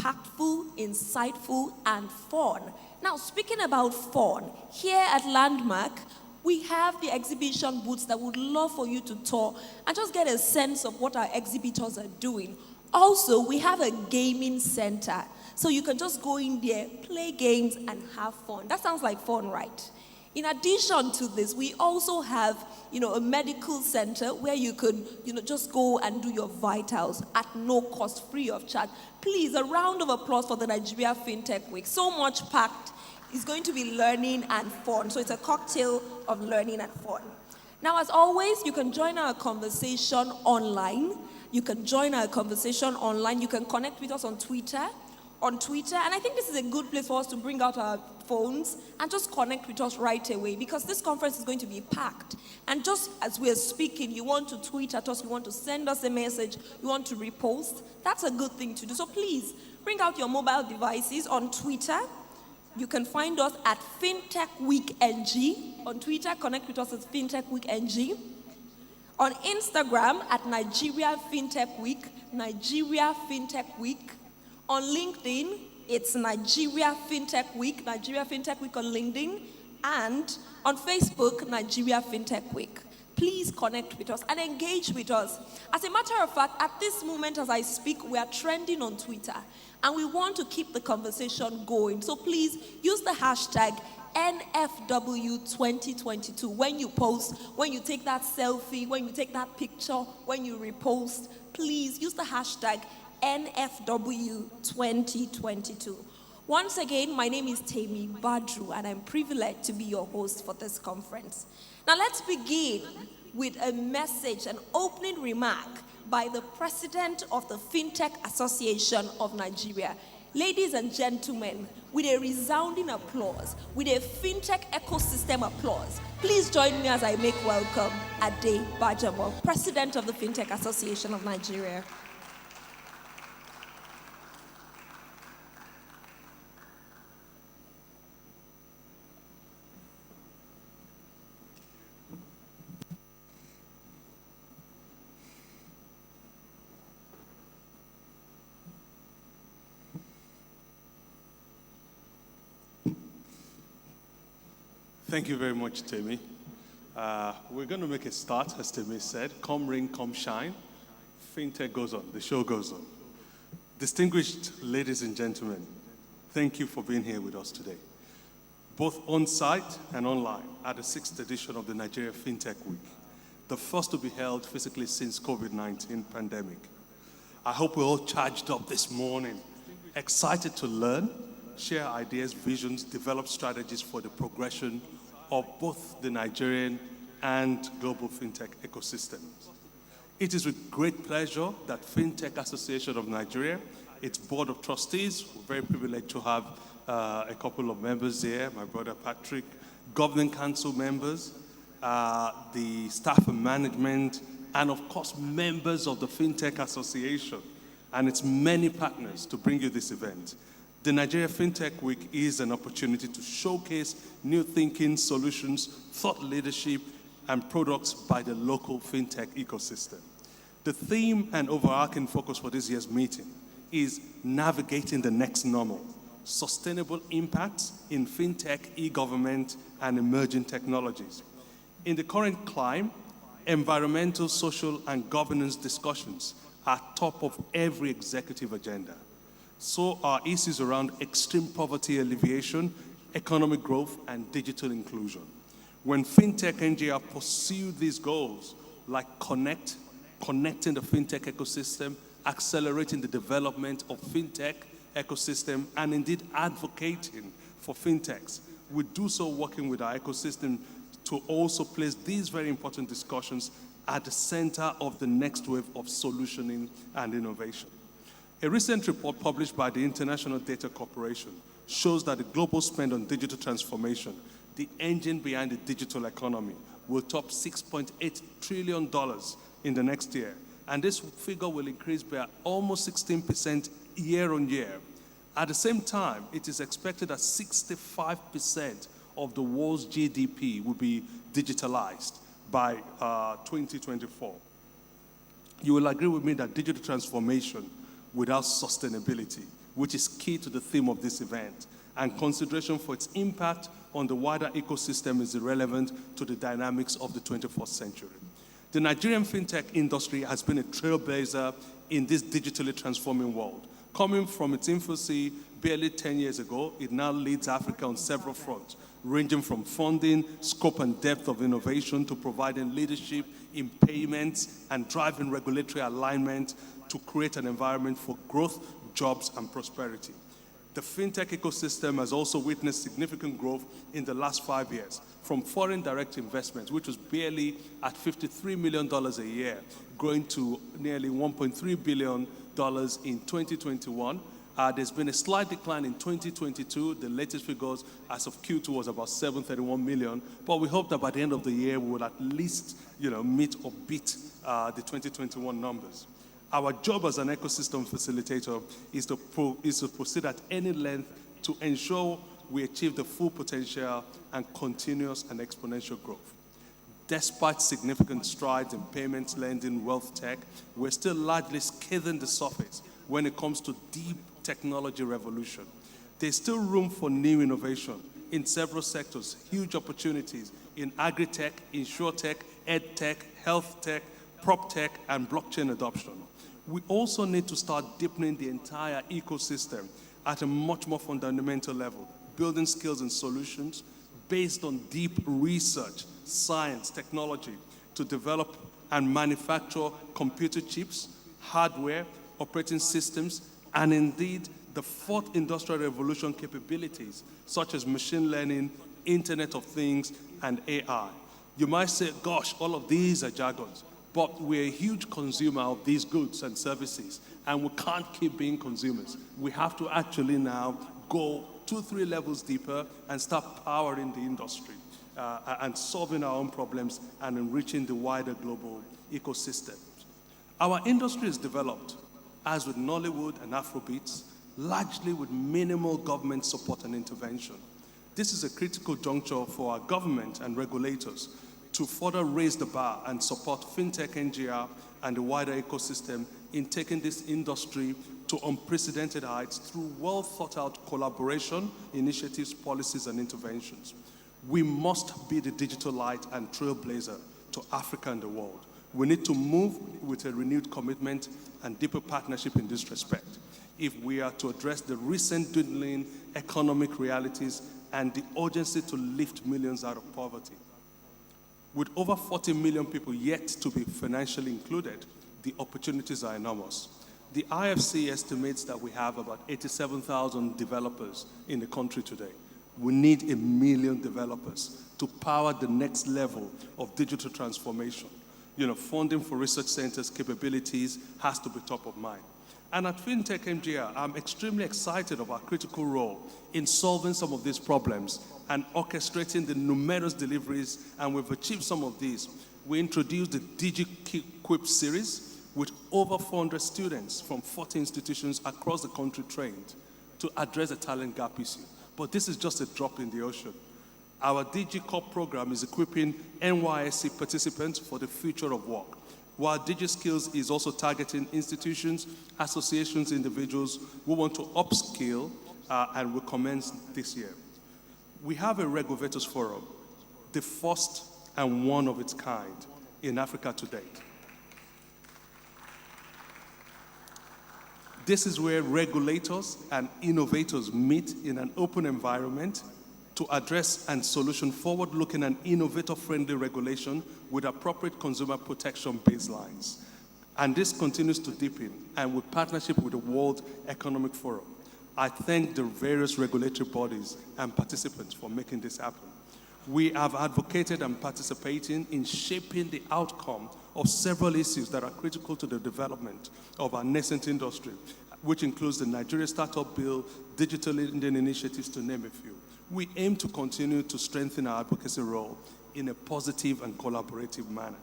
impactful, insightful, and fun. Now, speaking about fun, here at Landmark, we have the exhibition booths that would love for you to tour and just get a sense of what our exhibitors are doing. Also, we have a gaming center, so you can just go in there, play games, and have fun. That sounds like fun, right? In addition to this, we also have, a medical center where you could, just go and do your vitals at no cost, free of charge. Please, a round of applause for the Nigeria Fintech Week. So much packed. It's going to be learning and fun. So it's a cocktail of learning and fun. Now, as always, you can join our conversation online. You can connect with us on Twitter. And I think this is a good place for us to bring out our phones and just connect with us right away, because this conference is going to be packed. And just as we're speaking, you want to tweet at us, you want to send us a message, you want to repost, that's a good thing to do. So please, bring out your mobile devices. On Twitter, you can find us at Fintech Week NG. On Twitter, connect with us at Fintech Week NG. On Instagram, at Nigeria Fintech Week. On LinkedIn, it's Nigeria Fintech Week on LinkedIn, and on Facebook, Nigeria Fintech Week. Please connect with us and engage with us. As a matter of fact, at this moment as I speak, we are trending on Twitter, and we want to keep the conversation going. So please use the hashtag NFW2022 when you post, when you take that selfie, when you take that picture, when you repost. Please use the hashtag NFW2022. Once again, my name is Temi Badru, and I'm privileged to be your host for this conference. Now let's begin with a message, an opening remark by the President of the Fintech Association of Nigeria. Ladies and gentlemen, with a resounding applause, with a Fintech ecosystem applause, please join me as I make welcome Ade Bajamo, President of the Fintech Association of Nigeria. Thank you very much, Temi. We're going to make a start, as Temi said. Come rain, come shine. Fintech goes on. The show goes on. Distinguished ladies and gentlemen, thank you for being here with us today, both on-site and online, at the 6th edition of the Nigeria Fintech Week, the first to be held physically since COVID-19 pandemic. I hope we're all charged up this morning, excited to learn, share ideas, visions, develop strategies for the progression of both the Nigerian and global fintech ecosystems. It is with great pleasure that Fintech Association of Nigeria, its board of trustees, we're very privileged to have a couple of members here, my brother Patrick, governing council members, the staff and management, and of course members of the Fintech Association and its many partners to bring you this event. The Nigeria Fintech Week is an opportunity to showcase new thinking, solutions, thought leadership, and products by the local fintech ecosystem. The theme and overarching focus for this year's meeting is navigating the next normal, sustainable impacts in fintech, e-government, and emerging technologies. In the current climate, environmental, social, and governance discussions are top of every executive agenda. So are issues around extreme poverty alleviation, economic growth, and digital inclusion. When FinTech NGR pursue these goals, like connecting the fintech ecosystem, accelerating the development of fintech ecosystem, and indeed advocating for fintechs, we do so working with our ecosystem to also place these very important discussions at the center of the next wave of solutioning and innovation. A recent report published by the International Data Corporation shows that the global spend on digital transformation, the engine behind the digital economy, will top $6.8 trillion in the next year. And this figure will increase by almost 16% year on year. At the same time, it is expected that 65% of the world's GDP will be digitalized by 2024. You will agree with me that digital transformation without sustainability which is key to the theme of this event, and consideration for its impact on the wider ecosystem is irrelevant to the dynamics of the 21st century. The Nigerian fintech industry has been a trailblazer in this digitally transforming world. Coming from its infancy barely 10 years ago, it now leads Africa on several fronts, ranging from funding, scope and depth of innovation to providing leadership in payments and driving regulatory alignment to create an environment for growth, jobs, and prosperity. The fintech ecosystem has also witnessed significant growth in the last 5 years, from foreign direct investment, which was barely at $53 million a year, growing to nearly $1.3 billion in 2021. There's been a slight decline in 2022. The latest figures as of Q2 was about 731 million, but we hope that by the end of the year, we will at least meet or beat the 2021 numbers. Our job as an ecosystem facilitator is to proceed at any length to ensure we achieve the full potential and continuous and exponential growth. Despite significant strides in payments, lending, wealth tech, we're still largely scathing the surface when it comes to deep technology revolution. There's still room for new innovation in several sectors, huge opportunities in agri-tech, insure-tech, ed-tech, health-tech, prop-tech, and blockchain adoption. We also need to start deepening the entire ecosystem at a much more fundamental level, building skills and solutions based on deep research, science, technology to develop and manufacture computer chips, hardware, operating systems, and indeed the fourth industrial revolution capabilities such as machine learning, Internet of Things, and AI. You might say, gosh, all of these are jargons, but we're a huge consumer of these goods and services, and we can't keep being consumers. We have to actually now go 2-3 levels deeper and start powering the industry and solving our own problems and enriching the wider global ecosystem. Our industry is developed, as with Nollywood and Afrobeats, largely with minimal government support and intervention. This is a critical juncture for our government and regulators to further raise the bar and support fintech NGR and the wider ecosystem in taking this industry to unprecedented heights through well-thought-out collaboration, initiatives, policies, and interventions. We must be the digital light and trailblazer to Africa and the world. We need to move with a renewed commitment and deeper partnership in this respect if we are to address the recent dwindling economic realities and the urgency to lift millions out of poverty. With over 40 million people yet to be financially included, the opportunities are enormous. The IFC estimates that we have about 87,000 developers in the country today. We need 1 million developers to power the next level of digital transformation. Funding for research centers' capabilities has to be top of mind. And at Fintech MGR, I'm extremely excited of our critical role in solving some of these problems and orchestrating the numerous deliveries, and we've achieved some of these. We introduced the DigiQuip series with over 400 students from 40 institutions across the country trained to address the talent gap issue. But this is just a drop in the ocean. Our DigiCorp program is equipping NYSC participants for the future of work, while DigiSkills is also targeting institutions, associations, individuals who want to upskill and will commence this year. We have a Regulators Forum, the first and one of its kind in Africa to date. This is where regulators and innovators meet in an open environment to address and solution forward-looking and innovator-friendly regulation with appropriate consumer protection baselines. And this continues to deepen, and with partnership with the World Economic Forum. I thank the various regulatory bodies and participants for making this happen. We have advocated and participating in shaping the outcome of several issues that are critical to the development of our nascent industry, which includes the Nigeria Startup Bill, digital Indian initiatives, to name a few. We aim to continue to strengthen our advocacy role in a positive and collaborative manner.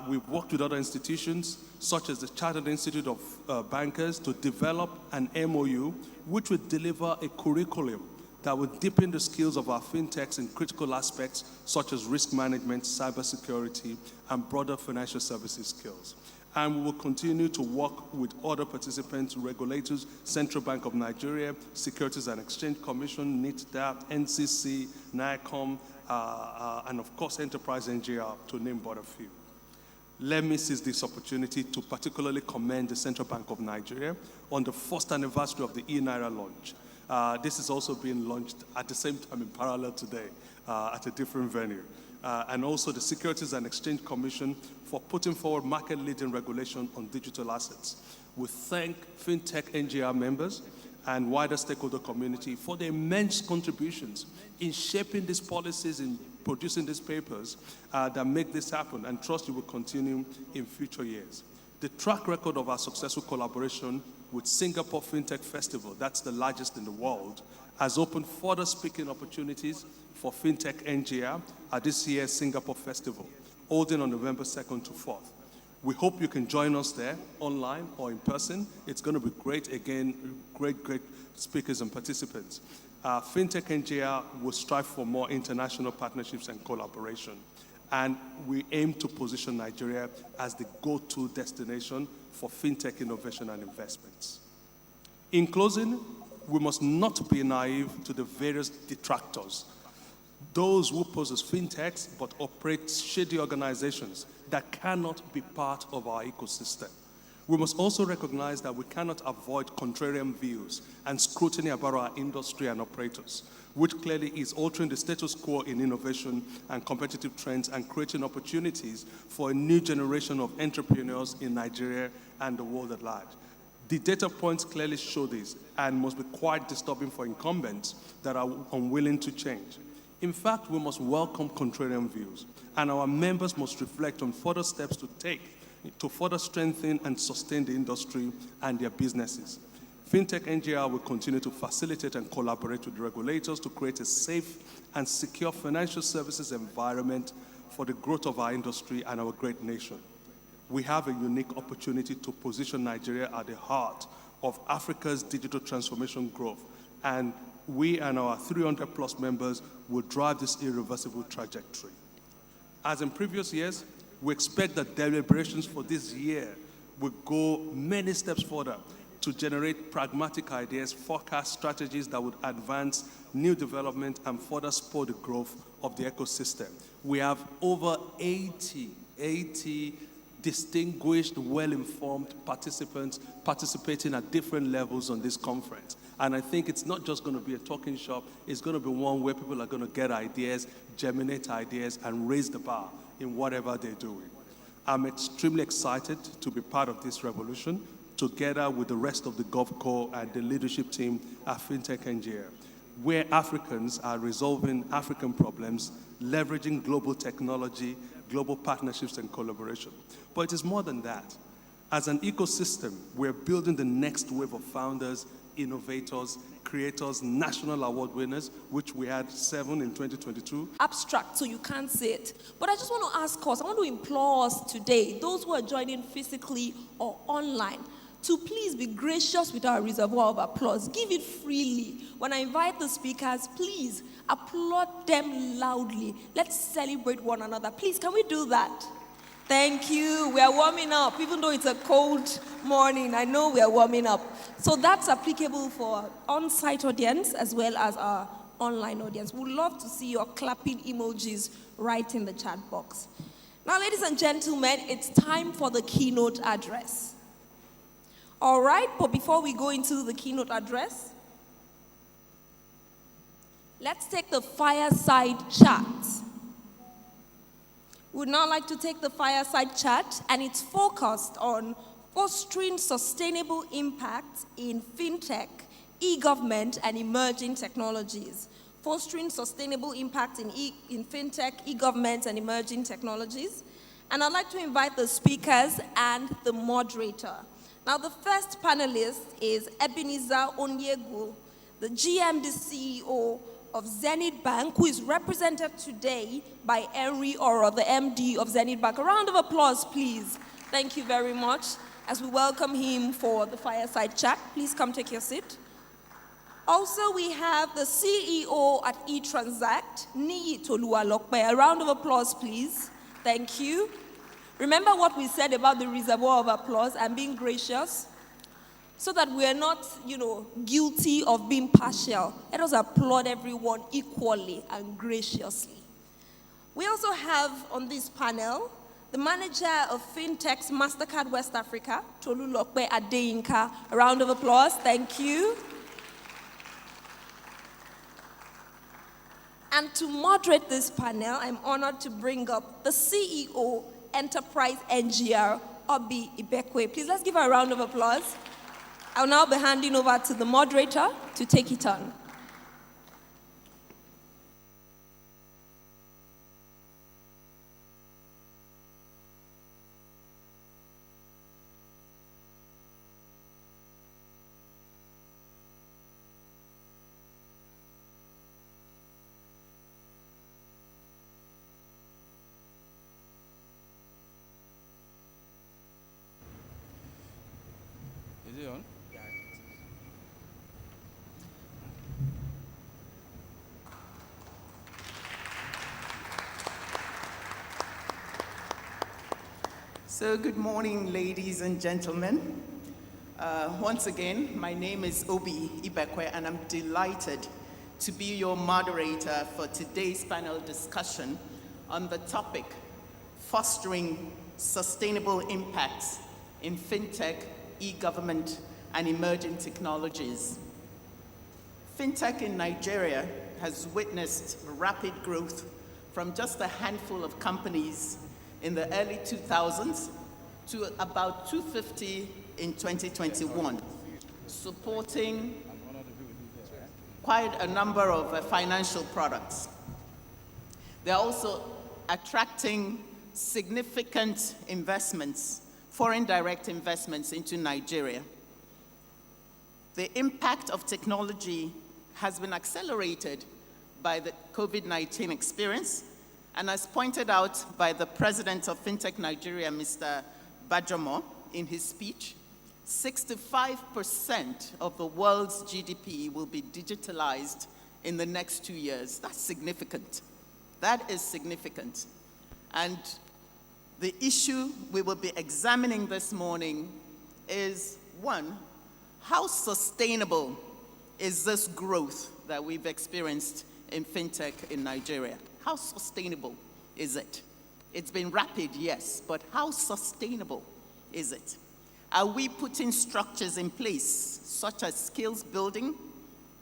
We've worked with other institutions, such as the Chartered Institute of Bankers, to develop an MOU which would deliver a curriculum that would deepen the skills of our fintechs in critical aspects, such as risk management, cybersecurity, and broader financial services skills. And we will continue to work with other participants, regulators, Central Bank of Nigeria, Securities and Exchange Commission, NITDA, NCC, NICOM, and of course Enterprise NGR, to name but a few. Let me seize this opportunity to particularly commend the Central Bank of Nigeria on the first anniversary of the e-Naira launch. This is also being launched at the same time in parallel today at a different venue. And also the Securities and Exchange Commission for putting forward market-leading regulation on digital assets. We thank Fintech NGR members and wider stakeholder community for their immense contributions in shaping these policies, in producing these papers that make this happen, and trust you will continue in future years. The track record of our successful collaboration with Singapore Fintech Festival, that's the largest in the world, has opened further speaking opportunities for Fintech NGR at this year's Singapore Festival, holding on November 2nd to 4th. We hope you can join us there, online or in person. It's going to be great. Again, great speakers and participants. Fintech NGR will strive for more international partnerships and collaboration. And we aim to position Nigeria as the go-to destination for fintech innovation and investments. In closing, we must not be naive to the various detractors, those who pose as fintechs but operate shady organizations that cannot be part of our ecosystem. We must also recognize that we cannot avoid contrarian views and scrutiny about our industry and operators, which clearly is altering the status quo in innovation and competitive trends and creating opportunities for a new generation of entrepreneurs in Nigeria and the world at large. The data points clearly show this and must be quite disturbing for incumbents that are unwilling to change. In fact, we must welcome contrarian views, and our members must reflect on further steps to take to further strengthen and sustain the industry and their businesses. Fintech NGR will continue to facilitate and collaborate with regulators to create a safe and secure financial services environment for the growth of our industry and our great nation. We have a unique opportunity to position Nigeria at the heart of Africa's digital transformation growth, and we and our 300 plus members will drive this irreversible trajectory. As in previous years, we expect that deliberations for this year will go many steps further to generate pragmatic ideas, forecast strategies that would advance new development and further spur the growth of the ecosystem. We have over 80 distinguished, well-informed participants participating at different levels on this conference. And I think it's not just going to be a talking shop, it's going to be one where people are going to get ideas, germinate ideas, and raise the bar in whatever they're doing. I'm extremely excited to be part of this revolution, together with the rest of the GovCo and the leadership team at Fintech NGR, where Africans are resolving African problems, leveraging global technology, global partnerships and collaboration. But it is more than that. As an ecosystem, we're building the next wave of founders, innovators, creators, national award winners, which we had 7 in 2022. Abstract, so you can't see it. But I just want to ask us, I want to implore us today, those who are joining physically or online, to please be gracious with our reservoir of applause. Give it freely. When I invite the speakers, please applaud them loudly. Let's celebrate one another. Please, can we do that? Thank you. We are warming up. Even though it's a cold morning, I know we are warming up. So that's applicable for our on-site audience as well as our online audience. We'd love to see your clapping emojis right in the chat box. Now, ladies and gentlemen, it's time for the keynote address. All right, but before we go into the keynote address, let's take the fireside chat. We'd now like to take the fireside chat, and it's focused on fostering sustainable impact in fintech, e-government, and emerging technologies. Fostering sustainable impact in fintech, e-government, and emerging technologies. And I'd like to invite the speakers and the moderator. Now, the first panelist is Ebenezer Onyegu, the GM, the CEO of Zenith Bank, who is represented today by Henry Oro, the MD of Zenith Bank. A round of applause, please. Thank you very much. As we welcome him for the fireside chat, please come take your seat. Also, we have the CEO at eTransact, Niyi Toluwalokpe. A round of applause, please. Thank you. Remember what we said about the reservoir of applause and being gracious? So that we are not, guilty of being partial. Let us applaud everyone equally and graciously. We also have on this panel the manager of Fintech's MasterCard West Africa, Tolulokpe Adeyinka. A round of applause. Thank you. And to moderate this panel, I'm honored to bring up the CEO, Enterprise NGR, Obi Ibekwe. Please let's give her a round of applause. I'll now be handing over to the moderator to take it on. Is it on? So good morning, ladies and gentlemen. Once again, my name is Obi Ibekwe, and I'm delighted to be your moderator for today's panel discussion on the topic, fostering sustainable impacts in fintech, e-government, and emerging technologies. Fintech in Nigeria has witnessed rapid growth from just a handful of companies in the early 2000s to about 250 in 2021, supporting quite a number of financial products. They're also attracting significant investments, foreign direct investments into Nigeria. The impact of technology has been accelerated by the COVID-19 experience, and as pointed out by the president of Fintech Nigeria, Mr. Bajomo, in his speech, 65% of the world's GDP will be digitalized in the next 2 years. That's significant. That is significant. And the issue we will be examining this morning is, one, how sustainable is this growth that we've experienced in fintech in Nigeria? How sustainable is it? It's been rapid, yes, but how sustainable is it? Are we putting structures in place, such as skills building,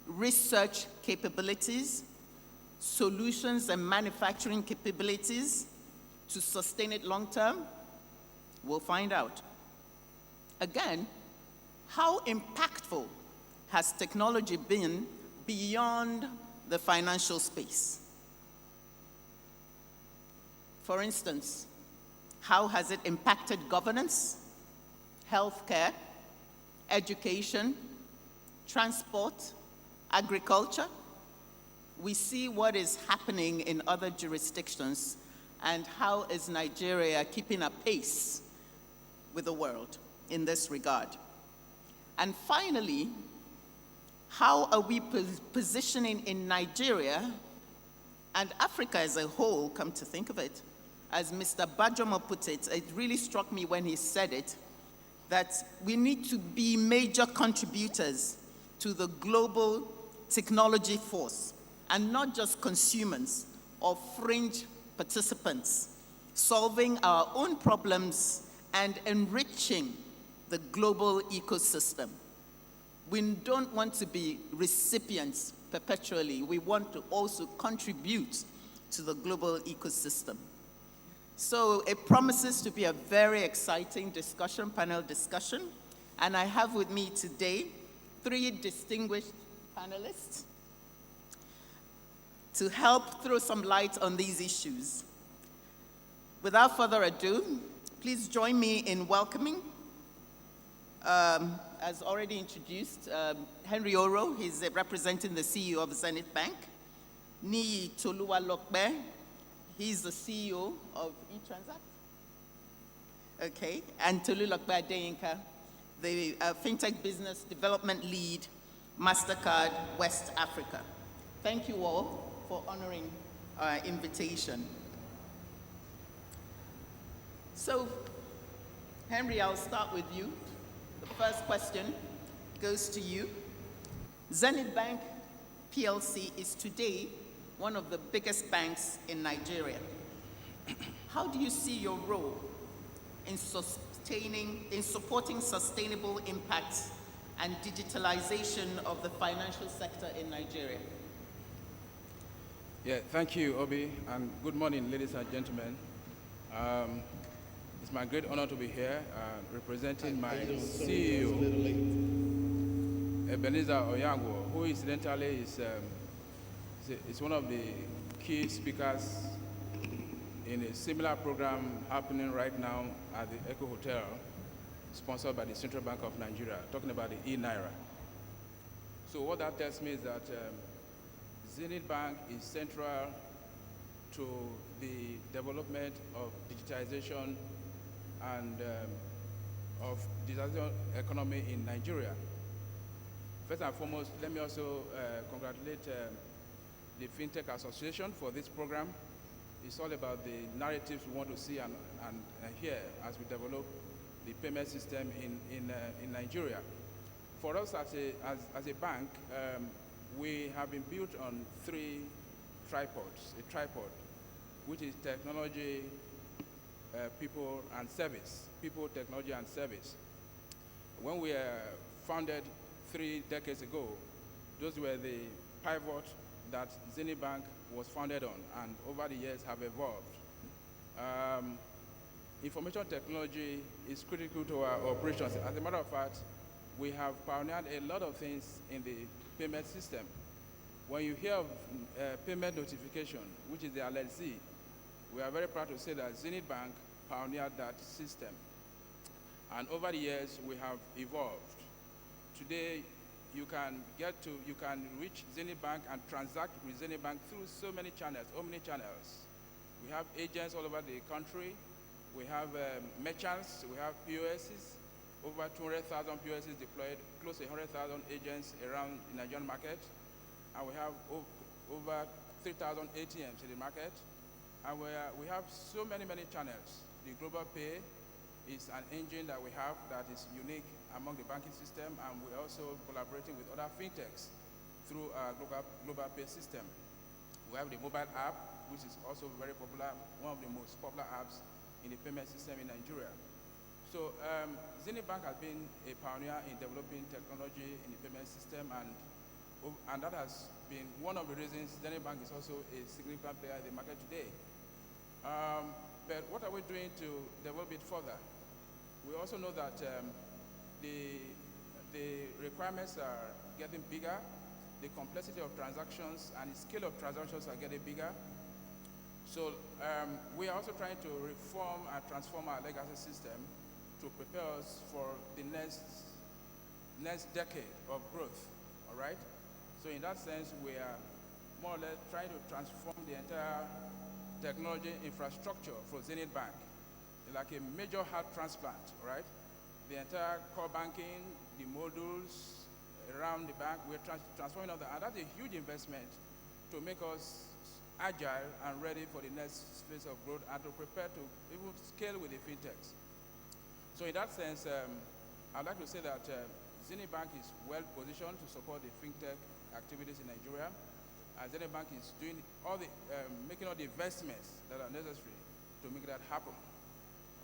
research capabilities, solutions and manufacturing capabilities to sustain it long term? We'll find out. Again, how impactful has technology been beyond the financial space? For instance, how has it impacted governance, healthcare, education, transport, agriculture? We see what is happening in other jurisdictions and how is Nigeria keeping a pace with the world in this regard. And finally, how are we positioning in Nigeria and Africa as a whole, come to think of it? As Mr. Bajomo put it, it really struck me when he said it, that we need to be major contributors to the global technology force and not just consumers or fringe participants, solving our own problems and enriching the global ecosystem. We don't want to be recipients perpetually. We want to also contribute to the global ecosystem. So it promises to be a very exciting panel discussion. And I have with me today 3 distinguished panelists to help throw some light on these issues. Without further ado, please join me in welcoming, as already introduced, Henry Oro. He's representing the CEO of Zenith Bank. Niyi Toluwalokpe, he's the CEO of eTransact. Okay, and Tolulokpe Adeyinka, the FinTech Business Development Lead, MasterCard West Africa. Thank you all for honoring our invitation. So, Henry, I'll start with you. The first question goes to you. Zenith Bank PLC is today one of the biggest banks in Nigeria. How do you see your role in supporting sustainable impact and digitalization of the financial sector in Nigeria? Yeah, thank you, Obi, and good morning, ladies and gentlemen. It's my great honor to be here representing my CEO, Ebenezer Oyango, who incidentally is one of the key speakers in a similar program happening right now at the Echo Hotel, sponsored by the Central Bank of Nigeria, talking about the e-Naira. So what that tells me is that Zenith Bank is central to the development of digitization and of digitization economy in Nigeria. First and foremost, let me also congratulate the Fintech Association for this program. It's all about the narratives we want to see and hear as we develop the payment system in Nigeria. For us as a bank, we have been built on three tripods. A tripod, which is technology, people, and service. People, technology, and service. When we founded 3 decades ago, those were the pivot that Zenith Bank was founded on, and over the years have evolved. Information technology is critical to our operations. As a matter of fact, we have pioneered a lot of things in the payment system. When you hear of payment notification, which is the LLC, we are very proud to say that Zenith Bank pioneered that system. And over the years, we have evolved. Today, you can reach Zenith Bank and transact with Zenith Bank through so many channels, omni-channels. We have agents all over the country. We have merchants. We have POSs. Over 200,000 POSs deployed, close to 100,000 agents around the Nigerian market. And we have over 3,000 ATMs in the market. And we have so many channels. The Global Pay is an engine that we have that is unique among the banking system, and we're also collaborating with other fintechs through our global pay system. We have the mobile app, which is also very popular, one of the most popular apps in the payment system in Nigeria. So Zenith Bank has been a pioneer in developing technology in the payment system, and that has been one of the reasons Zenith Bank is also a significant player in the market today. But what are we doing to develop it further? We also know that the requirements are getting bigger, the complexity of transactions and the scale of transactions are getting bigger. So we are also trying to reform and transform our legacy system to prepare us for the next decade of growth, all right? So in that sense, we are more or less trying to transform the entire technology infrastructure for Zenith Bank, like a major heart transplant, right? The entire core banking, the modules around the bank, we're transforming all that. And that's a huge investment to make us agile and ready for the next phase of growth and to prepare to even scale with the fintechs. So in that sense, I'd like to say that Zenith Bank is well positioned to support the fintech activities in Nigeria. Zenith Bank is doing making all the investments that are necessary to make that happen.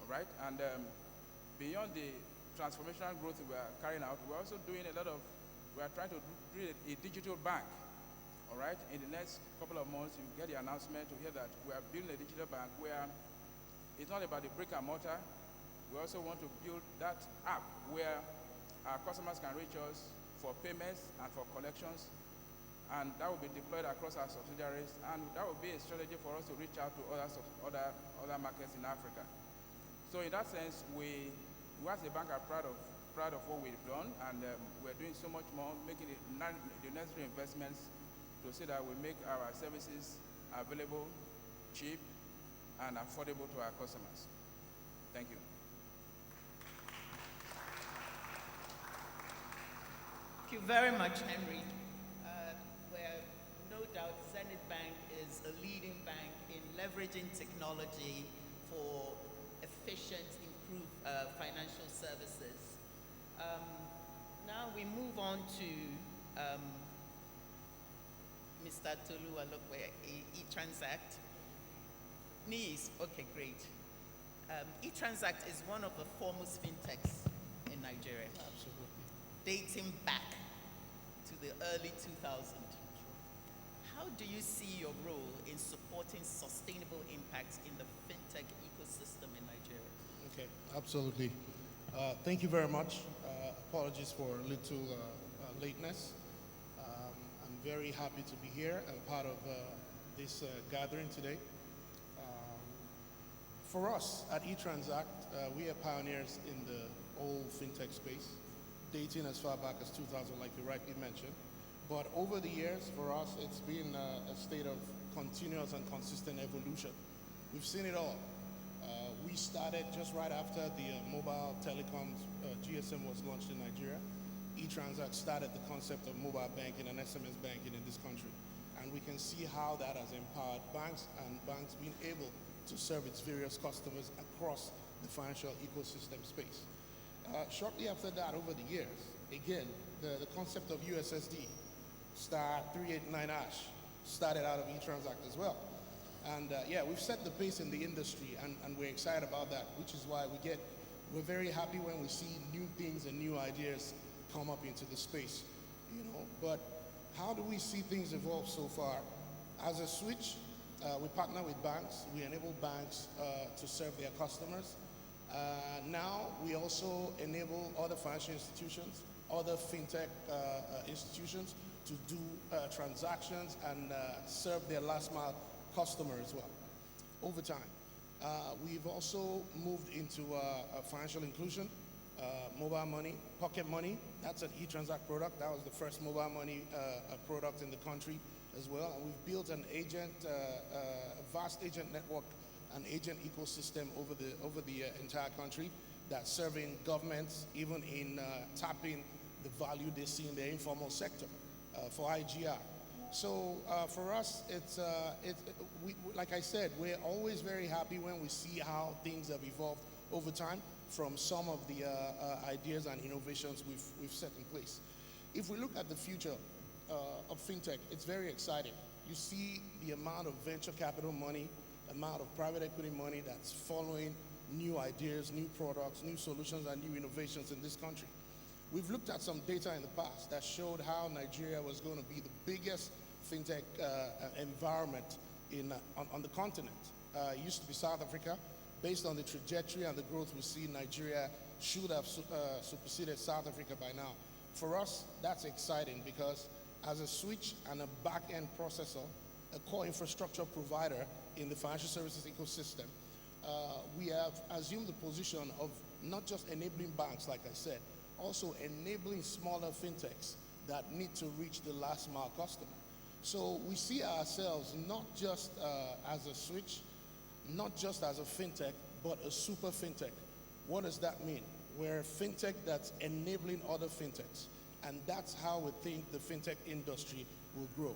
All right, and beyond the transformational growth we are carrying out, we're also doing we are trying to build a digital bank. All right, in the next couple of months, you get the announcement to hear that we are building a digital bank where it's not about the brick and mortar. We also want to build that app where our customers can reach us for payments and for collections, and that will be deployed across our subsidiaries, and that will be a strategy for us to reach out to other markets in Africa. So in that sense, we as a bank are proud of what we've done, and we're doing so much more, making the necessary investments to see that we make our services available, cheap, and affordable to our customers. Thank you. Thank you very much, Henry. Where no doubt Zenith Bank is a leading bank in leveraging technology for efficient, improve financial services. Now we move on to Mr. Tolu Alokwe, eTransact. NIS, okay, great. eTransact is one of the foremost fintechs in Nigeria. Absolutely. Dating back to the early 2000s. How do you see your role in supporting sustainable impact in the fintech ecosystem in Nigeria? Okay, absolutely. Thank you very much. Apologies for a little lateness. I'm very happy to be here and part of this gathering today. For us at eTransact, we are pioneers in the whole fintech space, dating as far back as 2000, like you rightly mentioned. But over the years, for us, it's been a state of continuous and consistent evolution. We've seen it all. We started just right after the mobile telecoms GSM was launched in Nigeria. eTransact started the concept of mobile banking and SMS banking in this country. And we can see how that has empowered banks and banks being able to serve its various customers across the financial ecosystem space. Shortly after that, over the years, again, the concept of USSD, star 389 hash, started out of eTransact as well. And yeah, we've set the pace in the industry, and we're excited about that, which is why we're very happy when we see new things and new ideas come up into the space, you know. But how do we see things evolve so far? As a switch, we partner with banks. We enable banks to serve their customers. Now we also enable other financial institutions, other fintech institutions to do transactions and serve their last mile customer as well over time. We've also moved into financial inclusion, mobile money, pocket money. That's an eTransact product. That was the first mobile money product in the country as well. And we've built an agent, a vast agent network, an agent ecosystem over the entire country that's serving governments, even in tapping the value they see in the informal sector for IGR. So for us, like I said, we're always very happy when we see how things have evolved over time from some of the ideas and innovations we've set in place. If we look at the future of fintech, it's very exciting. You see the amount of venture capital money, amount of private equity money that's following new ideas, new products, new solutions, and new innovations in this country. We've looked at some data in the past that showed how Nigeria was going to be the biggest fintech environment on the continent. It used to be South Africa. Based on the trajectory and the growth we see, Nigeria should have superseded South Africa by now. For us, that's exciting because as a switch and a back-end processor, a core infrastructure provider in the financial services ecosystem, we have assumed the position of not just enabling banks, like I said, also enabling smaller fintechs that need to reach the last mile customer. So we see ourselves not just as a switch, not just as a fintech, but a super fintech. What does that mean? We're a fintech that's enabling other fintechs. And that's how we think the fintech industry will grow.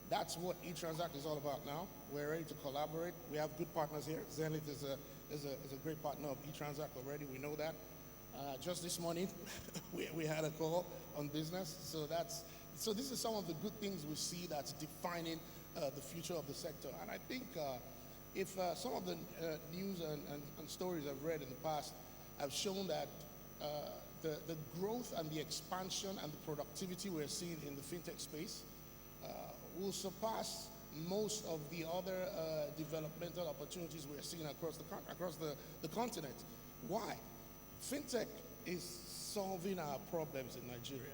That's what eTransact is all about now. We're ready to collaborate. We have good partners here. Zenith is a great partner of eTransact already. We know that. Just this morning, we had a call on business. So this is some of the good things we see that's defining the future of the sector. And I think if some of the news and stories I've read in the past have shown that the growth and the expansion and the productivity we're seeing in the fintech space will surpass most of the other developmental opportunities we're seeing across the continent. Why? Fintech is solving our problems in Nigeria.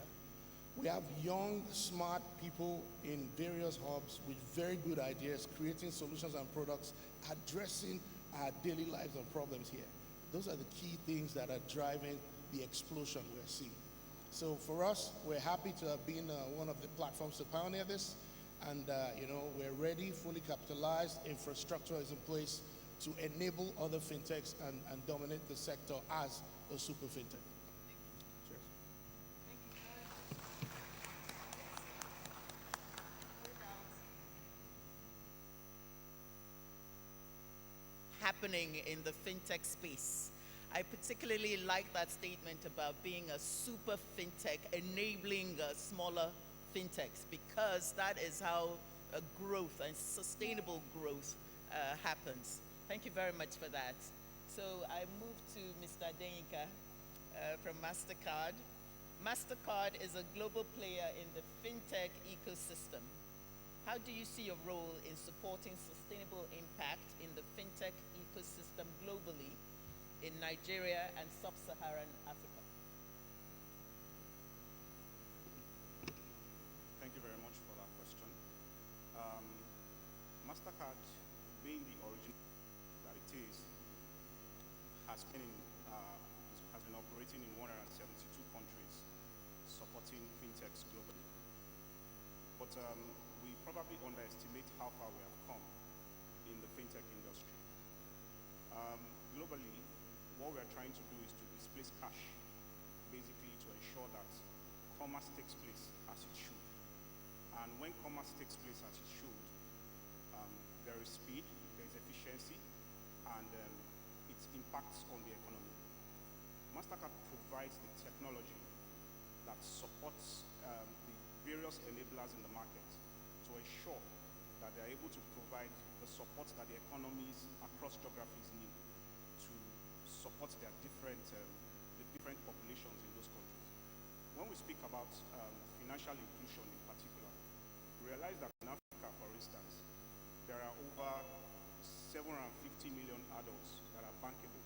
We have young, smart people in various hubs with very good ideas, creating solutions and products, addressing our daily lives and problems here. Those are the key things that are driving the explosion we're seeing. So for us, we're happy to have been one of the platforms to pioneer this. And we're ready, fully capitalized, infrastructure is in place to enable other fintechs and dominate the sector as a super fintech. Cheers. happening in the fintech space. I particularly like that statement about being a super fintech, enabling smaller fintechs, because that is how growth and sustainable growth happens. Thank you very much for that. So I move to Mr. Adeyinka from MasterCard. MasterCard is a global player in the fintech ecosystem. How do you see your role in supporting sustainable impact in the fintech ecosystem globally in Nigeria and sub-Saharan Africa? Thank you very much for that question. MasterCard, being the origin that it is, has been operating in 172 countries, supporting fintechs globally. But we probably underestimate how far we have come in the fintech industry. Globally, what we are trying to do is to displace cash, basically to ensure that commerce takes place as it should. And when commerce takes place as it should, there is speed, there is efficiency, and its impacts on the economy. MasterCard provides the technology that supports the various enablers in the market to ensure that they are able to provide the support that the economies across geographies need to support their different populations in those countries. When we speak about financial inclusion in particular, we realize that in Africa, for instance, there are over 750 million adults that are bankable.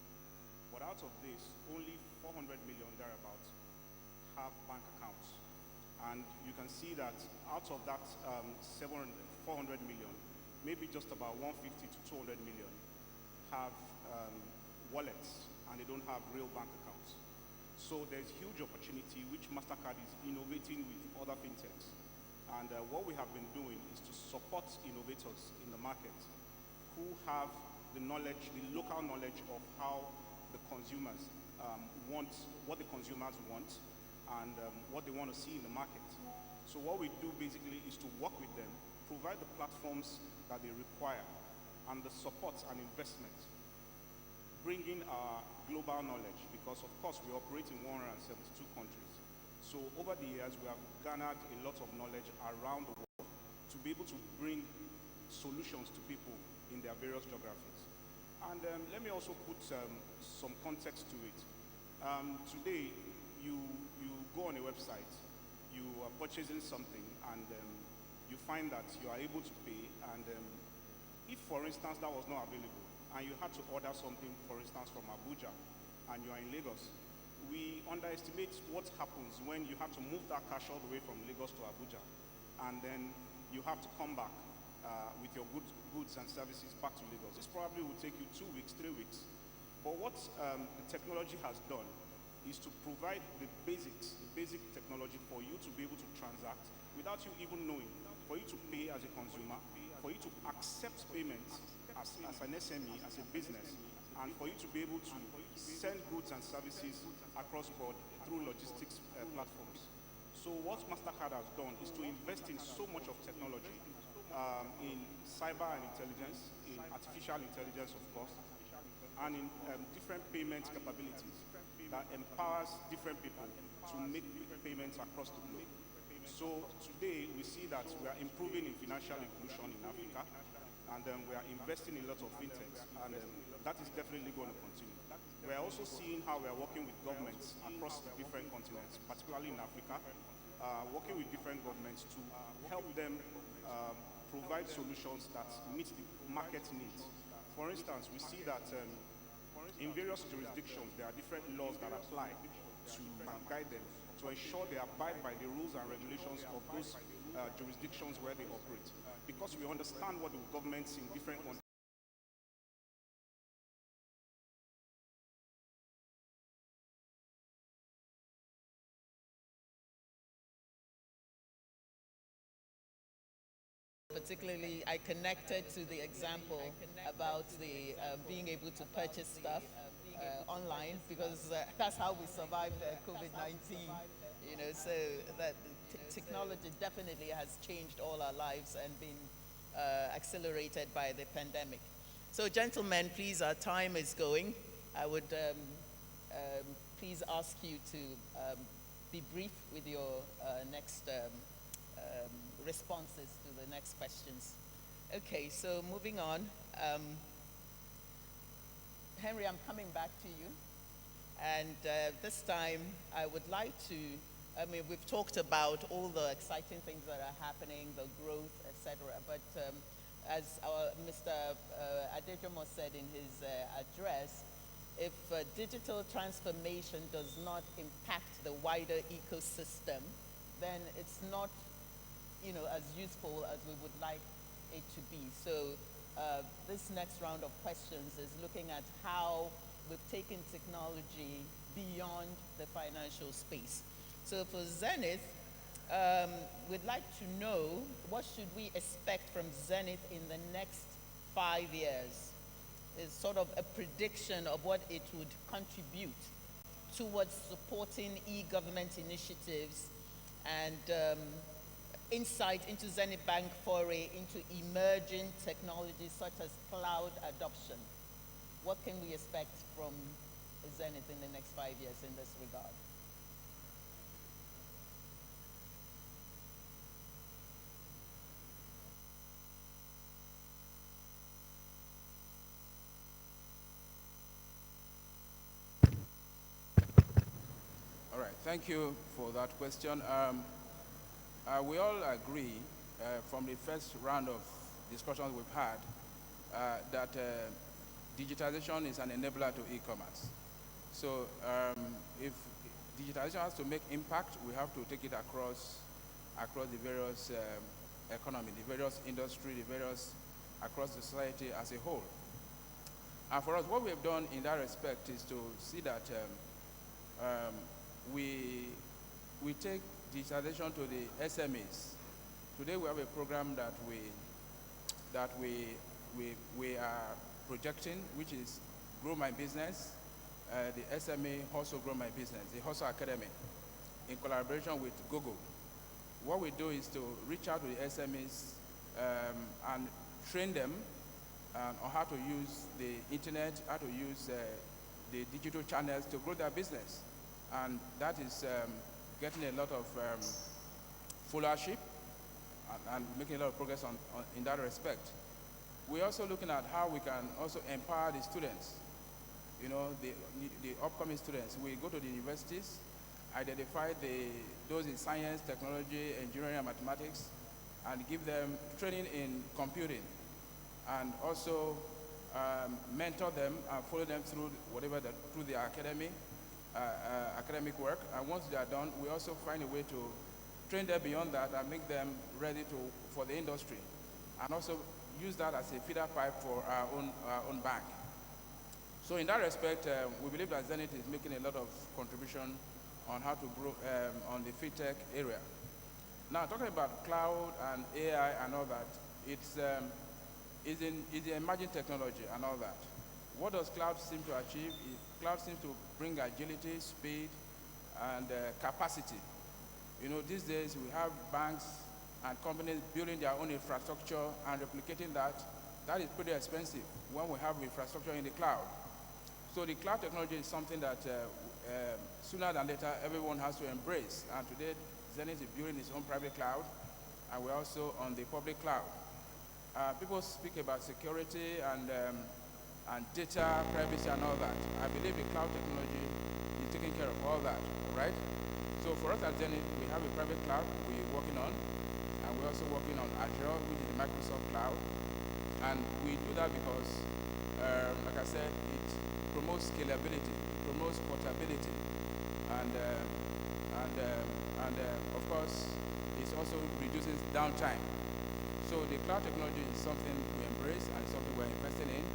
But out of this, only 400 million thereabouts have bank accounts. And you can see that out of that 400 million, maybe just about 150 to 200 million have wallets and they don't have real bank accounts. So there's huge opportunity which MasterCard is innovating with other fintechs. And what we have been doing is to support innovators in the market who have the knowledge, the local knowledge of how the consumers what the consumers want, and what they want to see in the market. So what we do basically is to work with them, provide the platforms that they require, and the support and investment, bringing our global knowledge, because of course we operate in 172 countries. So over the years, we have garnered a lot of knowledge around the world to be able to bring solutions to people in their various geographies. And let me also put some context to it. Today, you go on a website, you are purchasing something, and you find that you are able to pay. And if, for instance, that was not available, and you had to order something, for instance, from Abuja, and you are in Lagos, we underestimate what happens when you have to move that cash all the way from Lagos to Abuja, and then you have to come back with your goods and services back to Lagos. This probably will take you 2 weeks, 3 weeks. But what the technology has done is to provide the basic technology for you to be able to transact without you even knowing, for you to pay as a consumer, for you to accept payments as an SME, as a business, and for you to be able to send goods and services across board through logistics platforms. So what MasterCard has done is to invest in so much of technology, in cyber and intelligence, in artificial intelligence, of course, and in different payment capabilities that empowers different people to make payments across the globe. So today we see that we are improving in financial inclusion in Africa, and we are investing in a lot of fintechs, and that is definitely going to continue. We are also seeing how we are working with governments across the different continents, particularly in Africa, working with different governments to help them provide solutions that meet the market needs. For instance, we see that in various jurisdictions, there are different laws that apply to guide them to ensure they abide by the rules and regulations of those jurisdictions where they operate. Because we understand what the governments in different countries particularly, I connected to the example about the being able to purchase stuff online, because that's how we survived COVID-19. You know, so that technology definitely has changed all our lives and been accelerated by the pandemic. So, gentlemen, please, our time is going. I would please ask you to be brief with your next responses to the next questions. Okay, so moving on. Henry, I'm coming back to you. And this time, I would like to, we've talked about all the exciting things that are happening, the growth, etc. But as Mr. Adejomo said in his address, if digital transformation does not impact the wider ecosystem, then it's not, as useful as we would like it to be. So this next round of questions is looking at how we've taken technology beyond the financial space. So for Zenith, we'd like to know, what should we expect from Zenith in the next 5 years? Is sort of a prediction of what it would contribute towards supporting e-government initiatives and insight into Zenith Bank foray into emerging technologies such as cloud adoption. What can we expect from Zenith in the next 5 years in this regard? All right, thank you for that question. We all agree from the first round of discussions we've had that digitalization is an enabler to e-commerce. So if digitalization has to make impact, we have to take it across the various economy, the various industry, across the society as a whole. And for us, what we have done in that respect is to see that we take digitalization to the SMEs. Today we have a program that we are projecting, which is Grow My Business, the SME also Grow My Business, the Hustle Academy, in collaboration with Google. What we do is to reach out to the SMEs and train them on how to use the internet, how to use the digital channels to grow their business. And that is getting a lot of followership and making a lot of progress in that respect. We're also looking at how we can also empower the students, the upcoming students. We go to the universities, identify those in science, technology, engineering, and mathematics, and give them training in computing, and also mentor them and follow them through through their academic work. And once they are done, we also find a way to train them beyond that and make them ready for the industry, and also use that as a feeder pipe for our own bank. So in that respect, we believe that Zenith is making a lot of contribution on how to grow on the Fintech area. Now, talking about cloud and AI and all that, it's the emerging technology and all that. What does cloud seem to achieve? Cloud seems to bring agility, speed, and capacity. These days we have banks and companies building their own infrastructure and replicating that. That is pretty expensive when we have infrastructure in the cloud. So the cloud technology is something that sooner than later everyone has to embrace. And today Zenith is building its own private cloud, and we're also on the public cloud. People speak about security and data privacy and all that. I believe the cloud technology is taking care of all that, right? So for us at Zenith, we have a private cloud we're working on, and we're also working on Azure, which is the Microsoft cloud. And we do that because, like I said, it promotes scalability, it promotes portability, and of course, it also reduces downtime. So the cloud technology is something we embrace, and it's something we're investing in,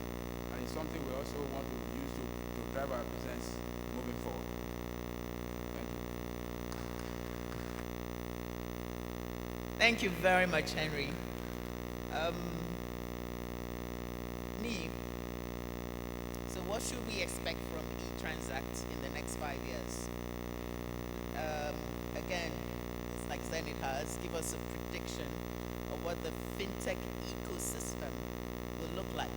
and it's something we also want to use to drive our business moving forward. Thank you very much, Henry. Neve, so what should we expect from eTransact in the next 5 years? Again, it's like Zenith has, give us a prediction of what the fintech ecosystem will look like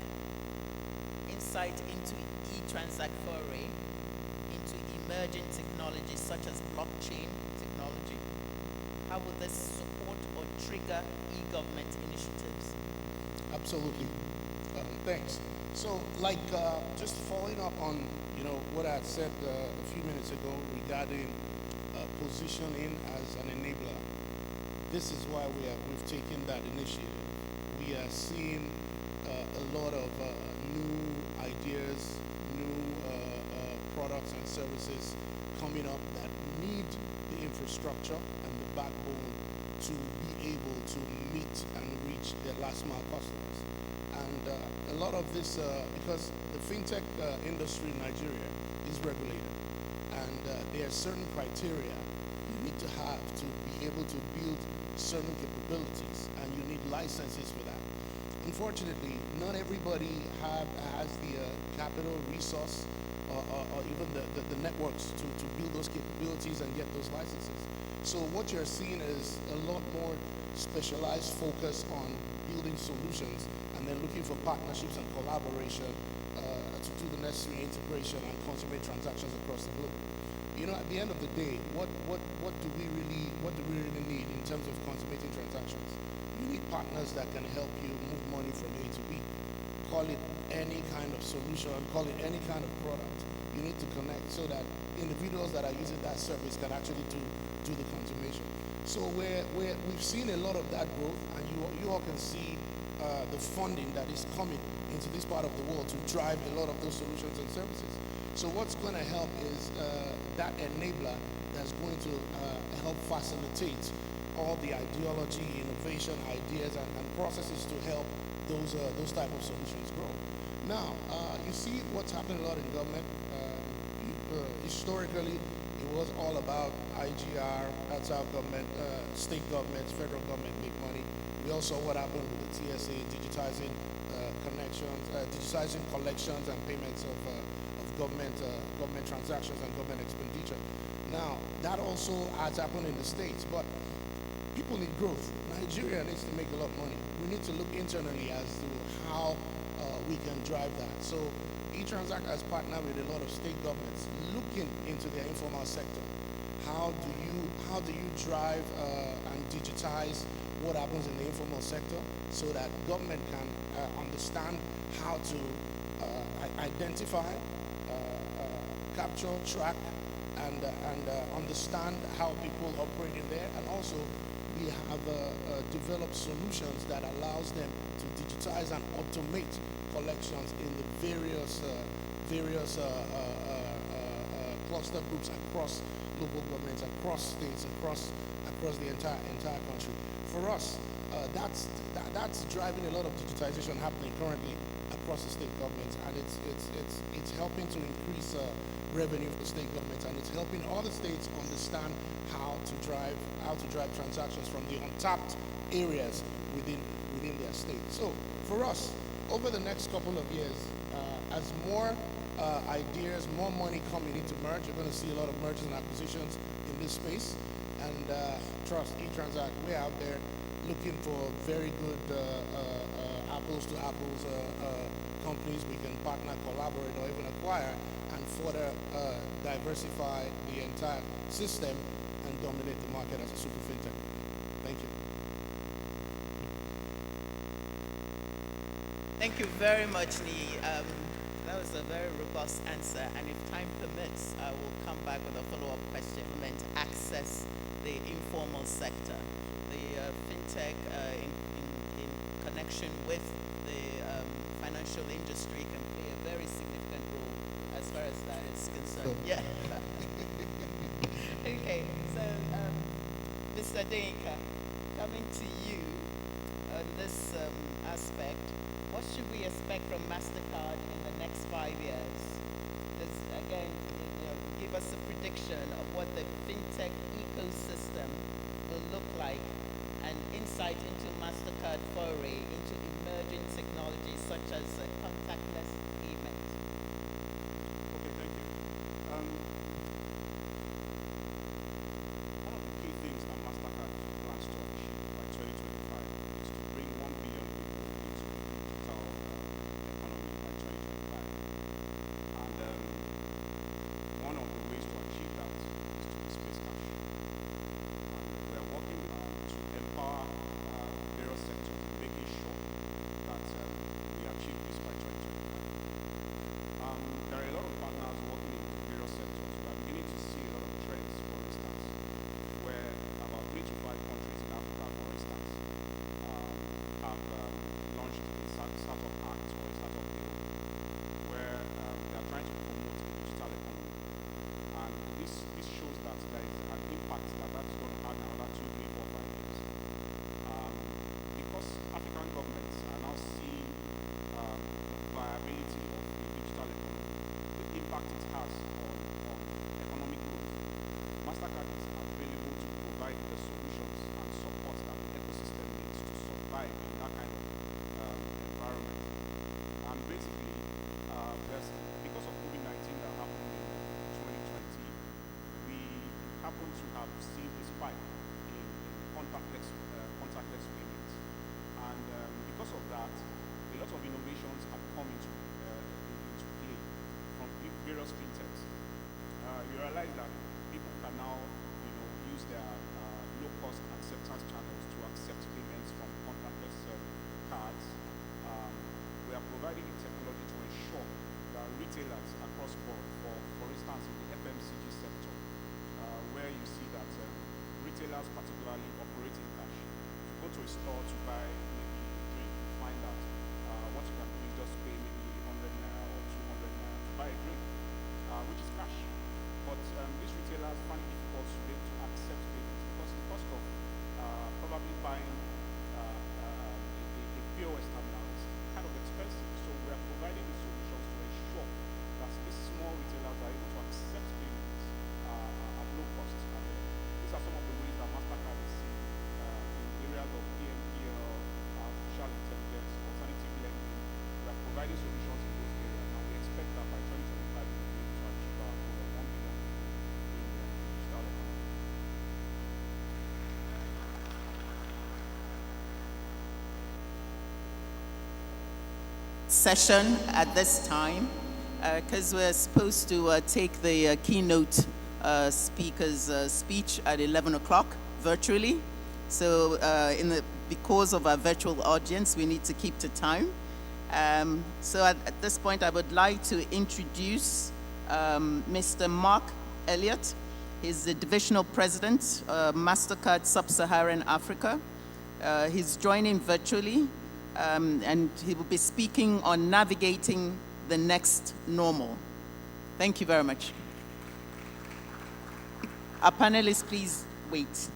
insight into e-transact foray into emerging technologies such as blockchain technology? How will this support or trigger e-government initiatives? Absolutely. Thanks. So, just following up on what I had said a few minutes ago regarding positioning as an enabler. This is why we've taken that initiative. We are seeing a lot of new ideas, new products and services coming up that need the infrastructure and the backbone to be able to meet and reach their last mile customers. And a lot of this, because the fintech industry in Nigeria is regulated, and there are certain criteria you need to have to be able to build certain capabilities, and you need licenses for that. Unfortunately, not everybody has the capital resource or even the networks to build those capabilities and get those licenses. So what you're seeing is a lot more specialized focus on building solutions and then looking for partnerships and collaboration to do the necessary integration and consummate transactions across the globe. At the end of the day, what do we really need in terms of consummating transactions? You need partners that can help you move money from A to B. Call it any kind of solution, call it any kind of product. You need to connect so that individuals that are using that service can actually do the consummation. So we've seen a lot of that growth, and you all can see the funding that is coming into this part of the world to drive a lot of those solutions and services. So what's going to help is that enabler that's going to help facilitate all the ideology, innovation, ideas, and processes to help those type of solutions grow. Now, you see what's happening a lot in government. Historically, it was all about IGR, that's how government, state governments, federal government make money. We also saw what happened with the TSA, digitizing digitizing collections and payments of government transactions and government expenditure. Now, that also has happened in the States, but people need growth. Nigeria needs to make a lot of money. We need to look internally as to how we can drive that. So eTransact has partnered with a lot of state governments looking into their informal sector. How do you drive and digitize what happens in the informal sector so that government can understand how to identify, capture, track, and understand how people operate in there, and also we have developed solutions that allows them to digitize and automate collections in the various cluster groups across local governments, across states, across the entire country. For us, that's driving a lot of digitization happening currently across the state governments, and it's helping to increase revenue for the state governments, and it's helping all the states understand how to drive transactions from the untapped areas within their state. So for us, over the next couple of years, as more ideas, more money coming into merge, you're going to see a lot of mergers and acquisitions in this space. And trust eTransact, we're out there looking for very good apples to apples companies we can partner, collaborate, or even acquire, and further diversify the entire system and dominate the market as a super fintech. Thank you. Thank you very much, Nii. That was a very robust answer, and if time permits, I will come back with a follow-up question. Government access the informal sector. The fintech in connection with the financial industry can play a very significant role as far as that is concerned. Yeah. Okay, so Mr. Denka, coming to you on this aspect, what should we expect from MasterCard in the next 5 years? Just again, give us a prediction of what the fintech ecosystem will look like, and insight into MasterCard foray into emerging technologies such as contactless payment. Okay, thank you. One of the key things that MasterCard plans to achieve by 2025 is to bring 1 billion people into the digital economy by 2025. store to buy maybe a drink, you find that what you can do is just pay maybe 100 naira or 200 naira to buy a drink, which is cash. But these retailers find it difficult to be able to accept payments because the cost of probably buying a POS terminal is kind of expensive. So we are providing the solutions to ensure that these small retailers are able to accept payments at low cost. And these are some of the ways that MasterCard is seen in areas of EMPL, artificial intelligence, alternative lending. We are providing solutions in those areas, and we expect that by 2025 we will be able to achieve our goal of 1 billion in the digital economy. Session at this time because we're supposed to take the keynote speaker's speech at 11 o'clock virtually. So because of our virtual audience, we need to keep to time. So at this point, I would like to introduce Mr. Mark Elliott. He's the Divisional President, MasterCard Sub-Saharan Africa. He's joining virtually. And he will be speaking on navigating the next normal. Thank you very much. Our panelists, please wait.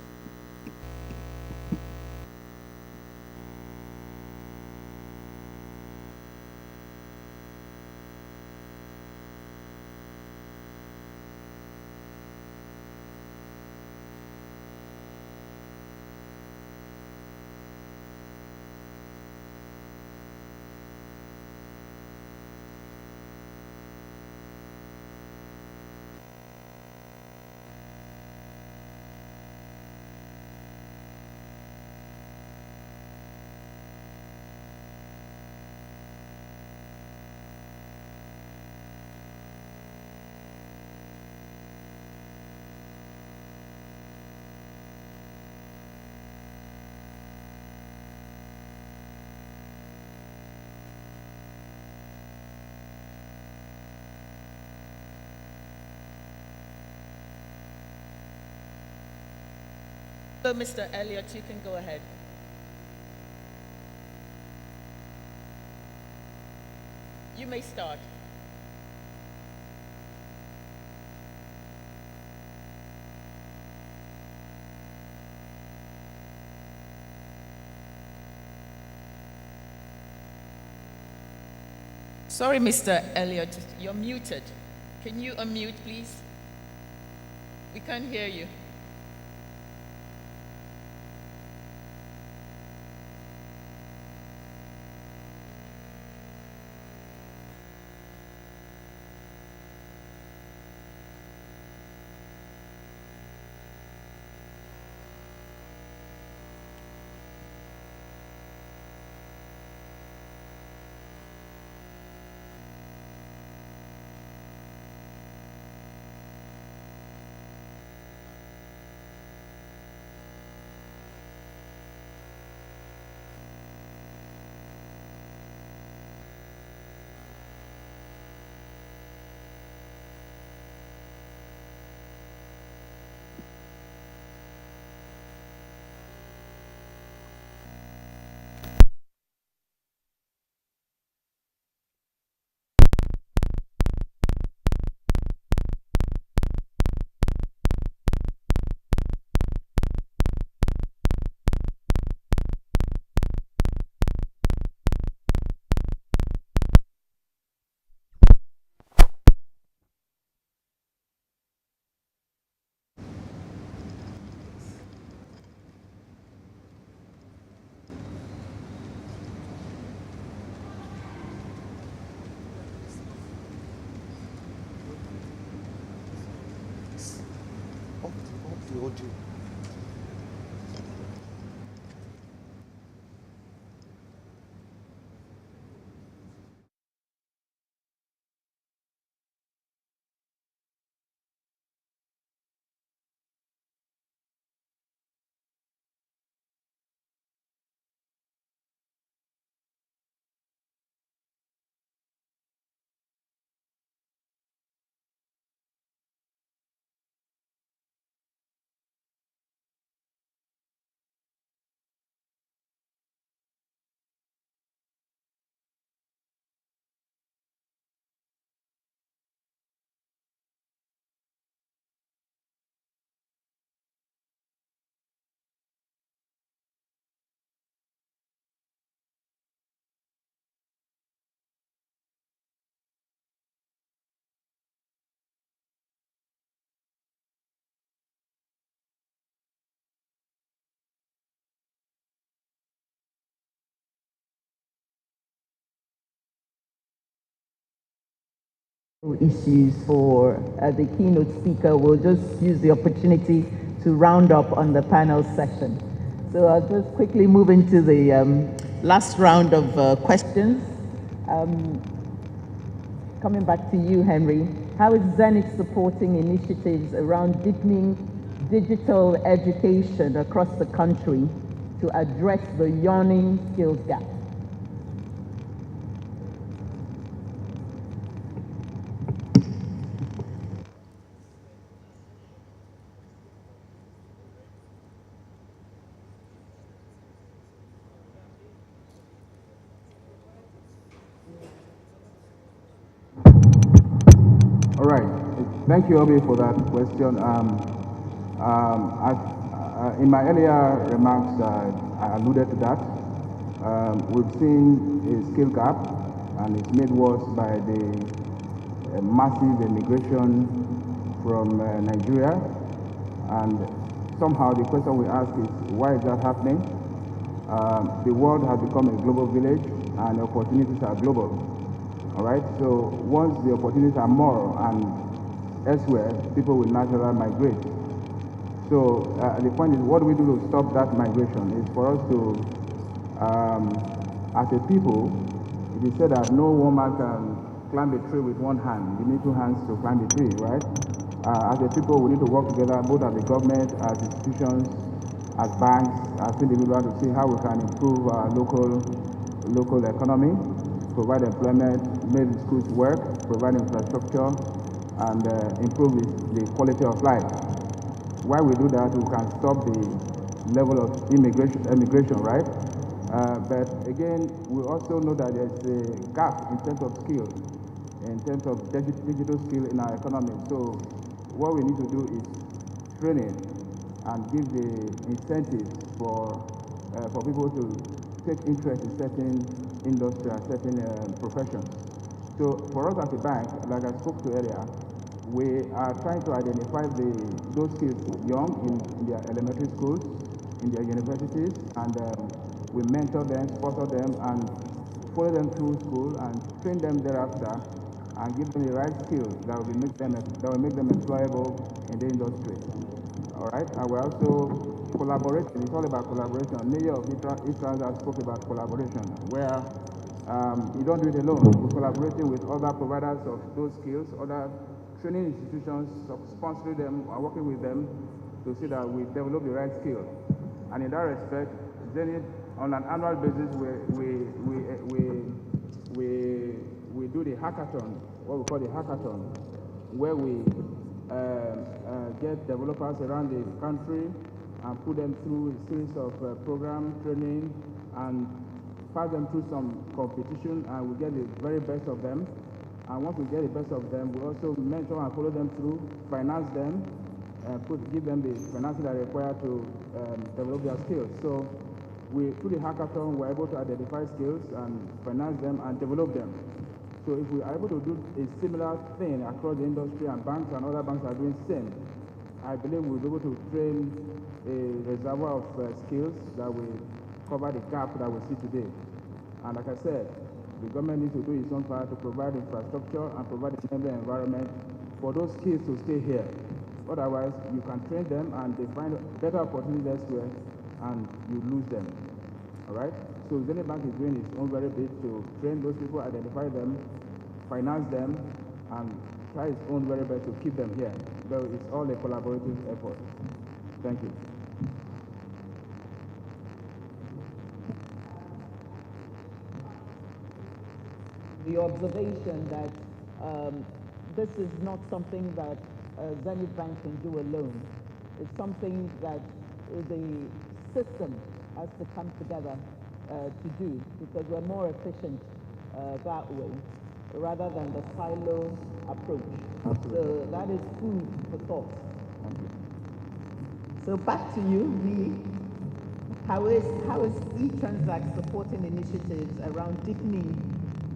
So, Mr. Elliott, you can go ahead. You may start. Sorry, Mr. Elliott, you're muted. Can you unmute, please? We can't hear you. the audio. issues for the keynote speaker. We'll just use the opportunity to round up on the panel session. So I'll just quickly move into the last round of questions. Coming back to you, Henry, how is Zenith supporting initiatives around deepening digital education across the country to address the yawning skills gap? All right. Thank you, Obi, for that question. In my earlier remarks, I alluded to that. We've seen a skill gap, and it's made worse by the massive immigration from Nigeria. And somehow the question we ask is, why is that happening? The world has become a global village, and opportunities are global. All right, so once the opportunities are more and elsewhere, people will naturally migrate. So the point is, what do we do to stop that migration? Is for us to, as a people, it is said that no woman can climb a tree with one hand. You need two hands to climb the tree, right? As a people, we need to work together, both as the government, as institutions, as banks, as individuals, to see how we can improve our local economy, provide employment, make the schools work, provide infrastructure, and improve the quality of life. While we do that, we can stop the level of immigration, right? But again, we also know that there's a gap in terms of skills, in terms of digital skill in our economy. So what we need to do is training and give the incentives for people to take interest in certain industry and certain professions. So for us as a bank, like I spoke to earlier, we are trying to identify those kids young in their elementary schools, in their universities, and we mentor them, sponsor them, and follow them through school and train them thereafter and give them the right skills that will make them employable in the industry. All right, and we're also collaborating. It's all about collaboration. Many of e-transactions spoke about collaboration, where you don't do it alone. We're collaborating with other providers of those skills, other training institutions, sponsoring them and working with them to see that we develop the right skills. And in that respect, Zenith, on an annual basis, we do the hackathon, what we call the hackathon, where we get developers around the country and put them through a series of program training and pass them through some competition, and we get the very best of them. And once we get the best of them, we also mentor and follow them through, finance them, give them the financing that they require to develop their skills. So through the hackathon, we're able to identify skills and finance them and develop them. So if we are able to do a similar thing across the industry, and banks and other banks are doing the same, I believe we'll be able to train a reservoir of skills that will cover the gap that we see today. And like I said, the government needs to do its own part to provide infrastructure and provide a stable environment for those skills to stay here. Otherwise, you can train them and they find better opportunities elsewhere and you lose them. All right? So Zenith Bank is doing its own very bit to train those people, identify them, finance them, and try its own very best to keep them here. So it's all a collaborative effort. Thank you. The observation that this is not something that Zenith Bank can do alone. It's something that the system has to come together to do, because we're more efficient that way rather than the silo approach. Absolutely. So that is food for thought. Thank you. So back to you, Lee. How is eTransact supporting initiatives around deepening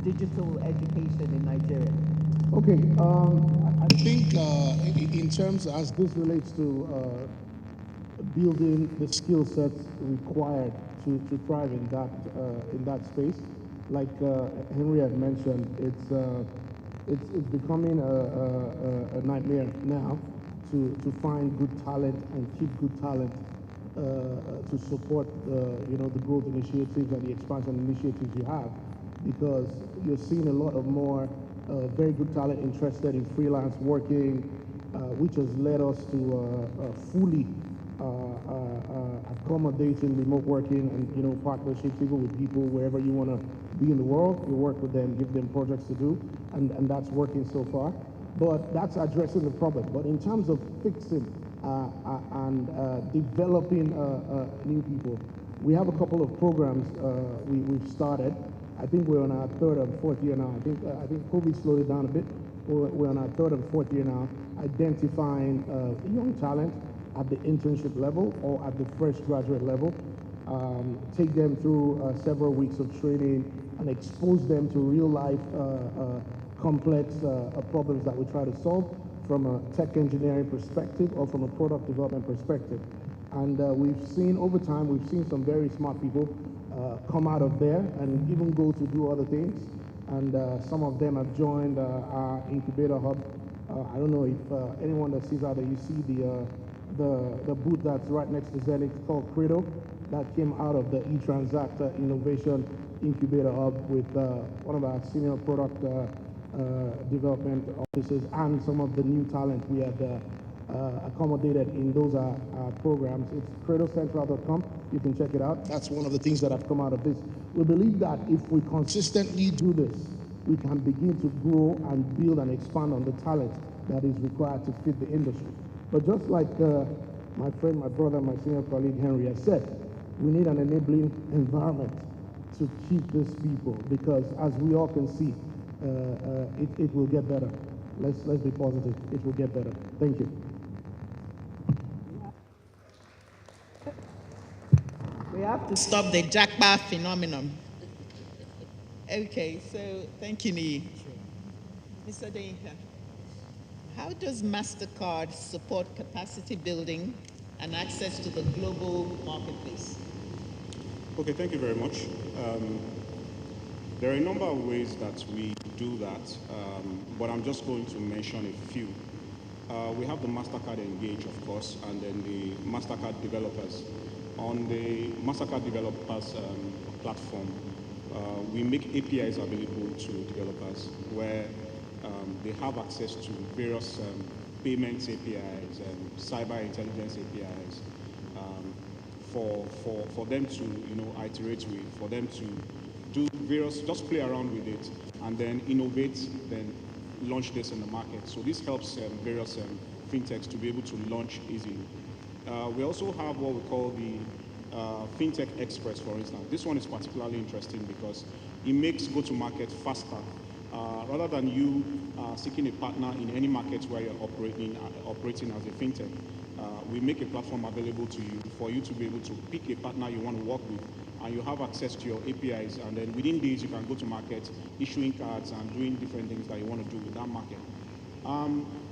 digital education in Nigeria? Okay, I think in terms as this relates to building the skill sets required to thrive in that space, like Henry had mentioned, It's becoming a nightmare now to find good talent and keep good talent to support the growth initiatives and the expansion initiatives you have, because you're seeing a lot of more very good talent interested in freelance working, which has led us to fully accommodating remote working and partnerships even with people wherever you want to be in the world. You work with them, give them projects to do, and that's working so far. But that's addressing the problem. But in terms of fixing and developing new people, we have a couple of programs we've started. I think we're on our third and fourth year now. I think COVID slowed it down a bit. We're on our third and fourth year now, identifying young talent at the internship level or at the fresh graduate level, take them through several weeks of training and expose them to real life complex problems that we try to solve from a tech engineering perspective or from a product development perspective. And we've seen over time, we've seen some very smart people come out of there and even go to do other things. And some of them have joined our incubator hub. I don't know if anyone that sees out there, you see the booth that's right next to Zenith called Credo, that came out of the eTransact Innovation Incubator Hub with one of our senior product development officers and some of the new talent we had accommodated in those programs. It's credocentral.com. You can check it out. That's one of the things that have come out of this. We believe that if we consistently do this, we can begin to grow and build and expand on the talent that is required to fit the industry. But just like my friend, my brother, my senior colleague Henry has said, we need an enabling environment to keep these people, because as we all can see, it will get better. Let's be positive. It will get better. Thank you. We have to stop the jackpot phenomenon. Okay, so thank you, Nii. Mr. Denka, how does MasterCard support capacity building and access to the global marketplace? Okay, thank you very much. There are a number of ways that we do that, but I'm just going to mention a few. We have the MasterCard Engage, of course, and then the MasterCard Developers. On the MasterCard Developers platform, we make APIs available to developers where they have access to various payments APIs and cyber intelligence APIs for them to iterate with, for them to do various, just play around with it, and then innovate, then launch this in the market. So this helps various fintechs to be able to launch easily. We also have what we call the Fintech Express, for instance. This one is particularly interesting because it makes go-to-market faster. Rather than you seeking a partner in any market where you're operating as a fintech, we make a platform available to you for you to be able to pick a partner you want to work with, and you have access to your APIs, and then within these you can go to market, issuing cards and doing different things that you want to do with that market.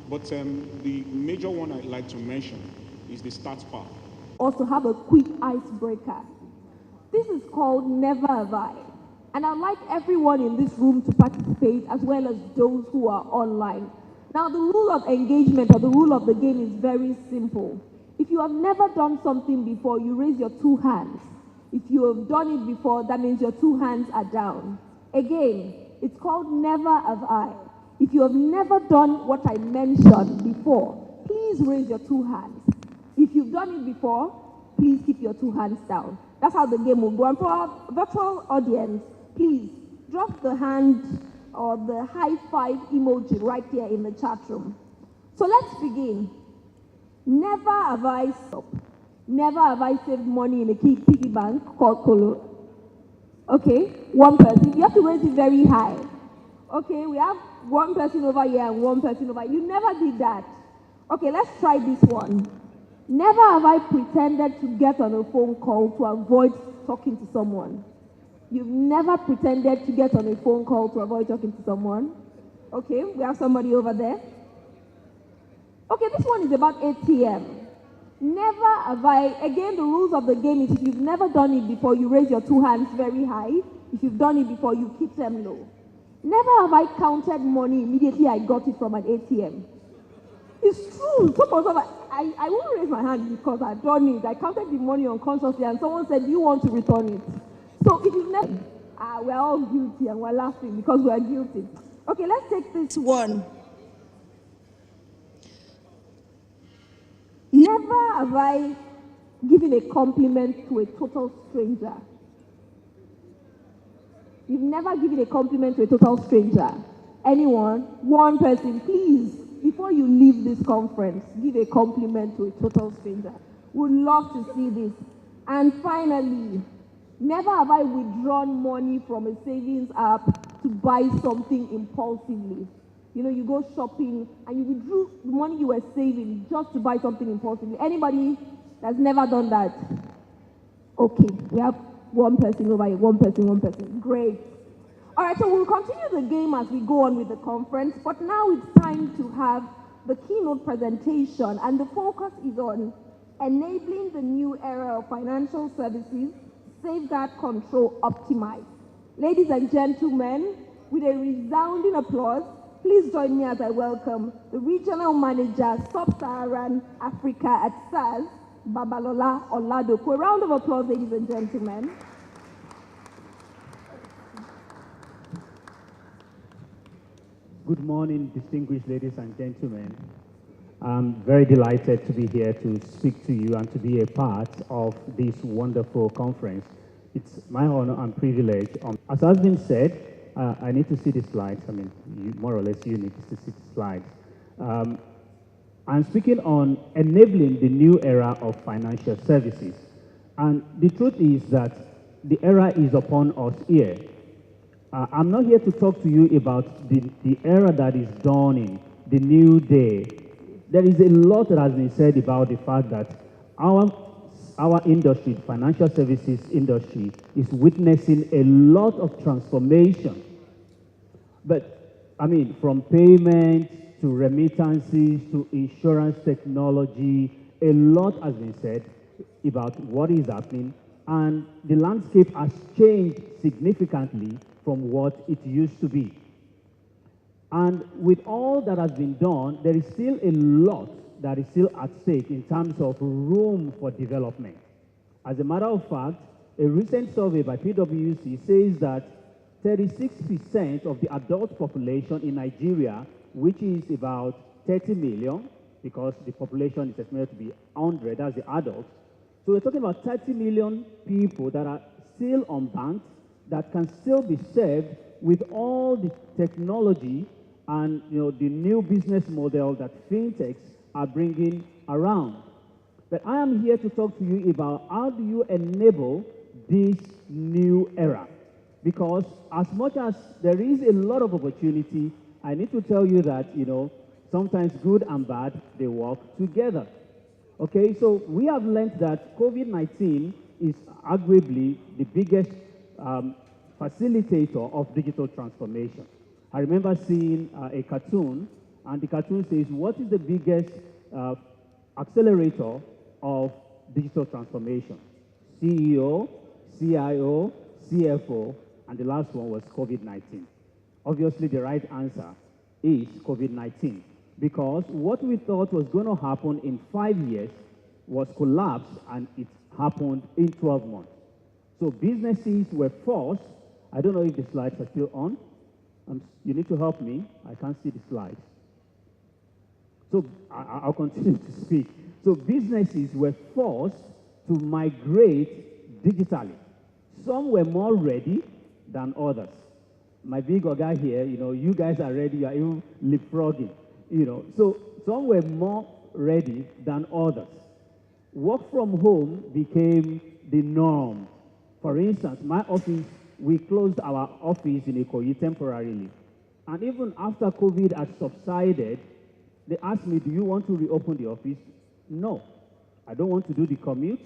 But the major one I'd like to mention is the start path. Also have a quick icebreaker. This is called Never Have I. And I'd like everyone in this room to participate, as well as those who are online. Now, the rule of engagement, or the rule of the game, is very simple. If you have never done something before, you raise your two hands. If you have done it before, that means your two hands are down. Again, it's called Never Have I. If you have never done what I mentioned before, please raise your two hands. If you've done it before, please keep your two hands down. That's how the game will go. And for our virtual audience, please drop the hand or the high five emoji right here in the chat room. So let's begin. Never have I stopped. Never have I saved money in a piggy bank called Kolo. Okay, one person. You have to raise it very high. Okay, we have one person over here and one person over here. You never did that. Okay, let's try this one. Never have I pretended to get on a phone call to avoid talking to someone. You've never pretended to get on a phone call to avoid talking to someone. Okay, we have somebody over there. Okay, this one is about ATM. Never have I, again, the rules of the game is if you've never done it before, you raise your two hands very high. If you've done it before, you keep them low. Never have I counted money immediately I got it from an ATM. It's true. Some of them, I won't raise my hand because I've done it. I counted the money unconsciously and someone said, do you want to return it? So if you've never, we're all guilty and we're laughing because we're guilty. Okay, let's take this one. Never have I given a compliment to a total stranger. You've never given a compliment to a total stranger. Anyone? One person, please, before you leave this conference, give a compliment to a total stranger. Would love to see this. And finally, never have I withdrawn money from a savings app to buy something impulsively. You know, you go shopping and you withdrew the money you were saving just to buy something impulsively. Anybody that's never done that? Okay, we have one person over here, one person. Great. All right, so we'll continue the game as we go on with the conference, but now it's time to have the keynote presentation, and the focus is on enabling the new era of financial services, safeguard, control, optimize. Ladies and gentlemen, with a resounding applause, please join me as I welcome the Regional Manager, Sub-Saharan Africa at SAS, Babalola Oladoku. A round of applause, ladies and gentlemen. Good morning, distinguished ladies and gentlemen. I'm very delighted to be here to speak to you and to be a part of this wonderful conference. It's my honor and privilege. As has been said, I need to see the slides. I mean, more or less you need to see the slides. I'm speaking on enabling the new era of financial services. And the truth is that the era is upon us here. I'm not here to talk to you about the era that is dawning, the new day. There is a lot that has been said about the fact that our industry, the financial services industry, is witnessing a lot of transformation. But, I mean, from payment to remittances to insurance technology, a lot has been said about what is happening, and the landscape has changed significantly from what it used to be. And with all that has been done, there is still a lot that is still at stake in terms of room for development. As a matter of fact, a recent survey by PwC says that 36% of the adult population in Nigeria, which is about 30 million, because the population is estimated to be 100, that's the adults. So we're talking about 30 million people that are still unbanked, that can still be served with all the technology and the new business model that fintechs are bringing around. But I am here to talk to you about how do you enable this new era? Because as much as there is a lot of opportunity, I need to tell you that, sometimes good and bad, they work together. Okay, so we have learned that COVID-19 is arguably the biggest facilitator of digital transformation. I remember seeing a cartoon, and the cartoon says, what is the biggest accelerator of digital transformation? CEO, CIO, CFO, and the last one was COVID-19. Obviously, the right answer is COVID-19, because what we thought was going to happen in 5 years was collapsed, and it happened in 12 months. So businesses were forced. I don't know if the slides are still on. You need to help me. I can't see the slides. So I'll continue to speak. So businesses were forced to migrate digitally. Some were more ready than others. My big guy here, you guys are ready. You are even leapfrogging. So some were more ready than others. Work from home became the norm. For instance, my office, we closed our office in Ikoyi temporarily. And even after COVID had subsided, they asked me, do you want to reopen the office? No. I don't want to do the commute.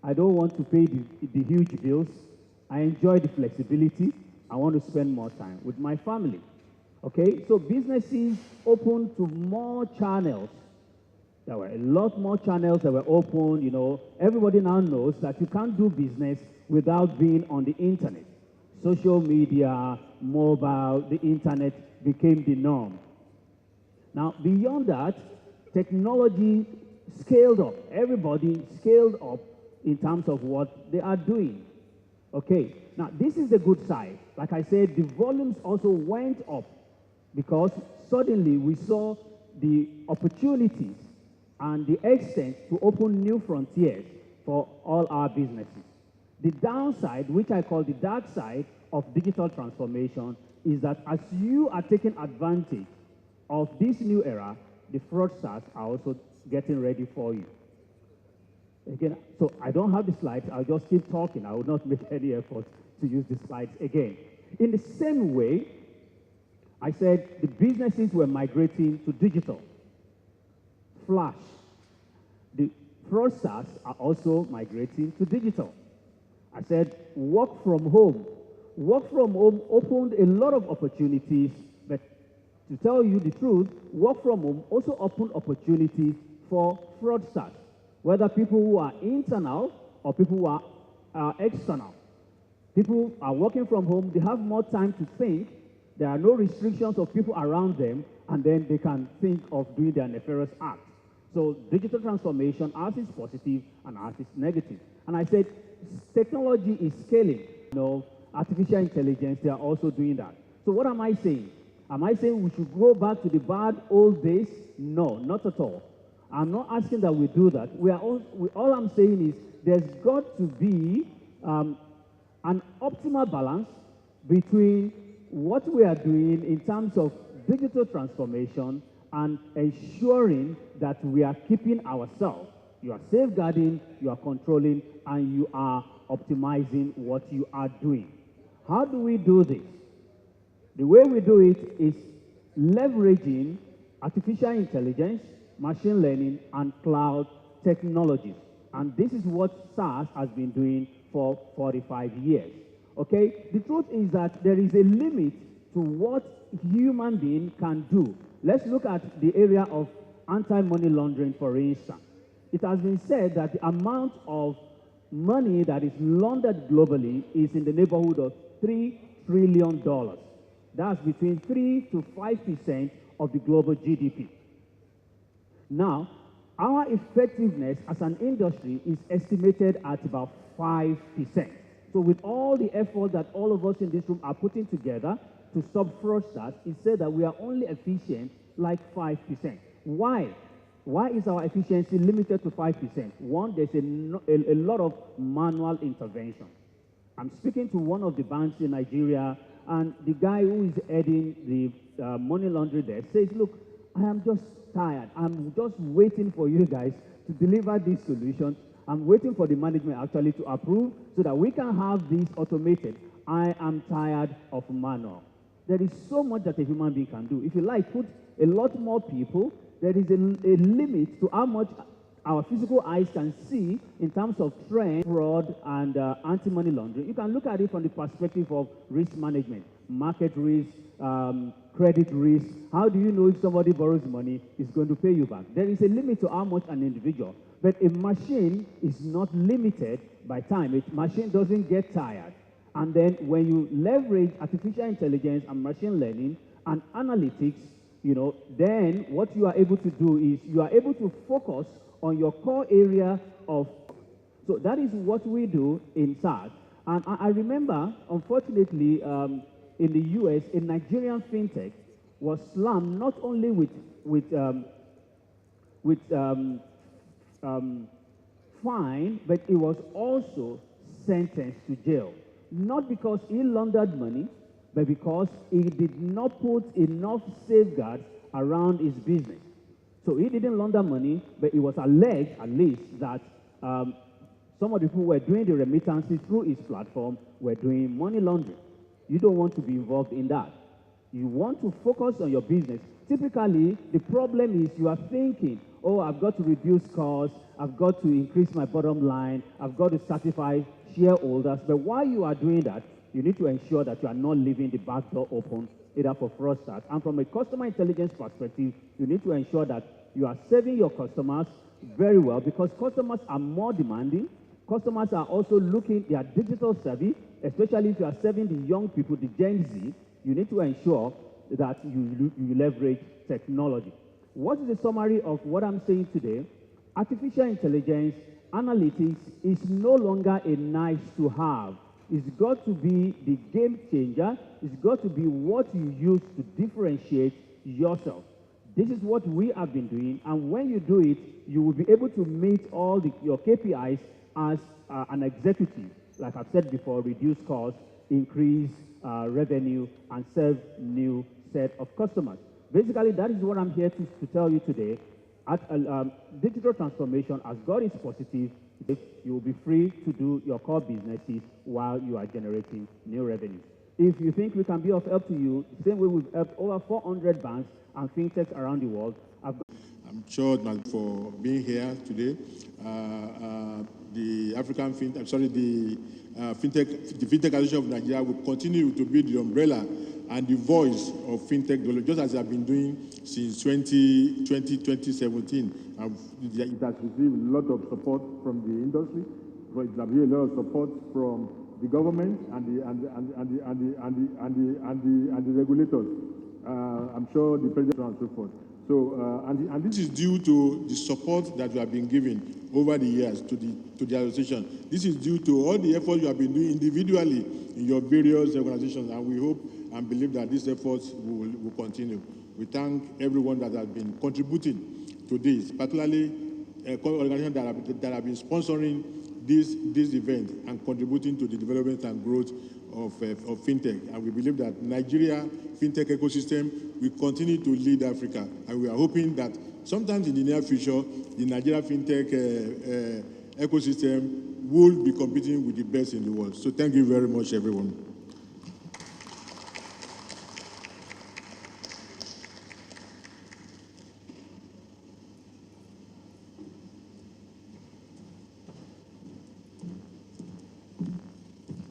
I don't want to pay the huge bills. I enjoy the flexibility. I want to spend more time with my family. Okay? So businesses opened to more channels. There were a lot more channels that were open. Everybody now knows that you can't do business without being on the internet. social media, mobile, the internet became the norm. Now, beyond that, technology scaled up. Everybody scaled up in terms of what they are doing. Okay, now this is the good side. Like I said, the volumes also went up because suddenly we saw the opportunities and the extent to open new frontiers for all our businesses. The downside, which I call the dark side of digital transformation, is that as you are taking advantage of this new era, the fraudsters are also getting ready for you. Again, so I don't have the slides. I'll just keep talking. I will not make any effort to use the slides again. In the same way, I said the businesses were migrating to digital. Flash. The fraudsters are also migrating to digital. I said work from home. Work from home opened a lot of opportunities, but to tell you the truth, work from home also opened opportunities for fraudsters, whether people who are internal or people who are external. People are working from home, they have more time to think, there are no restrictions of people around them, and then they can think of doing their nefarious acts. So digital transformation, ours is positive and ours is negative. And I said, technology is scaling. You know, artificial intelligence, they are also doing that. So what am I saying? Am I saying we should go back to the bad old days? No, not at all. I'm not asking that we do that. All I'm saying is there's got to be an optimal balance between what we are doing in terms of digital transformation and ensuring that we are keeping ourselves. You are safeguarding, you are controlling, and you are optimizing what you are doing. How do we do this? The way we do it is leveraging artificial intelligence, machine learning, and cloud technologies. And this is what SaaS has been doing for 45 years. Okay? The truth is that there is a limit to what human being can do. Let's look at the area of anti-money laundering, for instance. It has been said that the amount of money that is laundered globally is in the neighborhood of $3 trillion. That's between 3 to 5% of the global GDP. Now, our effectiveness as an industry is estimated at about 5%. So with all the effort that all of us in this room are putting together to stop fraudsters, it's said that we are only efficient like 5%. Why? Why is our efficiency limited to 5%? One, there's a lot of manual intervention. I'm speaking to one of the banks in Nigeria, and the guy who is heading the money laundering there says, look, I am just tired. I'm just waiting for you guys to deliver these solutions. I'm waiting for the management actually to approve so that we can have these automated. I am tired of manual. There is so much that a human being can do. If you like, put a lot more people. There is a limit to how much our physical eyes can see in terms of trend, fraud, and anti-money laundering. You can look at it from the perspective of risk management, market risk, credit risk. How do you know if somebody borrows money, is going to pay you back? There is a limit to how much an individual. But a machine is not limited by time. A machine doesn't get tired. And then when you leverage artificial intelligence and machine learning and analytics, you know, then what you are able to do is you are able to focus on your core area of. So that is what we do in SaaS. And I remember, unfortunately, in the US, a Nigerian Fintech was slammed not only with fine, but it was also sentenced to jail. Not because he laundered money, but because he did not put enough safeguards around his business. So he didn't launder money, but it was alleged, at least, that some of the people who were doing the remittances through his platform were doing money laundering. You don't want to be involved in that. You want to focus on your business. Typically, the problem is you are thinking, oh, I've got to reduce costs, I've got to increase my bottom line, I've got to certify shareholders. But while you are doing that, you need to ensure that you are not leaving the back door open, either for fraudsters. And from a customer intelligence perspective, you need to ensure that you are serving your customers very well, because customers are more demanding. Customers are also looking, they are digital savvy. especially if you are serving the young people, the Gen Z, you need to ensure that you leverage technology. What is the summary of what I'm saying today? Artificial intelligence, analytics is no longer a nice to have. It's got to be the game changer. It's got to be what you use to differentiate yourself. This is what we have been doing, and when you do it, you will be able to meet all your KPIs as an executive. Like I've said before, reduce costs, increase revenue, and serve new set of customers. Basically, that is what I'm here to tell you today. Digital transformation, as God is positive, you will be free to do your core businesses while you are generating new revenue. If you think we can be of help to you, the same way we've helped over 400 banks and fintechs around the world. I'm sure for being here today. The African Fintech, the Fintech Association of Nigeria will continue to be the umbrella and the voice of fintech development, just as they have been doing since 2017. And it has received a lot of support from the industry, but it has received a lot of support from the government and the regulators. I'm sure the president and so forth. So, and this is due to the support that you have been giving over the years to the association. This is due to all the efforts you have been doing individually in your various organizations, and we hope and believe that these efforts will continue. We thank everyone that has been contributing to this, particularly organizations that have been sponsoring this event and contributing to the development and growth of fintech. And we believe that Nigeria fintech ecosystem will continue to lead Africa, and we are hoping that sometimes in the near future, the Nigeria fintech ecosystem will be competing with the best in the world. So thank you very much, everyone.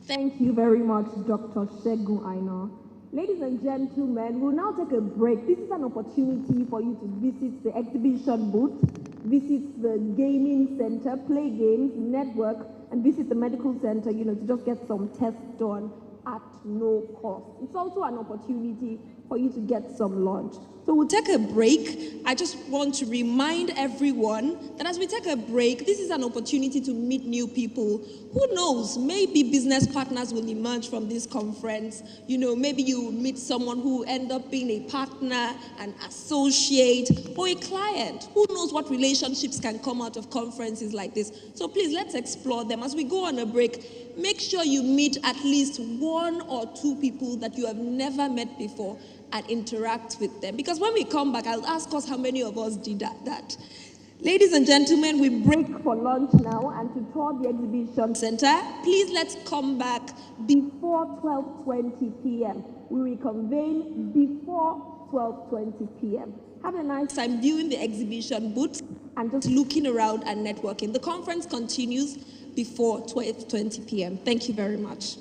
Thank you very much, Dr. Segun Aina. Ladies and gentlemen, we'll now take a break. This is an opportunity for you to visit the exhibition booth, visit the gaming center, play games, network, and visit the medical center, to just get some tests done at no cost. It's also an opportunity for you to get some lunch. So we'll take a break. I just want to remind everyone that as we take a break, this is an opportunity to meet new people. Who knows, maybe business partners will emerge from this conference. Maybe you will meet someone who will end up being a partner, an associate, or a client. Who knows what relationships can come out of conferences like this? So please, let's explore them. As we go on a break, make sure you meet at least one or two people that you have never met before and interact with them. Because when we come back, I'll ask us how many of us did that. Ladies and gentlemen, we break for lunch now and to tour the exhibition center. Please let's come back before 12:20 p.m. We reconvene before 12:20 p.m. Have a nice time viewing the exhibition booth and just looking around and networking. The conference continues before 12:20 p.m. Thank you very much.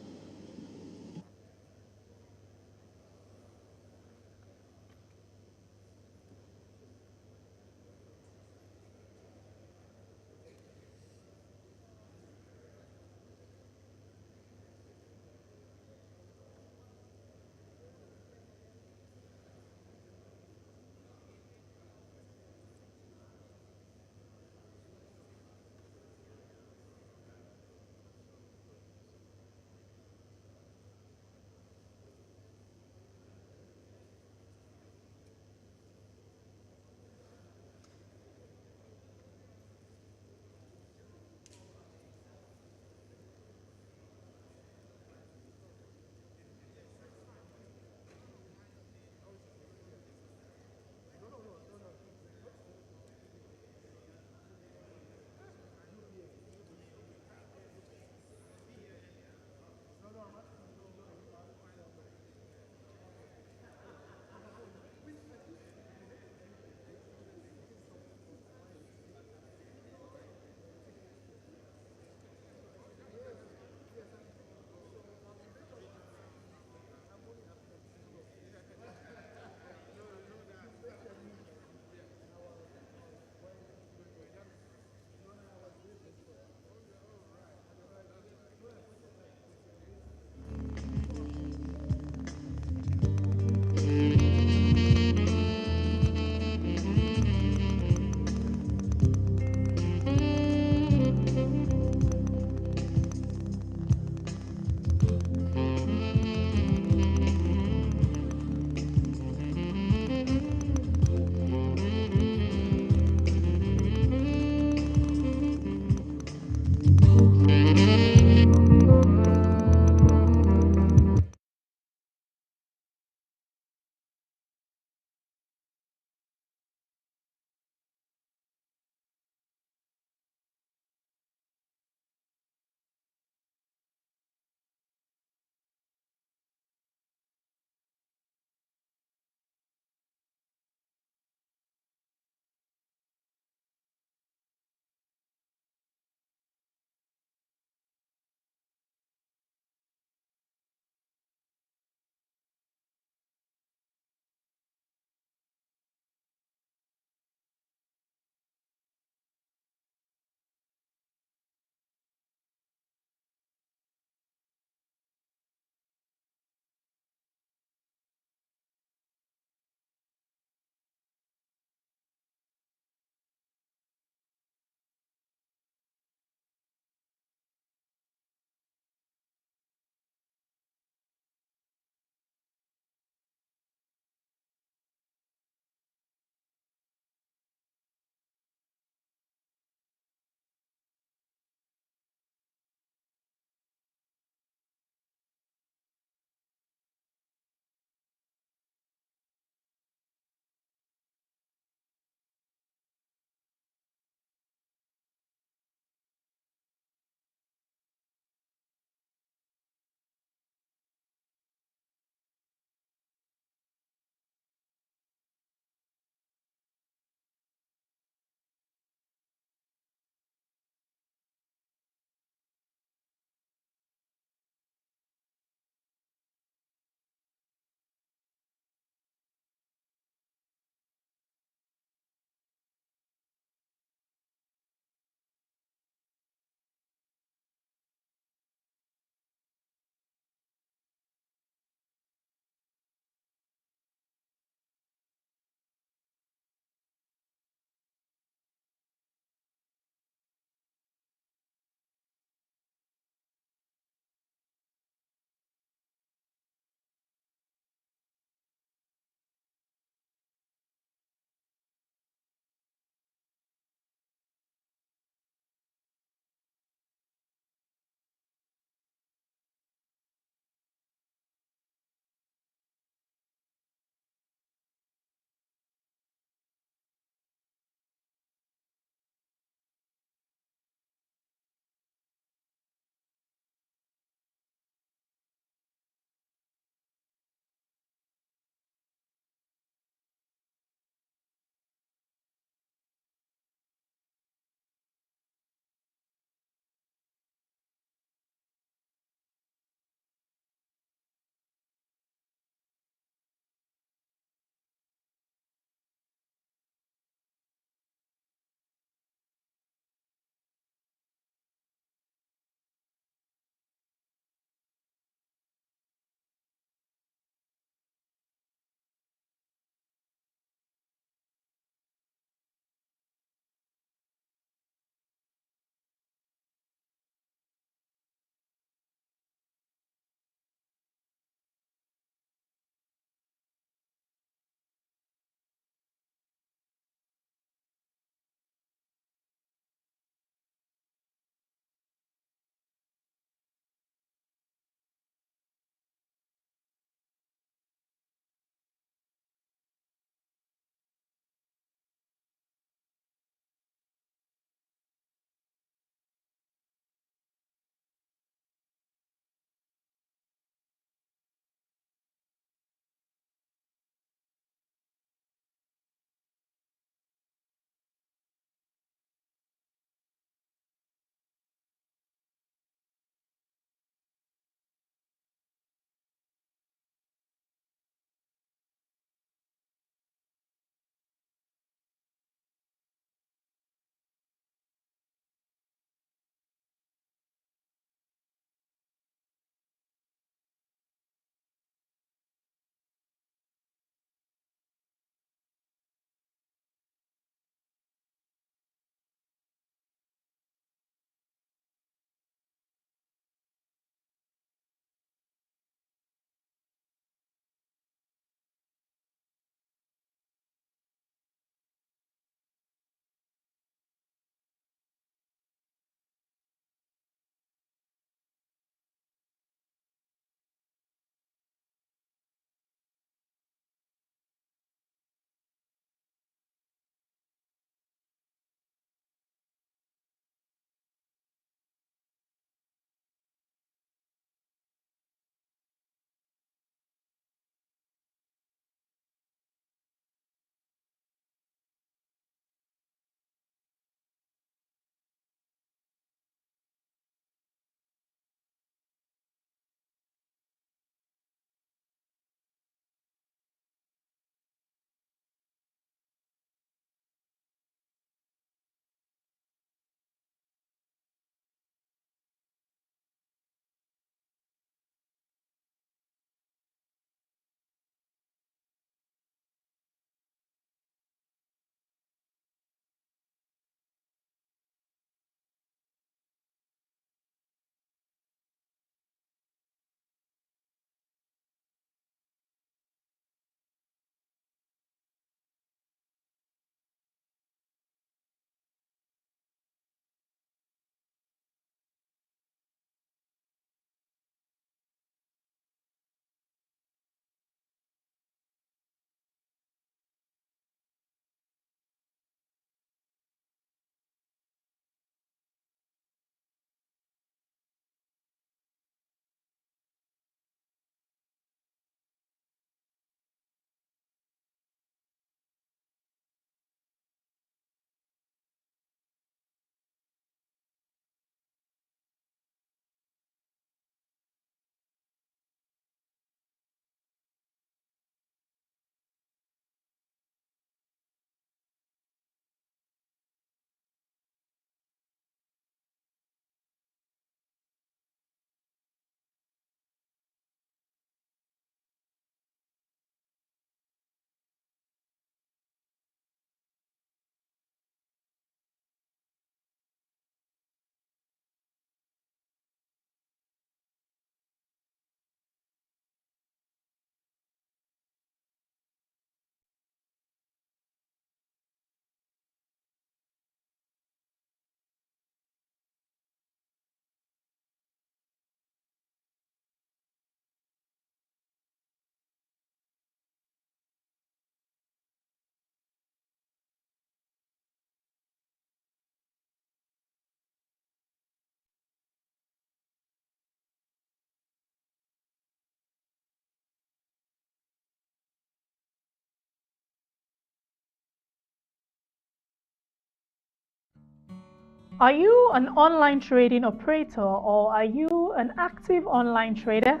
Are you an online trading operator or are you an active online trader?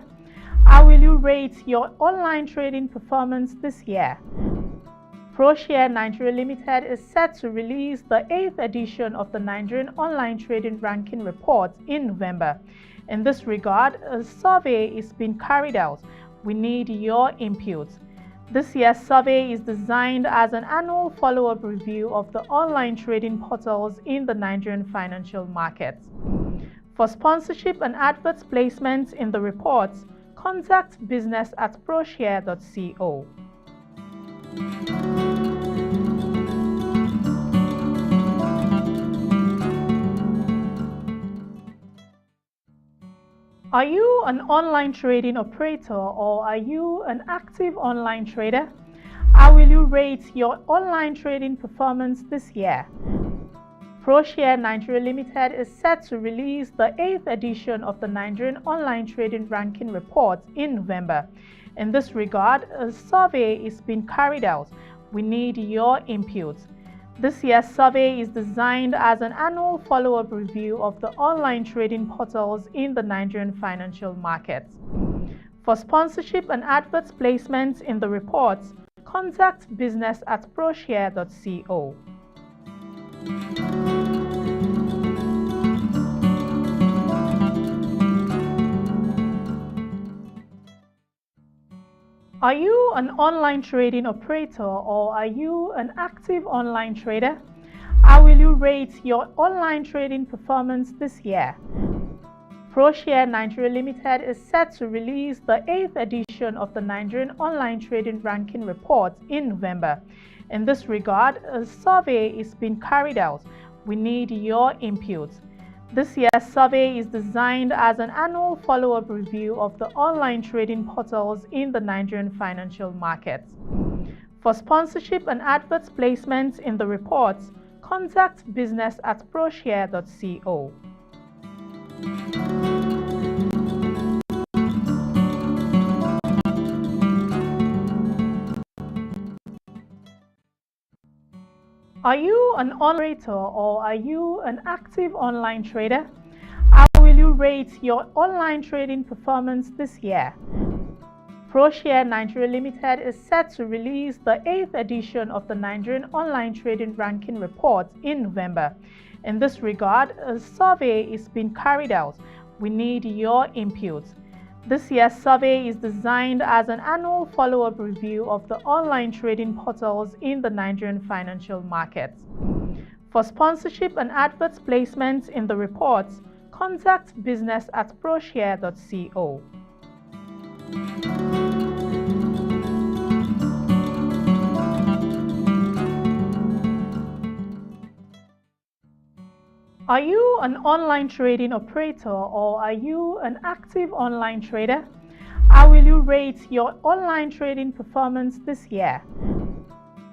How will you rate your online trading performance this year? ProShare Nigeria Limited is set to release the 8th edition of the Nigerian Online Trading Ranking Report in November. In this regard, a survey is being carried out. We need your input. This year's survey is designed as an annual follow-up review of the online trading portals in the Nigerian financial markets. For sponsorship and advert placements in the reports, contact business@proshare.co. Are you an online trading operator or are you an active online trader? How will you rate your online trading performance this year? ProShare Nigeria Limited is set to release the 8th edition of the Nigerian Online Trading Ranking Report in November. In this regard, a survey is being carried out. We need your input. This year's survey is designed as an annual follow-up review of the online trading portals in the Nigerian financial markets. For sponsorship and advert placements in the reports, contact business@proshare.co. Are you an online trading operator or are you an active online trader? How will you rate your online trading performance this year? ProShare Nigeria Limited is set to release the 8th edition of the Nigerian Online Trading Ranking Report in November. In this regard, a survey is being carried out. We need your input. This year's survey is designed as an annual follow-up review of the online trading portals in the Nigerian financial markets. For sponsorship and advert placements in the reports, contact business@proshare.co. Are you an operator or are you an active online trader? How will you rate your online trading performance this year? ProShare Nigeria Limited is set to release the 8th edition of the Nigerian Online Trading Ranking Report in November. In this regard, a survey is being carried out. We need your input. This year's survey is designed as an annual follow-up review of the online trading portals in the Nigerian financial markets. For sponsorship and advert placements in the reports, contact business@proshare.co. Are you an online trading operator or are you an active online trader? How will you rate your online trading performance this year?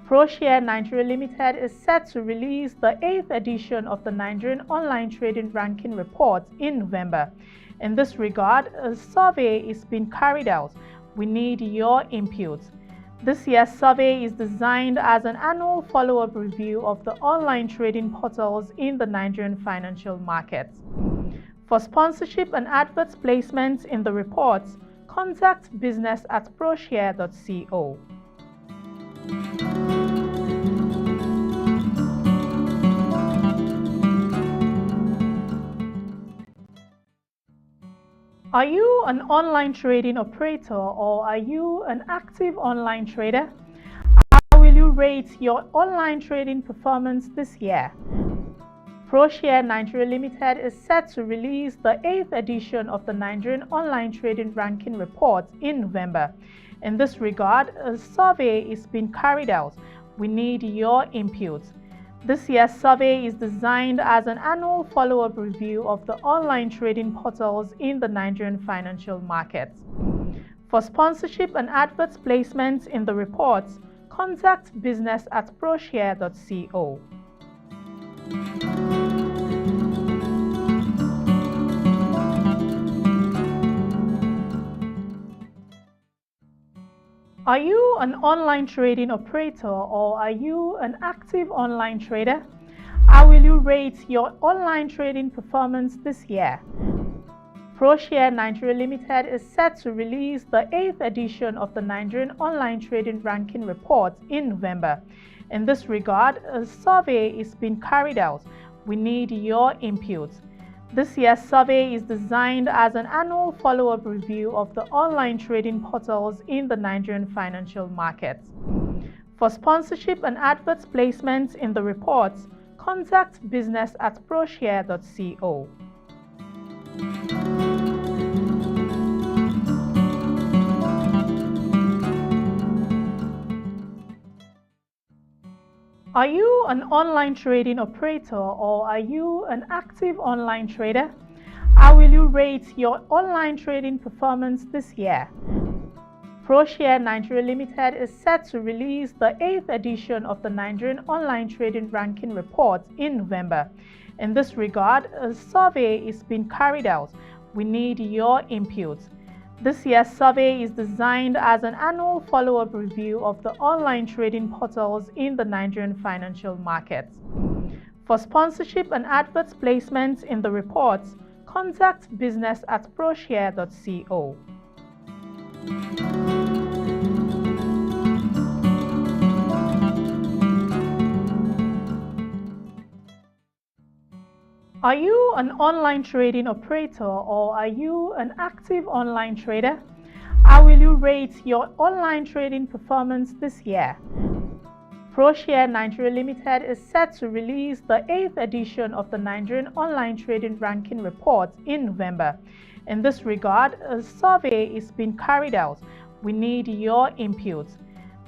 ProShare Nigeria Limited is set to release the 8th edition of the Nigerian Online Trading Ranking Report in November. In this regard, a survey is being carried out. We need your input. This year's survey is designed as an annual follow-up review of the online trading portals in the Nigerian financial markets. For sponsorship and advert placements in the reports, contact business@proshare.co. Are you an online trading operator or are you an active online trader? How will you rate your online trading performance this year? ProShare Nigeria Limited is set to release the 8th edition of the Nigerian Online Trading Ranking Report in November. In this regard, a survey is being carried out. We need your input. This year's survey is designed as an annual follow-up review of the online trading portals in the Nigerian financial markets. For sponsorship and advert placements in the reports, contact business@proshare.co. Are you an online trading operator or are you an active online trader? How will you rate your online trading performance this year? ProShare Nigeria Limited is set to release the 8th edition of the Nigerian Online Trading Ranking Report in November. In this regard, a survey is being carried out. We need your input. This year's survey is designed as an annual follow-up review of the online trading portals in the Nigerian financial markets. For sponsorship and advert placements in the reports, contact business@proshare.co. Are you an online trading operator or are you an active online trader? How will you rate your online trading performance this year? ProShare Nigeria Limited is set to release the 8th edition of the Nigerian Online Trading Ranking Report in November. In this regard, a survey is being carried out. We need your input. This year's survey is designed as an annual follow-up review of the online trading portals in the Nigerian financial markets. For sponsorship and advert placements in the reports, contact business@proshare.co. Are you an online trading operator or are you an active online trader? How will you rate your online trading performance this year? ProShare Nigeria Limited is set to release the 8th edition of the Nigerian Online Trading Ranking Report in November. In this regard, a survey is being carried out. We need your input.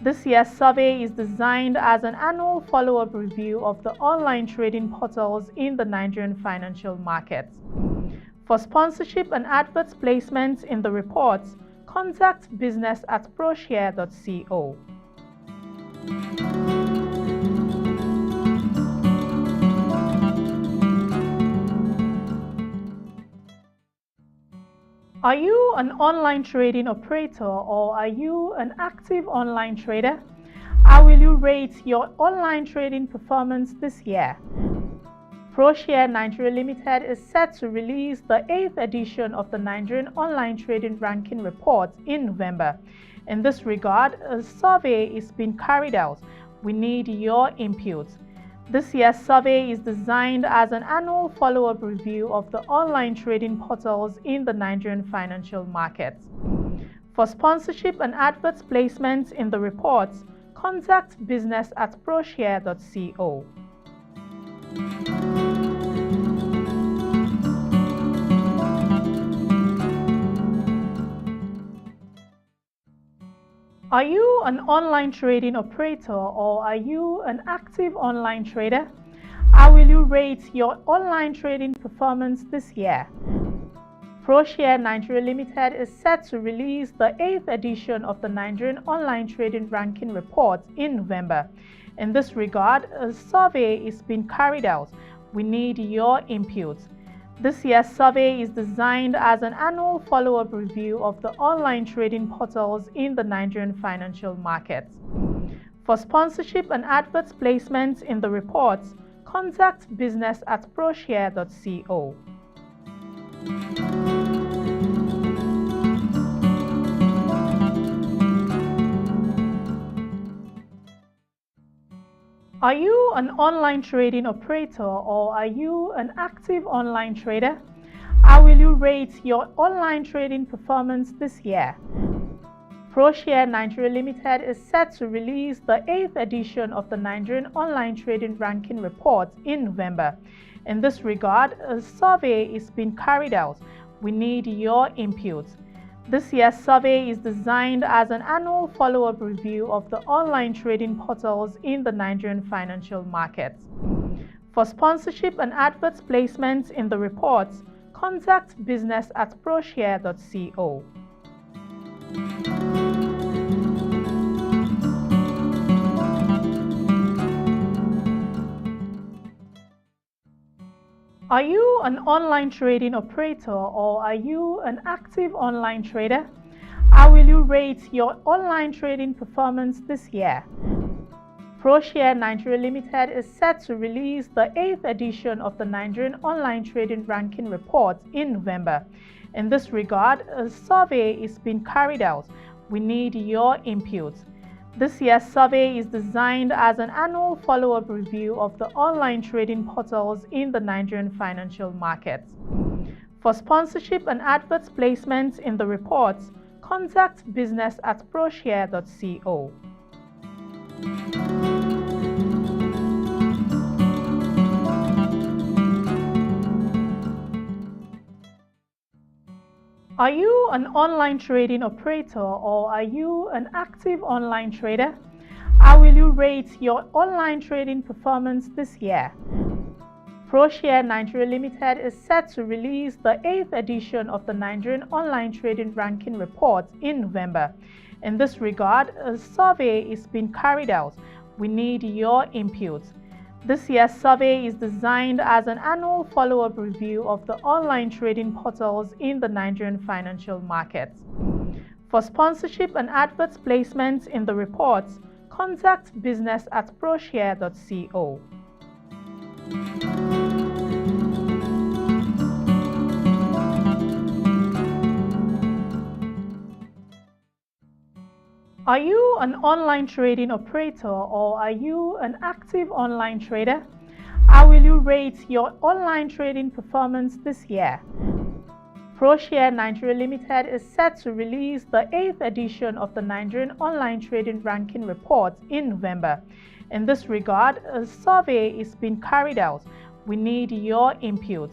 This year's survey is designed as an annual follow-up review of the online trading portals in the Nigerian financial markets. For sponsorship and advert placements in the reports, contact business@proshare.co. Are you an online trading operator or are you an active online trader? How will you rate your online trading performance this year? ProShare Nigeria Limited is set to release the 8th edition of the Nigerian Online Trading Ranking Report in November. In this regard, a survey is being carried out. We need your input. This year's survey is designed as an annual follow-up review of the online trading portals in the Nigerian financial markets. For sponsorship and advert placements in the reports, contact business@proshare.co. Are you an online trading operator or are you an active online trader? How will you rate your online trading performance this year? ProShare Nigeria Limited is set to release the 8th edition of the Nigerian Online Trading Ranking Report in November. In this regard, a survey is being carried out. We need your input. This year's survey is designed as an annual follow-up review of the online trading portals in the Nigerian financial markets. For sponsorship and advert placements in the reports, contact business@proshare.co. Are you an online trading operator or are you an active online trader? How will you rate your online trading performance this year? ProShare Nigeria Limited is set to release the 8th edition of the Nigerian Online Trading Ranking Report in November. In this regard, a survey is being carried out. We need your input. This year's survey is designed as an annual follow-up review of the online trading portals in the Nigerian financial markets. For sponsorship and advert placements in the reports, contact business@proshare.co. Are you an online trading operator or are you an active online trader? How will you rate your online trading performance this year? ProShare Nigeria Limited is set to release the 8th edition of the Nigerian Online Trading Ranking Report in November. In this regard, a survey is being carried out. We need your input. This year's survey is designed as an annual follow-up review of the online trading portals in the Nigerian financial markets. For sponsorship and advert placements in the reports, contact business@proshare.co. Are you an online trading operator or are you an active online trader? How will you rate your online trading performance this year? ProShare Nigeria Limited is set to release the 8th edition of the Nigerian Online Trading Ranking Report in November. In this regard, a survey is being carried out. We need your input. This year's survey is designed as an annual follow-up review of the online trading portals in the Nigerian financial markets. For sponsorship and advert placements in the reports, contact business@proshare.co. Are you an online trading operator or are you an active online trader? How will you rate your online trading performance this year? ProShare Nigeria Limited is set to release the 8th edition of the Nigerian Online Trading Ranking Report in November. In this regard, a survey is being carried out. We need your input.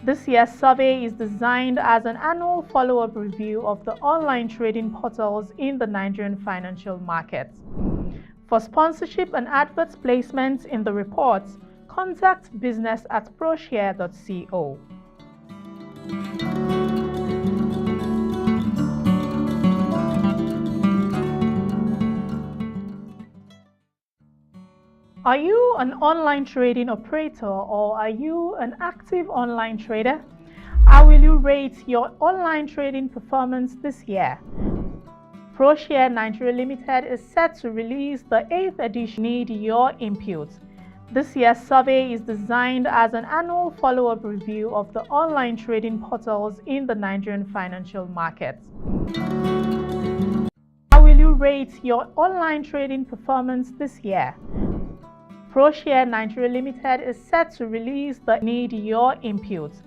This year's survey is designed as an annual follow-up review of the online trading portals in the Nigerian financial markets. For sponsorship and advert placements in the reports, contact business@proshare.co. Are you an online trading operator or are you an active online trader? How will you rate your online trading performance this year? ProShare Nigeria Limited is set to release the 8th edition. Need your input. This year's survey is designed as an annual follow-up review of the online trading portals in the Nigerian financial markets. How will you rate your online trading performance this year? ProShare Nigeria Limited is set to release the need your input.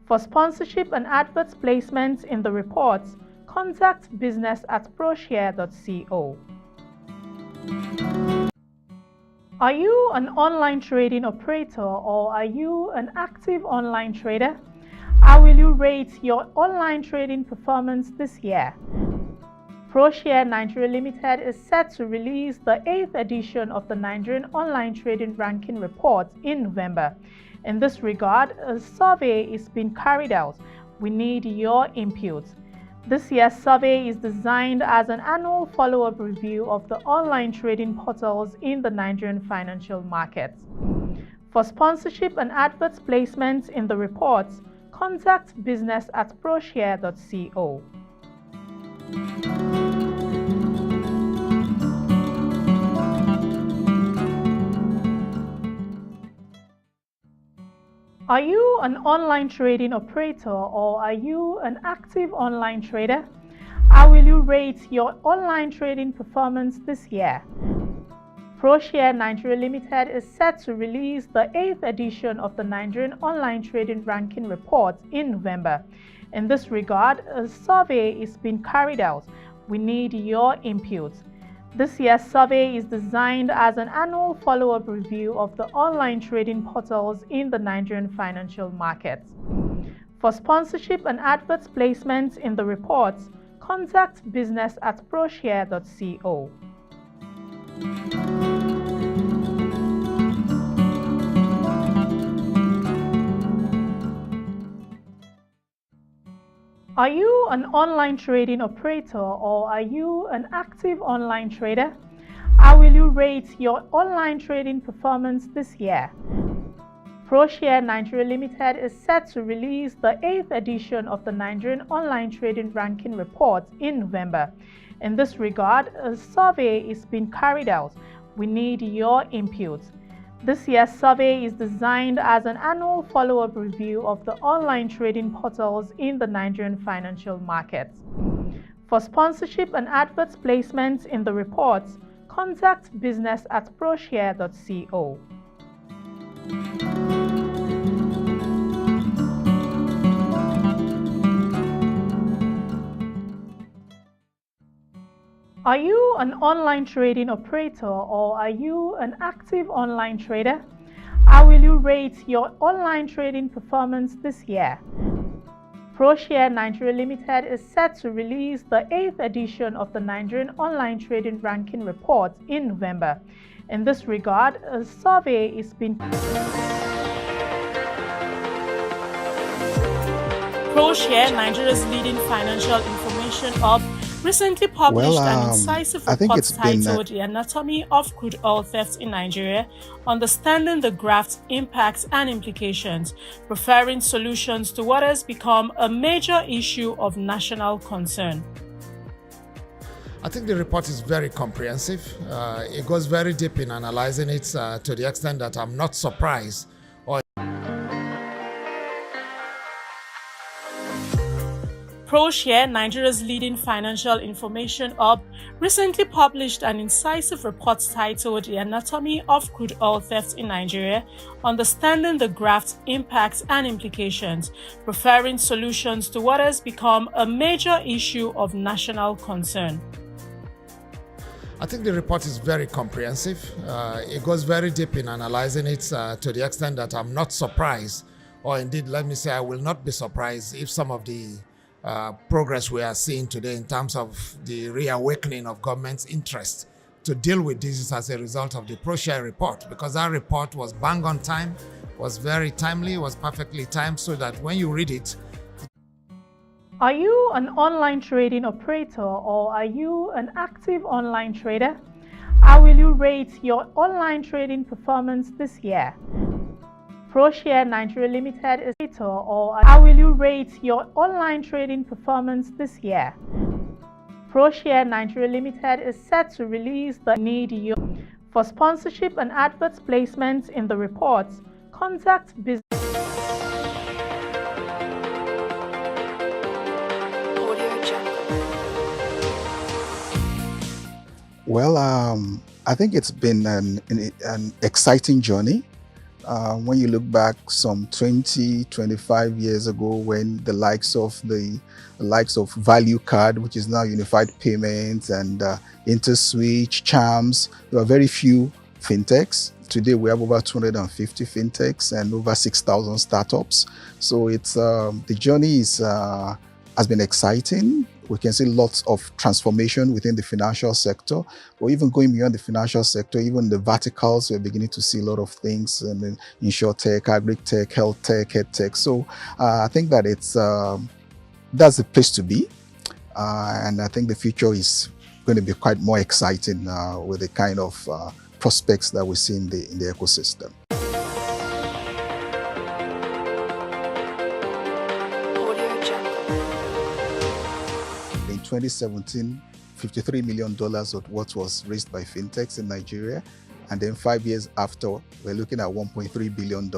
For sponsorship and advert placements in the reports, contact business@proshare.co. Are you an online trading operator or are you an active online trader? How will you rate your online trading performance this year? ProShare Nigeria Limited is set to release the 8th edition of the Nigerian Online Trading Ranking Report in November. In this regard, a survey is being carried out. We need your input. This year's survey is designed as an annual follow-up review of the online trading portals in the Nigerian financial markets. For sponsorship and advert placements in the reports, contact business@proshare.co. Are you an online trading operator or are you an active online trader? How will you rate your online trading performance this year? ProShare Nigeria Limited is set to release the 8th edition of the Nigerian Online Trading Ranking Report in November. In this regard, a survey is being carried out. We need your input. This year's survey is designed as an annual follow-up review of the online trading portals in the Nigerian financial markets. For sponsorship and advert placements in the reports, contact business@proshare.co. Are you an online trading operator or are you an active online trader? How will you rate your online trading performance this year? ProShare Nigeria Limited is set to release the 8th edition of the Nigerian Online Trading Ranking Report in November. In this regard, a survey is being carried out. We need your input. This year's survey is designed as an annual follow-up review of the online trading portals in the Nigerian financial market. For sponsorship and advert placements in the reports, contact business@proshare.co. Are you an online trading operator or are you an active online trader? How will you rate your online trading performance this year? ProShare Nigeria Limited is set to release the 8th edition of the Nigerian Online Trading Ranking Report in November. In this regard, a survey is being ProShare, Nigeria's leading financial information hub, recently published an incisive report titled The Anatomy of Crude Oil Theft in Nigeria, Understanding the Graft, Impacts and Implications, preferring solutions to what has become a major issue of national concern. I think the report is very comprehensive. It goes very deep in analyzing it to the extent that I'm not surprised. ProShare, Nigeria's leading financial information hub, recently published an incisive report titled The Anatomy of Crude Oil Theft in Nigeria, Understanding the Graft, Impacts and Implications, preferring solutions to what has become a major issue of national concern. I think the report is very comprehensive. It goes very deep in analyzing it to the extent that I'm not surprised, or indeed, let me say, I will not be surprised if some of the progress we are seeing today in terms of the reawakening of government's interest to deal with this as a result of the ProShare report, because that report was bang on time, was very timely, was perfectly timed, so that when you read it. Are you an online trading operator or are you an active online trader? How will you rate your online trading performance this year? ProShare Nigeria Limited is or how will you rate your online trading performance this year? ProShare Nigeria Limited is set to release the need you for sponsorship and advert placements in the reports. Contact business. Well, I think it's been an exciting journey. When you look back some 20, 25 years ago, when the likes of Value Card, which is now Unified Payments, and InterSwitch, Charms, there were very few fintechs. Today we have over 250 fintechs and over 6,000 startups. So it's the journey has been exciting. We can see lots of transformation within the financial sector, or even going beyond the financial sector, even the verticals, we're beginning to see a lot of things, and InsurTech, Agri-Tech, Health Tech, EdTech. So I think that that's the place to be. And I think the future is going to be quite more exciting with the kind of prospects that we see in the ecosystem. In 2017, $53 million of what was raised by fintechs in Nigeria. And then 5 years after, we're looking at $1.3 billion.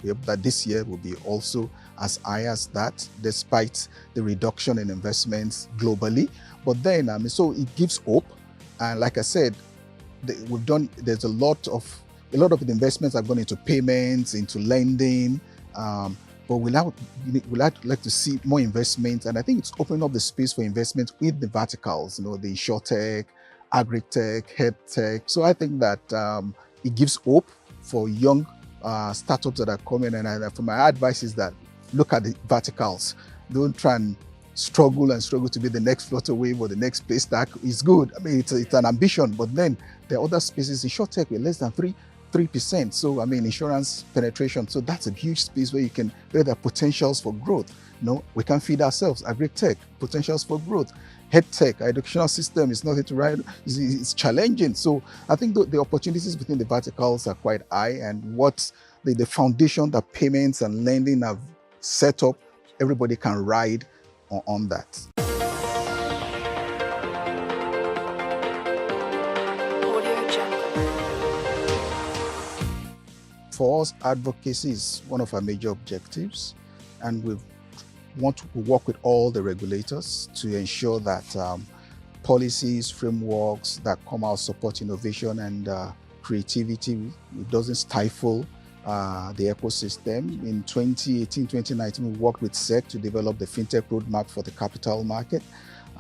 We hope that this year will be also as high as that, despite the reduction in investments globally. But then, so it gives hope. And like I said, there's a lot of the investments are going into payments, into lending, but we'd like to see more investment, and I think it's opening up the space for investment with the verticals, the InsurTech, Agri-Tech, Health Tech. So I think that it gives hope for young startups that are coming, and for my advice is that look at the verticals. Don't try and struggle to be the next Flutterwave or the next Paystack. It's good. I mean, it's an ambition, but then there are other spaces. InsurTech, we're less than 3%. So, I mean, insurance penetration. So that's a huge space where there are potentials for growth. We can feed ourselves. Agri-Tech, potentials for growth. Health Tech, our educational system is nothing to write. It's challenging. So I think the opportunities within the verticals are quite high, and what the foundation that payments and lending have set up, everybody can ride on that. Audio Jungle. For us, advocacy is one of our major objectives, and we want to work with all the regulators to ensure that policies, frameworks that come out support innovation and creativity. It doesn't stifle the ecosystem. In 2018, 2019, we worked with SEC to develop the Fintech roadmap for the capital market.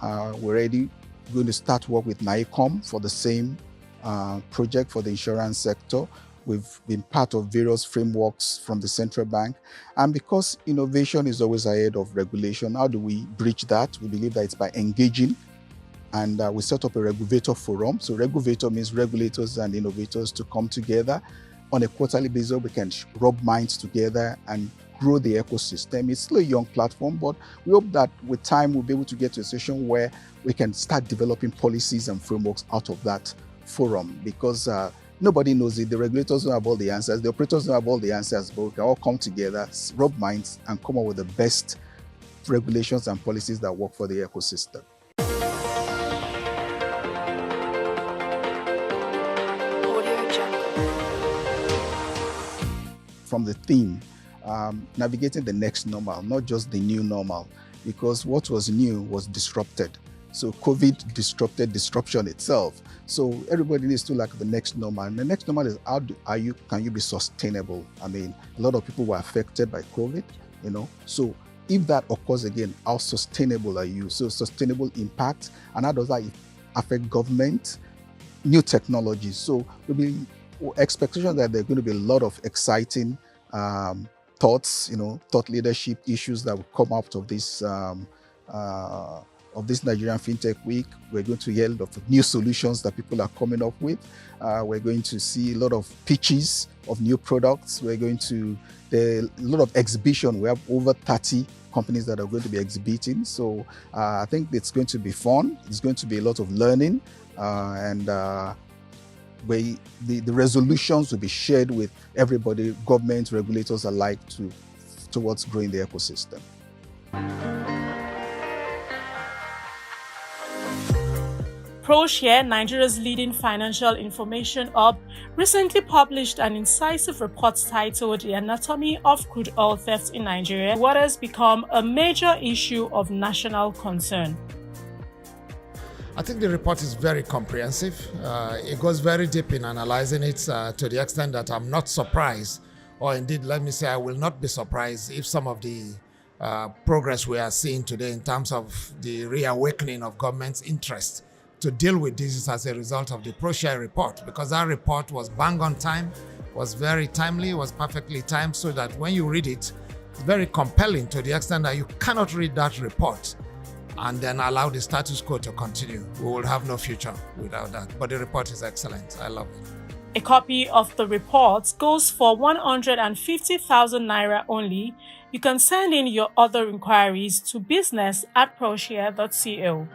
We're already going to start work with NICOM for the same project for the insurance sector. We've been part of various frameworks from the central bank. And because innovation is always ahead of regulation, how do we bridge that? We believe that it's by engaging. And we set up a regulator forum. So regulator means regulators and innovators to come together. On a quarterly basis, we can rub minds together and grow the ecosystem. It's still a young platform, but we hope that with time, we'll be able to get to a situation where we can start developing policies and frameworks out of that forum, because nobody knows it. The regulators don't have all the answers. The operators don't have all the answers, but we can all come together, rub minds, and come up with the best regulations and policies that work for the ecosystem. From the theme, navigating the next normal, not just the new normal, because what was new was disrupted. So COVID disrupted disruption itself. So everybody needs to like the next normal. And the next normal is can you be sustainable? I mean, a lot of people were affected by COVID, So if that occurs again, how sustainable are you? So sustainable impact, and how does that affect government, new technologies? So there'll be expectation that there are going to be a lot of exciting thoughts, thought leadership issues that will come out of this Nigerian Fintech Week. We're going to hear a lot of new solutions that people are coming up with. We're going to see a lot of pitches of new products. There are a lot of exhibition. We have over 30 companies that are going to be exhibiting. So I think it's going to be fun. It's going to be a lot of learning, and the resolutions will be shared with everybody, government, regulators alike, towards growing the ecosystem. ProShare, Nigeria's leading financial information hub, recently published an incisive report titled The Anatomy of Crude Oil Theft in Nigeria, what has become a major issue of national concern. I think the report is very comprehensive. It goes very deep in analyzing it to the extent that I'm not surprised, or indeed, let me say, I will not be surprised if some of the progress we are seeing today in terms of the reawakening of government's interest to deal with this as a result of the ProShare report, because that report was bang on time, was very timely, was perfectly timed, so that when you read it, it's very compelling to the extent that you cannot read that report and then allow the status quo to continue. We will have no future without that. But the report is excellent. I love it. A copy of the report goes for 150,000 naira only. You can send in your other inquiries to business@proshare.co.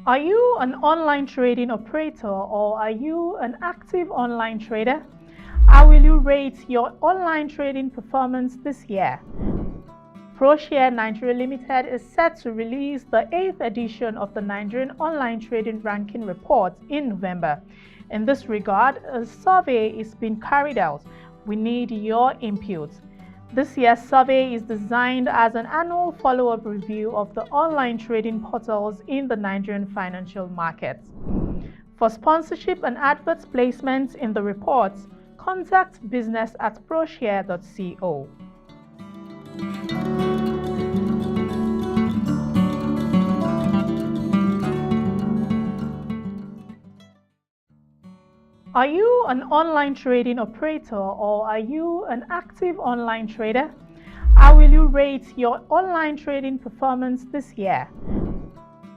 Are you an online trading operator, or are you an active online trader? How will you rate your online trading performance this year? ProShare Nigeria Limited is set to release the 8th edition of the Nigerian Online Trading Ranking Report in November. In this regard, a survey is being carried out. We need your input. This year's survey is designed as an annual follow-up review of the online trading portals in the Nigerian financial markets. For sponsorship and advert placements in the reports, contact business@proshare.co. Are you an online trading operator, or are you an active online trader? How will you rate your online trading performance this year?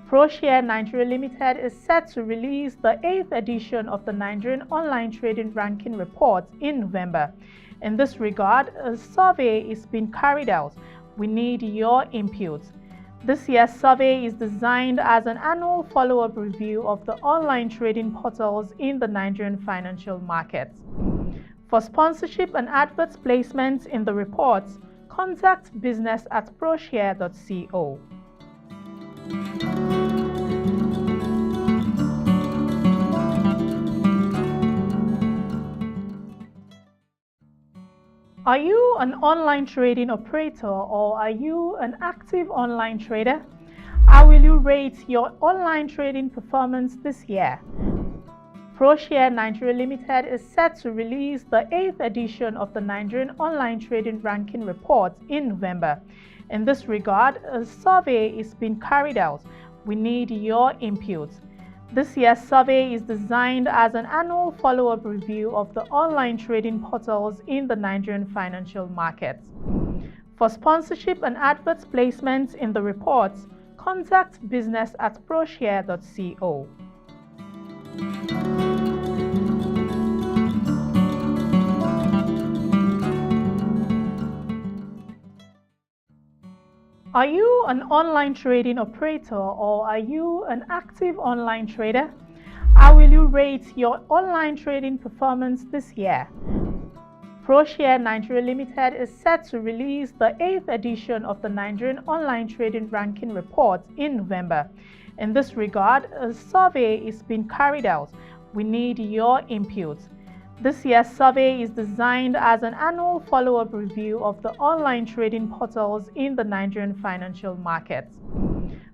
ProShare Nigeria Limited is set to release the 8th edition of the Nigerian Online Trading Ranking Report in November. In this regard, a survey is being carried out. We need your input. This year's survey is designed as an annual follow-up review of the online trading portals in the Nigerian financial markets. For sponsorship and advert placements in the reports, contact business@proshare.co. Are you an online trading operator or are you an active online trader? How will you rate your online trading performance this year? ProShare Nigeria Limited is set to release the 8th edition of the Nigerian Online Trading Ranking Report in November. In this regard, a survey is being carried out. We need your input. This year's survey is designed as an annual follow-up review of the online trading portals in the Nigerian financial markets. For sponsorship and advert placements in the reports, contact business@proshare.co. Are you an online trading operator or are you an active online trader? How will you rate your online trading performance this year? ProShare Nigeria Limited is set to release the 8th edition of the Nigerian Online Trading Ranking Report in November. In this regard, a survey is being carried out. We need your input. This year's survey is designed as an annual follow-up review of the online trading portals in the Nigerian financial markets.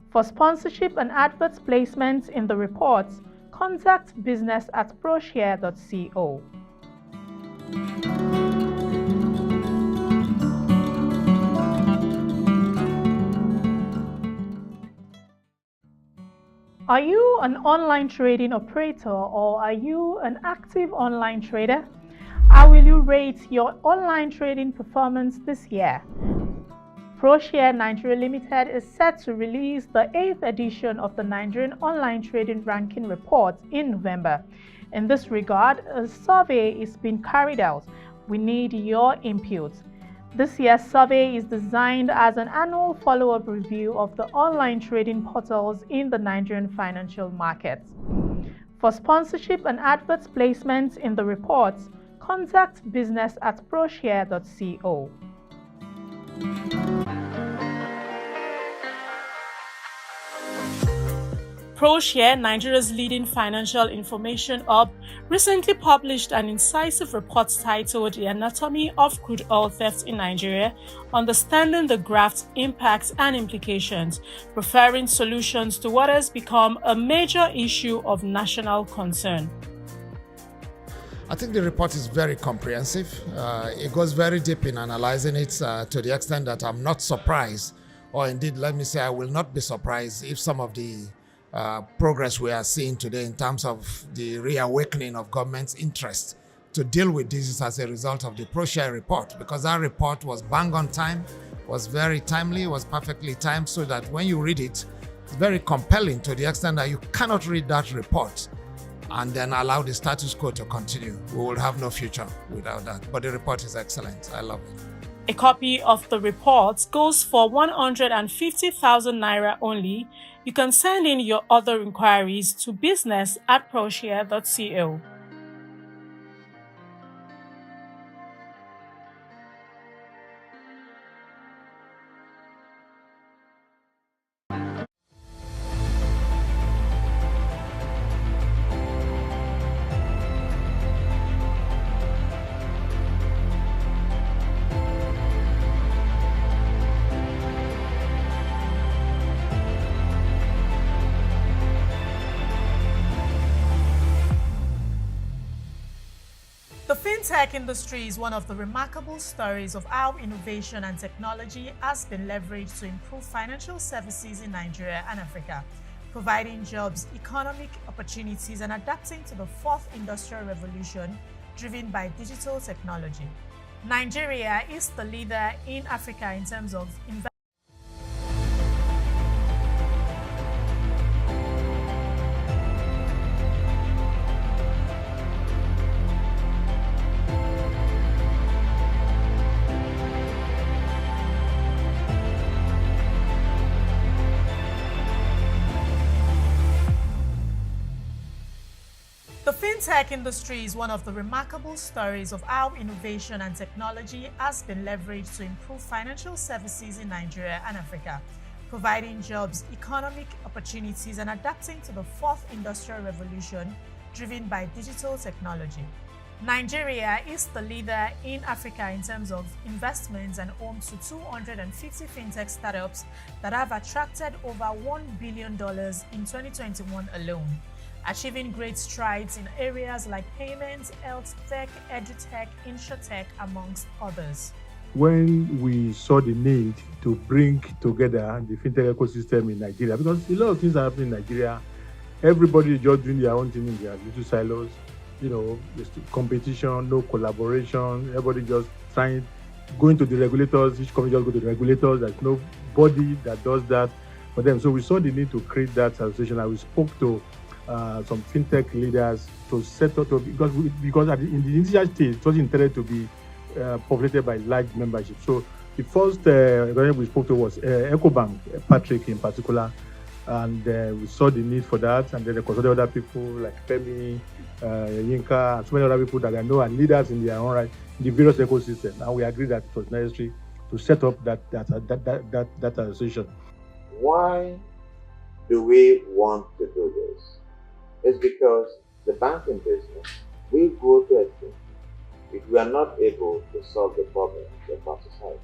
For sponsorship and advert placements in the reports, contact business@proshare.co. Are you an online trading operator or are you an active online trader? How will you rate your online trading performance this year? ProShare Nigeria Limited is set to release the 8th edition of the Nigerian Online Trading Ranking Report in November. In this regard, a survey is being carried out. We need your input. This year's survey is designed as an annual follow-up review of the online trading portals in the Nigerian financial markets. For sponsorship and advert placements in the reports, contact business@proshare.co. ProShare, Nigeria's leading financial information hub, recently published an incisive report titled The Anatomy of Crude Oil Theft in Nigeria, Understanding the Graft, Impacts and Implications, preferring solutions to what has become a major issue of national concern. I think the report is very comprehensive. It goes very deep in analyzing it to the extent that I'm not surprised, or indeed, let me say, I will not be surprised if some of the progress we are seeing today in terms of the reawakening of government's interest to deal with this as a result of the ProShare report, because that report was bang on time, was very timely, was perfectly timed, so that when you read it, it's very compelling to the extent that you cannot read that report and then allow the status quo to continue. We will have no future without that. But the report is excellent. I love it. A copy of the report goes for 150,000 naira only. You can send in your other inquiries to business@proshare.co. The fintech industry is one of the remarkable stories of how innovation and technology has been leveraged to improve financial services in Nigeria and Africa, providing jobs, economic opportunities, and adapting to the fourth industrial revolution driven by digital technology. Nigeria is the leader in Africa in terms of investment. The fintech industry is one of the remarkable stories of how innovation and technology has been leveraged to improve financial services in Nigeria and Africa, providing jobs, economic opportunities, and adapting to the fourth industrial revolution driven by digital technology. Nigeria is the leader in Africa in terms of investments and home to 250 fintech startups that have attracted over $1 billion in 2021 alone, achieving great strides in areas like payments, health tech, edutech, insurtech, amongst others. When we saw the need to bring together the fintech ecosystem in Nigeria, because a lot of things are happening in Nigeria, everybody is just doing their own thing in their little silos. There's competition, no collaboration, everybody just going to the regulators, each company just go to the regulators, there's nobody that does that for them. So we saw the need to create that association, and we spoke to some fintech leaders to set up, because in the initial stage, it was intended to be populated by large membership. So the first we spoke to was EcoBank, Patrick in particular, and we saw the need for that, and then they consulted other people like Femi, Yinka, and so many other people that I know are leaders in their own right in the various ecosystems, and we agreed that it was necessary to set up that association. Why do we want to do this? It's because the banking business will go to extinction if we are not able to solve the problems of our society.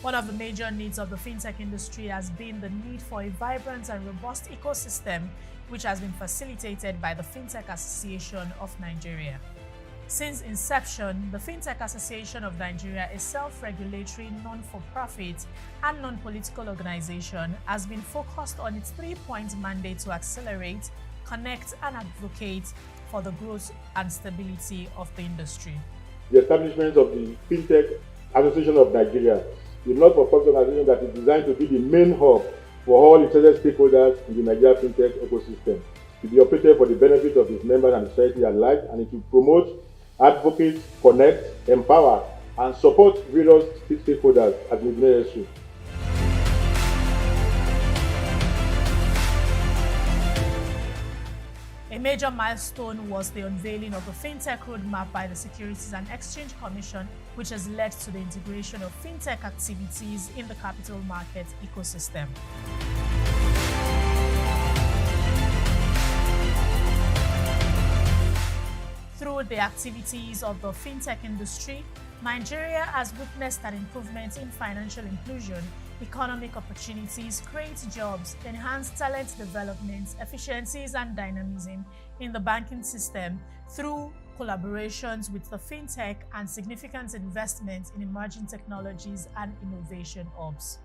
One of the major needs of the fintech industry has been the need for a vibrant and robust ecosystem, which has been facilitated by the Fintech Association of Nigeria. Since inception, the Fintech Association of Nigeria, a self-regulatory, non-for-profit and non-political organization, has been focused on its three-point mandate to accelerate, connect and advocate for the growth and stability of the industry. The establishment of the Fintech Association of Nigeria, the not-for-profit organization that is designed to be the main hub for all interested stakeholders in the Nigerian fintech ecosystem, to be operated for the benefit of its members and society at large, and it will promote, advocate, connect, empower, and support various stakeholders as necessary. A major milestone was the unveiling of the FinTech roadmap by the Securities and Exchange Commission, which has led to the integration of fintech activities in the capital market ecosystem. Through the activities of the fintech industry, Nigeria has witnessed an improvement in financial inclusion, economic opportunities, create jobs, enhance talent development, efficiencies and dynamism in the banking system through collaborations with the fintech and significant investment in emerging technologies and innovation hubs.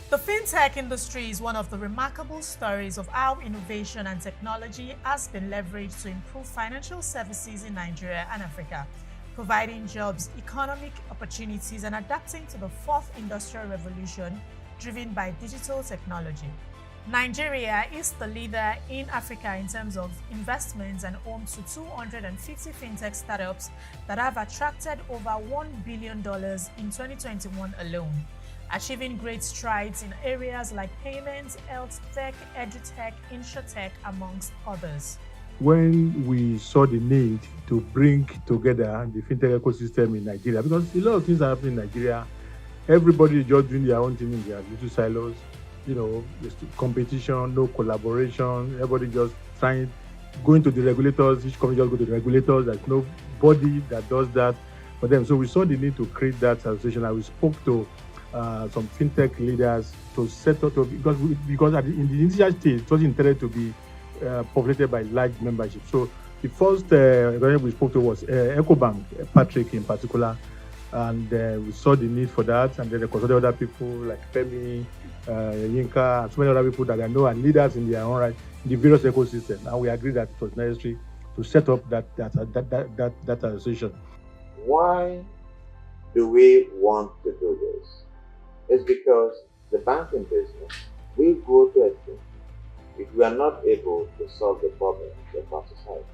The fintech industry is one of the remarkable stories of how innovation and technology has been leveraged to improve financial services in Nigeria and Africa, providing jobs, economic opportunities, and adapting to the fourth industrial revolution driven by digital technology. Nigeria is the leader in Africa in terms of investments and home to 250 fintech startups that have attracted over $1 billion in 2021 alone, achieving great strides in areas like payments, health tech, edutech, insurtech, amongst others. When we saw the need to bring together the fintech ecosystem in Nigeria, because a lot of things are happening in Nigeria, everybody is just doing their own thing in their little silos. There's competition, no collaboration, everybody just going to the regulators, each company just go to the regulators, there's nobody that does that for them. So we saw the need to create that association, and we spoke to some fintech leaders to set up, because in the initial stage, it was intended to be populated by large membership. So the first we spoke to was EcoBank, Patrick in particular, And we saw the need for that, and then they consulted other people like Femi, Yinka, and so many other people that I know are leaders in their own right in the various ecosystems. And we agreed that it was necessary to set up that association. Why do we want to do this? It's because the banking business will go to extinction if we are not able to solve the problems of our society.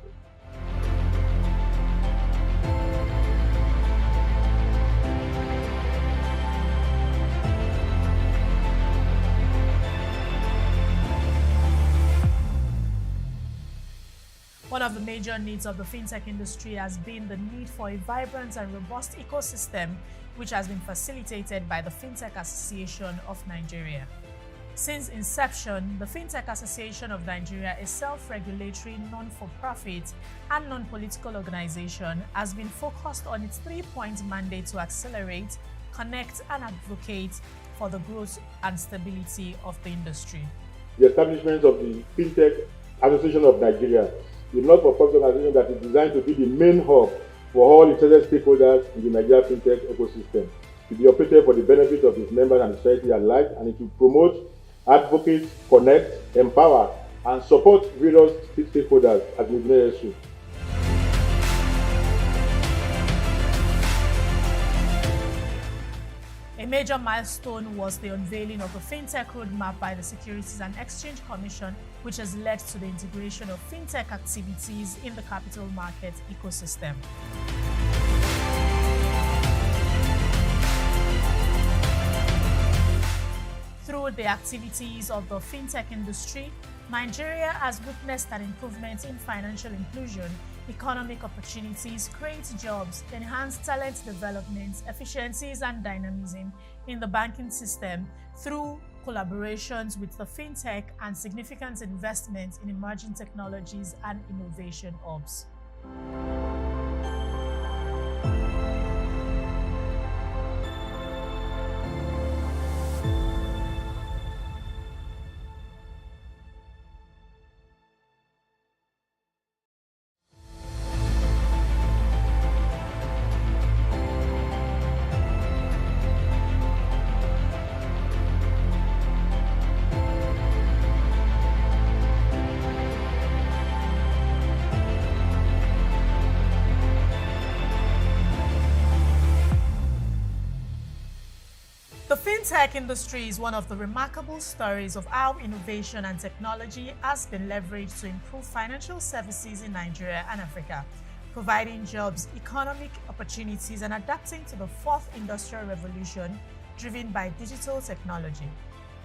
One of the major needs of the fintech industry has been the need for a vibrant and robust ecosystem, which has been facilitated by the Fintech Association of Nigeria. Since inception, the Fintech Association of Nigeria, a self-regulatory, non-for-profit and non-political organization, has been focused on its three-point mandate to accelerate, connect and advocate for the growth and stability of the industry. The establishment of the Fintech Association of Nigeria, a not-for-profit organization that is designed to be the main hub for all interested stakeholders in the Nigerian fintech ecosystem, to be operated for the benefit of its members and society at large, and it will promote, advocate, connect, empower, and support various stakeholders as necessary. A major milestone was the unveiling of the FinTech roadmap by the Securities and Exchange Commission, which has led to the integration of FinTech activities in the capital market ecosystem. Through the activities of the FinTech industry, Nigeria has witnessed an improvement in financial inclusion, economic opportunities, create jobs, enhance talent development, efficiencies and dynamism in the banking system through collaborations with the FinTech and significant investment in emerging technologies and innovation hubs. The fintech industry is one of the remarkable stories of how innovation and technology has been leveraged to improve financial services in Nigeria and Africa, providing jobs, economic opportunities, and adapting to the fourth industrial revolution driven by digital technology.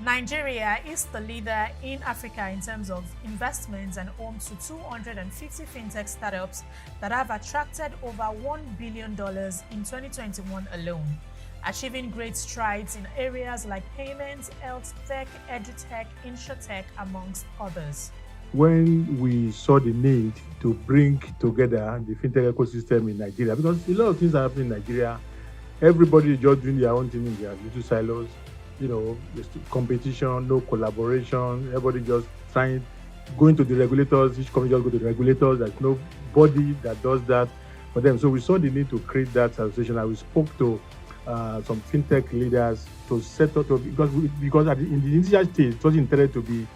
Nigeria is the leader in Africa in terms of investments and home to 250 fintech startups that have attracted over $1 billion in 2021 alone, achieving great strides in areas like payments, health tech, edutech, insurtech, amongst others. When we saw the need to bring together the fintech ecosystem in Nigeria, because a lot of things are happening in Nigeria, everybody is just doing their own thing in their little silos, there's competition, no collaboration, everybody just going to the regulators, each company just go to the regulators, there's nobody that does that for them. So we saw the need to create that association, and we spoke to some fintech leaders to set up, because in the initial stage, it was intended to be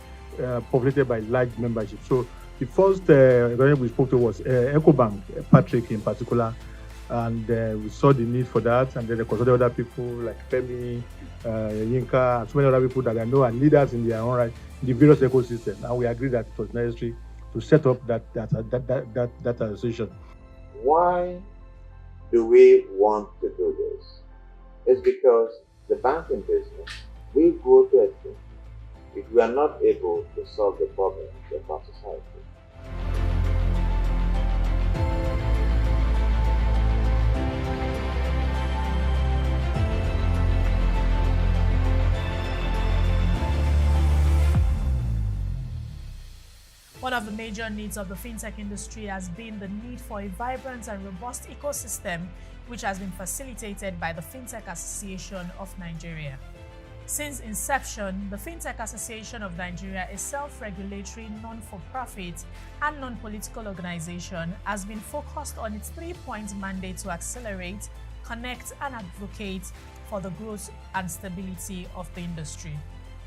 populated by large membership. So the first we spoke to was EcoBank, Patrick in particular, and we saw the need for that, and then they consulted other people like Femi, Yinka, and so many other people that I know are leaders in their own right in the various ecosystems, and we agreed that it was necessary to set up that association. Why do we want to do this? It's because the banking business will go to extinction if we are not able to solve the problems of our society. One of the major needs of the fintech industry has been the need for a vibrant and robust ecosystem, which has been facilitated by the Fintech Association of Nigeria. Since inception, the Fintech Association of Nigeria, a self-regulatory, non-for-profit and non-political organization, has been focused on its three-point mandate to accelerate, connect and advocate for the growth and stability of the industry.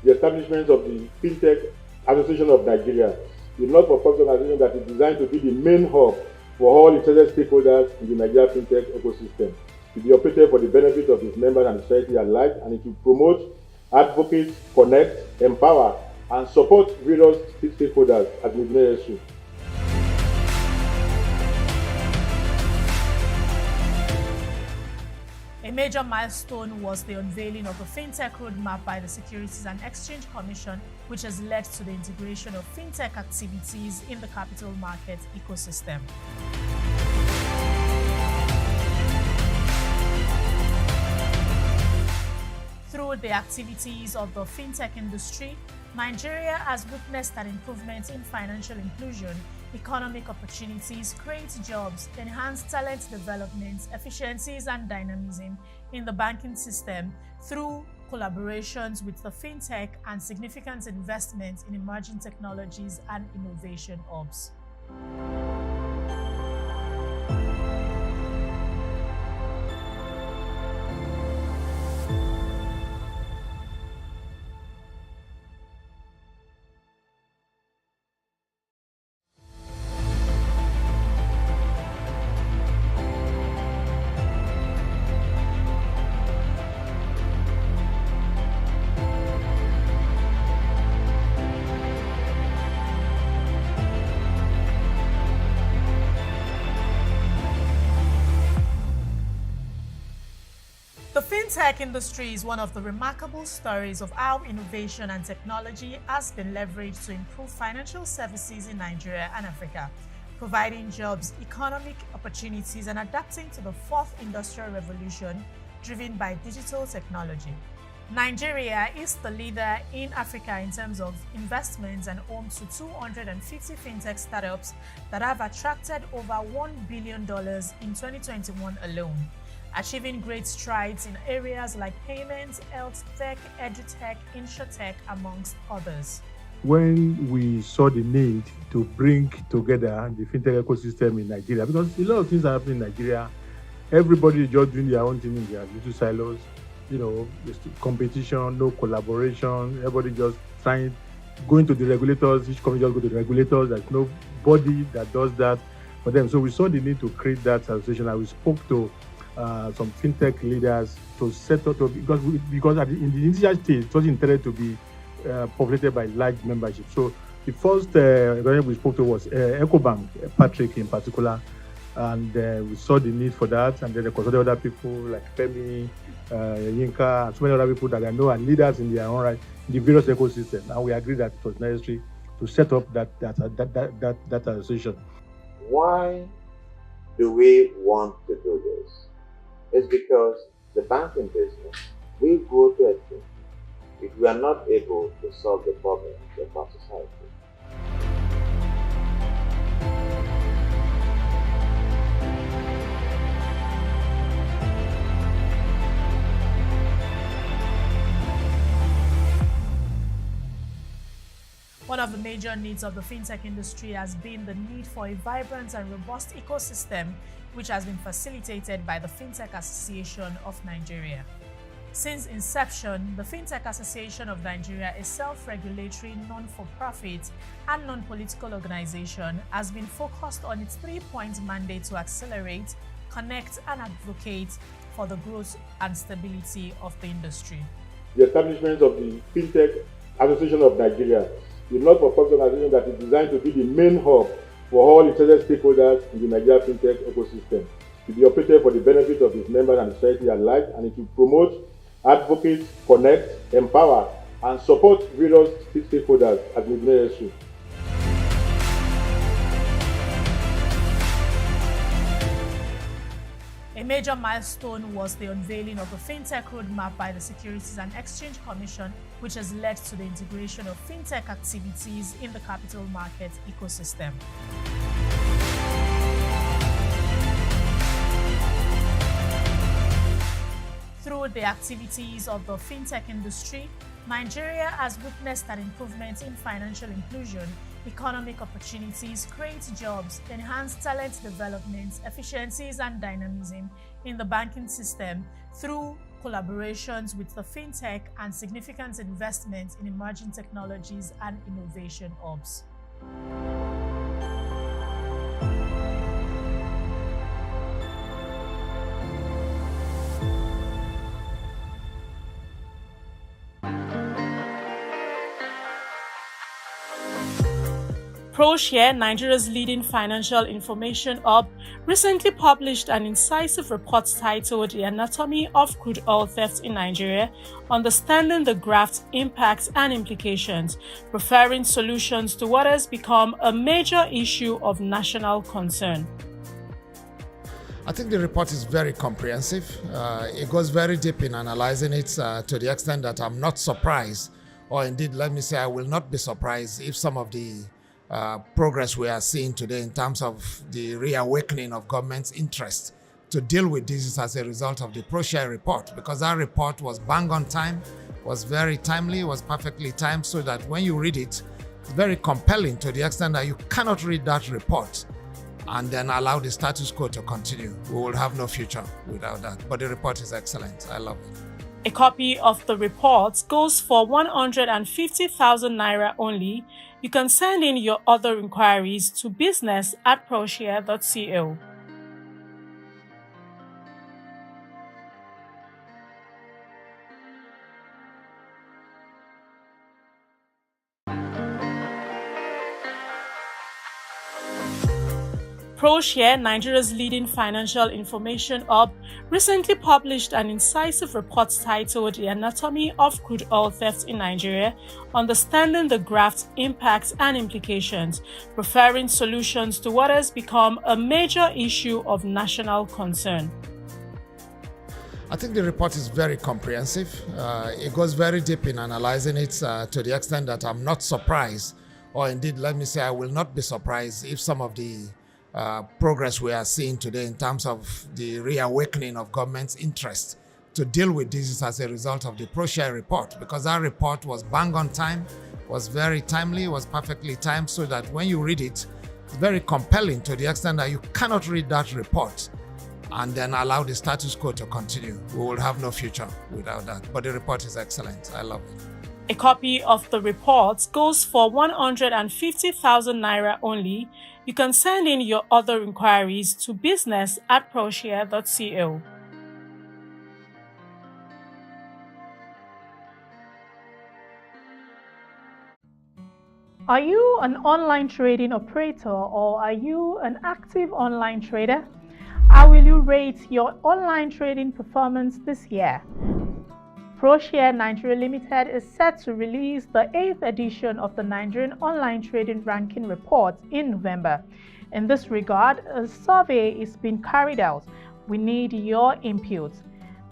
The establishment of the Fintech Association of Nigeria, a not-for-profit organization that is designed to be the main hub for all interested stakeholders in the Nigerian Fintech ecosystem. It will be operated for the benefit of its members and society at large, and it will promote, advocate, connect, empower, and support various stakeholders as necessary. A major milestone was the unveiling of the Fintech roadmap by the Securities and Exchange Commission, which has led to the integration of fintech activities in the capital market ecosystem. Through the activities of the fintech industry, Nigeria has witnessed an improvement in financial inclusion, economic opportunities, create jobs, enhance talent development, efficiencies, and dynamism in the banking system through collaborations with the fintech and significant investments in emerging technologies and innovation hubs. The fintech industry is one of the remarkable stories of how innovation and technology has been leveraged to improve financial services in Nigeria and Africa, providing jobs, economic opportunities, and adapting to the fourth industrial revolution driven by digital technology. Nigeria is the leader in Africa in terms of investments and home to 250 fintech startups that have attracted over $1 billion in 2021 alone, achieving great strides in areas like payments, health tech, edutech, insurtech, amongst others. When we saw the need to bring together the fintech ecosystem in Nigeria, because a lot of things are happening in Nigeria, everybody is just doing their own thing in their little silos, there's competition, no collaboration, everybody just going to the regulators, each company just go to the regulators, there's nobody that does that for them. So we saw the need to create that association, and we spoke to some fintech leaders to set up, because in the initial stage, it was intended to be populated by large membership. So the first we spoke to was EcoBank, Patrick in particular, and we saw the need for that, and then they consulted other people like Femi, Yinka, and so many other people that I know are leaders in their own right in the various ecosystems, and we agreed that it was necessary to set up that association. Why do we want to do this? It's because the banking business will go to extinction if we are not able to solve the problems of our society. One of the major needs of the fintech industry has been the need for a vibrant and robust ecosystem, which has been facilitated by the Fintech Association of Nigeria. Since inception, the Fintech Association of Nigeria, a self-regulatory, non-for-profit and non-political organization, has been focused on its three-point mandate to accelerate, connect and advocate for the growth and stability of the industry. The establishment of the Fintech Association of Nigeria, a not-for-profit organization that is designed to be the main hub for all interested stakeholders in the Nigerian Fintech ecosystem. It will be operated for the benefit of its members and society at large, and it will promote, advocate, connect, empower, and support various stakeholders as necessary. A major milestone was the unveiling of the Fintech roadmap by the Securities and Exchange Commission, which has led to the integration of fintech activities in the capital market ecosystem. Through the activities of the fintech industry, Nigeria has witnessed an improvement in financial inclusion, economic opportunities, create jobs, enhance talent development, efficiencies and dynamism in the banking system through collaborations with the Fintech and significant investment in emerging technologies and innovation hubs. ProShare, Nigeria's leading financial information hub, recently published an incisive report titled The Anatomy of Crude Oil Theft in Nigeria, Understanding the Graft, Impacts and Implications, preferring solutions to what has become a major issue of national concern. I think the report is very comprehensive. It goes very deep in analyzing it to the extent that I'm not surprised, or indeed, let me say, I will not be surprised if some of the progress we are seeing today in terms of the reawakening of government's interest to deal with this as a result of the ProShare report, because that report was bang on time, was very timely, was perfectly timed, so that when you read it, it's very compelling to the extent that you cannot read that report and then allow the status quo to continue. We will have no future without that. But the report is excellent. I love it. A copy of the report goes for 150,000 naira only. You can send in your other inquiries to business@proshare.co. ProShare, Nigeria's leading financial information hub, recently published an incisive report titled The Anatomy of Crude Oil Theft in Nigeria, Understanding the Graft, Impacts and Implications, preferring solutions to what has become a major issue of national concern. I think the report is very comprehensive. It goes very deep in analyzing it to the extent that I'm not surprised, or indeed, let me say, I will not be surprised if some of the progress we are seeing today in terms of the reawakening of government's interest to deal with this as a result of the ProShare report, because that report was bang on time, was very timely, was perfectly timed, so that when you read it, it's very compelling to the extent that you cannot read that report and then allow the status quo to continue. We will have no future without that. But the report is excellent. I love it. A copy of the report goes for 150,000 naira only. You can send in your other inquiries to business@proshare.co. Are you an online trading operator, or are you an active online trader? How will you rate your online trading performance this year? ProShare Nigeria Limited is set to release the 8th edition of the Nigerian Online Trading Ranking Report in November. In this regard, a survey is being carried out. We need your input.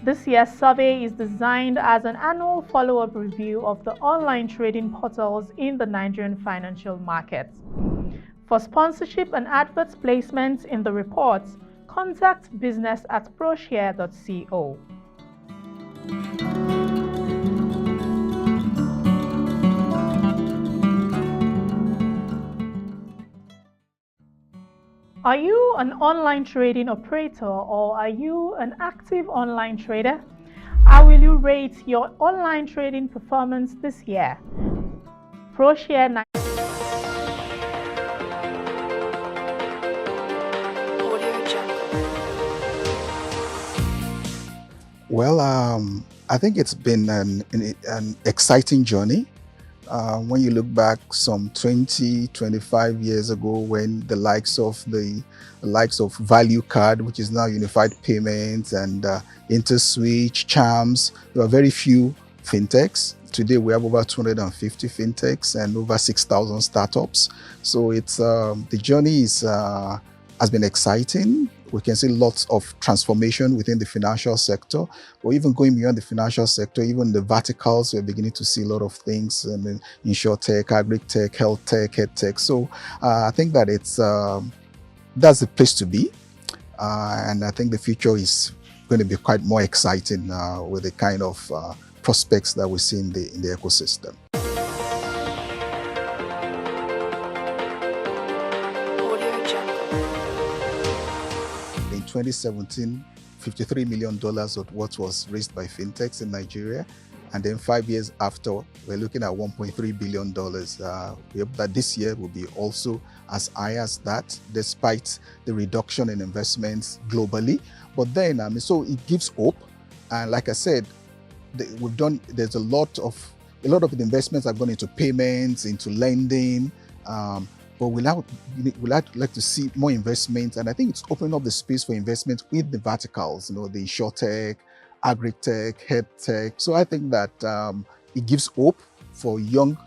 This year's survey is designed as an annual follow-up review of the online trading portals in the Nigerian financial markets. For sponsorship and advert placements in the reports, contact business@proshare.co. Are you an online trading operator, or are you an active online trader? How will you rate your online trading performance this year? ProShare Well, I think it's been an exciting journey. When you look back some 20, 25 years ago, when the likes of Value Card, which is now Unified Payments, and InterSwitch, Charms, there were very few fintechs. Today we have over 250 fintechs and over 6,000 startups. So it's the journey has been exciting. We can see lots of transformation within the financial sector, or even going beyond the financial sector, even the verticals, we're beginning to see a lot of things, and InsurTech, Agri-Tech, Health Tech, EdTech. So I think that that's the place to be. And I think the future is going to be quite more exciting with the kind of prospects that we see in the ecosystem. 2017, $53 million of what was raised by fintechs in Nigeria. And then 5 years after, we're looking at $1.3 billion. We hope that this year will be also as high as that, despite the reduction in investments globally. But then, so it gives hope. And like I said, there's a lot of the investments have gone into payments, into lending, but we'd like to see more investment. And I think it's opening up the space for investment with the verticals, the insurtech, agri-tech, health tech. So I think that it gives hope for young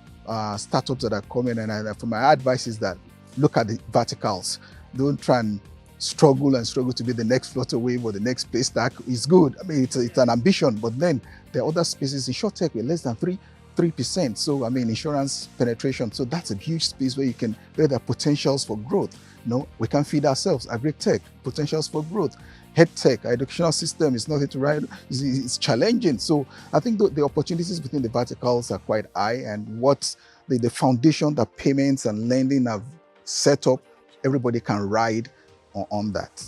startups that are coming. And for my advice is that look at the verticals. Don't try and struggle to be the next Flutterwave or the next Paystack. Is good. I mean, it's an ambition, but then there are other spaces in insurtech with less than 3%. So, I mean, insurance penetration. So that's a huge space where there are potentials for growth. We can feed ourselves. Agri-tech, potentials for growth. Health tech, our educational system is nothing to write. It's challenging. So I think the opportunities within the verticals are quite high, and what the foundation that payments and lending have set up, everybody can ride on that.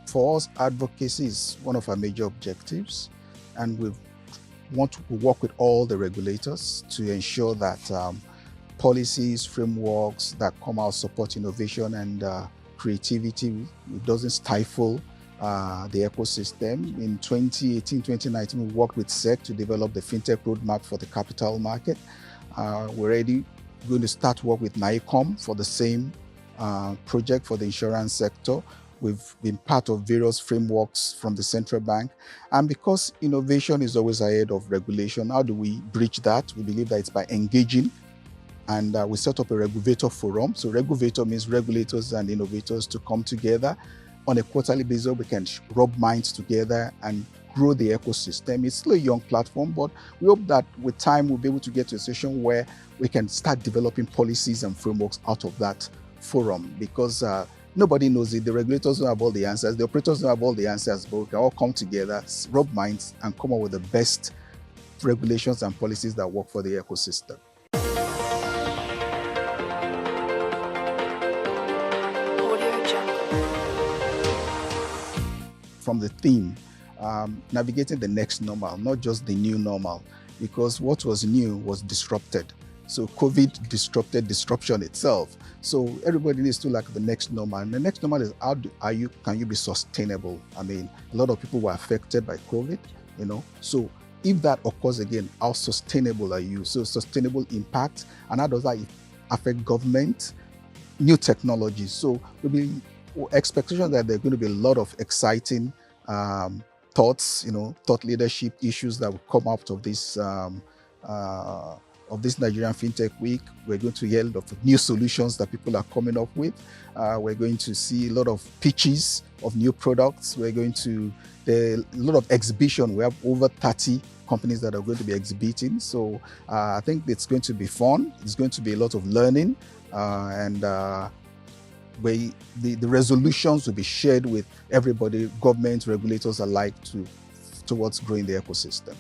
For us, advocacy is one of our major objectives, and we want to work with all the regulators to ensure that policies, frameworks that come out support innovation and creativity. It doesn't stifle the ecosystem. In 2018, 2019, we worked with SEC to develop the Fintech roadmap for the capital market. We're already going to start work with NICOM for the same project for the insurance sector. We've been part of various frameworks from the central bank. And because innovation is always ahead of regulation, how do we bridge that? We believe that it's by engaging. And we set up a regulator forum. So regulator means regulators and innovators to come together. On a quarterly basis, we can rub minds together and grow the ecosystem. It's still a young platform, but we hope that with time, we'll be able to get to a situation where we can start developing policies and frameworks out of that forum, because nobody knows it. The regulators don't have all the answers. The operators don't have all the answers, but we can all come together, rub minds, and come up with the best regulations and policies that work for the ecosystem. From the theme, navigating the next normal, not just the new normal, because what was new was disrupted. So COVID disrupted disruption itself. So everybody needs to like the next normal. And the next normal is can you be sustainable? I mean, a lot of people were affected by COVID, So if that occurs again, how sustainable are you? So sustainable impact, and how does that affect government, new technologies? So there'll be expectation that there are going to be a lot of exciting thoughts, thought leadership issues that will come out of this Nigerian FinTech Week. We're going to hear a lot of new solutions that people are coming up with. We're going to see a lot of pitches of new products. There a lot of exhibition. We have over 30 companies that are going to be exhibiting. So I think it's going to be fun. It's going to be a lot of learning, and the resolutions will be shared with everybody, government, regulators alike, towards growing the ecosystem.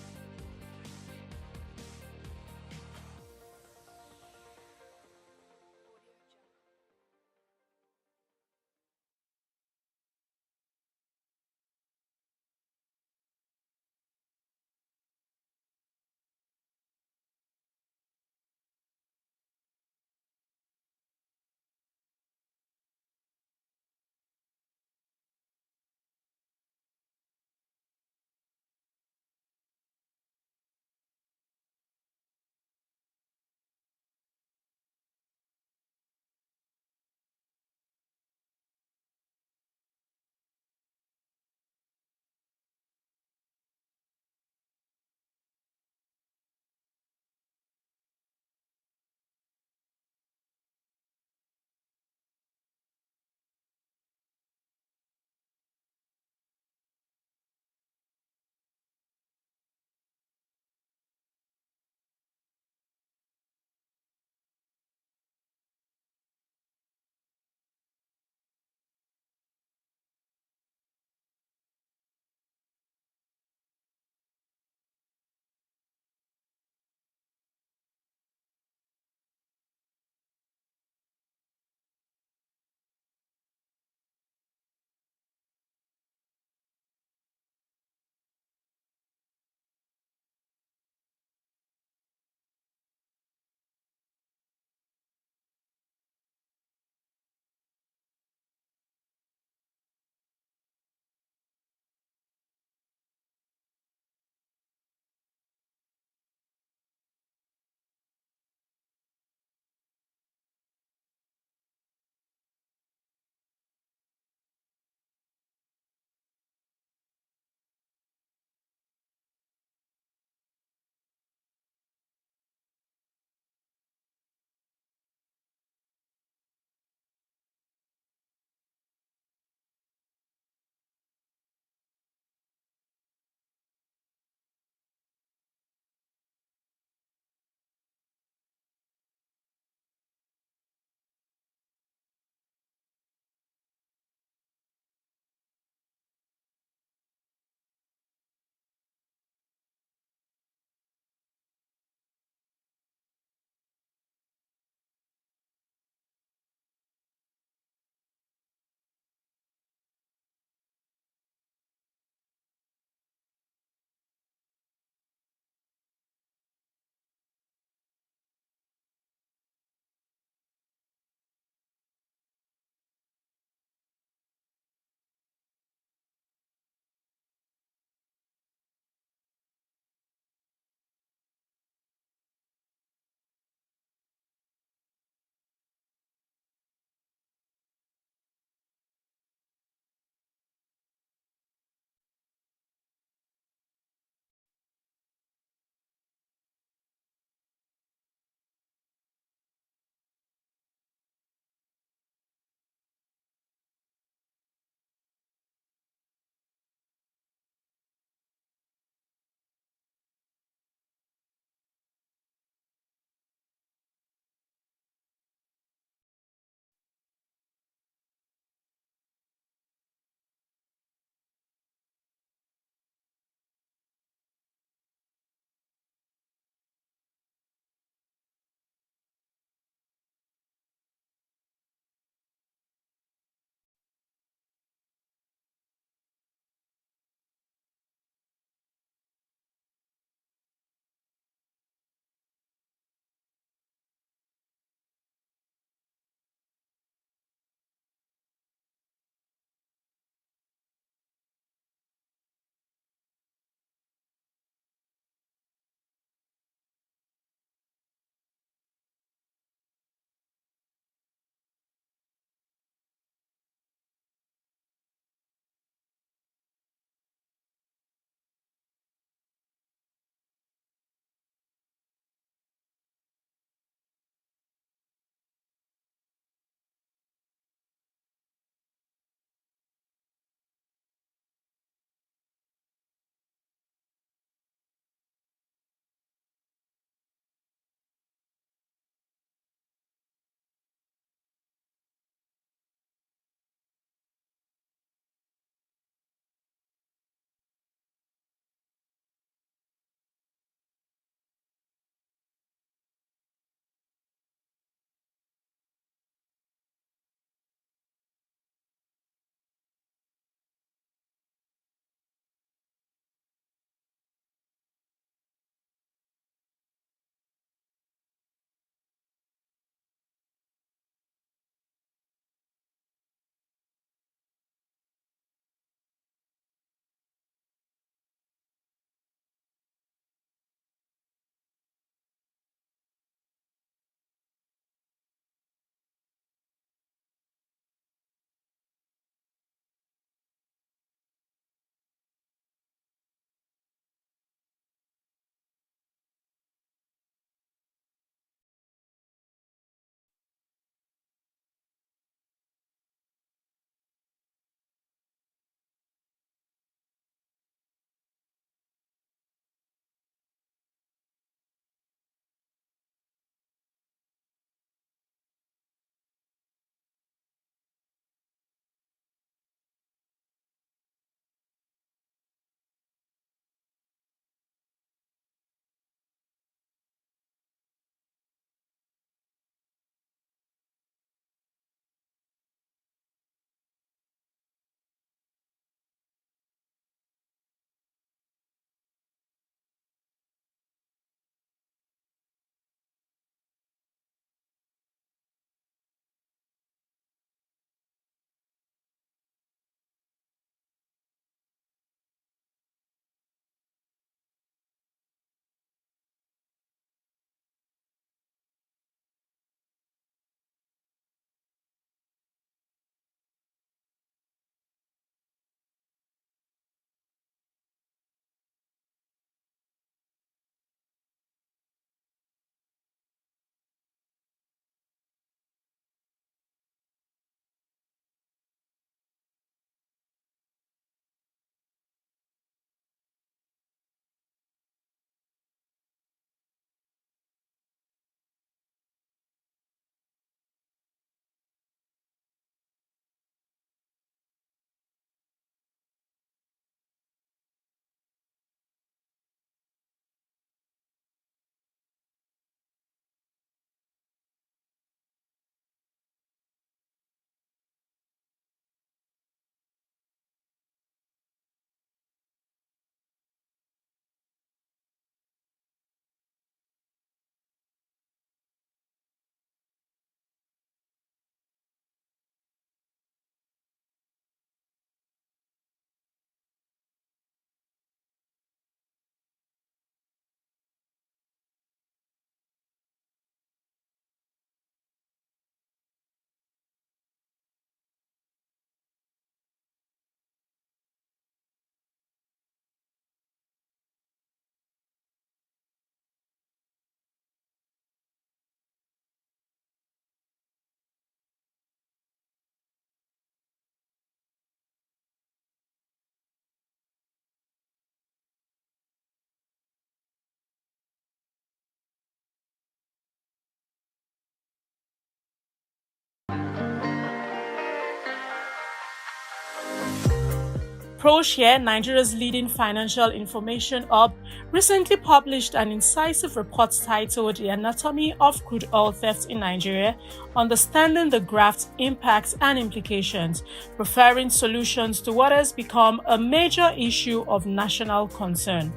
ProShare, Nigeria's leading financial information hub, recently published an incisive report titled The Anatomy of Crude Oil Theft in Nigeria, Understanding the Graft's Impacts and Implications, preferring solutions to what has become a major issue of national concern.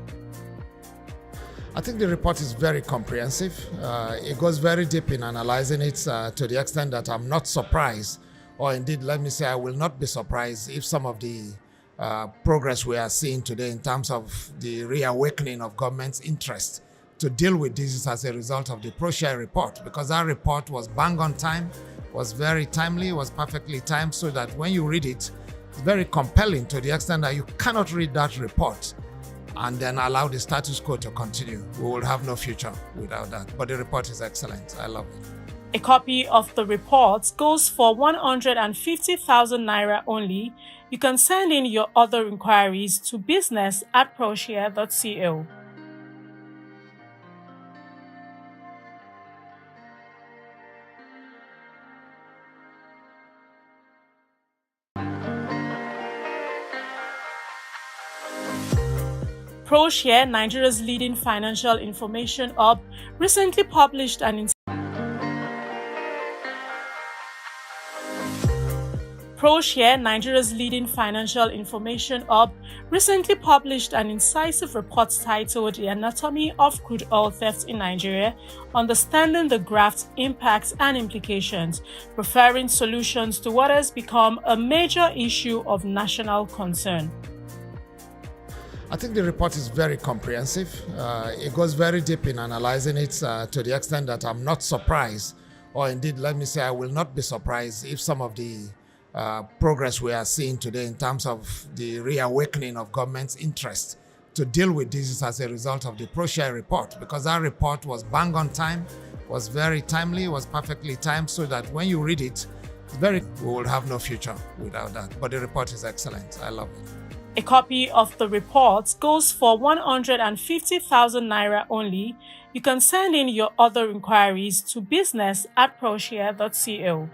I think the report is very comprehensive. It goes very deep in analyzing it to the extent that I'm not surprised, or indeed, let me say, I will not be surprised if some of the progress we are seeing today in terms of the reawakening of government's interest to deal with this as a result of the ProShare report, because that report was bang on time, was very timely, was perfectly timed, so that when you read it, it's very compelling to the extent that you cannot read that report and then allow the status quo to continue. We will have no future without that. But the report is excellent. I love it. A copy of the report goes for 150,000 naira only. You can send in your other inquiries to business@proshare.co. ProShare, Nigeria's leading financial information hub, recently published an ProShare, Nigeria's leading financial information hub, recently published an incisive report titled The Anatomy of Crude Oil Theft in Nigeria, Understanding the Graft's Impacts and Implications, preferring solutions to what has become a major issue of national concern. I think the report is very comprehensive. It goes very deep in analyzing it to the extent that I'm not surprised, or indeed, let me say, I will not be surprised if some of the progress we are seeing today in terms of the reawakening of government's interest to deal with this as a result of the ProShare report, because that report was bang on time, was very timely, was perfectly timed, so that when you read it, we will have no future without that. But the report is excellent. I love it. A copy of the report goes for 150,000 naira only. You can send in your other inquiries to business@proshare.co.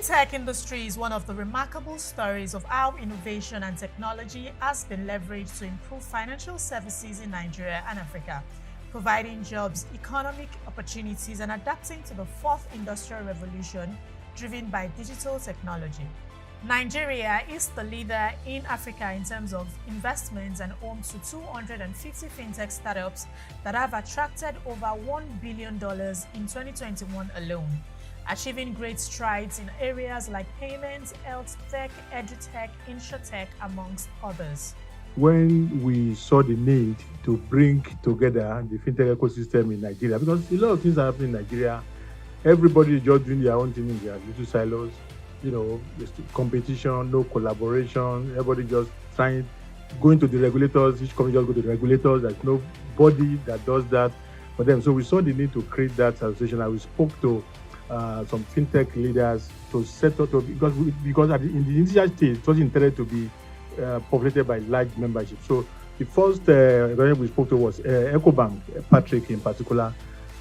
fintech industry is one of the remarkable stories of how innovation and technology has been leveraged to improve financial services in Nigeria and Africa, providing jobs, economic opportunities, and adapting to the fourth industrial revolution driven by digital technology. Nigeria is the leader in Africa in terms of investments and home to 250 fintech startups that have attracted over $1 billion in 2021 alone, achieving great strides in areas like payments, health tech, edutech, insurtech, amongst others. When we saw the need to bring together the fintech ecosystem in Nigeria, because a lot of things are happening in Nigeria, everybody is just doing their own thing in their little silos. You know, competition, no collaboration, everybody just going to the regulators, each company just go to the regulators, there's nobody that does that for them. So we saw the need to create that association, and we spoke to some fintech leaders to set up, because in the initial stage, it was intended to be populated by large membership. So the first we spoke to was EcoBank, Patrick in particular,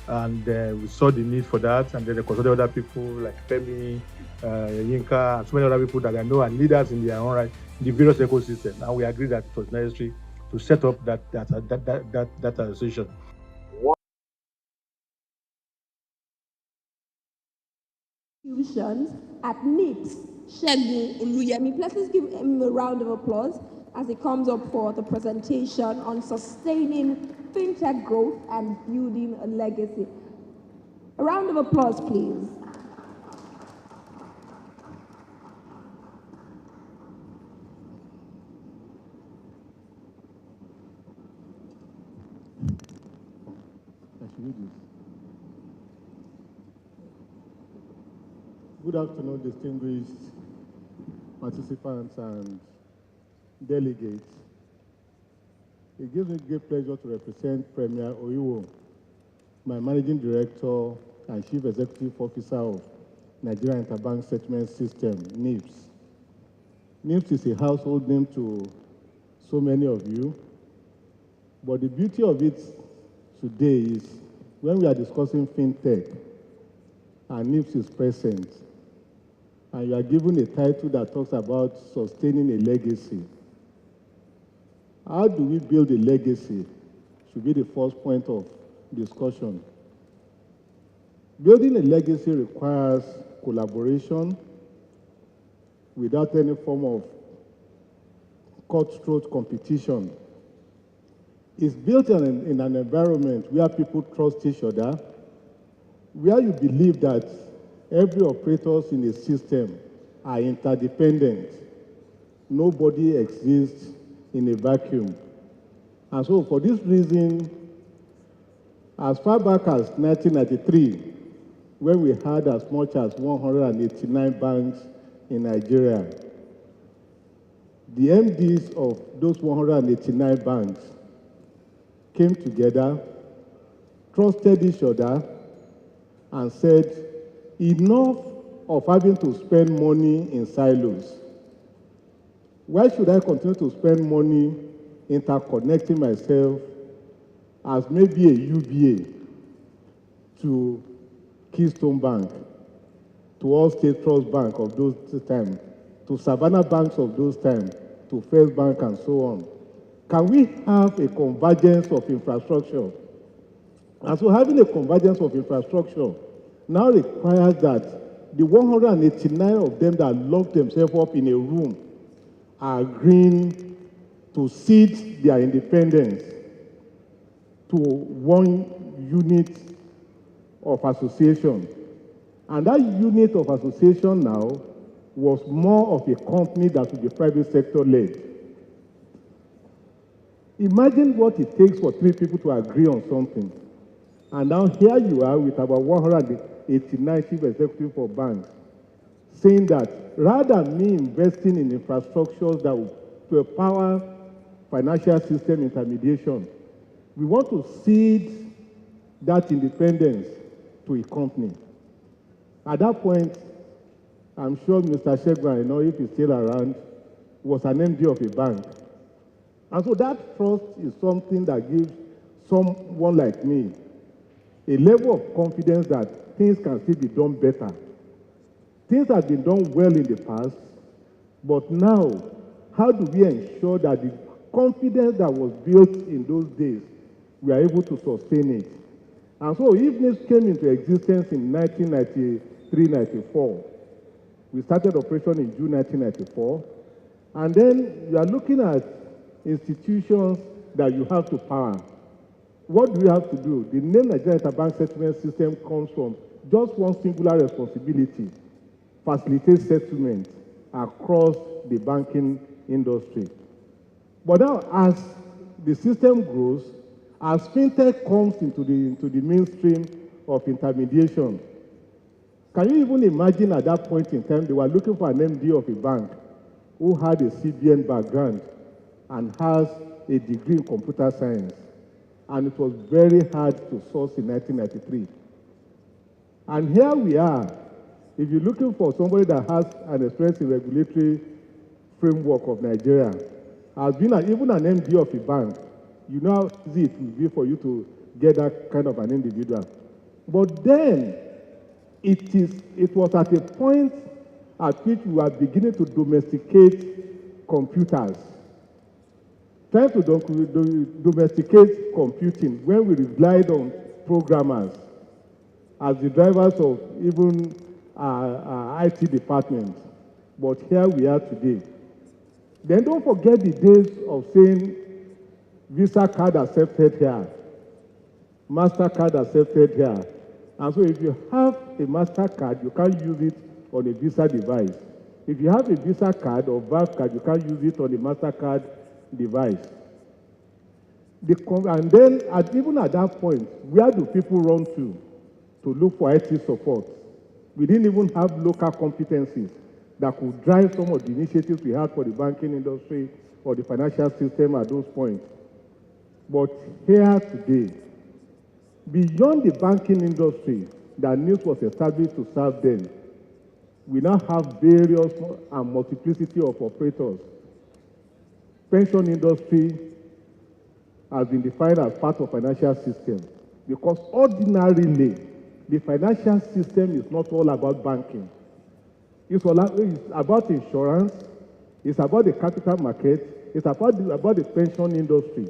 and we saw the need for that, and then they consulted other people like Femi, Yinka, and so many other people that I know are leaders in their own right in the various ecosystems, and we agreed that it was necessary to set up that association. At NIPS, Shegun Oluyemi. Please give him a round of applause as he comes up for the presentation on sustaining fintech growth and building a legacy. A round of applause, please. Good afternoon, distinguished participants and delegates. It gives me great pleasure to represent Premier Oyiwo, my Managing Director and Chief Executive Officer of Nigerian Interbank Settlement System, NIPS. NIPS is a household name to so many of you, but the beauty of it today is when we are discussing fintech and NIPS is present, and you are given a title that talks about sustaining a legacy. How do we build a legacy should be the first point of discussion. Building a legacy requires collaboration without any form of cutthroat competition. It's built in an environment where people trust each other, where you believe that every operators in a system are interdependent. Nobody exists in a vacuum. And so for this reason, as far back as 1993, when we had as much as 189 banks in Nigeria, the MDs of those 189 banks came together, trusted each other, and said, enough of having to spend money in silos. Why should I continue to spend money interconnecting myself as maybe a UBA to Keystone Bank, to All State Trust Bank of those times, to Savannah Banks of those times, to First Bank and so on? Can we have a convergence of infrastructure? And so having a convergence of infrastructure now requires that the 189 of them that locked themselves up in a room are agreeing to cede their independence to one unit of association. And that unit of association now was more of a company that would be private sector led. Imagine what it takes for three people to agree on something. And now here you are with about 189 chief executives for banks saying that rather than me investing in infrastructures that will to empower financial system intermediation, we want to cede that independence to a company. At that point, I'm sure Mr. Shegun, I know if he's still around, was an MD of a bank. And so that trust is something that gives someone like me a level of confidence that things can still be done better. things have been done well in the past, but now, how do we ensure that the confidence that was built in those days, we are able to sustain it? And so if NIPS came into existence in 1993-94, we started operation in June 1994, and then you are looking at institutions that you have to power. What do we have to do? The name Nigerian Interbank Settlement System comes from just one singular responsibility: facilitate settlement across the banking industry. But now, as the system grows, as fintech comes into the mainstream of intermediation, can you even imagine at that point in time, they were looking for an MD of a bank who had a CBN background and has a degree in computer science. And it was very hard to source in 1993. And here we are. If you're looking for somebody that has an experience in regulatory framework of Nigeria, has been even an MD of a bank, you know how easy it will be for you to get that kind of an individual. But then, it was at a point at which we were beginning to domesticate computers. Trying to domesticate computing when we relied on programmers as the drivers of even our IT department. But here we are today. Then don't forget the days of saying Visa card accepted here, MasterCard accepted here. And so if you have a MasterCard, you can't use it on a Visa device. If you have a Visa card or VAF card, you can't use it on a MasterCard device. And then, even at that point, where do people run to look for IT support? We didn't even have local competencies that could drive some of the initiatives we had for the banking industry or the financial system at those points. But here today, beyond the banking industry that NIPS was established to serve them, we now have various and multiplicity of operators. Pension industry has been defined as part of financial system because ordinarily the financial system is not all about banking. It's about insurance, it's about the capital market, it's about the pension industry.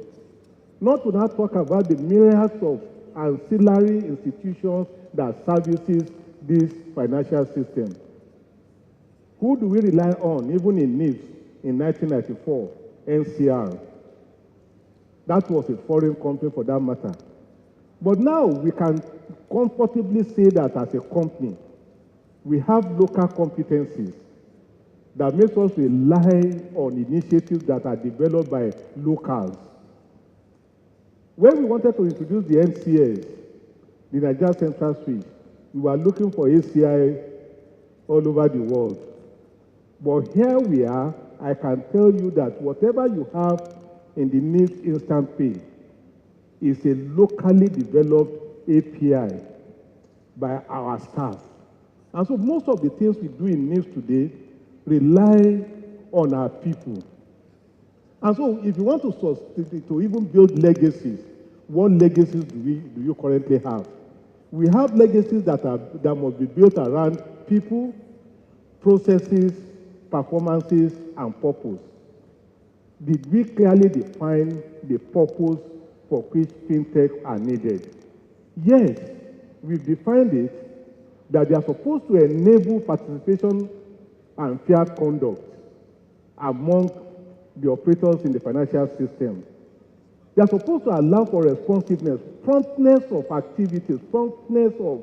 Not to not talk about the myriads of ancillary institutions that services this financial system. Who do we rely on, even in NIPS in 1994? NCR. That was a foreign company for that matter. But now we can comfortably say that as a company, we have local competencies that makes us rely on initiatives that are developed by locals. When we wanted to introduce the NCS, the Nigerian Central Switch, we were looking for ACI all over the world. But here we are. I can tell you that whatever you have in the NIPS Instant Pay is a locally developed API by our staff. And so most of the things we do in NIPS today rely on our people. And so if you want to even build legacies, what legacies do you currently have? We have legacies that must be built around people, processes, performances, and purpose. Did we clearly define the purpose for which fintech are needed? Yes, we've defined it that they are supposed to enable participation and fair conduct among the operators in the financial system. They are supposed to allow for responsiveness, promptness of activities, promptness of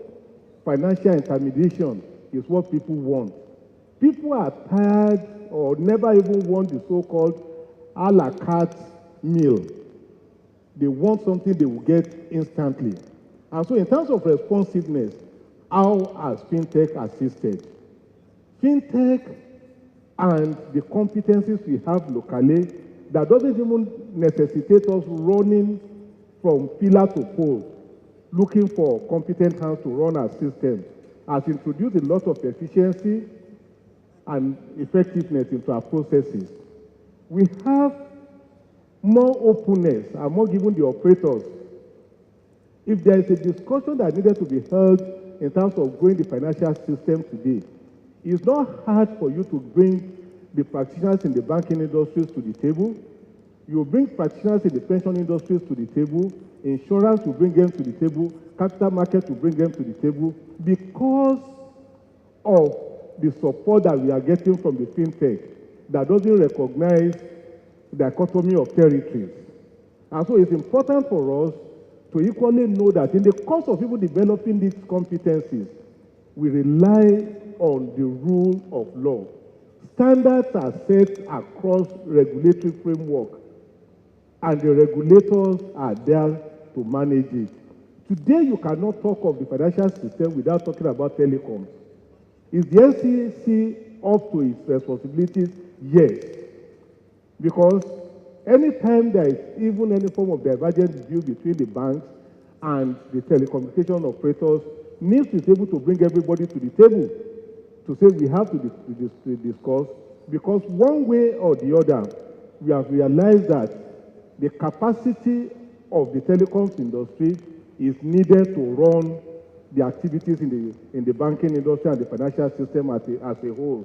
financial intermediation is what people want. People are tired or never even want the so-called a la carte meal. They want something they will get instantly. And so in terms of responsiveness, how has fintech assisted? Fintech and the competencies we have locally, that doesn't even necessitate us running from pillar to pole, looking for competent hands to run our system, has introduced a lot of efficiency and effectiveness into our processes. We have more openness among even the operators. If there is a discussion that needed to be held in terms of growing the financial system today, It's not hard for you to bring the practitioners in the banking industries to the table. You bring practitioners in the pension industries to the table. Insurance will bring them to the table. Capital markets will bring them to the table because of the support that we are getting from the fintech that doesn't recognize the dichotomy of territories. And so it's important for us to equally know that in the course of even developing these competencies, we rely on the rule of law. Standards are set across regulatory framework, and the regulators are there to manage it. Today, you cannot talk of the financial system without talking about telecoms. Is the NCC up to its responsibilities? Yes. Because anytime there is even any form of divergence view between the banks and the telecommunication operators, NIST is able to bring everybody to the table to say we have to discuss, because one way or the other, we have realized that the capacity of the telecoms industry is needed to run the activities in the banking industry and the financial system as a whole.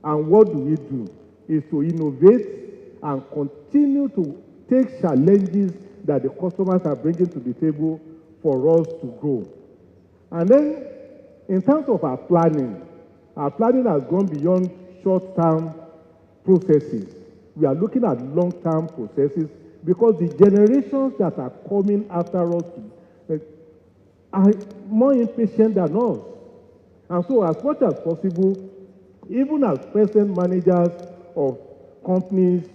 And what do? Is to innovate and continue to take challenges that the customers are bringing to the table for us to grow. And then, in terms of our planning has gone beyond short-term processes. We are looking at long-term processes because the generations that are coming after us are more impatient than us. And so, as much as possible, even as present managers of companies,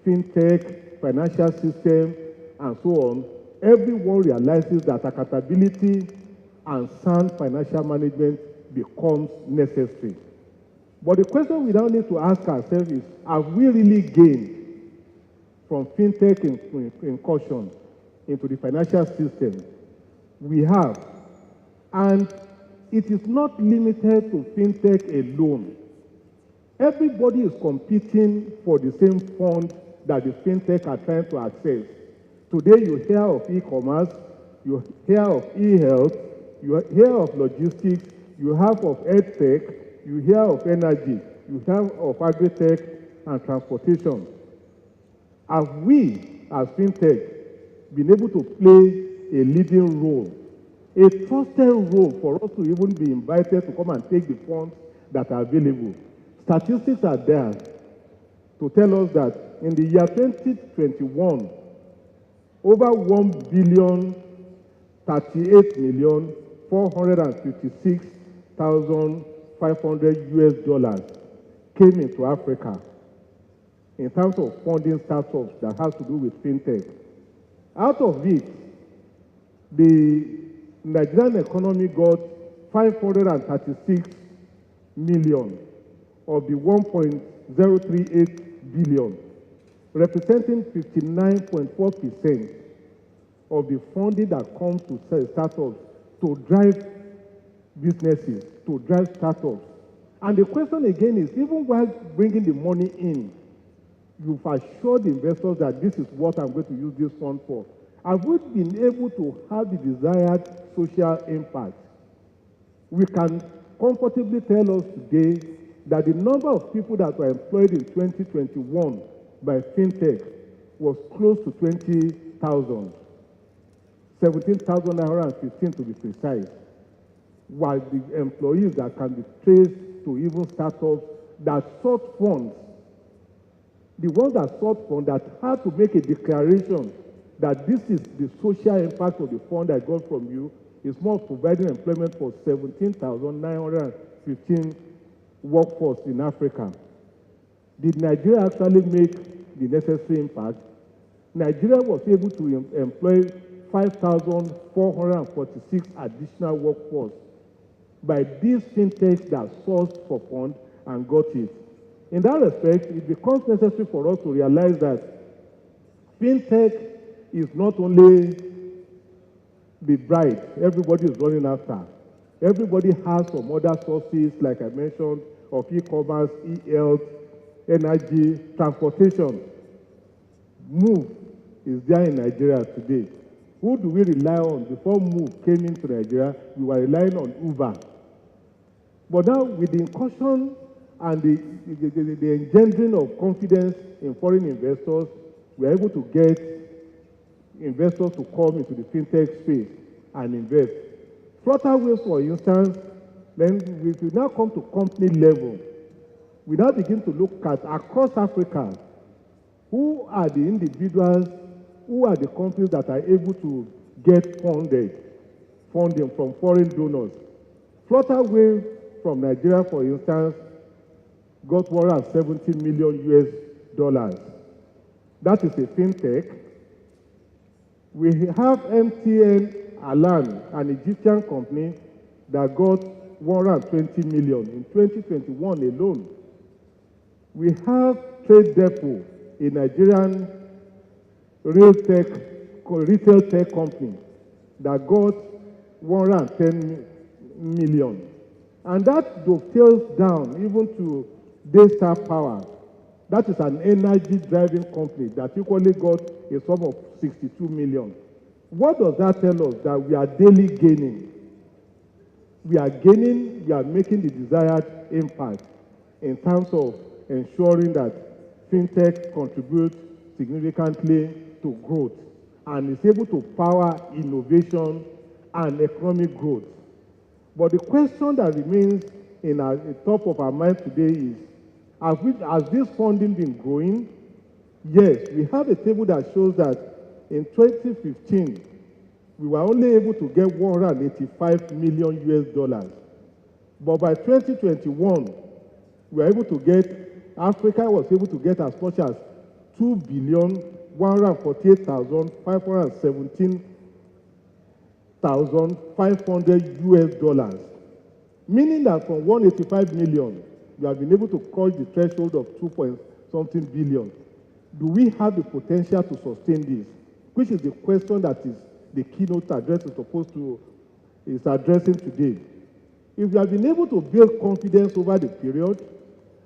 fintech, financial system, and so on, everyone realizes that accountability and sound financial management becomes necessary. But the question we now need to ask ourselves is, have we really gained from fintech incursion into the financial system? We have. And it is not limited to fintech alone. Everybody is competing for the same fund that the fintech are trying to access. Today you hear of e-commerce, you hear of e-health, you hear of logistics, you have of edtech, you hear of energy, you hear of agri-tech and transportation. Have we, as fintech, been able to play a leading role, a trusted role for us to even be invited to come and take the funds that are available? Statistics are there to tell us that in the year 2021, over 1 billion 38 million 456,500 US dollars came into Africa in terms of funding startups that has to do with fintech. Out of it, the Nigerian economy got 536 million of the 1.038 billion, representing 59.4% of the funding that comes to startups to drive businesses, to drive startups. And the question again is, even while bringing the money in, you've assured the investors that this is what I'm going to use this fund for. Have we been able to have the desired social impact? We can comfortably tell us today that the number of people that were employed in 2021 by fintech was close to 20,000, 17,915 to be precise, while the employees that can be traced to even startups that sought funds, the ones that sought funds that had to make a declaration that this is the social impact of the fund I got from you, is more providing employment for 17,915 workforce in Africa. Did Nigeria actually make the necessary impact? Nigeria was able to employ 5,446 additional workforce by these fintechs that sourced for funds and got it. In that respect, it becomes necessary for us to realize that fintech is not only the bride everybody is running after. Everybody has some other sources, like I mentioned, of e-commerce, e-health, energy, transportation. Move is there in Nigeria today. Who do we rely on? Before Move came into Nigeria, we were relying on Uber. But now with the incursion and the engendering of confidence in foreign investors, we are able to get investors to come into the fintech space and invest. Flutterwaves, for instance, then we will now come to company level. We now begin to look at across Africa, who are the individuals, who are the companies that are able to get funding from foreign donors. Flutterwave from Nigeria, for instance, got $170 million US. That is a fintech. We have MTN Alan, an Egyptian company that got 120 million in 2021 alone. We have Trade Depot, a Nigerian retail tech company that got 110 million. And that dovetails down even to Daystar Power. That is an energy driving company that equally got a sum of 62 million. What does that tell us? That we are daily gaining. We are gaining, we are making the desired impact in terms of ensuring that fintech contributes significantly to growth and is able to power innovation and economic growth. But the question that remains in the top of our mind today is, has this funding been growing? Yes, we have a table that shows that in 2015, we were only able to get 185 million US. But by 2021, we were able to get, Africa was able to get as much as 2,148,517,500 US. Meaning that from 185 million, we have been able to cross the threshold of 2-point-something billion. Do we have the potential to sustain this? Which is the question that is the keynote address is addressing today. If we have been able to build confidence over the period,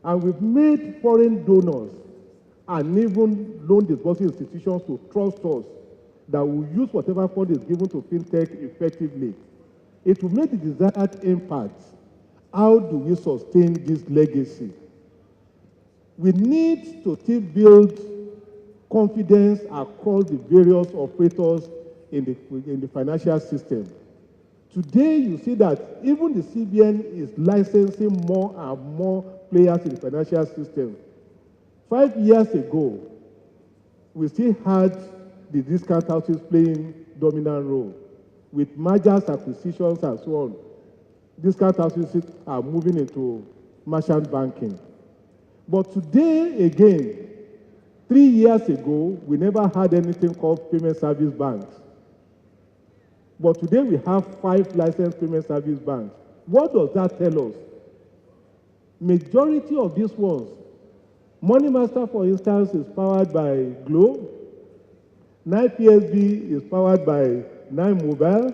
and we've made foreign donors and even loan disbursing institutions to trust us that will use whatever fund is given to fintech effectively, it will make the desired impact. How do we sustain this legacy? We need to still build confidence across the various operators in the financial system. Today, you see that even the CBN is licensing more and more players in the financial system. 5 years ago, we still had the discount houses playing dominant role. With mergers, acquisitions, and so on, discount houses are moving into merchant banking. But today, again, 3 years ago, we never had anything called payment service banks. But today we have 5 licensed payment service banks. What does that tell us? Majority of these ones, Money Master, for instance, is powered by Glo. 9PSB is powered by 9 Mobile.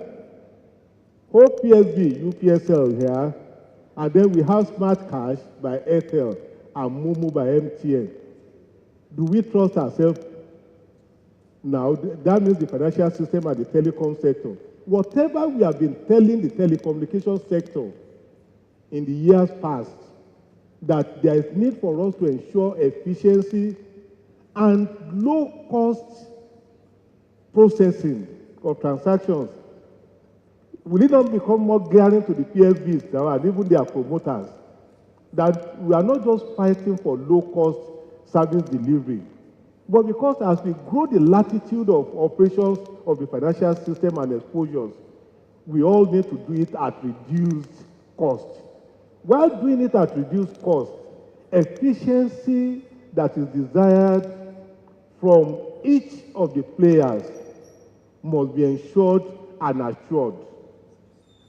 Hope PSB, UPSL here. And then we have Smart Cash by Airtel and Momo by MTN. Do we trust ourselves now? That means the financial system and the telecom sector. Whatever we have been telling the telecommunication sector in the years past, that there is need for us to ensure efficiency and low-cost processing of transactions. Will it not become more glaring to the PSBs now and even their promoters that we are not just fighting for low-cost service delivery, but because as we grow the latitude of operations of the financial system and exposures, we all need to do it at reduced cost. While doing it at reduced cost, efficiency that is desired from each of the players must be ensured and assured.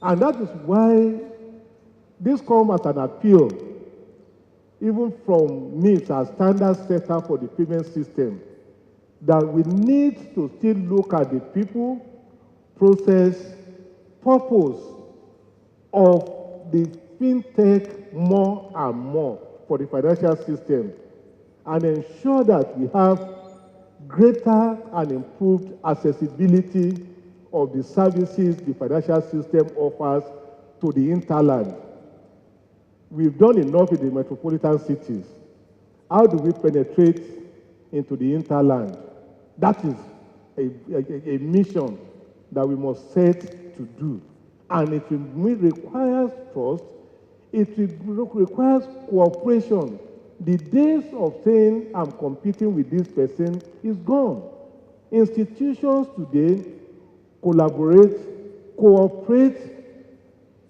And that is why this comes as an appeal, even from NIPS as standard setter for the payment system, that we need to still look at the people, process, purpose of the fintech more and more for the financial system, and ensure that we have greater and improved accessibility of the services the financial system offers to the hinterland. We've done enough in the metropolitan cities. How do we penetrate into the hinterland? That is a mission that we must set to do. And it requires trust. It requires cooperation. The days of saying, I'm competing with this person is gone. Institutions today collaborate, cooperate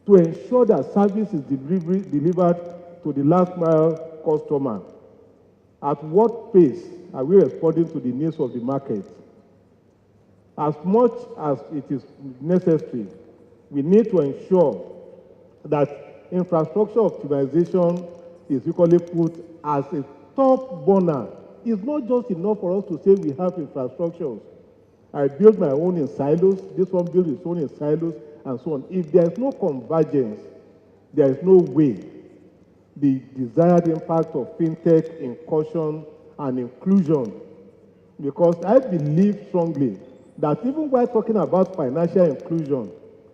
to ensure that service is delivered to the last mile customer. At what pace are we responding to the needs of the market? As much as it is necessary, we need to ensure that infrastructure optimization is equally put as a top burner. It's not just enough for us to say we have infrastructures. I build my own in silos, this one builds its own in silos, and so on. If there is no convergence, there is no way the desired impact of fintech, inclusion, and inclusion. Because I believe strongly that even while talking about financial inclusion,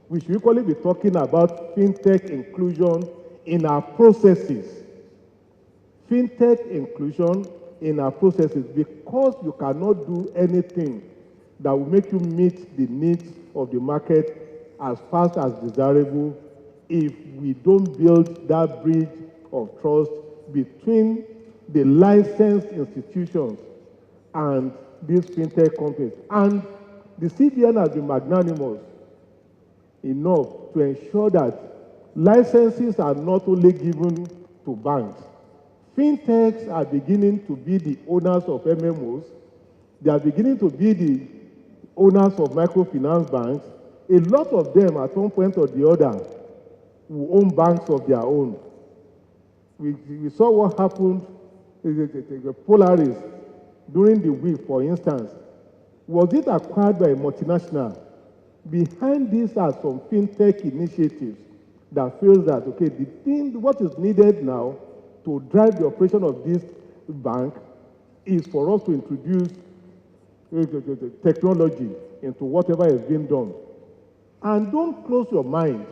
we should equally be talking about fintech inclusion in our processes. Fintech inclusion in our processes, because you cannot do anything that will make you meet the needs of the market as fast as desirable if we don't build that bridge of trust between the licensed institutions and these fintech companies. And the CBN has been magnanimous enough to ensure that licenses are not only given to banks. Fintechs are beginning to be the owners of MMOs. They are beginning to be the owners of microfinance banks. A lot of them, at one point or the other, will own banks of their own. We saw what happened the Polaris during the week, for instance. Was it acquired by a multinational? Behind this are some fintech initiatives that feels that, okay, what is needed now to drive the operation of this bank is for us to introduce technology into whatever is being done. And don't close your mind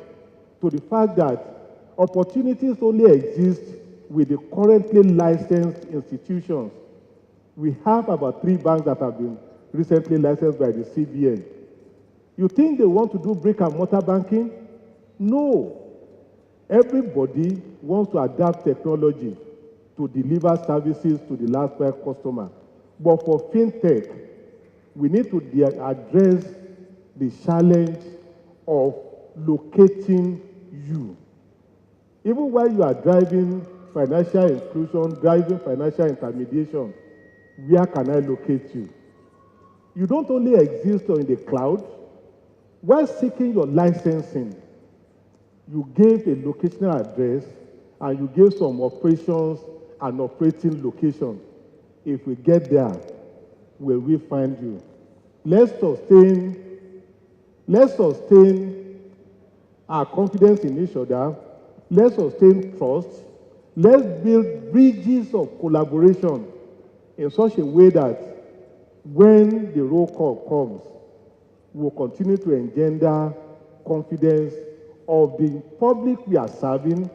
to the fact that opportunities only exist with the currently licensed institutions. We have about 3 banks that have been recently licensed by the CBN. You think they want to do brick and mortar banking? No. Everybody wants to adapt technology to deliver services to the last mile customer. But for fintech, we need to address the challenge of locating you. Even while you are driving financial inclusion, driving financial intermediation, where can I locate you? You don't only exist in the cloud. While seeking your licensing, you gave a locational address and you gave some operations and operating location. If we get there, will we find you? Let's sustain our confidence in each other. Let's sustain trust. Let's build bridges of collaboration in such a way that when the roll call comes, we'll continue to engender confidence of the public we are serving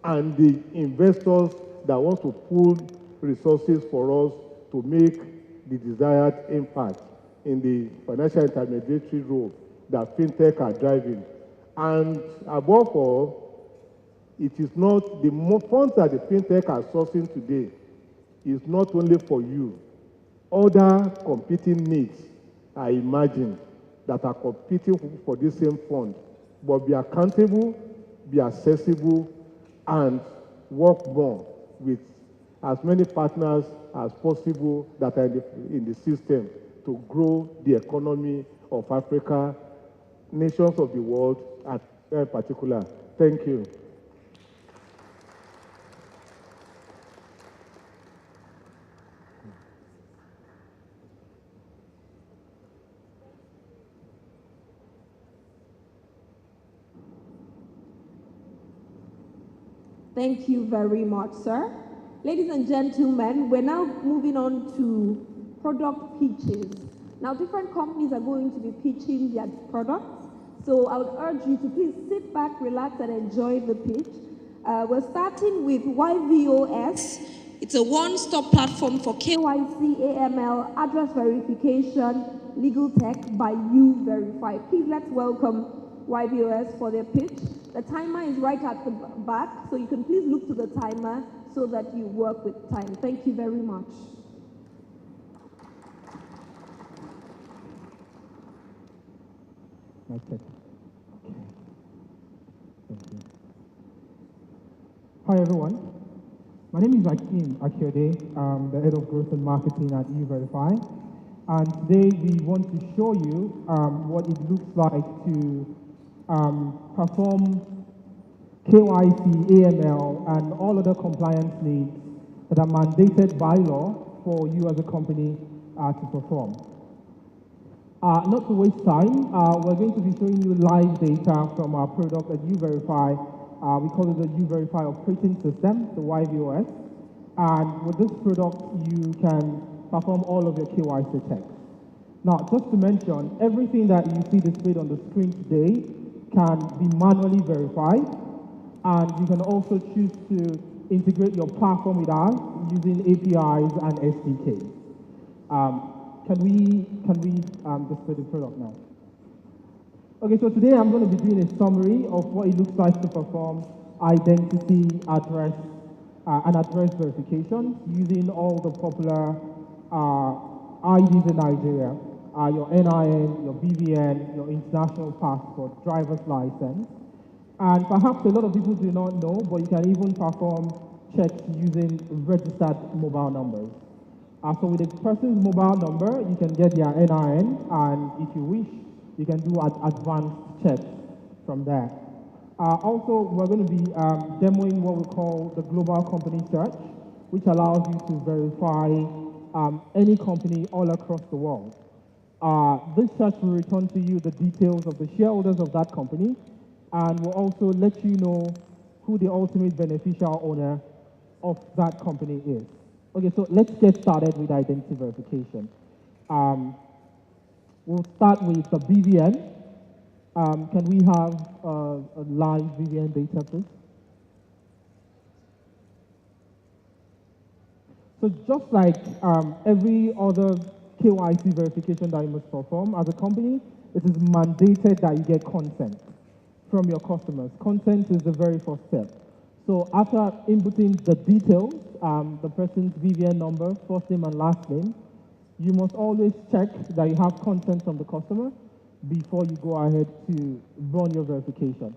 and the investors that want to pool resources for us to make the desired impact in the financial intermediary role that fintech are driving. And above all, it is not the funds that the fintech are sourcing today is not only for you. Other competing needs are imagined that are competing for this same fund, but be accountable, be accessible, and work more with as many partners as possible that are in the system to grow the economy of Africa, nations of the world, and in particular. Thank you. Thank you very much, sir. Ladies and gentlemen, we're now moving on to product pitches. Now, different companies are going to be pitching their products, so I would urge you to please sit back, relax, and enjoy the pitch. We're starting with YVOS. It's a one-stop platform for KYC, AML, address verification, legal tech by You Verify. Please let's welcome YVOS for their pitch. The timer is right at the back, so you can please look to the timer so that you work with time. Thank you very much. Okay. Thank you. Hi everyone. My name is Akeem Akiode. I'm the head of growth and marketing at E-Verify. And today we want to show you what it looks like to perform KYC, AML, and all other compliance needs that are mandated by law for you as a company to perform. Not to waste time, we're going to be showing you live data from our product at E-Verify. We call it the E-Verify operating system, the YVOS. And with this product, you can perform all of your KYC checks. Now, just to mention, everything that you see displayed on the screen today can be manually verified. And you can also choose to integrate your platform with us using APIs and SDKs. Can we display the product now? Okay, so today I'm going to be doing a summary of what it looks like to perform identity, address, and address verification using all the popular IDs in Nigeria, your NIN, your BVN, your international passport, driver's license. And perhaps a lot of people do not know, but you can even perform checks using registered mobile numbers. So with a person's mobile number, you can get their NIN, and if you wish, you can do advanced checks from there. Also, we're going to be demoing what we call the global company search, which allows you to verify any company all across the world. This search will return to you the details of the shareholders of that company, and will also let you know who the ultimate beneficial owner of that company is. Okay, so let's get started with identity verification. We'll start with the BVN. Can we have a live BVN data, please? So just like every other KYC verification that you must perform as a company, it is mandated that you get consent from your customers. Consent is the very first step. So after inputting the details, the person's BVN number, first name and last name, you must always check that you have consent from the customer before you go ahead to run your verification.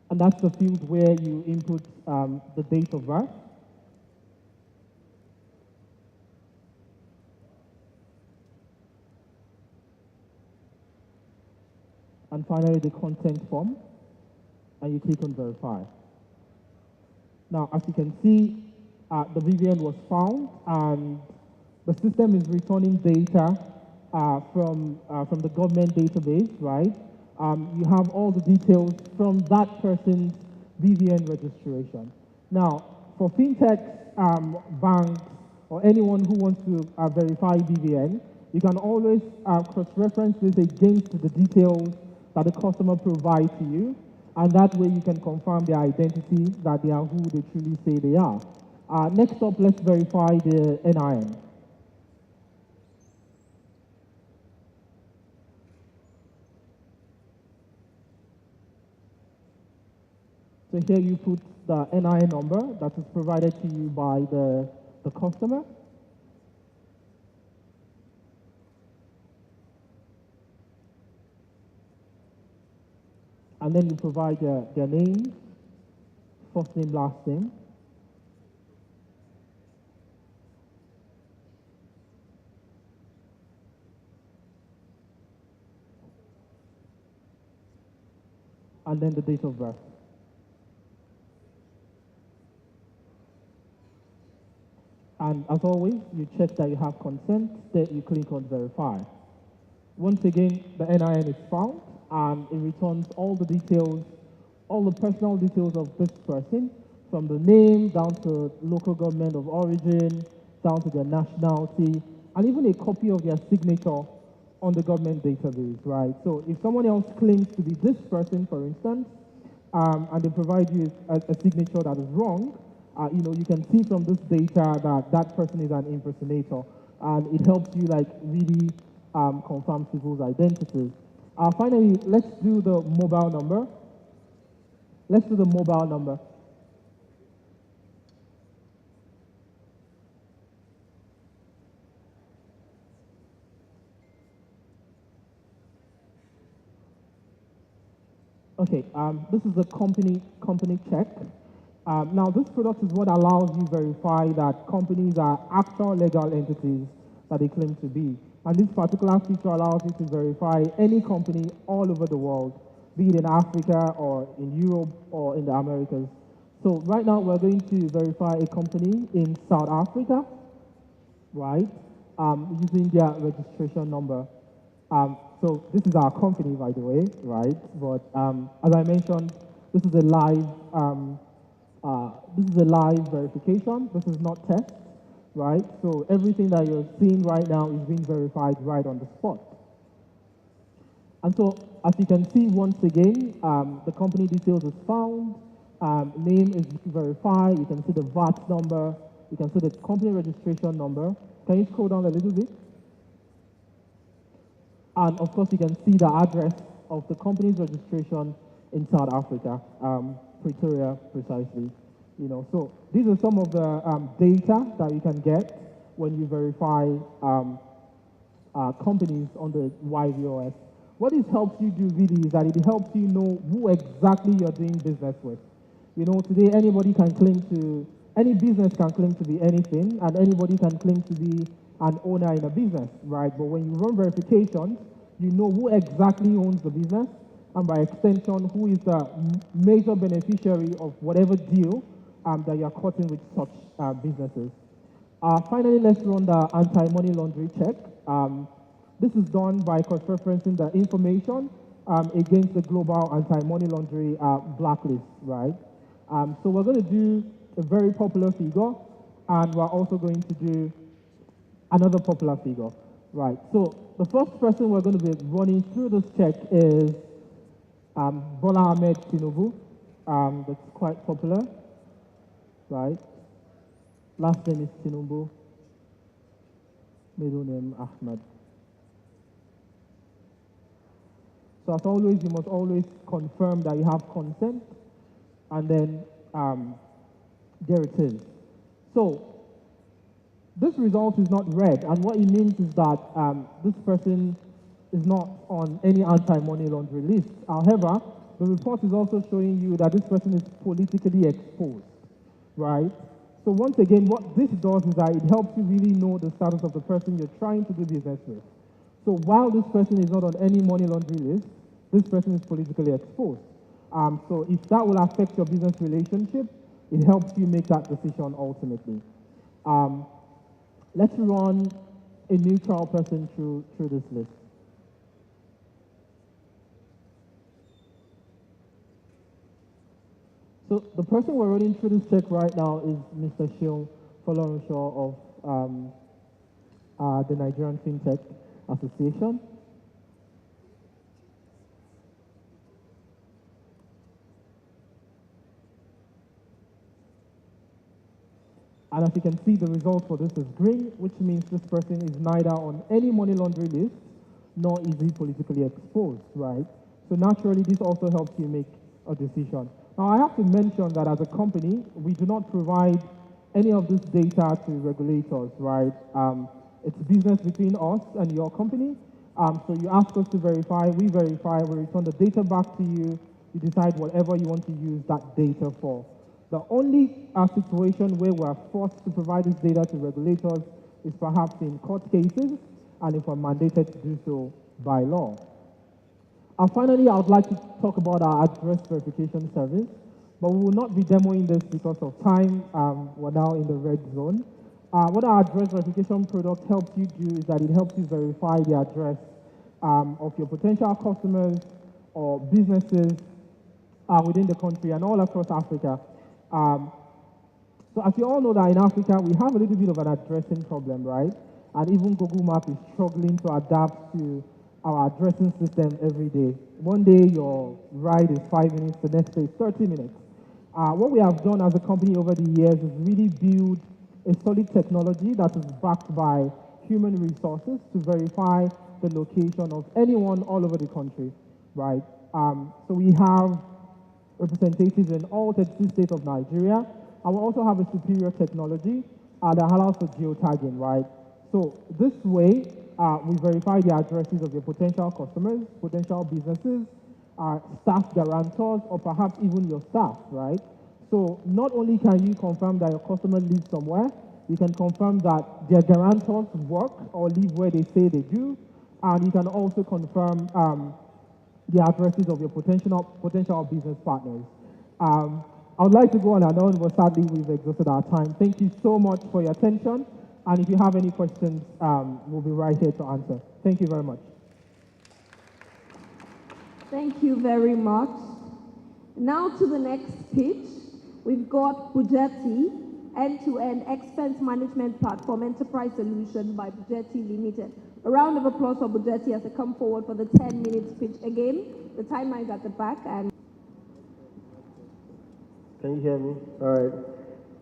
And that's the field where you input the date of birth. And finally, the consent form, and you click on verify. Now, as you can see, the BVN was found, and the system is returning data from the government database, right? You have all the details from that person's BVN registration. Now, for fintech, banks, or anyone who wants to verify BVN, you can always cross-reference this against the details that the customer provides to you, and that way you can confirm their identity, that they are who they truly say they are. Next up, let's verify the NIN. So here you put the NIN number that is provided to you by the customer. And then you provide their name, first name, last name. And then the date of birth. And as always, you check that you have consent, then you click on verify. Once again, the NIN is found, and it returns all the details, all the personal details of this person, from the name down to local government of origin, down to their nationality, and even a copy of their signature on the government database, right? So if someone else claims to be this person, for instance, and they provide you a signature that is wrong, you can see from this data that that person is an impersonator, and it helps you like really confirm people's identities. Finally, let's do the mobile number. Let's do the mobile number. Okay, this is the company check. Now, this product is what allows you to verify that companies are actual legal entities that they claim to be. And this particular feature allows you to verify any company all over the world, be it in Africa or in Europe or in the Americas. So right now, we're going to verify a company in South Africa, right, using their registration number. So this is our company, by the way, right? But as I mentioned, this is a live verification. This is not test, right? So everything that you're seeing right now is being verified right on the spot. And so, as you can see, once again, the company details is found, name is verified. You can see the VAT number. You can see the company registration number. Can you scroll down a little bit? And of course, you can see the address of the company's registration in South Africa, Pretoria precisely. So these are some of the data that you can get when you verify companies on the YVOS. What this helps you do really is that it helps you know who exactly you're doing business with. Today anybody can claim to, any business can claim to be anything, and anybody can claim to be an owner in a business, right? But when you run verifications, you know who exactly owns the business, and by extension, who is the major beneficiary of whatever deal that you're cutting with such businesses. Finally, let's run the anti-money laundering check. This is done by cross-referencing the information against the global anti-money laundering blacklist, right? So we're going to do a very popular figure, and we're also going to do another popular figure, right? So the first person we're going to be running through this check is Bola Ahmed Tinubu. That's quite popular, right? Last name is Tinubu, middle name Ahmed. So as always, you must always confirm that you have consent, and then there it is. So this result is not red, and what it means is that this person is not on any anti-money laundering list. However, the report is also showing you that this person is politically exposed, right? So once again, what this does is that it helps you really know the status of the person you're trying to do business with. So while this person is not on any money laundering list, this person is politically exposed. So if that will affect your business relationship, it helps you make that decision ultimately. Let's run a neutral person through this list. So the person we're running through this check right now is Mr. Shion Folorunshaw of the Nigerian Fintech Association. And as you can see, the result for this is green, which means this person is neither on any money laundering list, nor is he politically exposed, right? So naturally, this also helps you make a decision. Now, I have to mention that as a company, we do not provide any of this data to regulators, right? It's business between us and your company. So you ask us to verify, we return the data back to you, you decide whatever you want to use that data for. The only situation where we're forced to provide this data to regulators is perhaps in court cases, and if we're mandated to do so by law. And finally, I would like to talk about our address verification service, but we will not be demoing this because of time. We're now in the red zone. What our address verification product helps you do is that it helps you verify the address of your potential customers or businesses within the country and all across Africa. So as you all know that in Africa, we have a little bit of an addressing problem, right? and even Google Maps is struggling to adapt to our addressing system every day. One day your ride is 5 minutes, the next day is 30 minutes. What we have done as a company over the years is really build a solid technology that is backed by human resources to verify the location of anyone all over the country, right? So we have representatives in all 32 states of Nigeria, and we also have a superior technology that allows for geotagging, right? So this way, we verify the addresses of your potential customers, potential businesses, staff guarantors, or perhaps even your staff, right? So not only can you confirm that your customer lives somewhere, you can confirm that their guarantors work or live where they say they do, and you can also confirm the addresses of your potential business partners. I would like to go on and on, but sadly we've exhausted our time. Thank you so much for your attention, and if you have any questions, we'll be right here to answer. Thank you very much. Thank you very much. Now to the next pitch. We've got Bujeti, end-to-end expense management platform enterprise solution by Bujeti Limited. A round of applause for Bujeti as they come forward for the 10 minutes pitch. Again, the timer is at the back. And can you hear me? All right.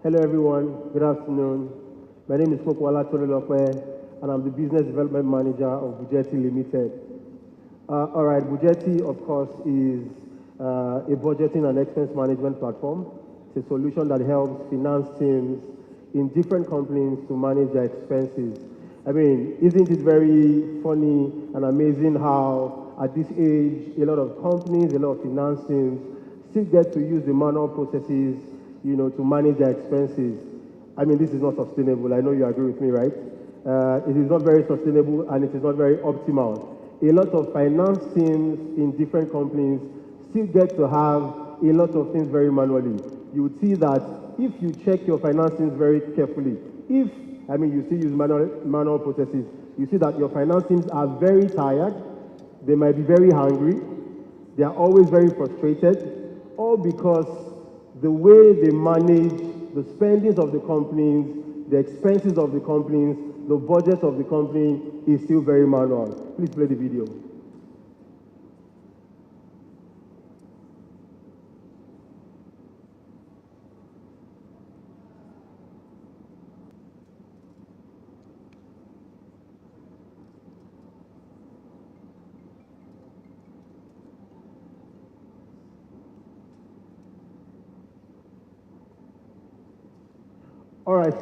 Hello, everyone. Good afternoon. My name is Pokwala Tolilokwe, and I'm the Business Development Manager of Bujeti Limited. All right, Bujeti, of course, is a budgeting and expense management platform. It's a solution that helps finance teams in different companies to manage their expenses. I mean, isn't it very funny and amazing how at this age, a lot of companies, a lot of finance teams still get to use the manual processes, to manage their expenses. I mean, this is not sustainable. I know you agree with me, right? It is not very sustainable and it is not very optimal. A lot of finance teams in different companies still get to have a lot of things very manually. You would see that if you check your finances very carefully, you still use manual processes, you see that your finance teams are very tired, they might be very hungry, they are always very frustrated, all because the way they manage the spendings of the companies, the expenses of the companies, the budget of the company is still very manual. Please play the video. All right.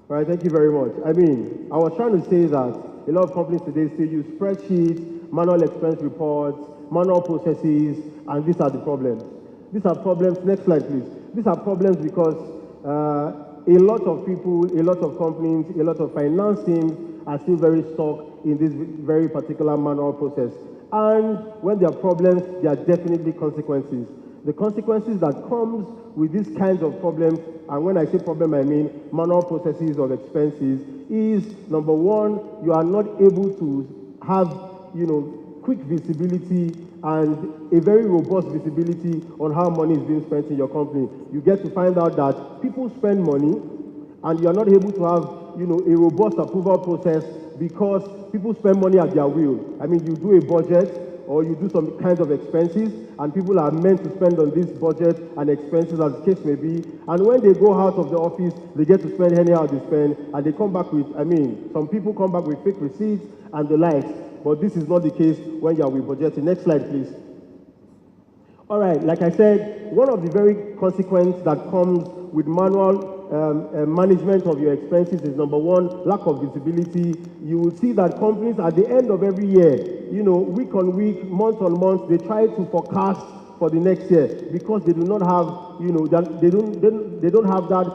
All right, thank you very much. I mean, I was trying to say that a lot of companies today still use spreadsheets, manual expense reports, manual processes, and these are the problems. These are problems, next slide please. These are problems because a lot of people, a lot of companies, a lot of finance teams are still very stuck in this very particular manual process. And when there are problems, there are definitely consequences. The consequences that comes with these kinds of problems, and when I say problem, I mean manual processes of expenses, is number one, you are not able to have, quick visibility and a very robust visibility on how money is being spent in your company. You get to find out that people spend money, and you are not able to have, a robust approval process because people spend money at their will. I mean, you do a budget, or you do some kinds of expenses, and people are meant to spend on this budget and expenses as the case may be. And when they go out of the office, they get to spend anyhow they spend, and they come back with, some people come back with fake receipts and the likes, but this is not the case when you are with budgeting. Next slide, please. All right, like I said, one of the very consequences that comes with manual management of your expenses is number one, lack of visibility. You will see that companies at the end of every year, week on week, month on month, they try to forecast for the next year because they do not have, they don't have that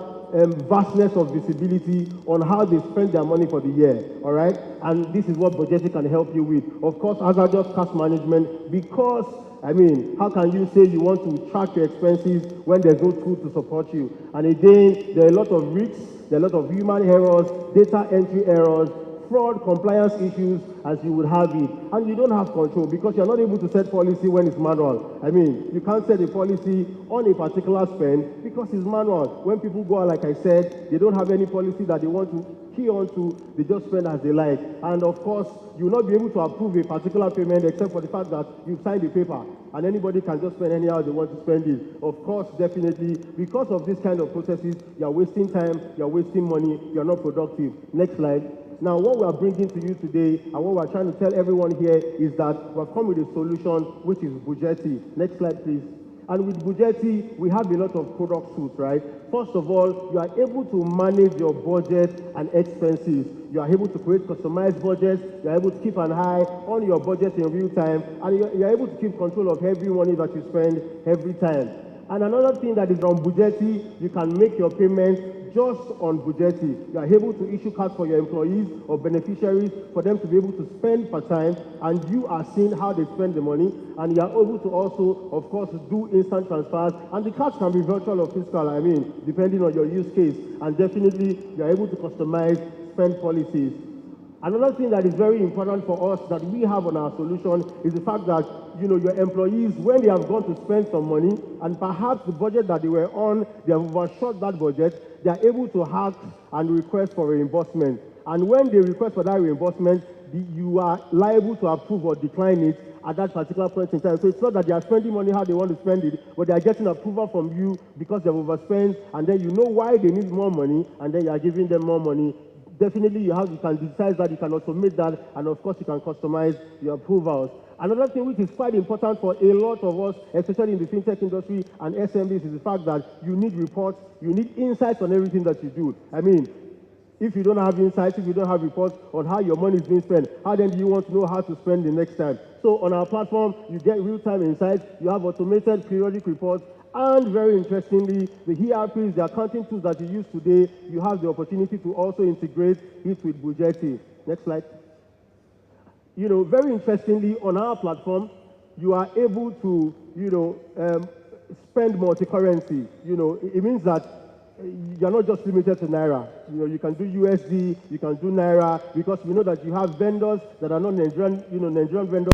vastness of visibility on how they spend their money for the year, all right? And this is what budgeting can help you with. Of course, hazardous cash management, because, how can you say you want to track your expenses when there's no tool to support you? And again, there are a lot of risks, there are a lot of human errors, data entry errors, fraud, compliance issues as you would have it. And you don't have control because you're not able to set policy when it's manual. You can't set a policy on a particular spend because it's manual. When people go out, like I said, they don't have any policy that they want to key onto, they just spend as they like. And of course, you will not be able to approve a particular payment except for the fact that you've signed the paper. And anybody can just spend anyhow they want to spend it. Of course, definitely, because of this kind of processes, you're wasting time, you're wasting money, you're not productive. Next slide. Now, what we are bringing to you today and what we're trying to tell everyone here is that we've come with a solution which is Budgeti. Next slide, please. And with Budgeti, we have a lot of product suites, right? First of all, you are able to manage your budget and expenses. You are able to create customized budgets. You are able to keep an eye on your budget in real time. And you are able to keep control of every money that you spend every time. And another thing that is on Budgeti, you can make your payments just on Budgeti. You are able to issue cards for your employees or beneficiaries for them to be able to spend per time, and you are seeing how they spend the money, and you are able to also, of course, do instant transfers, and the cards can be virtual or physical, depending on your use case, and definitely you are able to customize spend policies. Another thing that is very important for us that we have on our solution is the fact that your employees, when they have gone to spend some money and perhaps the budget that they were on, they have overshot that budget, they are able to hack and request for reimbursement. And when they request for that reimbursement, you are liable to approve or decline it at that particular point in time. So it's not that they are spending money how they want to spend it, but they are getting approval from you because they've overspent, and then you know why they need more money, and then you are giving them more money. Definitely you can decide that, you can automate that, and of course you can customize your approvals. Another thing which is quite important for a lot of us, especially in the fintech industry and SMBs, is the fact that you need reports, you need insights on everything that you do. If you don't have insights, if you don't have reports on how your money is being spent, how then do you want to know how to spend the next time? So on our platform, you get real-time insights, you have automated periodic reports, and very interestingly, the ERPs, the accounting tools that you use today, you have the opportunity to also integrate it with Budgeti. Next slide. Very interestingly, on our platform, you are able to, spend multi-currency. It means that you're not just limited to Naira. You can do USD, you can do Naira, because we know that you have vendors that are not Nigerian, Nigerian vendors.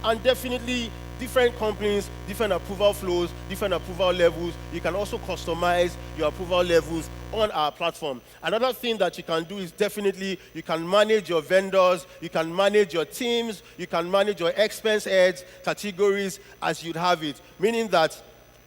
And definitely different companies, different approval flows, different approval levels. You can also customize your approval levels on our platform. Another thing that you can do is definitely you can manage your vendors, you can manage your teams, you can manage your expense heads, categories as you'd have it. Meaning that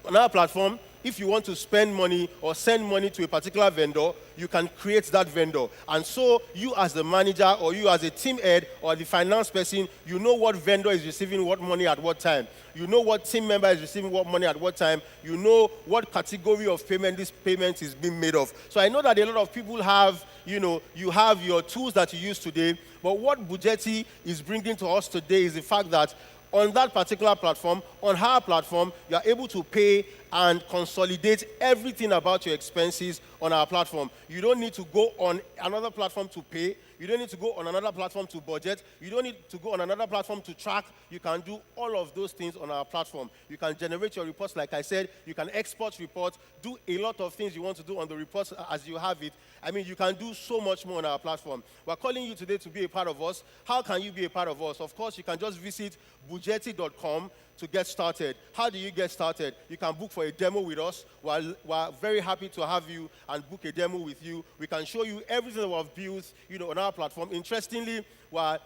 on our platform, if you want to spend money or send money to a particular vendor, you can create that vendor. And so you as the manager or you as a team head or the finance person, you know what vendor is receiving what money at what time. You know what team member is receiving what money at what time. You know what category of payment this payment is being made of. So I know that a lot of people have, you have your tools that you use today, but what Budgeti is bringing to us today is the fact that on that particular platform, on our platform, you are able to pay and consolidate everything about your expenses on our platform. You don't need to go on another platform to pay. You don't need to go on another platform to budget. You don't need to go on another platform to track. You can do all of those things on our platform. You can generate your reports, like I said. You can export reports, do a lot of things you want to do on the reports as you have it. You can do so much more on our platform. We're calling you today to be a part of us. How can you be a part of us? Of course, you can just visit budgeti.com to get started. How do you get started? You can book for a demo with us. We're very happy to have you and book a demo with you. We can show you everything that we've built, on our platform. Interestingly, we're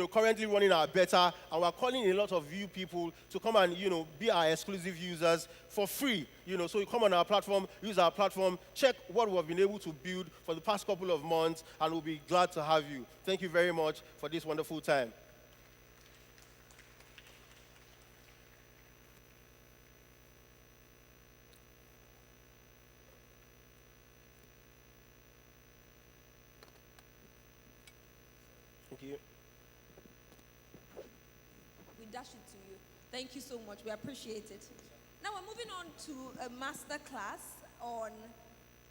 currently running our beta, and we're calling a lot of you people to come and, be our exclusive users for free. So you come on our platform, use our platform, check what we've been able to build for the past couple of months, and we'll be glad to have you. Thank you very much for this wonderful time. Thank you. We dash it to you. Thank you so much. We appreciate it. Now we're moving on to a masterclass on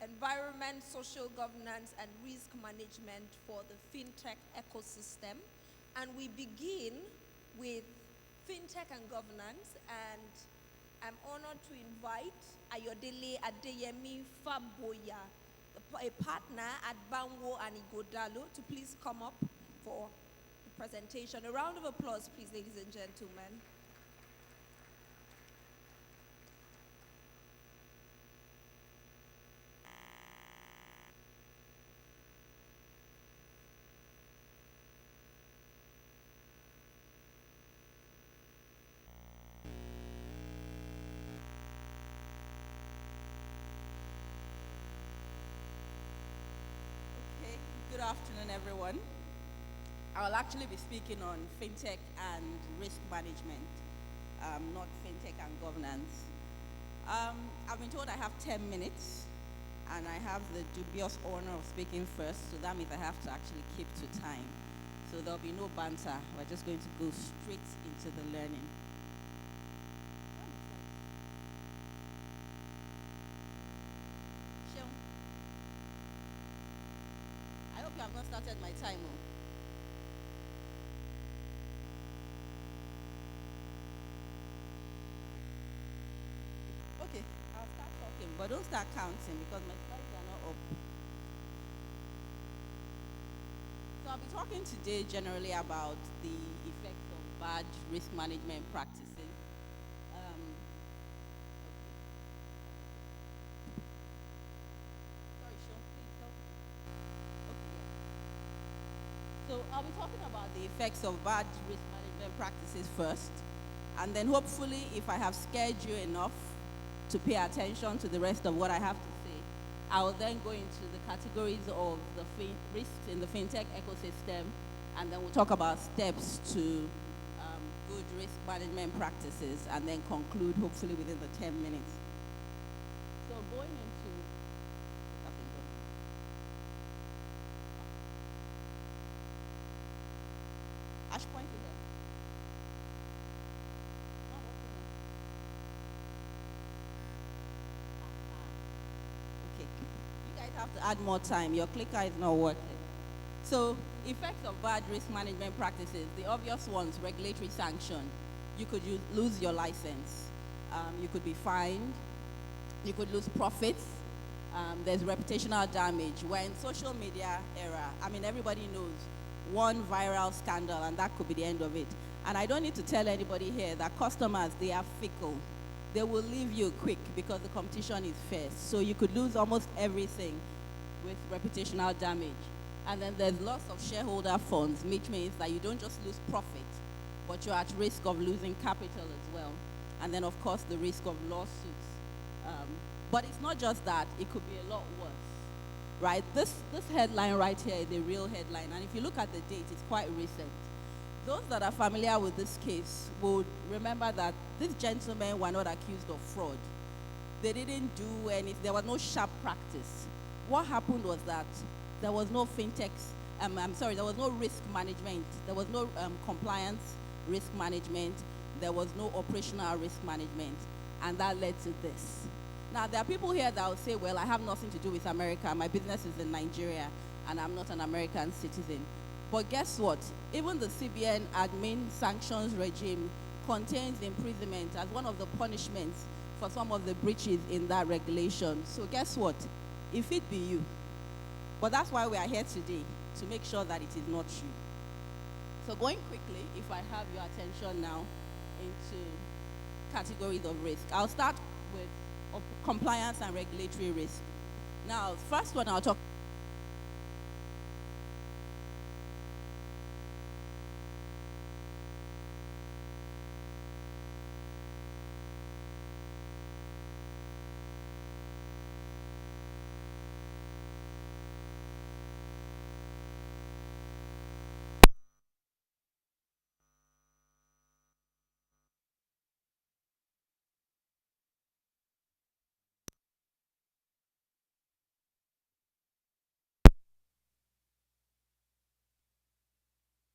environment, social governance, and risk management for the fintech ecosystem. And we begin with fintech and governance, and I'm honored to invite Ayodele Adeyemi Faboya, a partner at Banwo and Igodalo, to please come up for the presentation. A round of applause, please, ladies and gentlemen. Good afternoon, everyone. I'll actually be speaking on fintech and risk management, not fintech and governance. I've been told I have 10 minutes, and I have the dubious honor of speaking first, so that means I have to actually keep to time. So there'll be no banter. We're just going to go straight into the learning. I hope you have not started my time. Okay, I'll start talking, but don't start counting because my slides are not up. So I'll be talking today generally about the effects of bad risk management practices. So I'll be talking about the effects of bad risk management practices first, and then hopefully if I have scared you enough to pay attention to the rest of what I have to say, I will then go into the categories of the risks in the fintech ecosystem, and then we'll talk about steps to good risk management practices, and then conclude hopefully within the 10 minutes. So going into Ash point is there. Okay. You guys have to add more time. Your clicker is not working. So, effects of bad risk management practices, the obvious ones, regulatory sanction. You could lose your license. You could be fined. You could lose profits. There's reputational damage. We're in social media era. I mean, everybody knows one viral scandal and that could be the end of it. And I don't need to tell anybody here that customers, they are fickle. They will leave you quick because the competition is fierce. So you could lose almost everything with reputational damage. And then there's loss of shareholder funds, which means that you don't just lose profit, but you're at risk of losing capital as well. And then of course the risk of lawsuits. But it's not just that, it could be a lot worse. Right, this headline right here is a real headline, and if you look at the date, it's quite recent. Those that are familiar with this case would remember that these gentlemen were not accused of fraud. They didn't do anything, there was no sharp practice. What happened was that there was no fintech, there was no risk management, there was no compliance risk management, there was no operational risk management, and that led to this. Now, there are people here that will say, well, I have nothing to do with America. My business is in Nigeria, and I'm not an American citizen. But guess what? Even the CBN admin sanctions regime contains imprisonment as one of the punishments for some of the breaches in that regulation. So guess what? If it be you. But that's why we are here today, to make sure that it is not you. So going quickly, if I have your attention now into categories of risk. I'll start with compliance and regulatory risk. Now, first one I'll talk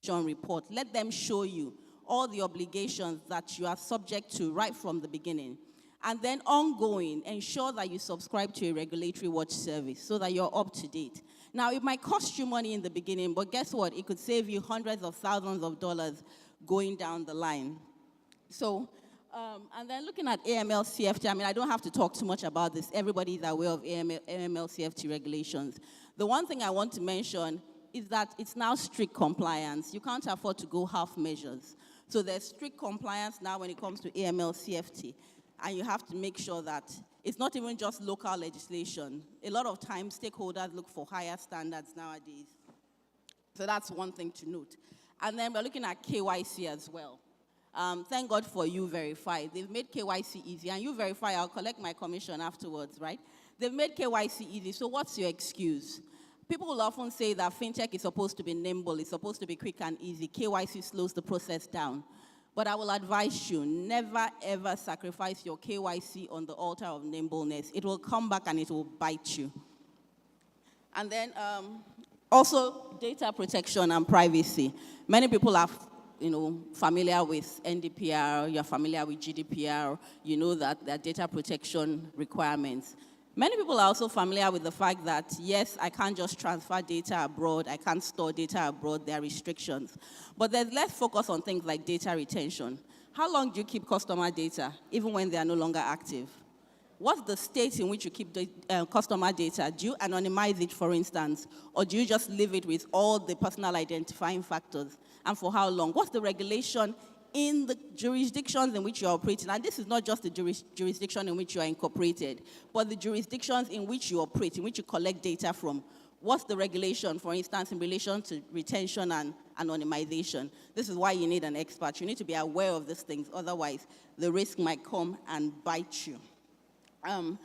report. Let them show you all the obligations that you are subject to right from the beginning. And then ongoing, ensure that you subscribe to a regulatory watch service so that you're up to date. Now, it might cost you money in the beginning, but guess what? It could save you hundreds of thousands of dollars going down the line. So, and then looking at AML CFT, I mean, I don't have to talk too much about this. Everybody is aware of AML CFT regulations. The one thing I want to mention is that it's now strict compliance. You can't afford to go half measures. So there's strict compliance now when it comes to AML CFT. And you have to make sure that it's not even just local legislation. A lot of times, stakeholders look for higher standards nowadays. So that's one thing to note. And then we're looking at KYC as well. Thank God for U-Verify. They've made KYC easy. And U-Verify, I'll collect my commission afterwards, right? They've made KYC easy. So what's your excuse? People will often say that fintech is supposed to be nimble. It's supposed to be quick and easy. KYC slows the process down. But I will advise you, never, ever sacrifice your KYC on the altar of nimbleness. It will come back and it will bite you. And then also data protection and privacy. Many people are familiar with NDPR, you're familiar with GDPR, you know that there are data protection requirements. Many people are also familiar with the fact that, yes, I can't just transfer data abroad, I can't store data abroad, there are restrictions. But there's less focus on things like data retention. How long do you keep customer data, even when they are no longer active? What's the state in which you keep customer data? Do you anonymize it, for instance? Or do you just leave it with all the personal identifying factors? And for how long? What's the regulation in the jurisdictions in which you're operating? And this is not just the jurisdiction in which you are incorporated, but the jurisdictions in which you operate, in which you collect data from. What's the regulation, for instance, in relation to retention and anonymization? This is why you need an expert. You need to be aware of these things. Otherwise, the risk might come and bite you. And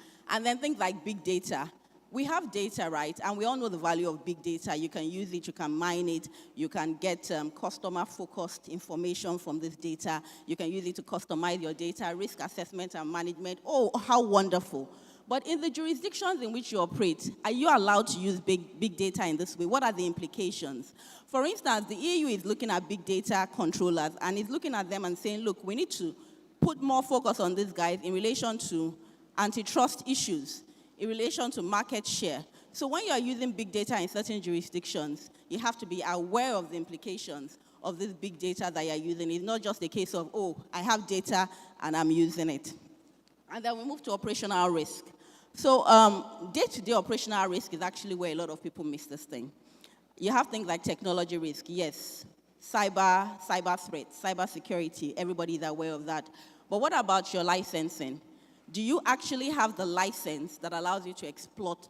then things like big data. We have data, right? And we all know the value of big data. You can use it, you can mine it, you can get customer-focused information from this data. You can use it to customize your data, risk assessment and management. Oh, how wonderful. But in the jurisdictions in which you operate, are you allowed to use big data in this way? What are the implications? For instance, the EU is looking at big data controllers and is looking at them and saying, look, we need to put more focus on these guys in relation to antitrust issues, in relation to market share. So when you are using big data in certain jurisdictions, you have to be aware of the implications of this big data that you're using. It's not just a case of, oh, I have data and I'm using it. And then we move to operational risk. So day-to-day operational risk is actually where a lot of people miss this thing. You have things like technology risk, yes. Cyber threats, cyber security, everybody is aware of that. But what about your licensing? Do you actually have the license that allows you to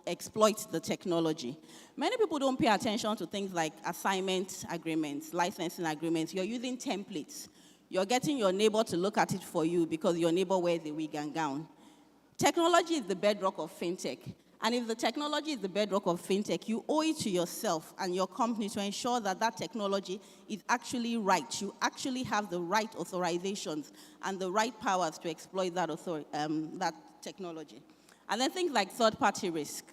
exploit the technology? Many people don't pay attention to things like assignment agreements, licensing agreements. You're using templates. You're getting your neighbor to look at it for you because your neighbor wears a wig and gown. Technology is the bedrock of fintech. And if the technology is the bedrock of fintech, you owe it to yourself and your company to ensure that that technology is actually right. You actually have the right authorizations and the right powers to exploit that technology. And then things like third-party risk.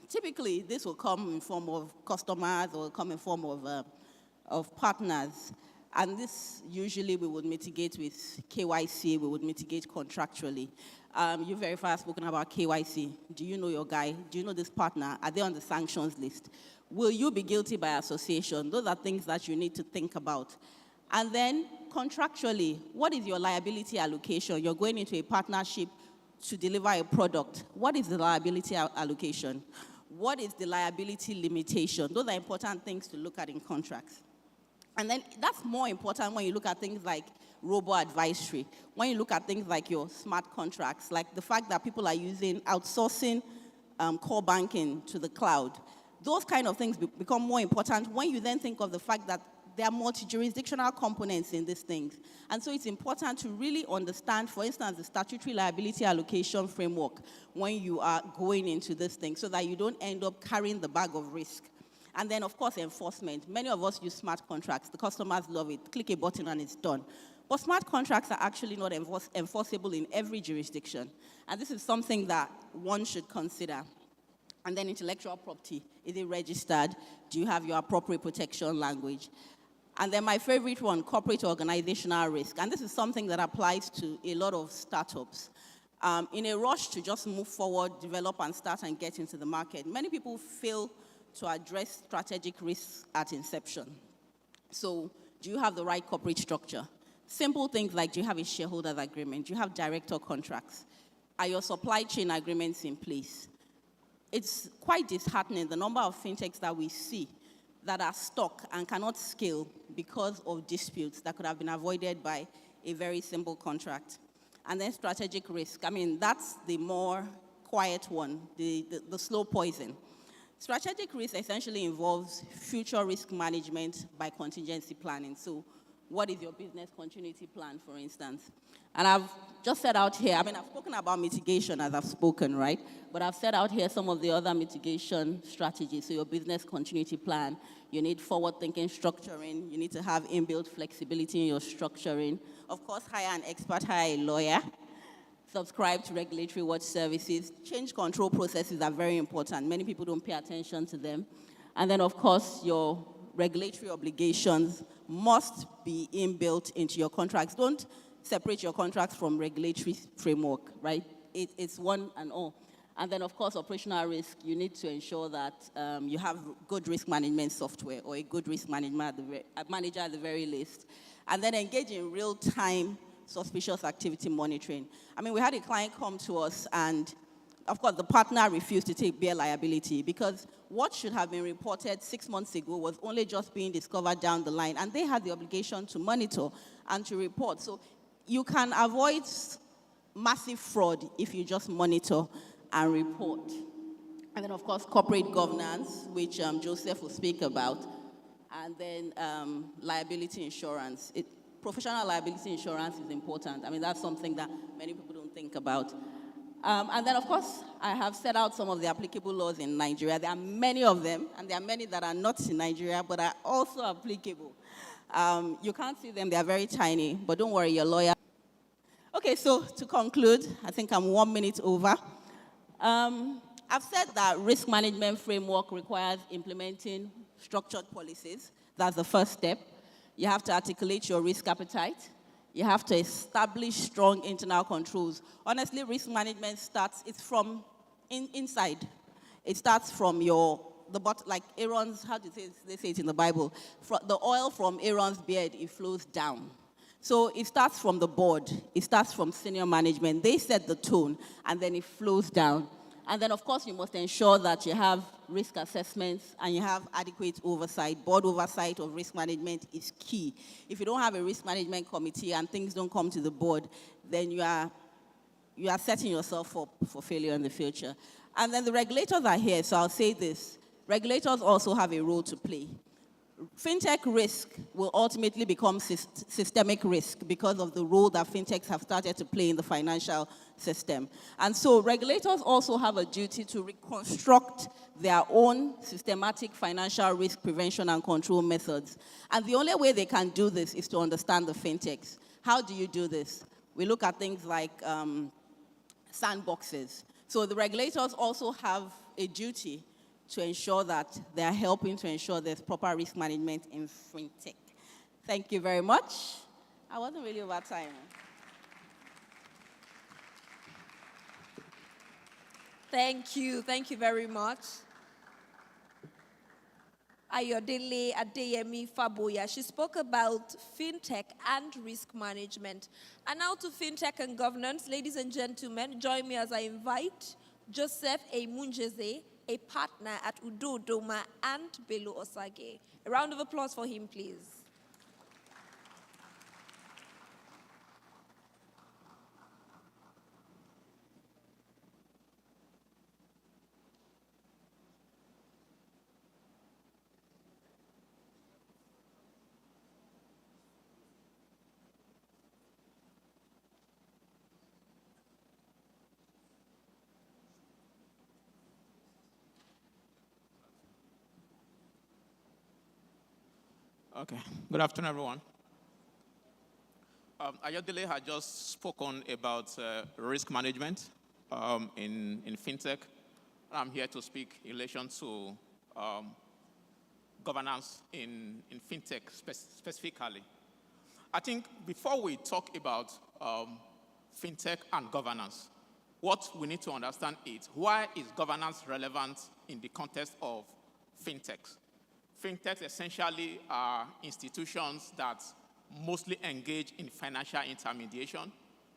Typically, this will come in form of customers or come in form of partners. And this usually we would mitigate with KYC, we would mitigate contractually. U-Verify has spoken about KYC. Do you know your guy? Do you know this partner? Are they on the sanctions list? Will you be guilty by association? Those are things that you need to think about. And then contractually, what is your liability allocation? You're going into a partnership to deliver a product. What is the liability allocation? What is the liability limitation? Those are important things to look at in contracts. And then that's more important when you look at things like robo-advisory, when you look at things like your smart contracts, like the fact that people are outsourcing core banking to the cloud. Those kind of things become more important when you then think of the fact that there are multi-jurisdictional components in these things. And so it's important to really understand, for instance, the statutory liability allocation framework when you are going into this thing so that you don't end up carrying the bag of risk. And then, of course, enforcement. Many of us use smart contracts. The customers love it. Click a button and it's done. But smart contracts are actually not enforceable in every jurisdiction. And this is something that one should consider. And then intellectual property. Is it registered? Do you have your appropriate protection language? And then my favorite one, corporate organizational risk. And this is something that applies to a lot of startups. In a rush to just move forward, develop and start and get into the market, many people fail to address strategic risks at inception. So do you have the right corporate structure? Simple things like, do you have a shareholders agreement? Do you have director contracts? Are your supply chain agreements in place? It's quite disheartening, the number of fintechs that we see that are stuck and cannot scale because of disputes that could have been avoided by a very simple contract. And then strategic risk. I mean, that's the more quiet one, the slow poison. Strategic risk essentially involves future risk management by contingency planning. So what is your business continuity plan, for instance? And I've just set out here, I mean, I've spoken about mitigation as I've spoken, right? But I've set out here some of the other mitigation strategies. So your business continuity plan, you need forward-thinking structuring, you need to have inbuilt flexibility in your structuring. Of course, hire an expert, hire a lawyer, subscribe to regulatory watch services. Change control processes are very important. Many people don't pay attention to them. And then, of course, your regulatory obligations must be inbuilt into your contracts. Don't separate your contracts from regulatory framework, right? It's one and all. And then, of course, operational risk, you need to ensure that you have good risk management software or a good risk manager at the very least. And then engage in real-time suspicious activity monitoring. I mean, we had a client come to us and, of course, the partner refused to take bare liability because what should have been reported 6 months ago was only just being discovered down the line, and they had the obligation to monitor and to report. So you can avoid massive fraud if you just monitor and report. And then, of course, corporate governance, which Joseph will speak about, and then liability insurance. Professional liability insurance is important. I mean, that's something that many people don't think about. And then, of course, I have set out some of the applicable laws in Nigeria. There are many of them, and there are many that are not in Nigeria, but are also applicable. You can't see them. They are very tiny, but don't worry, your lawyer. Okay, so to conclude, I think I'm 1 minute over. I've said that risk management framework requires implementing structured policies. That's the first step. You have to articulate your risk appetite. You have to establish strong internal controls. Honestly, risk management it's from inside. It starts from like Aaron's, how do they say it in the Bible? The oil from Aaron's beard, it flows down. So it starts from the board. It starts from senior management. They set the tone, and then it flows down. And then, of course, you must ensure that you have risk assessments and you have adequate oversight. Board oversight of risk management is key. If you don't have a risk management committee and things don't come to the board, then you are setting yourself up for failure in the future. And then the regulators are here, so I'll say this. Regulators also have a role to play. Fintech risk will ultimately become systemic risk because of the role that fintechs have started to play in the financial system. And so regulators also have a duty to reconstruct their own systematic financial risk prevention and control methods. And the only way they can do this is to understand the fintechs. How do you do this? We look at things like sandboxes. So the regulators also have a duty to ensure that they are helping to ensure there's proper risk management in fintech. Thank you very much. I wasn't really over time. Thank you very much. Ayodele Adeyemi Faboya. She spoke about fintech and risk management. And now to fintech and governance. Ladies and gentlemen, join me as I invite Joseph Emunjeze, a partner at Udo Doma and Bello Osage. A round of applause for him, please. Okay. Good afternoon, everyone. Ayodele had just spoken about risk management in fintech. I'm here to speak in relation to governance in fintech specifically. I think before we talk about fintech and governance, what we need to understand is why is governance relevant in the context of fintechs? Fintechs essentially are institutions that mostly engage in financial intermediation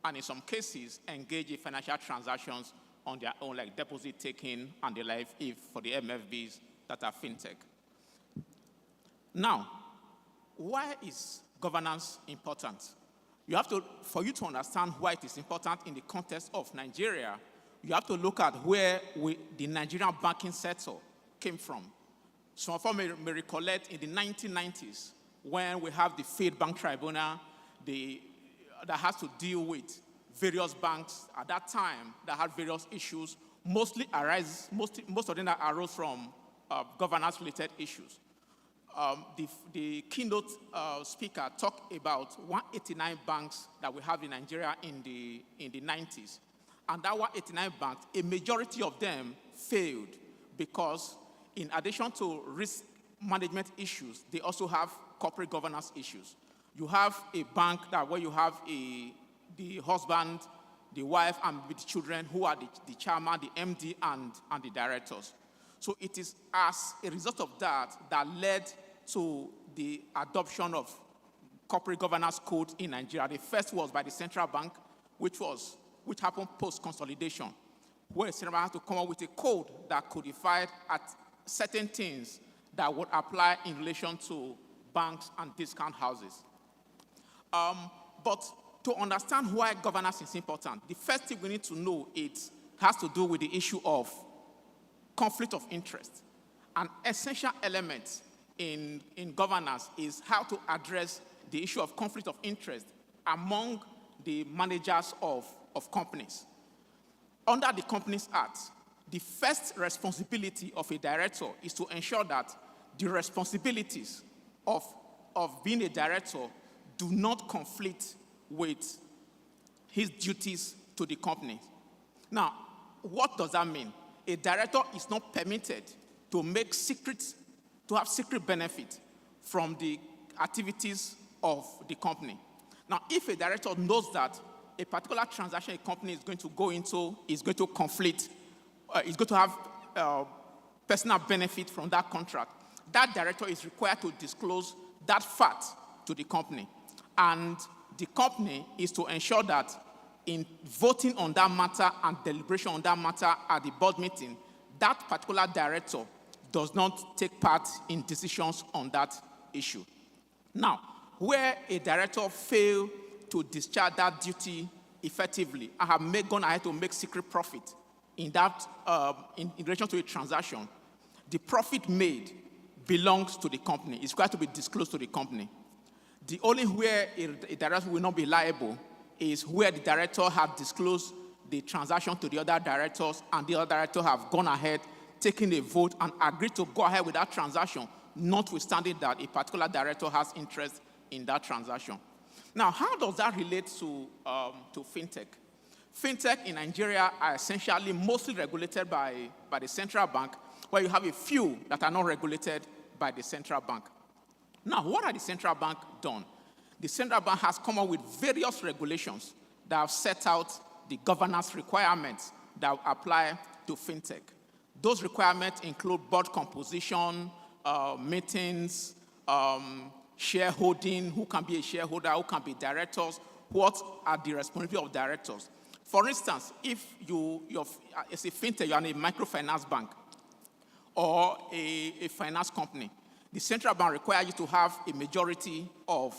and in some cases engage in financial transactions on their own, like deposit taking and the like, if for the MFBs that are fintech. Now, why is governance important? For you to understand why it is important in the context of Nigeria, you have to look at where the Nigerian banking sector came from. Some of you may recollect in the 1990s when we have the Fed Bank Tribunal that has to deal with various banks at that time that had various issues, most of them that arose from governance-related issues. The keynote speaker talked about 189 banks that we have in Nigeria in the 90s. And that 189 banks, a majority of them failed because in addition to risk management issues, they also have corporate governance issues. You have a bank where you have the husband, the wife, and with children who are the chairman, the MD, and the directors. So it is as a result of that led to the adoption of corporate governance code in Nigeria. The first was by the central bank, which happened post-consolidation, where the central bank had to come up with a code that codified at certain things that would apply in relation to banks and discount houses. But to understand why governance is important, the first thing we need to know has to do with the issue of conflict of interest. An essential element in governance is how to address the issue of conflict of interest among the managers of companies. Under the Companies Act, the first responsibility of a director is to ensure that the responsibilities of being a director do not conflict with his duties to the company. Now, what does that mean? A director is not permitted to have secret benefit from the activities of the company. Now, if a director knows that a particular transaction a company is going to go into is going to conflict, is going to have personal benefit from that contract, that director is required to disclose that fact to the company. And the company is to ensure that in voting on that matter and deliberation on that matter at the board meeting, that particular director does not take part in decisions on that issue. Now, where a director fails to discharge that duty effectively, I have gone ahead to make secret profit in relation to a transaction, the profit made belongs to the company. It's required to be disclosed to the company. The only where a director will not be liable is where the director has disclosed the transaction to the other directors and the other director have gone ahead, taken a vote, and agreed to go ahead with that transaction, notwithstanding that a particular director has interest in that transaction. Now, how does that relate to fintech? Fintech in Nigeria are essentially mostly regulated by the central bank, where you have a few that are not regulated by the central bank. Now, what has the central bank done? The central bank has come up with various regulations that have set out the governance requirements that apply to fintech. Those requirements include board composition, meetings, shareholding, who can be a shareholder, who can be directors, what are the responsibilities of directors. For instance, if as a fintech, you're in a microfinance bank or a finance company, the central bank requires you to have a majority of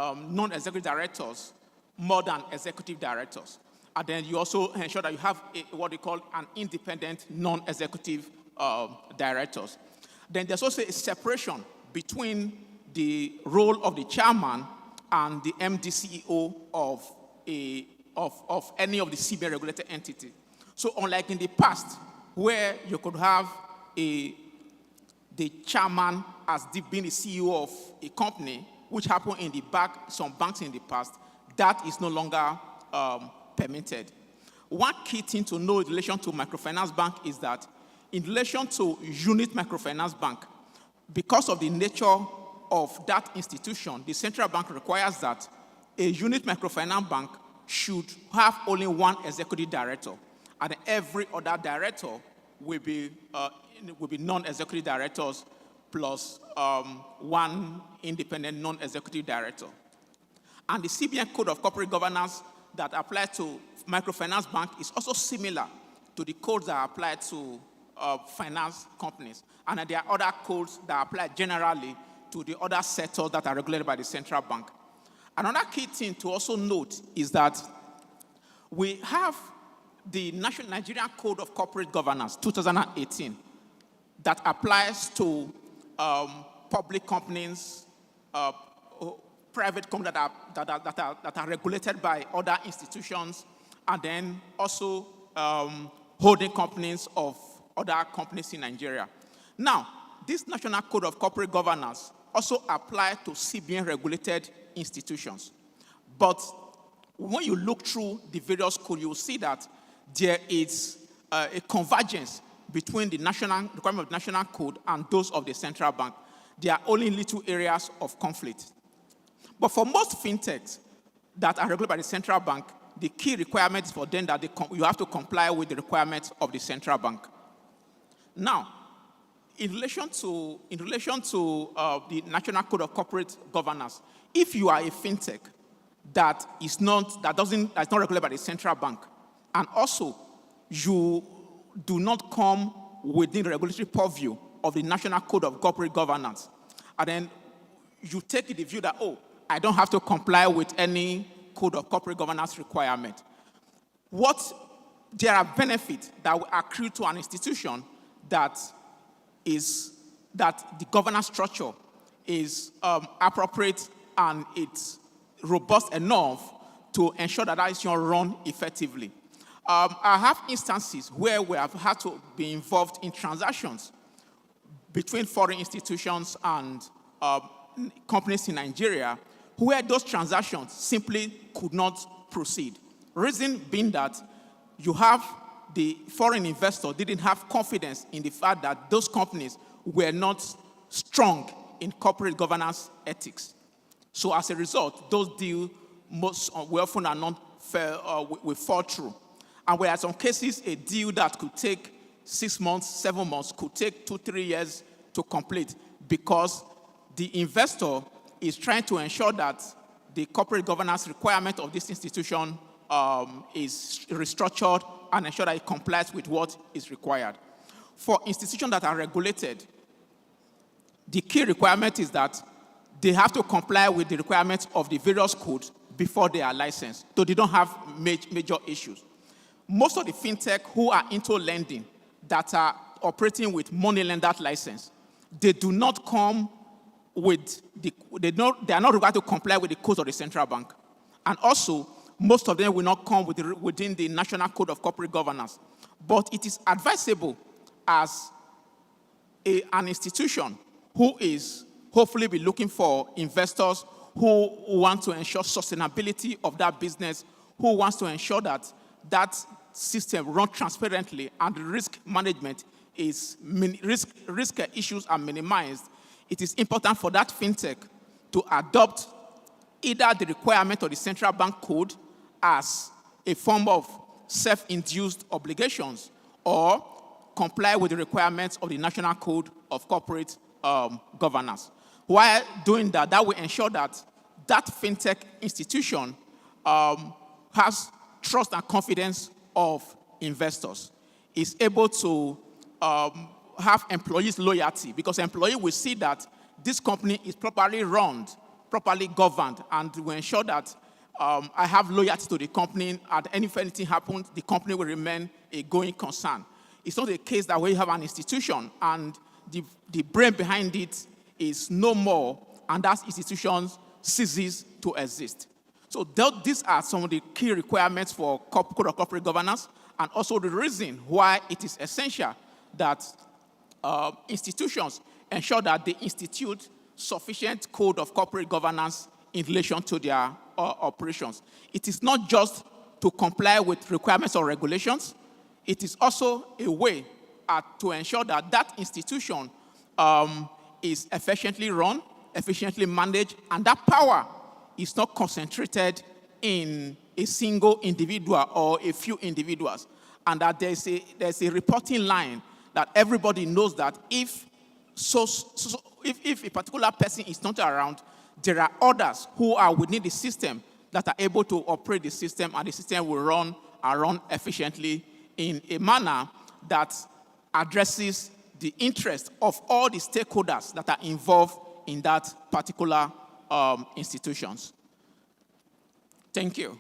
non-executive directors more than executive directors. And then you also ensure that you have what they call an independent non-executive directors. Then there's also a separation between the role of the chairman and the MD CEO of any of the CBN regulated entity. So unlike in the past, where you could have the chairman as being the CEO of a company, which happened in some banks in the past, that is no longer permitted. One key thing to know in relation to microfinance bank is that in relation to Unit Microfinance Bank, because of the nature of that institution, the central bank requires that a Unit Microfinance Bank should have only one executive director, and every other director will be non-executive directors plus one independent non-executive director. And the CBN Code of Corporate Governance that applies to microfinance bank is also similar to the codes that apply to finance companies. And there are other codes that apply generally to the other sectors that are regulated by the central bank. Another key thing to also note is that we have the Nigerian Code of Corporate Governance, 2018, that applies to public companies, private companies that are regulated by other institutions, and then also holding companies of other companies in Nigeria. Now, this National Code of Corporate Governance also applies to CBN-regulated institutions. But when you look through the various codes, you will see that there is a convergence between the requirement of the national code and those of the central bank. There are only little areas of conflict. But for most fintechs that are regulated by the central bank, the key requirement is for them that you have to comply with the requirements of the central bank. Now, in relation to the National Code of Corporate Governance, if you are a fintech that is not regulated by the central bank, and also you do not come within the regulatory purview of the National Code of Corporate Governance, and then you take the view that, oh, I don't have to comply with any Code of Corporate Governance requirement. There are benefits that will accrue to an institution that the governance structure is appropriate and it's robust enough to ensure that institution run effectively. I have instances where we have had to be involved in transactions between foreign institutions and companies in Nigeria, where those transactions simply could not proceed. Reason being that the foreign investor didn't have confidence in the fact that those companies were not strong in corporate governance ethics. So as a result, those deals most often are not fair, will fall through. And whereas some cases, a deal that could take 6 months, 7 months, could take 2-3 years to complete, because the investor is trying to ensure that the corporate governance requirement of this institution is restructured and ensure that it complies with what is required. For institutions that are regulated, the key requirement is that they have to comply with the requirements of the various codes before they are licensed, so they don't have major issues. Most of the fintech who are into lending that are operating with money lender license, they do not come with they are not required to comply with the codes of the central bank. And also, most of them will not come within the National Code of Corporate Governance. But it is advisable as an institution who is hopefully be looking for investors who want to ensure sustainability of that business, who wants to ensure that that system runs transparently and risk management risk issues are minimized. It is important for that fintech to adopt either the requirement of the central bank code as a form of self-induced obligations, or comply with the requirements of the National Code of Corporate Governance. While doing that, that will ensure that that fintech institution has trust and confidence of investors, is able to have employees' loyalty, because employee will see that this company is properly run, properly governed, and will ensure that I have loyalty to the company, and if anything happens, the company will remain a going concern. It's not a case that we have an institution and the brain behind it is no more, and that institution ceases to exist. So these are some of the key requirements for Code of Corporate Governance, and also the reason why it is essential that institutions ensure that they institute sufficient Code of Corporate Governance in relation to their operations. It is not just to comply with requirements or regulations. It is also a way to ensure that that institution is efficiently run, efficiently managed, and that power is not concentrated in a single individual or a few individuals, and that there's a reporting line that everybody knows that if a particular person is not around, there are others who are within the system that are able to operate the system, and the system will run efficiently in a manner that addresses the interest of all the stakeholders that are involved in that particular institutions. Thank you.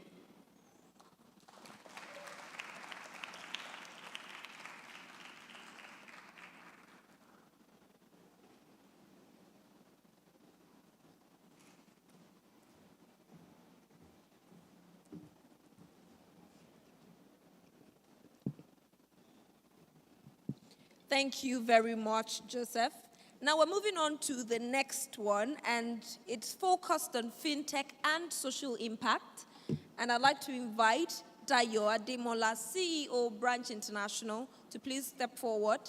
Thank you very much, Joseph. Now we're moving on to the next one, and it's focused on fintech and social impact. And I'd like to invite Dayo Ademola, CEO, Branch International, to please step forward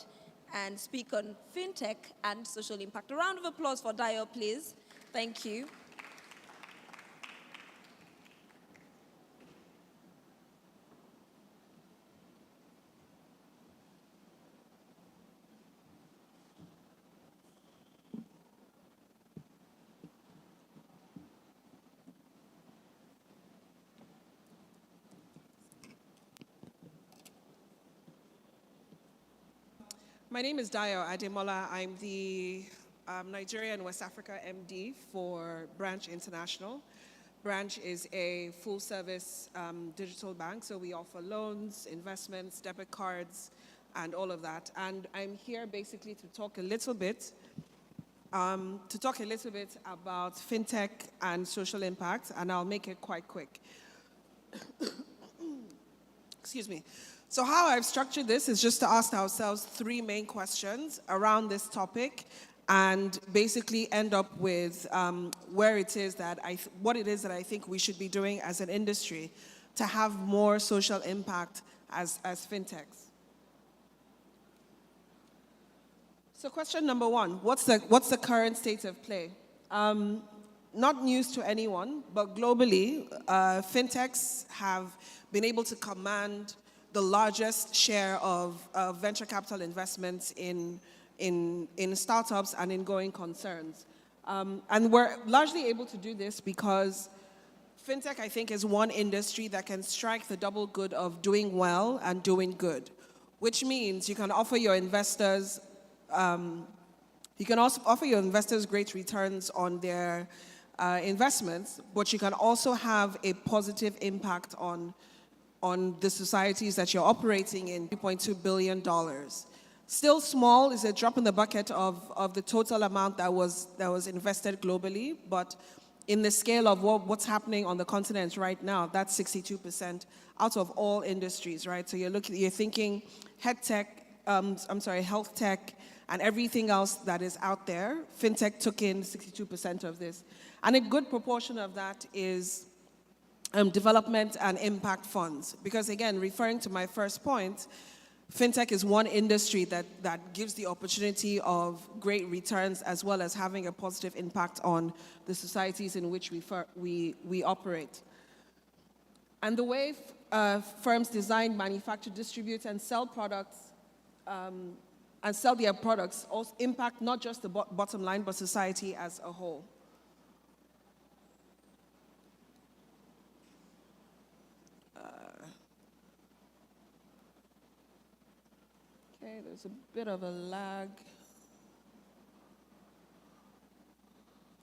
and speak on fintech and social impact. A round of applause for Dayo, please. Thank you. My name is Dayo Ademola. I'm the Nigerian West Africa MD for Branch International. Branch is a full-service digital bank, so we offer loans, investments, debit cards, and all of that. And I'm here basically to talk a little bit about fintech and social impact, and I'll make it quite quick. Excuse me. So how I've structured this is just to ask ourselves three main questions around this topic, and basically end up with what it is that I think we should be doing as an industry to have more social impact as fintechs. So question number one, what's the current state of play? Not news to anyone, but globally, fintechs have been able to command the largest share of venture capital investments in startups and in going concerns. And we're largely able to do this because fintech, I think, is one industry that can strike the double good of doing well and doing good, which means you can offer your investors great returns on their investments, but you can also have a positive impact on the societies that you're operating in. $3.2 billion. Still small, is a drop in the bucket of the total amount that was invested globally, but in the scale of what's happening on the continent right now, that's 62% out of all industries, right? So you're thinking health tech, and everything else that is out there. Fintech took in 62% of this. And a good proportion of that is development and impact funds. Because again, referring to my first point, fintech is one industry that gives the opportunity of great returns as well as having a positive impact on the societies in which we operate. And the way firms design, manufacture, distribute, and sell products, and sell their products also impact not just the bottom line, but society as a whole. Okay, there's a bit of a lag.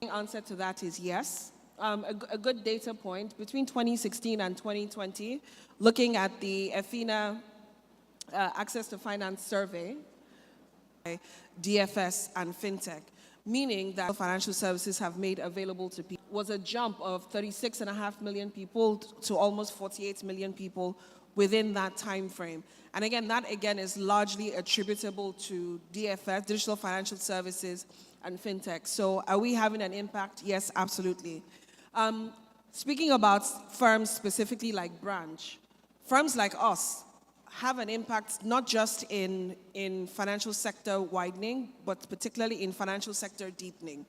The answer to that is yes. A good data point, between 2016 and 2020, looking at the Athena Access to Finance survey, DFS and fintech, meaning that financial services have made available to people, was a jump of 36.5 million people to almost 48 million people within that time frame. And again, that is largely attributable to DFS, digital financial services, and fintech. So are we having an impact? Yes, absolutely. Speaking about firms specifically like Branch, firms like us have an impact not just in financial sector widening, but particularly in financial sector deepening.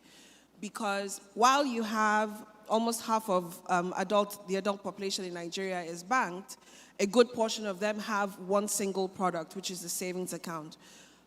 Because while you have almost half of the adult population in Nigeria is banked, a good portion of them have one single product, which is the savings account.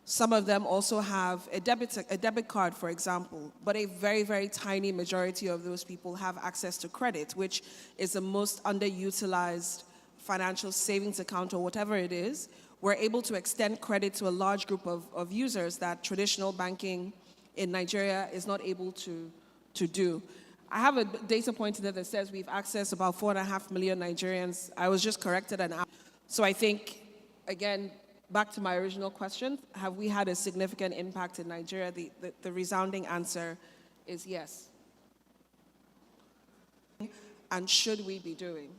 Some of them also have a debit card, for example, but a very, very tiny majority of those people have access to credit, which is the most underutilized financial savings account or whatever it is. We're able to extend credit to a large group of users that traditional banking in Nigeria is not able to do. I have a data point there that says we've accessed about 4.5 million Nigerians. I was just corrected an hour. So I think, again, back to my original question, have we had a significant impact in Nigeria? The resounding answer is yes. And should we be doing?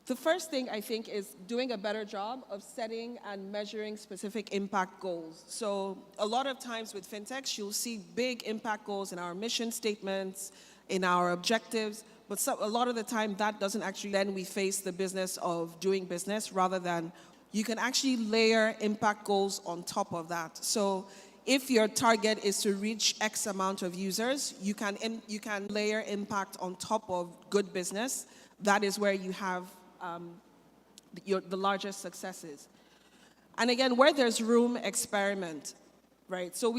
The first thing, I think, is doing a better job of setting and measuring specific impact goals. So a lot of times with fintechs, you'll see big impact goals in our mission statements, in our objectives, but a lot of the time that doesn't actually, then we face the business of doing business rather than, you can actually layer impact goals on top of that. So if your target is to reach X amount of users, you can layer impact on top of good business. That is where you have the largest successes. And again, where there's room, experiment, right? So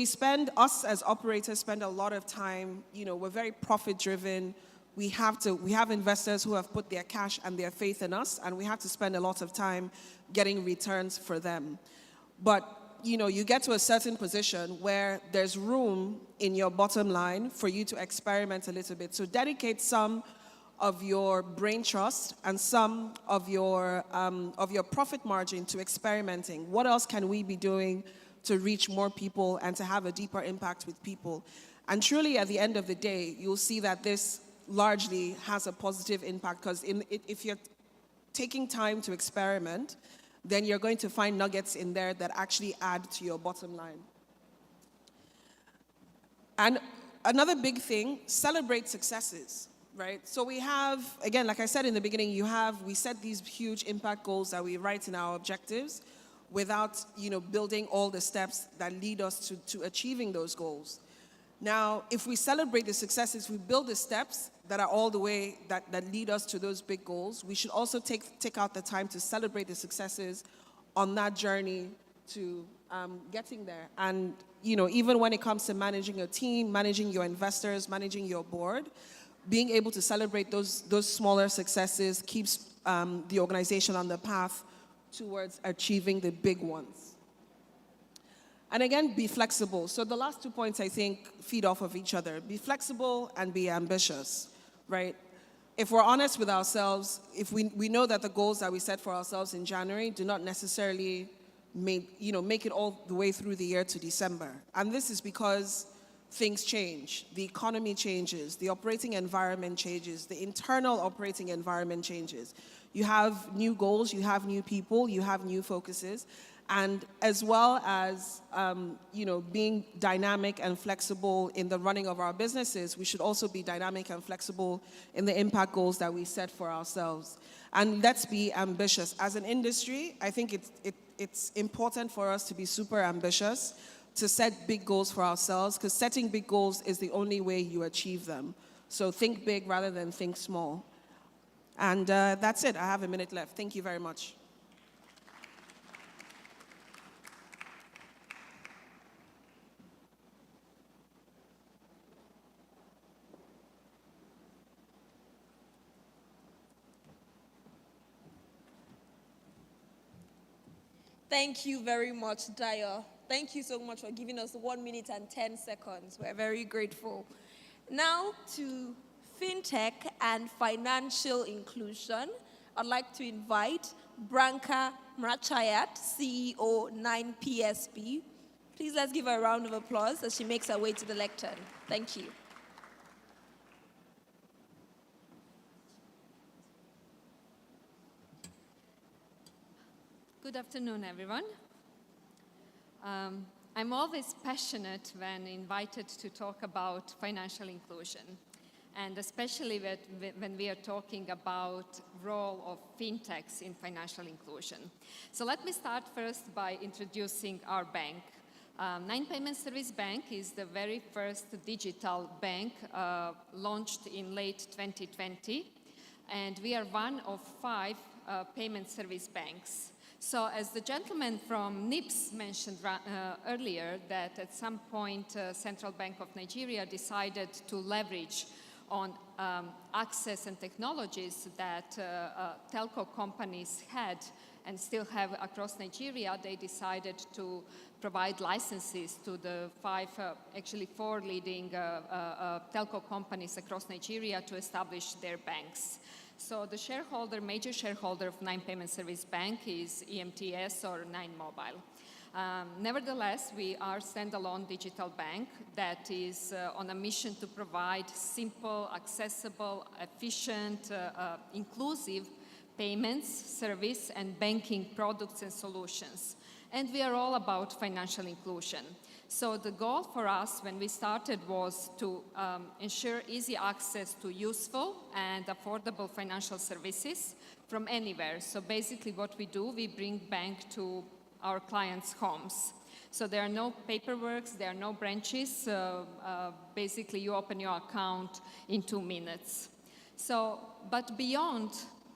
us as operators spend a lot of time, we're very profit driven. We have investors who have put their cash and their faith in us, and we have to spend a lot of time getting returns for them. But you get to a certain position where there's room in your bottom line for you to experiment a little bit. So dedicate some of your brain trust and some of your profit margin to experimenting. What else can we be doing to reach more people and to have a deeper impact with people? And truly, at the end of the day, you'll see that this largely has a positive impact, because if you're taking time to experiment, then you're going to find nuggets in there that actually add to your bottom line. And another big thing, celebrate successes. Right? So we have, again, like I said in the beginning, we set these huge impact goals that we write in our objectives without, building all the steps that lead us to achieving those goals. Now, if we celebrate the successes, we build the steps that are all the way, that lead us to those big goals. We should also take out the time to celebrate the successes on that journey to getting there. And, even when it comes to managing a team, managing your investors, managing your board, being able to celebrate those smaller successes keeps the organization on the path towards achieving the big ones. And again, be flexible. So the last 2 points, I think, feed off of each other. Be flexible and be ambitious, right? If we're honest with ourselves, if we know that the goals that we set for ourselves in January do not necessarily make it all the way through the year to December. And this is because things change, the economy changes, the operating environment changes, the internal operating environment changes. You have new goals, you have new people, you have new focuses, and as well as being dynamic and flexible in the running of our businesses, we should also be dynamic and flexible in the impact goals that we set for ourselves. And let's be ambitious. As an industry, I think it's important for us to be super ambitious, to set big goals for ourselves, because setting big goals is the only way you achieve them. So think big rather than think small. And that's it. I have a minute left. Thank you very much. Thank you very much, Dayo. Thank you so much for giving us 1 minute and 10 seconds. We're very grateful. Now to fintech and financial inclusion. I'd like to invite Branka Mrachayat, CEO 9PSB. Please let's give her a round of applause as she makes her way to the lectern. Thank you. Good afternoon, everyone. I'm always passionate when invited to talk about financial inclusion. and especially when we are talking about role of fintechs in financial inclusion. So let me start first by introducing our bank. Nine Payment Service Bank is the very first digital bank launched in late 2020, and we are one of 5 payment service banks. So as the gentleman from NIPS mentioned earlier, that at some point Central Bank of Nigeria decided to leverage on access and technologies that telco companies had and still have across Nigeria. They decided to provide licenses to the 4 leading telco companies across Nigeria to establish their banks. So the major shareholder of Nine Payment Service Bank is EMTS or Nine Mobile. Nevertheless, we are a standalone digital bank that is on a mission to provide simple, accessible, efficient, inclusive payments, service, and banking products and solutions. And we are all about financial inclusion. So the goal for us when we started was to ensure easy access to useful and affordable financial services from anywhere. So basically what we do, we bring bank to our clients' homes. So there are no paperwork, there are no branches. Basically you open your account in 2 minutes. So, but beyond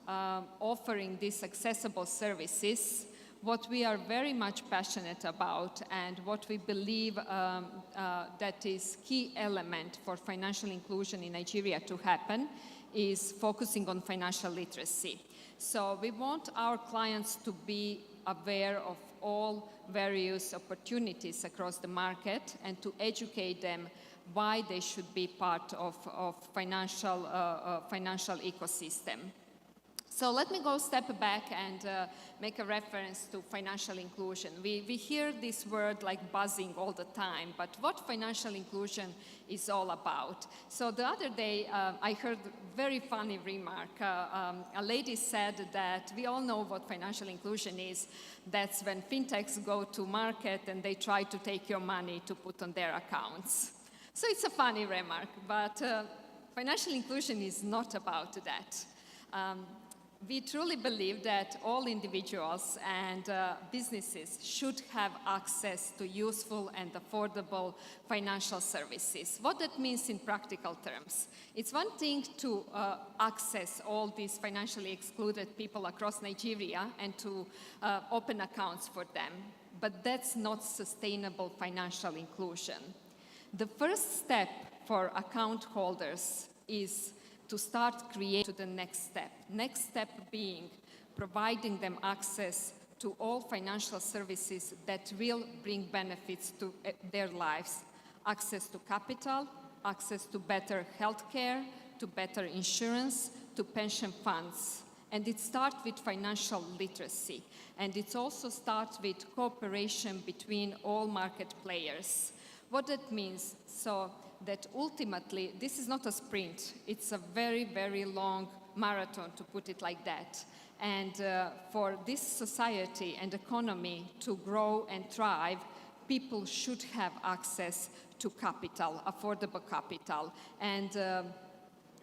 offering these accessible services, what we are very much passionate about and what we believe that is key element for financial inclusion in Nigeria to happen is focusing on financial literacy. So we want our clients to be aware of all various opportunities across the market and to educate them why they should be part of financial ecosystem. So let me go a step back and make a reference to financial inclusion. We hear this word like buzzing all the time, but what financial inclusion is all about? So the other day, I heard a very funny remark. A lady said that we all know what financial inclusion is. That's when fintechs go to market and they try to take your money to put on their accounts. So it's a funny remark, but financial inclusion is not about that. We truly believe that all individuals and businesses should have access to useful and affordable financial services. What that means in practical terms. It's one thing to access all these financially excluded people across Nigeria and to open accounts for them, but that's not sustainable financial inclusion. The first step for account holders is to start creating the next step. Next step being providing them access to all financial services that will bring benefits to their lives. Access to capital, access to better healthcare, to better insurance, to pension funds. And it starts with financial literacy. And it also starts with cooperation between all market players. What that means, so that ultimately, this is not a sprint, it's a very, very long marathon, to put it like that. And for this society and economy to grow and thrive, people should have access to capital, affordable capital. And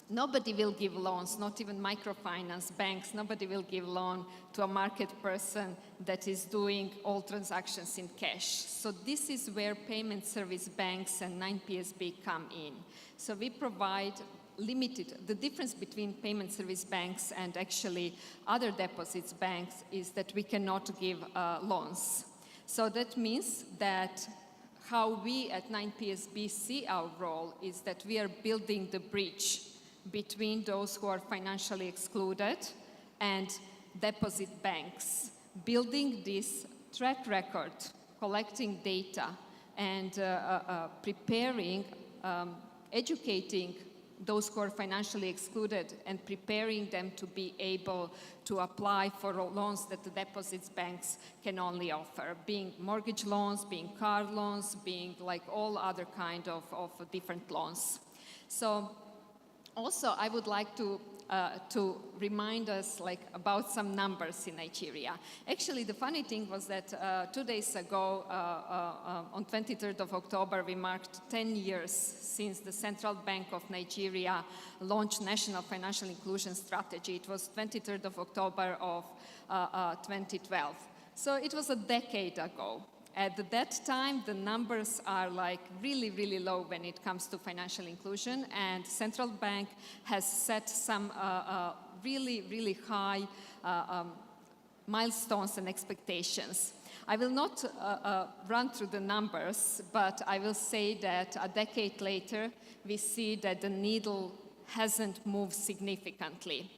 nobody will give loans, not even microfinance banks, nobody will give loan to a market person that is doing all transactions in cash. So this is where payment service banks and 9PSB come in. So we provide the difference between payment service banks and actually other deposits banks is that we cannot give loans. So that means that how we at 9PSB see our role is that we are building the bridge between those who are financially excluded and deposit banks, building this track record, collecting data, and preparing, educating those who are financially excluded and preparing them to be able to apply for loans that the deposits banks can only offer, being mortgage loans, being car loans, being like all other kind of different loans. So also, I would like to to remind us about some numbers in Nigeria. Actually, the funny thing was that 2 days ago, on 23rd of October, we marked 10 years since the Central Bank of Nigeria launched National Financial Inclusion Strategy. It was 23rd of October of 2012. So it was a decade ago. At that time, the numbers are really, really low when it comes to financial inclusion, and Central Bank has set some really, really high milestones and expectations. I will not run through the numbers, but I will say that a decade later, we see that the needle hasn't moved significantly.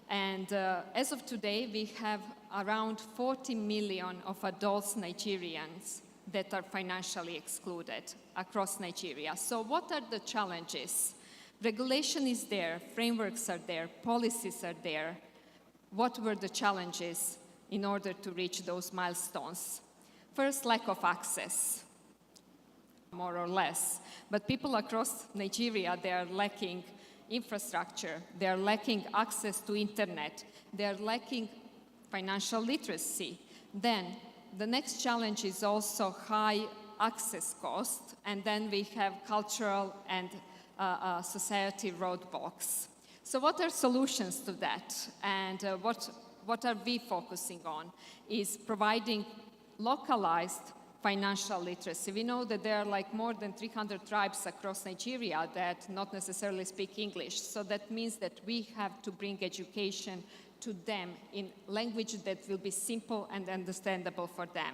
And as of today, we have around 40 million of adults Nigerians that are financially excluded across Nigeria. So what are the challenges? Regulation is there, frameworks are there, policies are there. What were the challenges in order to reach those milestones? First, lack of access, more or less. But people across Nigeria, they are lacking infrastructure, they are lacking access to internet, they are lacking financial literacy. Then the next challenge is also high access cost, and then we have cultural and society roadblocks. So what are solutions to that? And what are we focusing on is providing localized financial literacy. We know that there are more than 300 tribes across Nigeria that not necessarily speak English. So that means that we have to bring education to them in language that will be simple and understandable for them.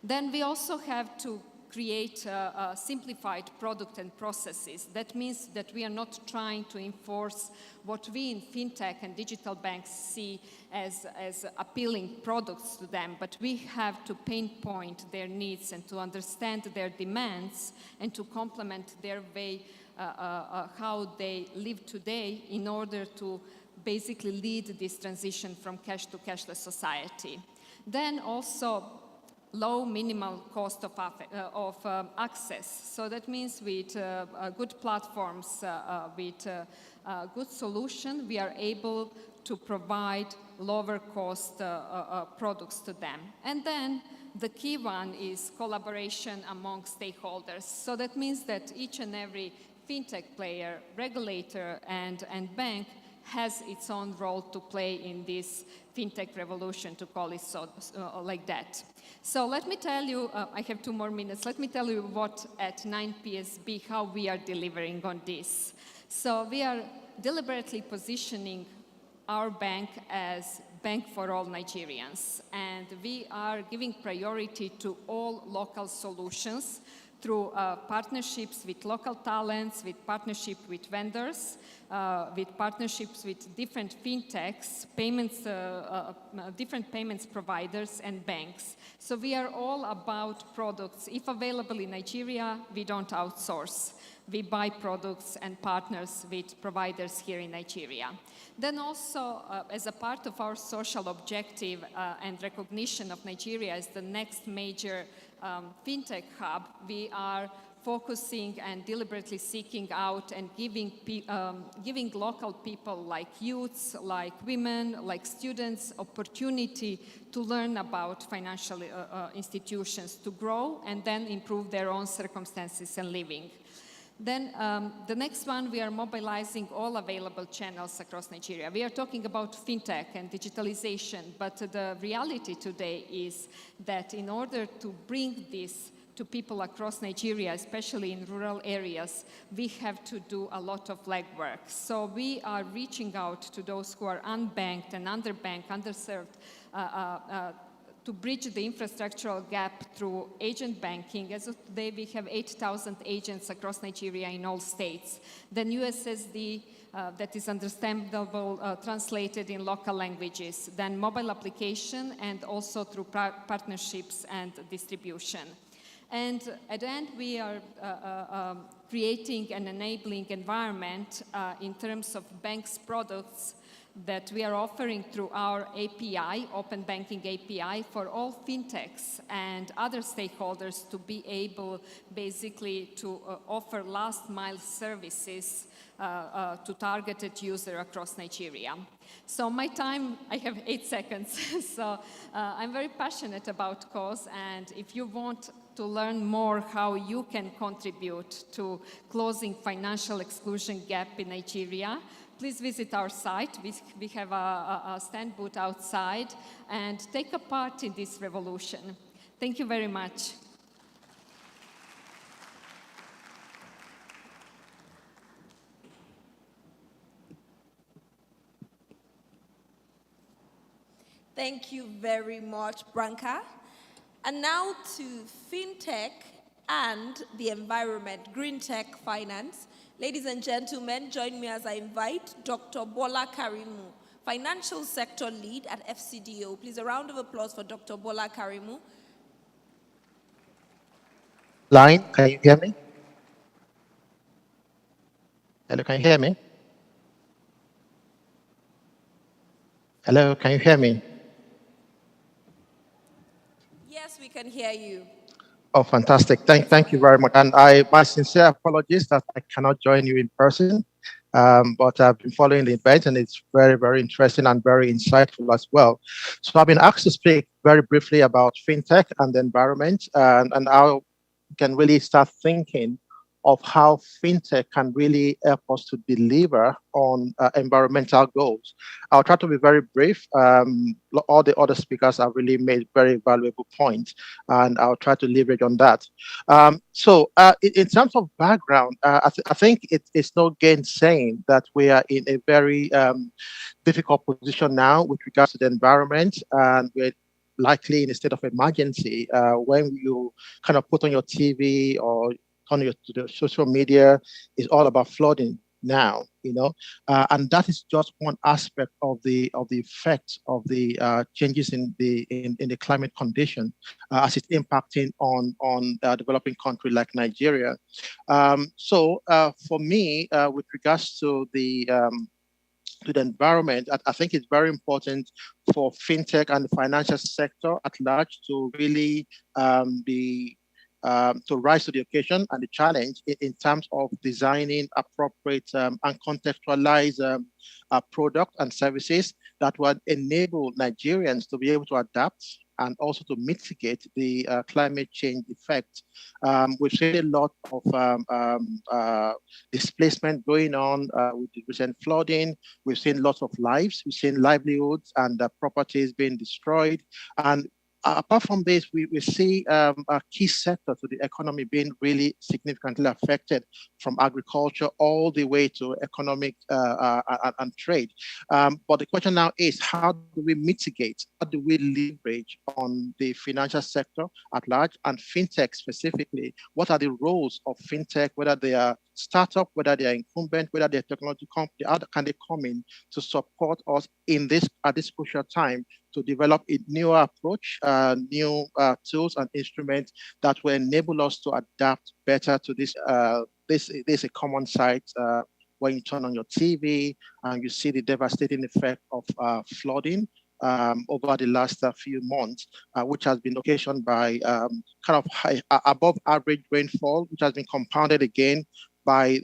Then we also have to create simplified product and processes. That means that we are not trying to enforce what we in fintech and digital banks see as appealing products to them, but we have to pinpoint their needs and to understand their demands and to complement their way how they live today in order to basically lead this transition from cash to cashless society. Then also low minimal cost of access. So that means with good platforms, with good solution, we are able to provide lower cost products to them. And then the key one is collaboration among stakeholders. So that means that each and every fintech player, regulator, and bank has its own role to play in this fintech revolution, to call it like that. So let me tell you, I have 2 more minutes, let me tell you what at 9PSB, how we are delivering on this. So we are deliberately positioning our bank as bank for all Nigerians, and we are giving priority to all local solutions through partnerships with local talents, with partnership with vendors, with partnerships with different fintechs, different payments providers and banks. So we are all about products. If available in Nigeria, we don't outsource. We buy products and partners with providers here in Nigeria. Then also, as a part of our social objective and recognition of Nigeria as the next major fintech hub, we are focusing and deliberately seeking out and giving local people like youths, like women, like students, opportunity to learn about financial institutions, to grow and then improve their own circumstances and living. Then the next one, we are mobilizing all available channels across Nigeria. We are talking about fintech and digitalization, but the reality today is that in order to bring this to people across Nigeria, especially in rural areas, we have to do a lot of legwork. So we are reaching out to those who are unbanked and underbanked, underserved, to bridge the infrastructural gap through agent banking. As of today, we have 8,000 agents across Nigeria in all states. Then USSD, that is understandable, translated in local languages. Then mobile application, and also through partnerships and distribution. And at the end, we are creating an enabling environment in terms of banks' products that we are offering through our API, Open Banking API, for all fintechs and other stakeholders to be able basically to offer last mile services to targeted user across Nigeria. So my time, I have 8 seconds. So I'm very passionate about cause, and if you want to learn more how you can contribute to closing financial exclusion gap in Nigeria, please visit our site. We have a stand booth outside, and take a part in this revolution. Thank you very much. Thank you very much, Branka. And now to FinTech and the environment, Green Tech Finance. Ladies and gentlemen, join me as I invite Dr. Bola Karimu, Financial Sector Lead at FCDO. Please, a round of applause for Dr. Bola Karimu. Line, can you hear me? Hello, can you hear me? Hello, can you hear me? Yes, we can hear you. Oh, fantastic. Thank you very much. And my sincere apologies that I cannot join you in person, but I've been following the event and it's very, very interesting and very insightful as well. So I've been asked to speak very briefly about fintech and the environment and how we can really start thinking of how fintech can really help us to deliver on environmental goals. I'll try to be very brief. All the other speakers have really made very valuable points, and I'll try to leverage on that. In terms of background, I think it's no gainsaying that we are in a very difficult position now with regards to the environment, and we're likely in a state of emergency when you kind of put on your TV or on your to the social media is all about flooding now, and that is just one aspect of the effects of the changes in the climate condition as it's impacting on a developing country like Nigeria. For me, with regards to the environment, I think it's very important for fintech and the financial sector at large to really to rise to the occasion and the challenge in terms of designing appropriate and contextualize product and services that would enable Nigerians to be able to adapt and also to mitigate the climate change effect. We've seen a lot of displacement going on with the recent flooding. We've seen lots of lives. We've seen livelihoods and properties being destroyed. And apart from this, we see a key sector to the economy being really significantly affected, from agriculture all the way to economic and trade. But the question now is, how do we mitigate? How do we leverage on the financial sector at large and fintech specifically? What are the roles of fintech, whether they are startup, whether they are incumbent, whether they're technology company, how can they come in to support us in this at this crucial time to develop a newer approach, new tools and instruments that will enable us to adapt better to this. This is a common sight when you turn on your TV and you see the devastating effect of flooding over the last few months, which has been occasioned by kind of high, above average rainfall, which has been compounded again by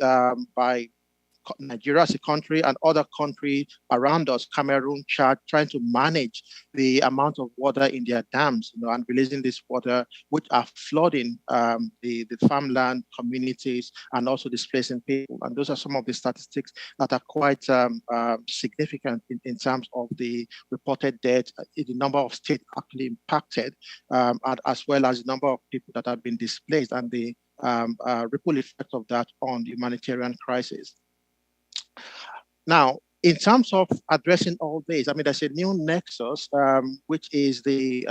Nigeria as a country and other countries around us, Cameroon, Chad, trying to manage the amount of water in their dams, and releasing this water, which are flooding the farmland communities and also displacing people. And those are some of the statistics that are quite significant in terms of the reported death, the number of states actually impacted, and as well as the number of people that have been displaced and the ripple effect of that on the humanitarian crisis. Now, in terms of addressing all this, I mean, there's a new nexus, which is the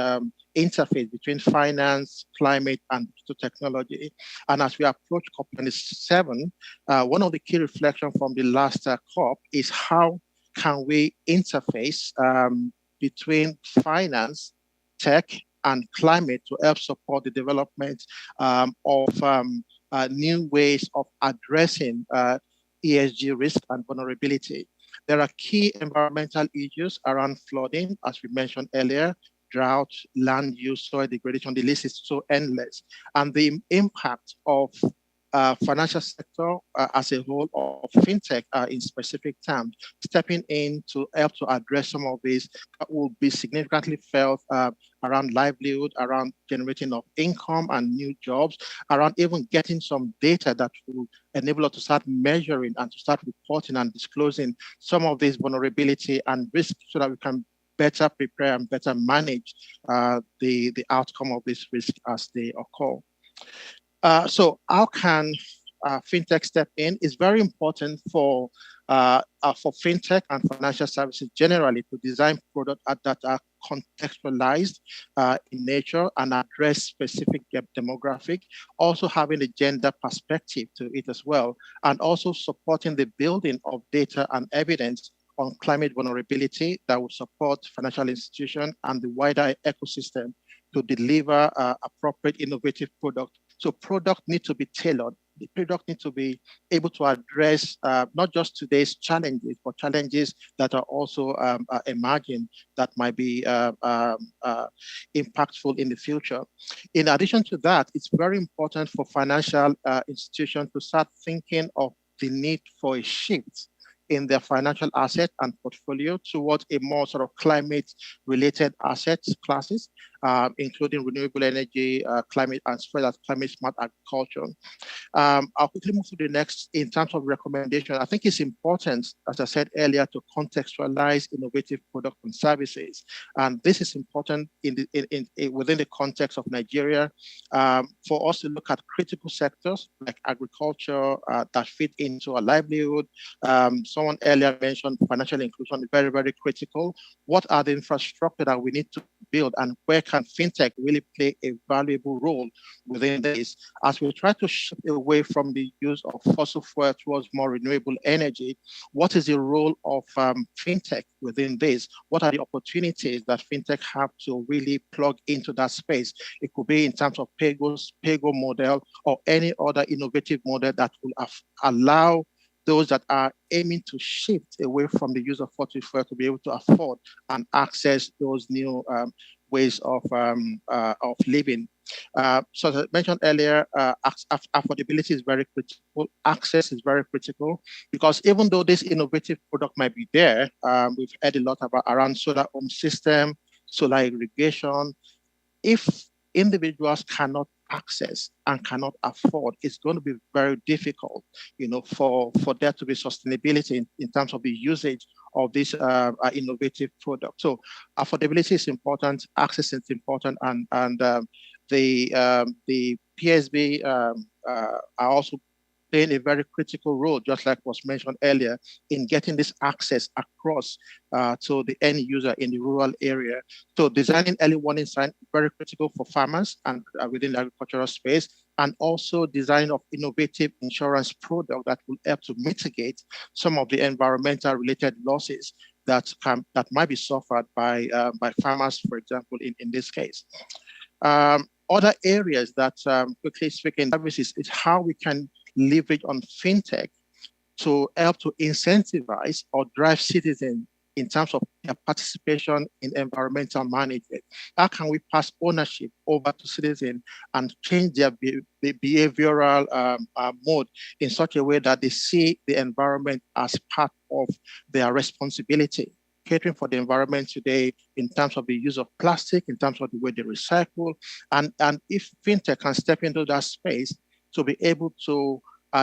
interface between finance, climate, and digital technology. And as we approach COP27, one of the key reflections from the last COP is how can we interface between finance, tech, and climate to help support the development of new ways of addressing ESG risk and vulnerability. There are key environmental issues around flooding, as we mentioned earlier, drought, land use, soil degradation. The list is so endless. And the impact of financial sector as a whole, of fintech in specific terms, stepping in to help to address some of these will be significantly felt around livelihood, around generating of income and new jobs, around even getting some data that will enable us to start measuring and to start reporting and disclosing some of these vulnerability and risk so that we can better prepare and better manage the outcome of this risk as they occur. So how can fintech step in? It's very important for fintech and financial services generally to design products that are contextualized in nature and address specific demographic, also having a gender perspective to it as well, and also supporting the building of data and evidence on climate vulnerability that will support financial institutions and the wider ecosystem to deliver appropriate innovative product. So product need to be tailored. The product need to be able to address not just today's challenges, but challenges that are also emerging that might be impactful in the future. In addition to that, it's very important for financial institutions to start thinking of the need for a shift in their financial asset and portfolio towards a more sort of climate-related assets classes, including renewable energy, climate, as well as climate-smart agriculture. I'll quickly move to the next in terms of recommendation. I think it's important, as I said earlier, to contextualize innovative products and services. And this is important within the context of Nigeria for us to look at critical sectors like agriculture that fit into our livelihood. Someone earlier mentioned financial inclusion is very, very critical. What are the infrastructure that we need to build, and where can fintech really play a valuable role within this? As we try to shift away from the use of fossil fuel towards more renewable energy, what is the role of fintech within this? What are the opportunities that fintech have to really plug into that space? It could be in terms of paygo model or any other innovative model that will allow those that are aiming to shift away from the use of fossil fuel to be able to afford and access those new ways of living. So as I mentioned earlier, affordability is very critical. Access is very critical because even though this innovative product might be there, we've heard a lot about around solar home system, solar irrigation. If individuals cannot access and cannot afford, it's going to be very difficult, for there to be sustainability in terms of the usage of this innovative product. So affordability is important, access is important, and the PSB are also playing a very critical role, just like was mentioned earlier, in getting this access across to the end user in the rural area. So designing early warning signs very critical for farmers and within the agricultural space, and also design of innovative insurance product that will help to mitigate some of the environmental related losses that might be suffered by farmers, for example, in this case. Other areas that quickly speaking services is how we can leverage on fintech to help to incentivize or drive citizens in terms of their participation in environmental management. How can we pass ownership over to citizens and change their behavioral mode in such a way that they see the environment as part of their responsibility? Catering for the environment today in terms of the use of plastic, in terms of the way they recycle, and if fintech can step into that space to be able to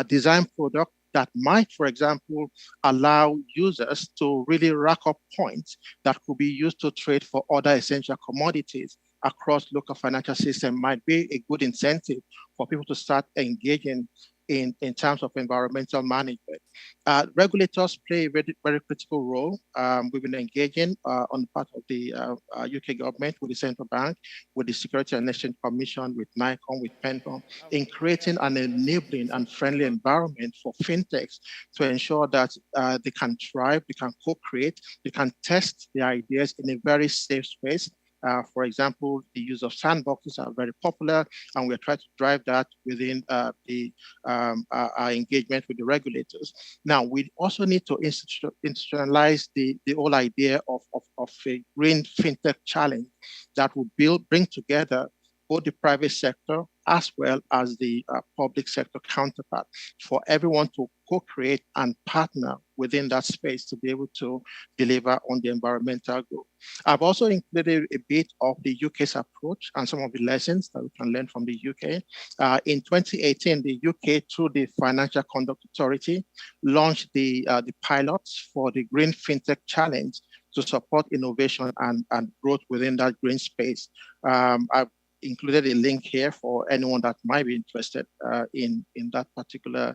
design products that might, for example, allow users to really rack up points that could be used to trade for other essential commodities across local financial system, might be a good incentive for people to start engaging in terms of environmental management. Regulators play a very, very critical role. We've been engaging on the part of the UK government with the central bank, with the Security and Exchange Commission, with NICOM, with PENCOM, in creating an enabling and friendly environment for fintechs to ensure that they can thrive, they can co-create, they can test their ideas in a very safe space, For example, the use of sandboxes are very popular, and we're trying to drive that within our engagement with the regulators. Now, we also need to institutionalize the whole idea of a green fintech challenge that will bring together both the private sector as well as the public sector counterpart for everyone to co-create and partner within that space to be able to deliver on the environmental goal. I've also included a bit of the UK's approach and some of the lessons that we can learn from the UK. In 2018, the UK, through the Financial Conduct Authority, launched the pilots for the Green FinTech Challenge to support innovation and growth within that green space. I've included a link here for anyone that might be interested in that particular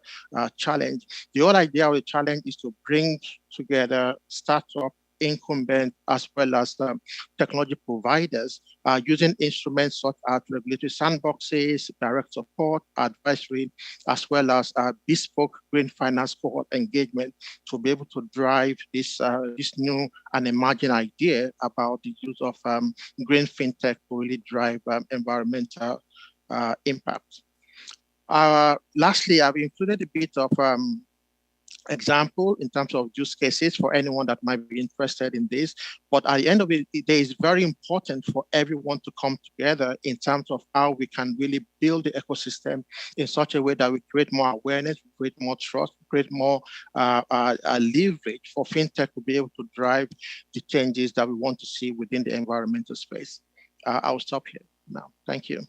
challenge. The whole idea of the challenge is to bring together startup, incumbent, as well as technology providers using instruments such as regulatory sandboxes, direct support, advisory, as well as bespoke green finance cohort engagement to be able to drive this new and emerging idea about the use of green fintech to really drive environmental impact. Lastly, I've included a bit of example in terms of use cases for anyone that might be interested in this. But at the end of the day, it's very important for everyone to come together in terms of how we can really build the ecosystem in such a way that we create more awareness, we create more trust, create more leverage for fintech to be able to drive the changes that we want to see within the environmental space. I'll stop here now. Thank you.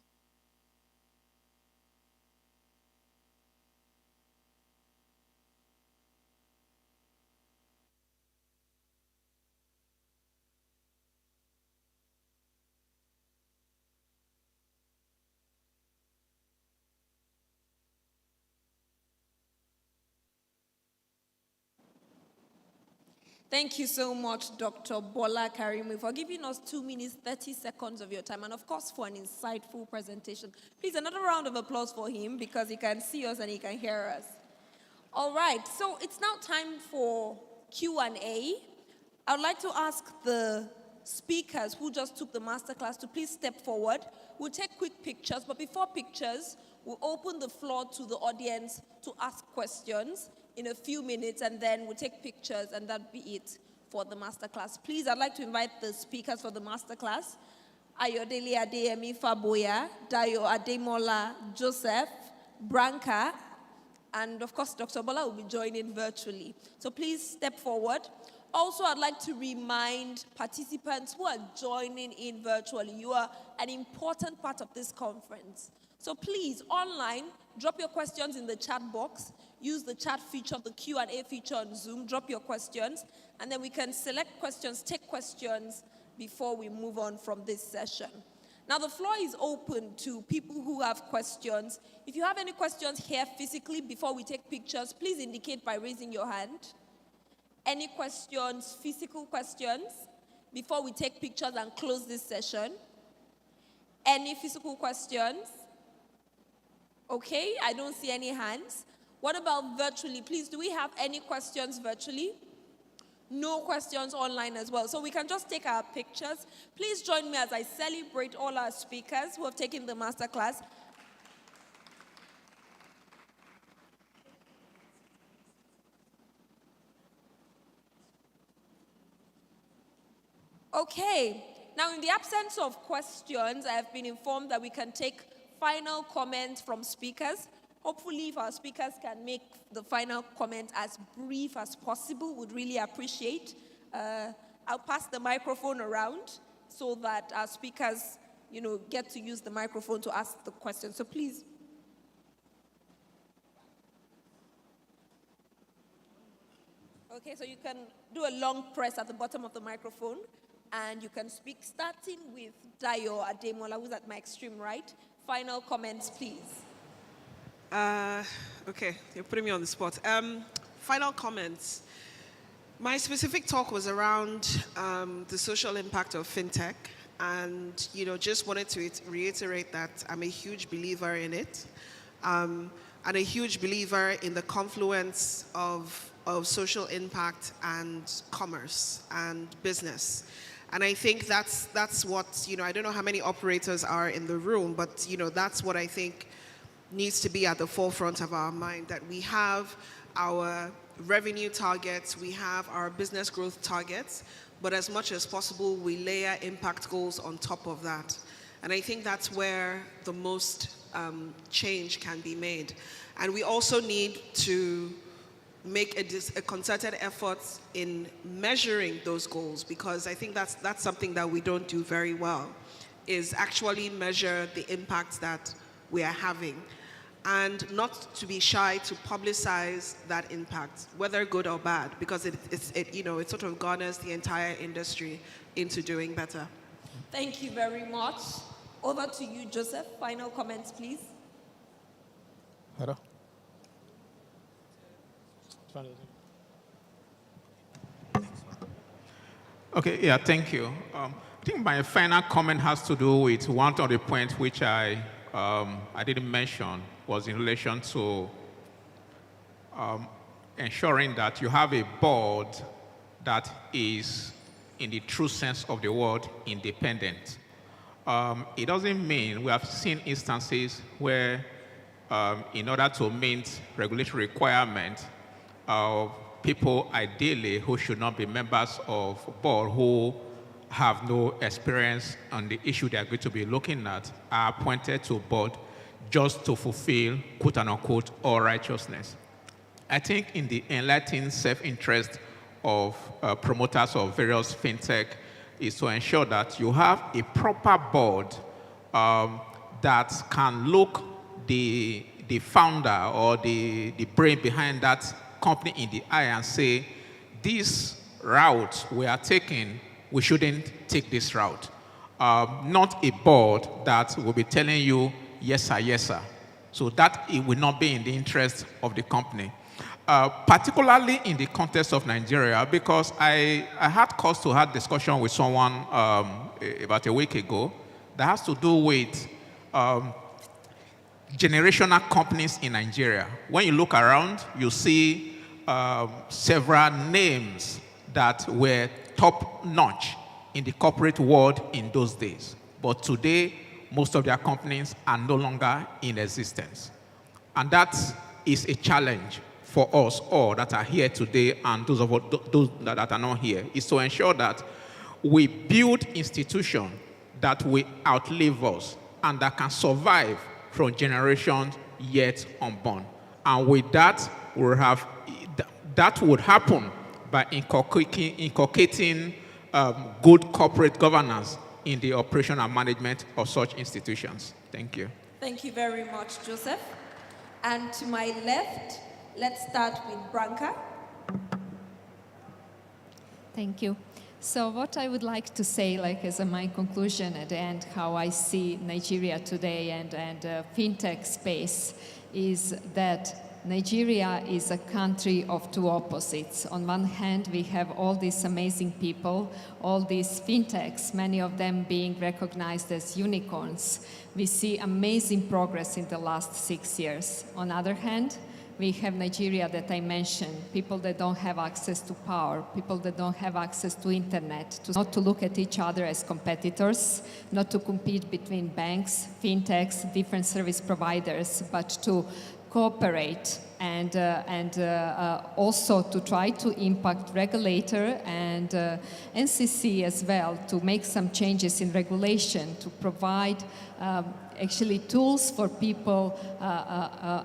Thank you so much, Dr. Bola Karimi, for giving us 2 minutes, 30 seconds of your time, and of course for an insightful presentation. Please, another round of applause for him because he can see us and he can hear us. All right, so it's now time for Q&A. I would like to ask the speakers who just took the masterclass to please step forward. We'll take quick pictures, but before pictures, we'll open the floor to the audience to ask questions in a few minutes, and then we'll take pictures, and that'll be it for the masterclass. Please, I'd like to invite the speakers for the masterclass. Ayodele Adeyemi Faboya, Dayo Ademola Joseph, Branka, and of course, Dr. Bola will be joining virtually. So please step forward. Also, I'd like to remind participants who are joining in virtually, you are an important part of this conference. So please, online, drop your questions in the chat box. Use the chat feature, the Q&A feature on Zoom. Drop your questions, and then we can select questions, take questions before we move on from this session. Now, the floor is open to people who have questions. If you have any questions here physically before we take pictures, please indicate by raising your hand. Any questions, physical questions, before we take pictures and close this session? Any physical questions? Okay, I don't see any hands. What about virtually? Please, do we have any questions virtually? No questions online as well. So we can just take our pictures. Please join me as I celebrate all our speakers who have taken the masterclass. Okay, now in the absence of questions, I have been informed that we can take final comments from speakers. Hopefully, if our speakers can make the final comment as brief as possible, would really appreciate. I'll pass the microphone around so that our speakers, get to use the microphone to ask the question. So please. Okay, so you can do a long press at the bottom of the microphone, and you can speak, starting with Dayo Ademola, who's at my extreme right. Final comments, please. Okay, you're putting me on the spot. Final comments. My specific talk was around the social impact of fintech, and just wanted to reiterate that I'm a huge believer in it, and a huge believer in the confluence of social impact and commerce and business. And I think that's what, I don't know how many operators are in the room, but, that's what I think needs to be at the forefront of our mind, that we have our revenue targets, we have our business growth targets, but as much as possible, we layer impact goals on top of that. And I think that's where the most change can be made. And we also need to make a concerted effort in measuring those goals, because I think that's something that we don't do very well, is actually measure the impact that we are having, and not to be shy to publicize that impact, whether good or bad, because it sort of garners the entire industry into doing better. Thank you very much. Over to you, Joseph. Final comments, please. Hello. Okay, yeah, thank you. I think my final comment has to do with one of the points which I didn't mention, was in relation to ensuring that you have a board that is, in the true sense of the word, independent. It doesn't mean, we have seen instances where in order to meet regulatory requirements, people ideally who should not be members of board, who have no experience on the issue they are going to be looking at, are appointed to board just to fulfill, quote unquote, all righteousness. I think in the enlightened self-interest of promoters of various fintech is to ensure that you have a proper board that can look the founder or the brain behind that company in the eye and say, this route we are taking, we shouldn't take this route. Not a board that will be telling you, yes, sir, yes, sir. So that it will not be in the interest of the company. Particularly in the context of Nigeria, because I had cause to have discussion with someone about a week ago that has to do with generational companies in Nigeria. When you look around, you see several names that were top-notch in the corporate world in those days. But today, most of their companies are no longer in existence. And that is a challenge for us all that are here today and those that are not here, is to ensure that we build institutions that will outlive us and that can survive from generations yet unborn. And with that, we'll have, that would happen by inculcating good corporate governance in the operation and management of such institutions. Thank you. Thank you very much, Joseph. And to my left, let's start with Branka. Thank you. So what I would like to say, as my conclusion at the end, how I see Nigeria today and fintech space, is that Nigeria is a country of two opposites. On one hand, we have all these amazing people, all these fintechs, many of them being recognized as unicorns. We see amazing progress in the last 6 years. On the other hand, we have Nigeria that I mentioned, people that don't have access to power, people that don't have access to internet, not to look at each other as competitors, not to compete between banks, fintechs, different service providers, but to cooperate and also to try to impact regulator and NCC as well, to make some changes in regulation, to provide actually tools for people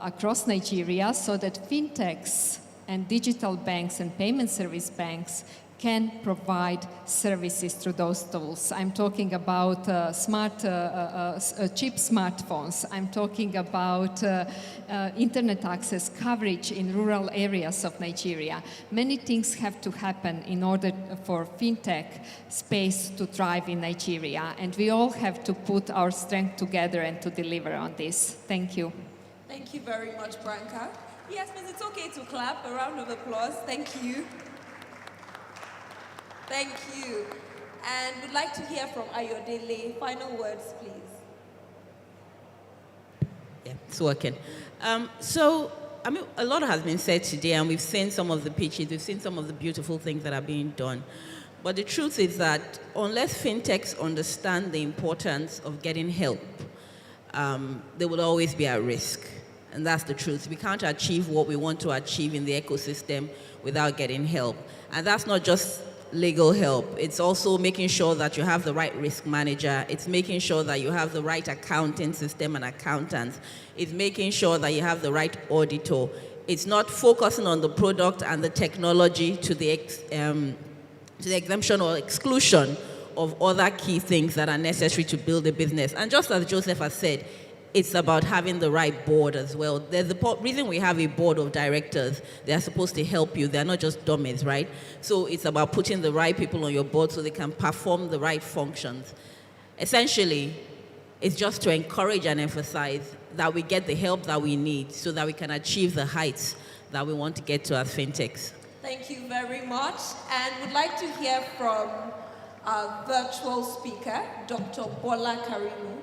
across Nigeria so that fintechs and digital banks and payment service banks can provide services through those tools. I'm talking about cheap smartphones. I'm talking about internet access coverage in rural areas of Nigeria. Many things have to happen in order for fintech space to thrive in Nigeria, and we all have to put our strength together and to deliver on this. Thank you. Thank you very much, Branka. Yes, miss, it's okay to clap. A round of applause. Thank you. Thank you. And we'd like to hear from Ayodele. Final words, please. Yeah, it's working. So, I mean, a lot has been said today, and we've seen some of the pitches, we've seen some of the beautiful things that are being done. But the truth is that unless fintechs understand the importance of getting help, they will always be at risk. And that's the truth. We can't achieve what we want to achieve in the ecosystem without getting help. And that's not just legal help. It's also making sure that you have the right risk manager. It's making sure that you have the right accounting system and accountants. It's making sure that you have the right auditor. It's not focusing on the product and the technology to the exemption or exclusion of other key things that are necessary to build a business. And just as Joseph has said, it's about having the right board as well. There's the reason we have a board of directors. They're supposed to help you. They're not just dummies, right? So it's about putting the right people on your board so they can perform the right functions. Essentially, it's just to encourage and emphasize that we get the help that we need so that we can achieve the heights that we want to get to as fintechs. Thank you very much. And we'd like to hear from our virtual speaker, Dr. Bola Karimu.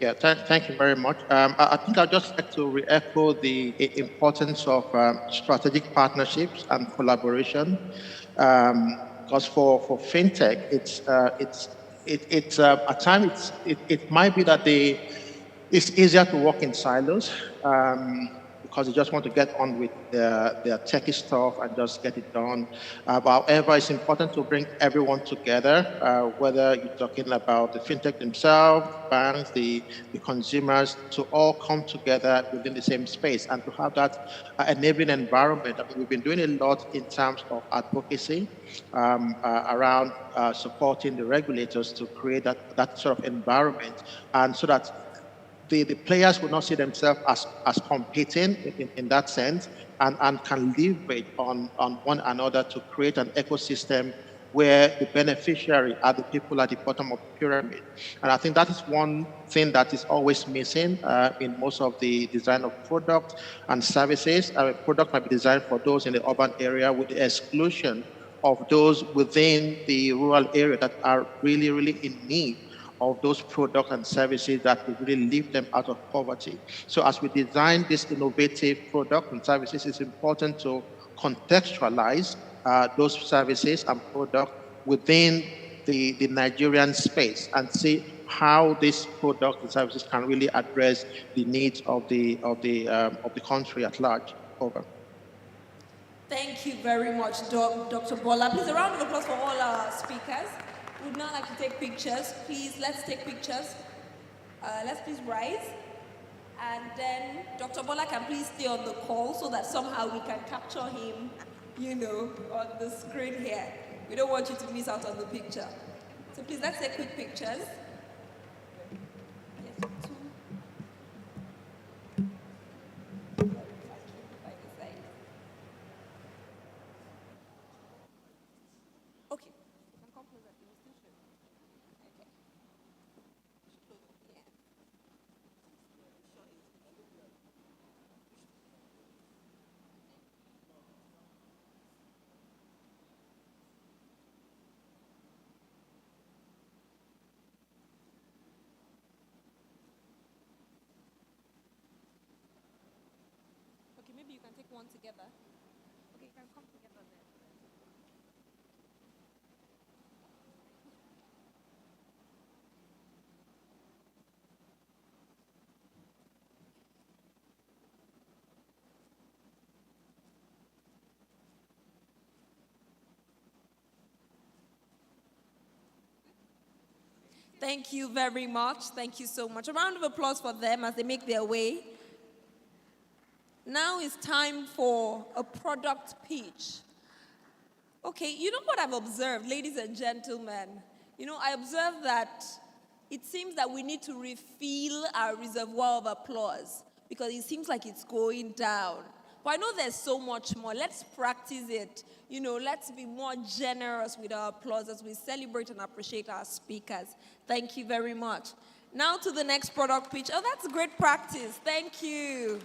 Yeah, thank you very much. I think I'd just like to re-echo the importance of strategic partnerships and collaboration. Because for fintech, at times it might be that it's easier to work in silos because they just want to get on with their techie stuff and just get it done. However, it's important to bring everyone together, whether you're talking about the fintech themselves, banks, the consumers, to all come together within the same space and to have that enabling environment. I mean, we've been doing a lot in terms of advocacy around supporting the regulators to create that sort of environment, and so that the players will not see themselves as competing in that sense, and can leverage on one another to create an ecosystem where the beneficiary are the people at the bottom of the pyramid. And I think that is one thing that is always missing in most of the design of product and services. A product might be designed for those in the urban area with the exclusion of those within the rural area that are really, really in need of those products and services that will really lift them out of poverty. So as we design this innovative product and services, it's important to contextualize those services and products within the Nigerian space and see how these products and services can really address the needs of the country at large. Over. Thank you very much, Dr. Bola. Please, a round of applause for all our speakers. Would not like to take pictures. Please, let's take pictures. Let's please rise. And then Dr. Bola can please stay on the call so that somehow we can capture him, on the screen here. We don't want you to miss out on the picture. So please, let's take quick pictures. Maybe you can take one together. Okay, you can come together there. Thank you very much. Thank you so much. A round of applause for them as they make their way. Now it's time for a product pitch. Okay, you know what I've observed, ladies and gentlemen? I observed that it seems that we need to refill our reservoir of applause because it seems like it's going down. But I know there's so much more. Let's practice it. Let's be more generous with our applause as we celebrate and appreciate our speakers. Thank you very much. Now to the next product pitch. Oh, that's great practice. Thank you.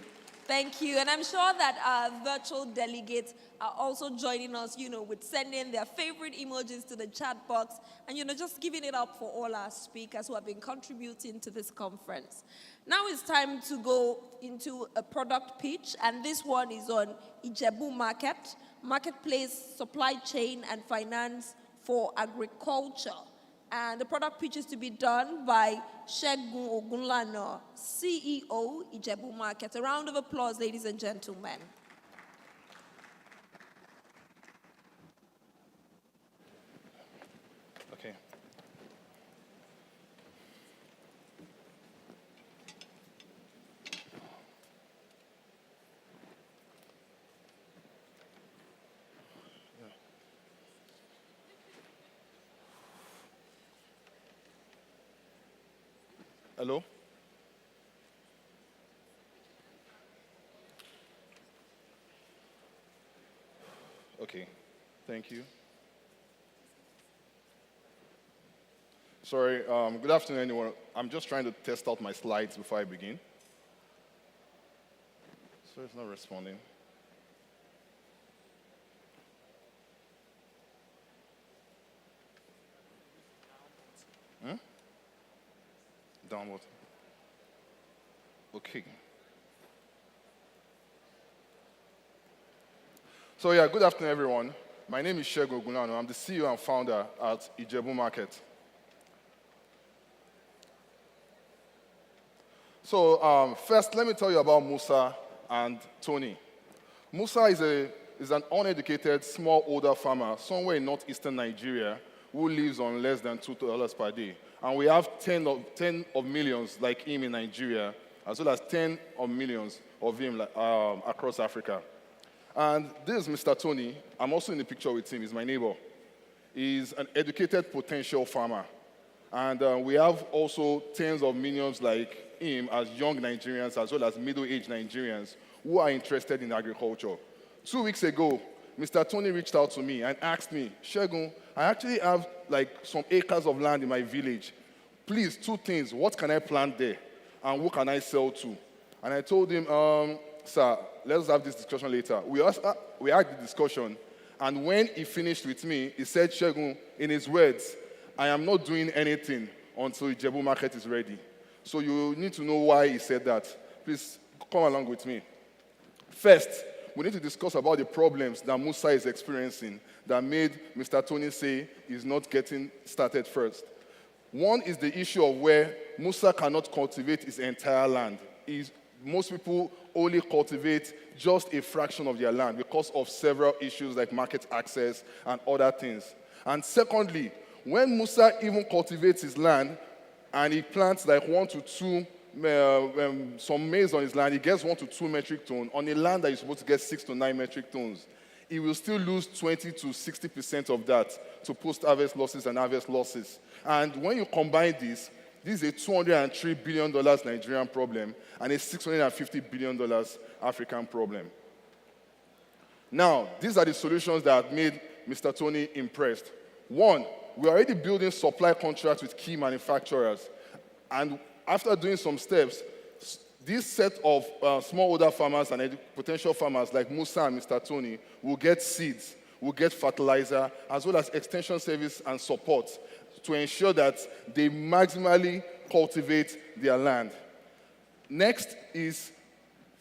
Thank you. And I'm sure that our virtual delegates are also joining us, with sending their favorite emojis to the chat box and, just giving it up for all our speakers who have been contributing to this conference. Now it's time to go into a product pitch, and this one is on Ijebu Market, Marketplace, Supply Chain, and Finance for agriculture. And the product pitch is to be done by Segun Ogunlana, CEO, Ijebu Market. A round of applause, ladies and gentlemen. Okay. Hello? Okay, thank you. Sorry, good afternoon, anyone. I'm just trying to test out my slides before I begin. So it's not responding. Downward. Okay. So yeah, good afternoon, everyone. My name is Segun Ogunlana. I'm the CEO and founder at Ijebu Market. So first, let me tell you about Musa and Tony. Musa is an uneducated smallholder farmer somewhere in northeastern Nigeria who lives on less than $2 per day. And we have 10 of millions like him in Nigeria, as well as 10 of millions of him across Africa. And this is Mr. Tony. I'm also in the picture with him. He's my neighbor. He's an educated potential farmer. And we have also tens of millions like him as young Nigerians, as well as middle-aged Nigerians who are interested in agriculture. 2 weeks ago, Mr. Tony reached out to me and asked me, Segun, I actually have like some acres of land in my village. Please, 2 things. What can I plant there? And who can I sell to? And I told him, sir, let's have this discussion later. We had the discussion. And when he finished with me, he said, Segun, in his words, I am not doing anything until Ijebu Market is ready. So you need to know why he said that. Please come along with me. First, we need to discuss about the problems that Musa is experiencing that made Mr. Tony say he's not getting started first. One is the issue of where Musa cannot cultivate his entire land. Most people only cultivate just a fraction of their land because of several issues like market access and other things. And secondly, when Musa even cultivates his land and he plants like 1 to 2 some maize on his land, he gets 1 to 2 metric tons on a land that is supposed to get 6 to 9 metric tons. He will still lose 20 to 60% of that to post-harvest losses and harvest losses. And when you combine this is a $203 billion Nigerian problem and a $650 billion African problem. Now, these are the solutions that made Mr. Tony impressed. One, we're already building supply contracts with key manufacturers. And after doing some steps, this set of smallholder farmers and potential farmers like Musa and Mr. Tony will get seeds, will get fertilizer, as well as extension service and support to ensure that they maximally cultivate their land. Next is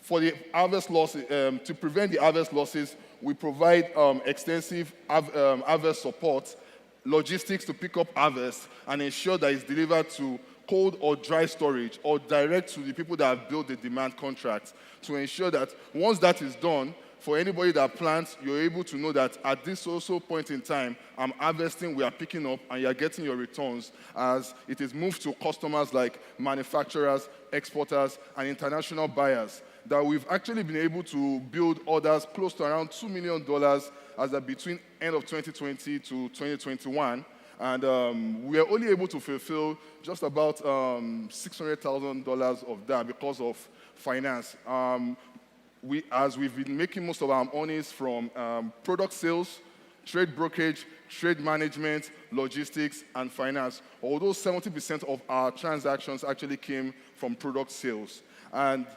for the harvest losses, to prevent the harvest losses, we provide extensive harvest support, logistics to pick up harvest, and ensure that it's delivered to cold or dry storage or direct to the people that have built the demand contracts to ensure that once that is done, for anybody that plants, you're able to know that at this also point in time, I'm harvesting, we are picking up, and you're getting your returns as it is moved to customers like manufacturers, exporters, and international buyers. That we've actually been able to build orders close to around $2 million as of between end of 2020 to 2021. And we are only able to fulfill just about $600,000 of that because of finance. As we've been making most of our earnings from product sales, trade brokerage, trade management, logistics, and finance, although 70% of our transactions actually came from product sales. And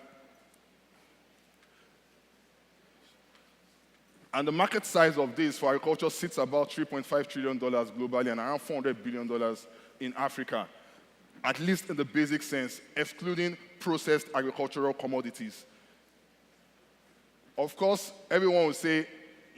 the market size of this for agriculture sits about $3.5 trillion globally and around $400 billion in Africa, at least in the basic sense, excluding processed agricultural commodities. Of course, everyone will say,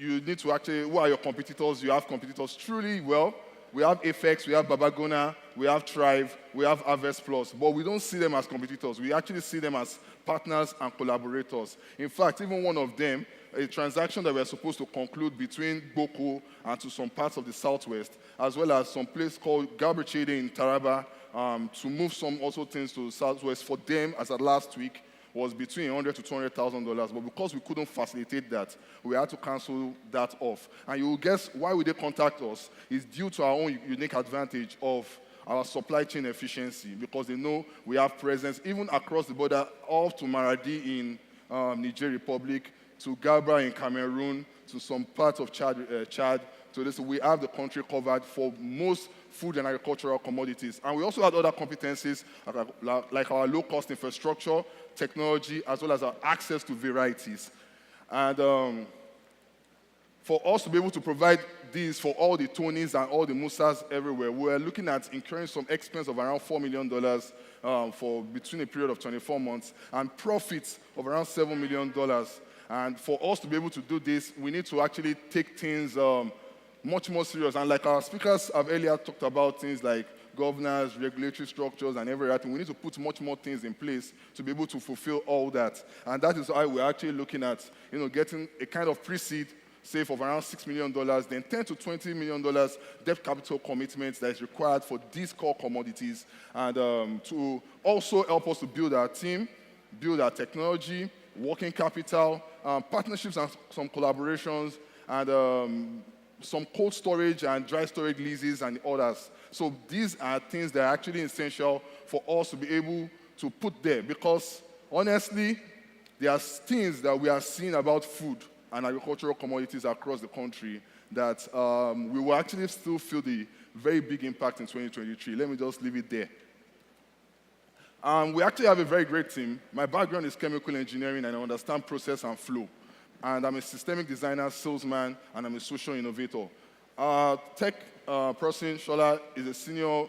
you need to actually, who are your competitors? You have competitors truly, well, we have Apex, we have Babagona, we have Thrive, we have Harvest Plus, but we don't see them as competitors. We actually see them as partners and collaborators. In fact, even one of them, a transaction that we're supposed to conclude between Boko and to some parts of the Southwest, as well as some place called Gabachede in Taraba, to move some also things to the Southwest for them as of last week, was between $100,000 to $200,000, but because we couldn't facilitate that, we had to cancel that off. And you will guess why would they contact us? It's due to our own unique advantage of our supply chain efficiency, because they know we have presence even across the border, off to Maradi in Niger Republic, to Gabra in Cameroon, to some parts of Chad. So this, we have the country covered for most food and agricultural commodities. And we also had other competencies like our low-cost infrastructure, technology, as well as our access to varieties. And for us to be able to provide these for all the Tonys and all the Musas everywhere, we're looking at incurring some expense of around $4 million for between a period of 24 months and profits of around $7 million. And for us to be able to do this, we need to actually take things much more serious. And like our speakers have earlier talked about things like governance, regulatory structures, and everything, we need to put much more things in place to be able to fulfill all that. And that is why we're actually looking at, getting a kind of pre-seed safe of around $6 million, then $10 to $20 million debt capital commitments that is required for these core commodities, and to also help us to build our team, build our technology, working capital, partnerships and some collaborations, and some cold storage and dry storage leases and others. So these are things that are actually essential for us to be able to put there, because honestly, there are things that we are seeing about food and agricultural commodities across the country that we will actually still feel the very big impact in 2023. Let me just leave it there. We actually have a very great team. My background is chemical engineering, and I understand process and flow. And I'm a systemic designer, salesman, and I'm a social innovator. Tech person, Shola, is a senior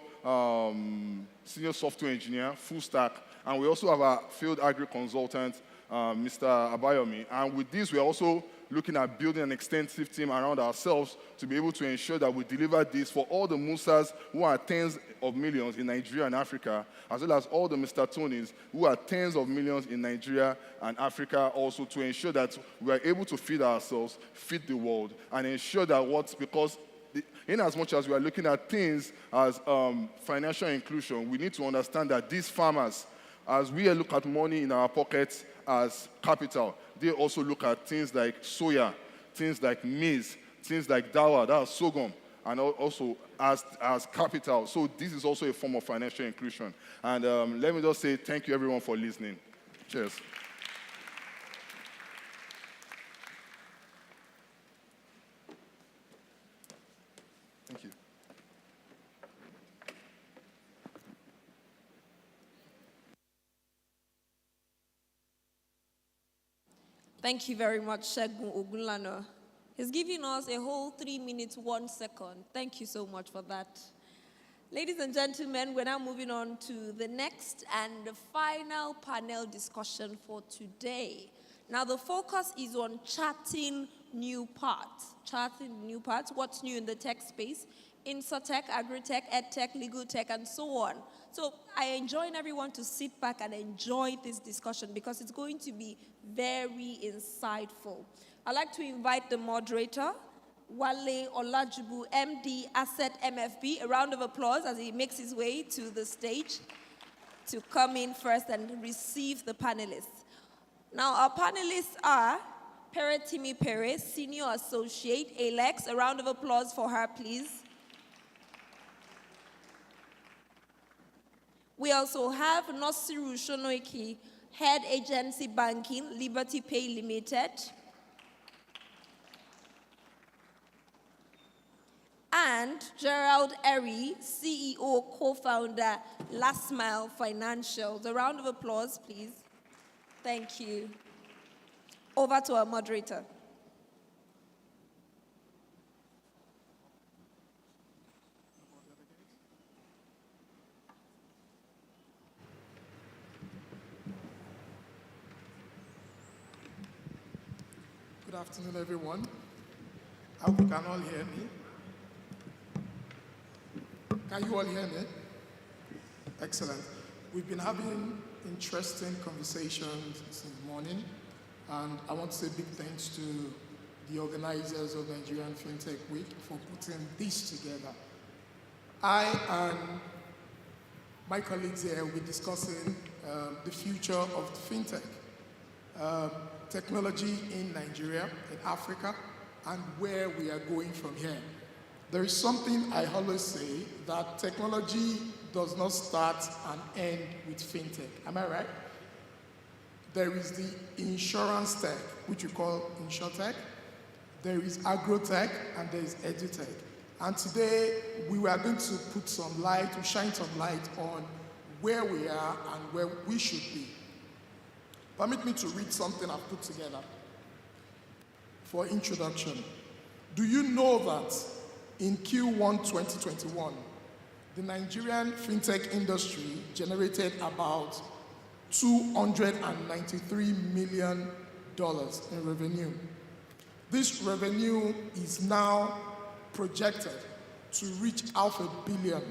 software engineer, full stack. And we also have a field agri consultant, Mr. Abayomi. And with this, we are also looking at building an extensive team around ourselves to be able to ensure that we deliver this for all the Musas who are tens of millions in Nigeria and Africa, as well as all the Mr. Tonys who are tens of millions in Nigeria and Africa, also to ensure that we are able to feed ourselves, feed the world, and ensure that because in as much as we are looking at things as financial inclusion, we need to understand that these farmers, as we look at money in our pockets as capital, they also look at things like soya, things like maize, things like dawa, that's sorghum, and also as capital. So this is also a form of financial inclusion. And let me just say thank you, everyone, for listening. Cheers. Thank you. Thank you very much, Segun Ogunlana. He's giving us a whole 3 minutes, 1 second. Thank you so much for that. Ladies and gentlemen, we're now moving on to the next and the final panel discussion for today. Now, the focus is on charting new parts. Charting new parts, what's new in the tech space, InsurTech, Agri-Tech, EdTech, Legal Tech, and so on. So I enjoin everyone to sit back and enjoy this discussion because it's going to be very insightful. I'd like to invite the moderator, Wale Olajubu, MD, Asset MFB. A round of applause as he makes his way to the stage to come in first and receive the panelists. Now, our panelists are Peretimi Perez, Senior Associate, ALEX. A round of applause for her, please. We also have Nosiru Shonoiki, Head Agency Banking, Liberty Pay Limited. And Gerald Eri, CEO, co-founder, Last Mile Financials. A round of applause, please. Thank you. Over to our moderator. Good afternoon, everyone. I hope you can all hear me. Can you all hear me? Excellent. We've been having interesting conversations since morning, and I want to say big thanks to the organizers of Nigerian Fintech Week for putting this together. I and my colleagues here will be discussing the future of fintech, technology in Nigeria, in Africa, and where we are going from here. There is something I always say, that technology does not start and end with fintech. Am I right? There is the insurance tech, which we call insurtech. There is agrotech, and there is edutech. And today, we are going to put some light, to shine some light on where we are and where we should be. Permit me to read something I've put together for introduction. Do you know that in Q1 2021, the Nigerian fintech industry generated about $293 million in revenue? This revenue is now projected to reach $500 million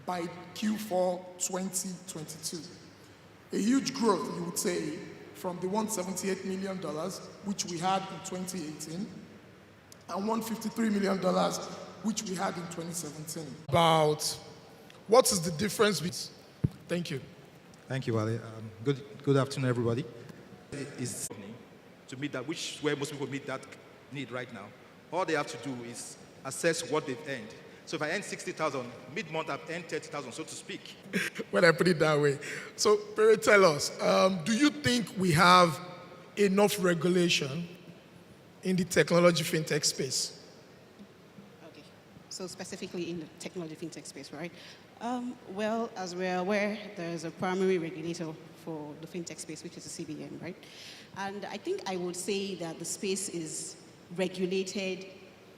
by Q4 2022. A huge growth, you would say, from the $178 million, which we had in 2018, and $153 million, which we had in 2017. About what is the difference between... Thank you. Thank you, Wale. Good afternoon, everybody. It is to meet that, where most people meet that need right now. All they have to do is assess what they've earned. So if I earn 60,000, mid-month I've earned 30,000, so to speak. When I put it that way. So, Perry, tell us, do you think we have enough regulation in the technology fintech space? Okay, so specifically in the technology fintech space, right? Well, as we're aware, there's a primary regulator for the fintech space, which is the CBN, right? And I think I would say that the space is regulated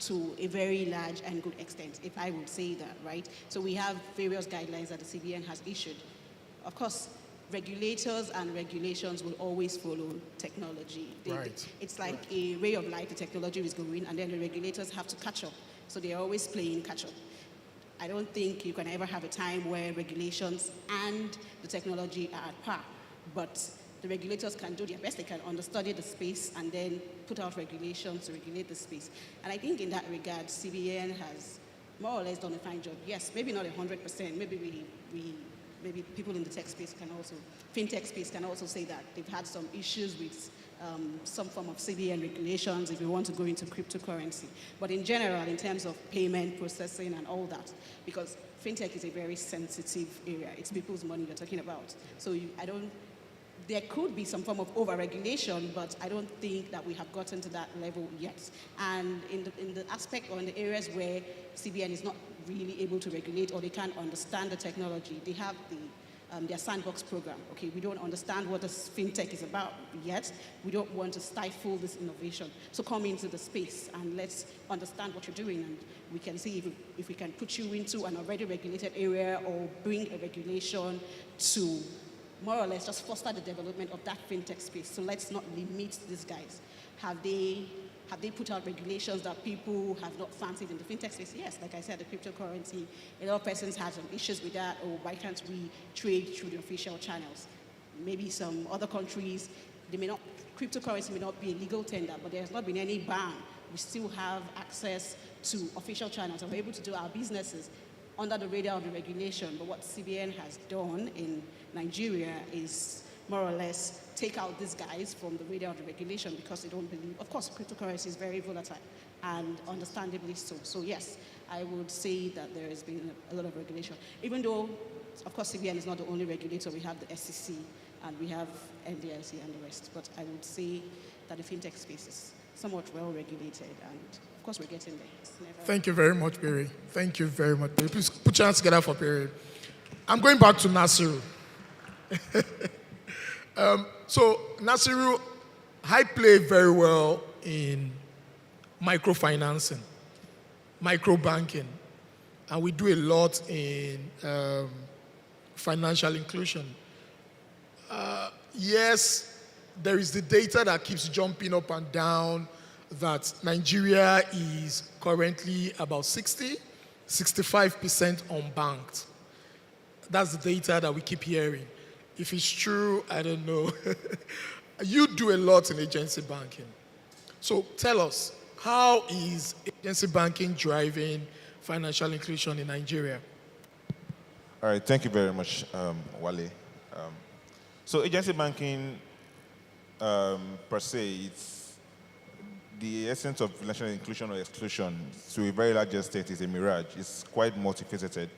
to a very large and good extent, if I would say that, right? So we have various guidelines that the CBN has issued. Of course, regulators and regulations will always follow technology. It's like a ray of light, the technology is going, and then the regulators have to catch up. So they're always playing catch up. I don't think you can ever have a time where regulations and the technology are at par, but the regulators can do their best. They can understudy the space and then put out regulations to regulate the space. And I think in that regard, CBN has more or less done a fine job. Yes, maybe not 100%. Maybe maybe people in the tech space can also, fintech space can also say that they've had some issues with some form of CBN regulations if we want to go into cryptocurrency. But in general, in terms of payment, processing, and all that, because fintech is a very sensitive area. It's people's money you're talking about. So there could be some form of over-regulation, but I don't think that we have gotten to that level yet. And in the aspect or in the areas where CBN is not really able to regulate or they can't understand the technology, they have their sandbox program. Okay, we don't understand what this fintech is about yet. We don't want to stifle this innovation. So come into the space and let's understand what you're doing, and we can see if we can put you into an already regulated area or bring a regulation to more or less just foster the development of that fintech space. So let's not limit these guys. Have they put out regulations that people have not fancied in the fintech space? Yes, like I said, the cryptocurrency, a lot of persons had some issues with that, or why can't we trade through the official channels? Maybe some other countries, cryptocurrency may not be a legal tender, but there has not been any ban. We still have access to official channels, and we're able to do our businesses under the radar of the regulation. But what CBN has done in Nigeria is more or less take out these guys from the radar of the regulation because they don't believe, of course, cryptocurrency is very volatile, and understandably so. So yes, I would say that there has been a lot of regulation. Even though, of course, CBN is not the only regulator. We have the SEC, and we have NDIC and the rest. But I would say that the fintech space is somewhat well regulated, and of course, we're getting there. Thank you very much, Perry. Thank you very much, Perry. Please put your hands together for Perry. I'm going back to Nasiru. So, Nasiru, I play very well in microfinancing, microbanking, and we do a lot in financial inclusion. Yes, there is the data that keeps jumping up and down. that Nigeria is currently about 65% unbanked. That's the data that we keep hearing. If it's true, I don't know. You do a lot in agency banking. So tell us, how is agency banking driving financial inclusion in Nigeria? All right, thank you very much, Wale. So agency banking, per se, it's the essence of financial inclusion or exclusion to a very large extent is a mirage. It's quite multifaceted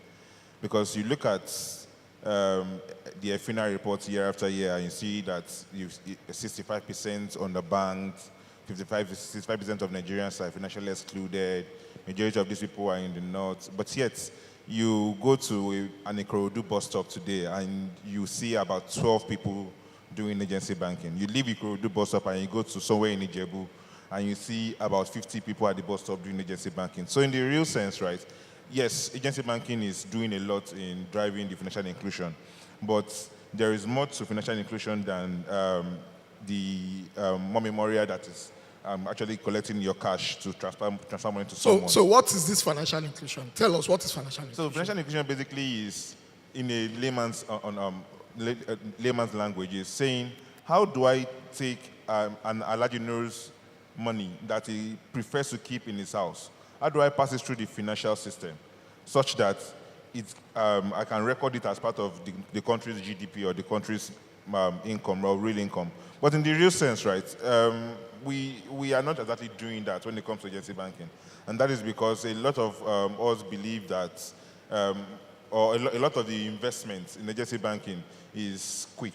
because you look at the FINA reports year after year and you see that 65% underbanked, 65% of Nigerians are financially excluded, majority of these people are in the north, but yet you go to an Ikorodu bus stop today and you see about 12 people doing agency banking. You leave Ikorodu bus stop and you go to somewhere in Ijebu and you see about 50 people at the bus stop doing agency banking. So in the real sense, right, yes, agency banking is doing a lot in driving the financial inclusion, but there is more to financial inclusion than the mommy Moria that is actually collecting your cash to transfer money to someone. So what is this financial inclusion? Tell us, what is financial inclusion? So financial inclusion basically is, in a layman's language, is saying, how do I take an Alajino's money that he prefers to keep in his house? How do I pass it through the financial system such that I can record it as part of the country's GDP or the country's income or real income? But in the real sense, right, we are not exactly doing that when it comes to agency banking. And that is because a lot of us believe that, or a lot of the investments in agency banking is quick.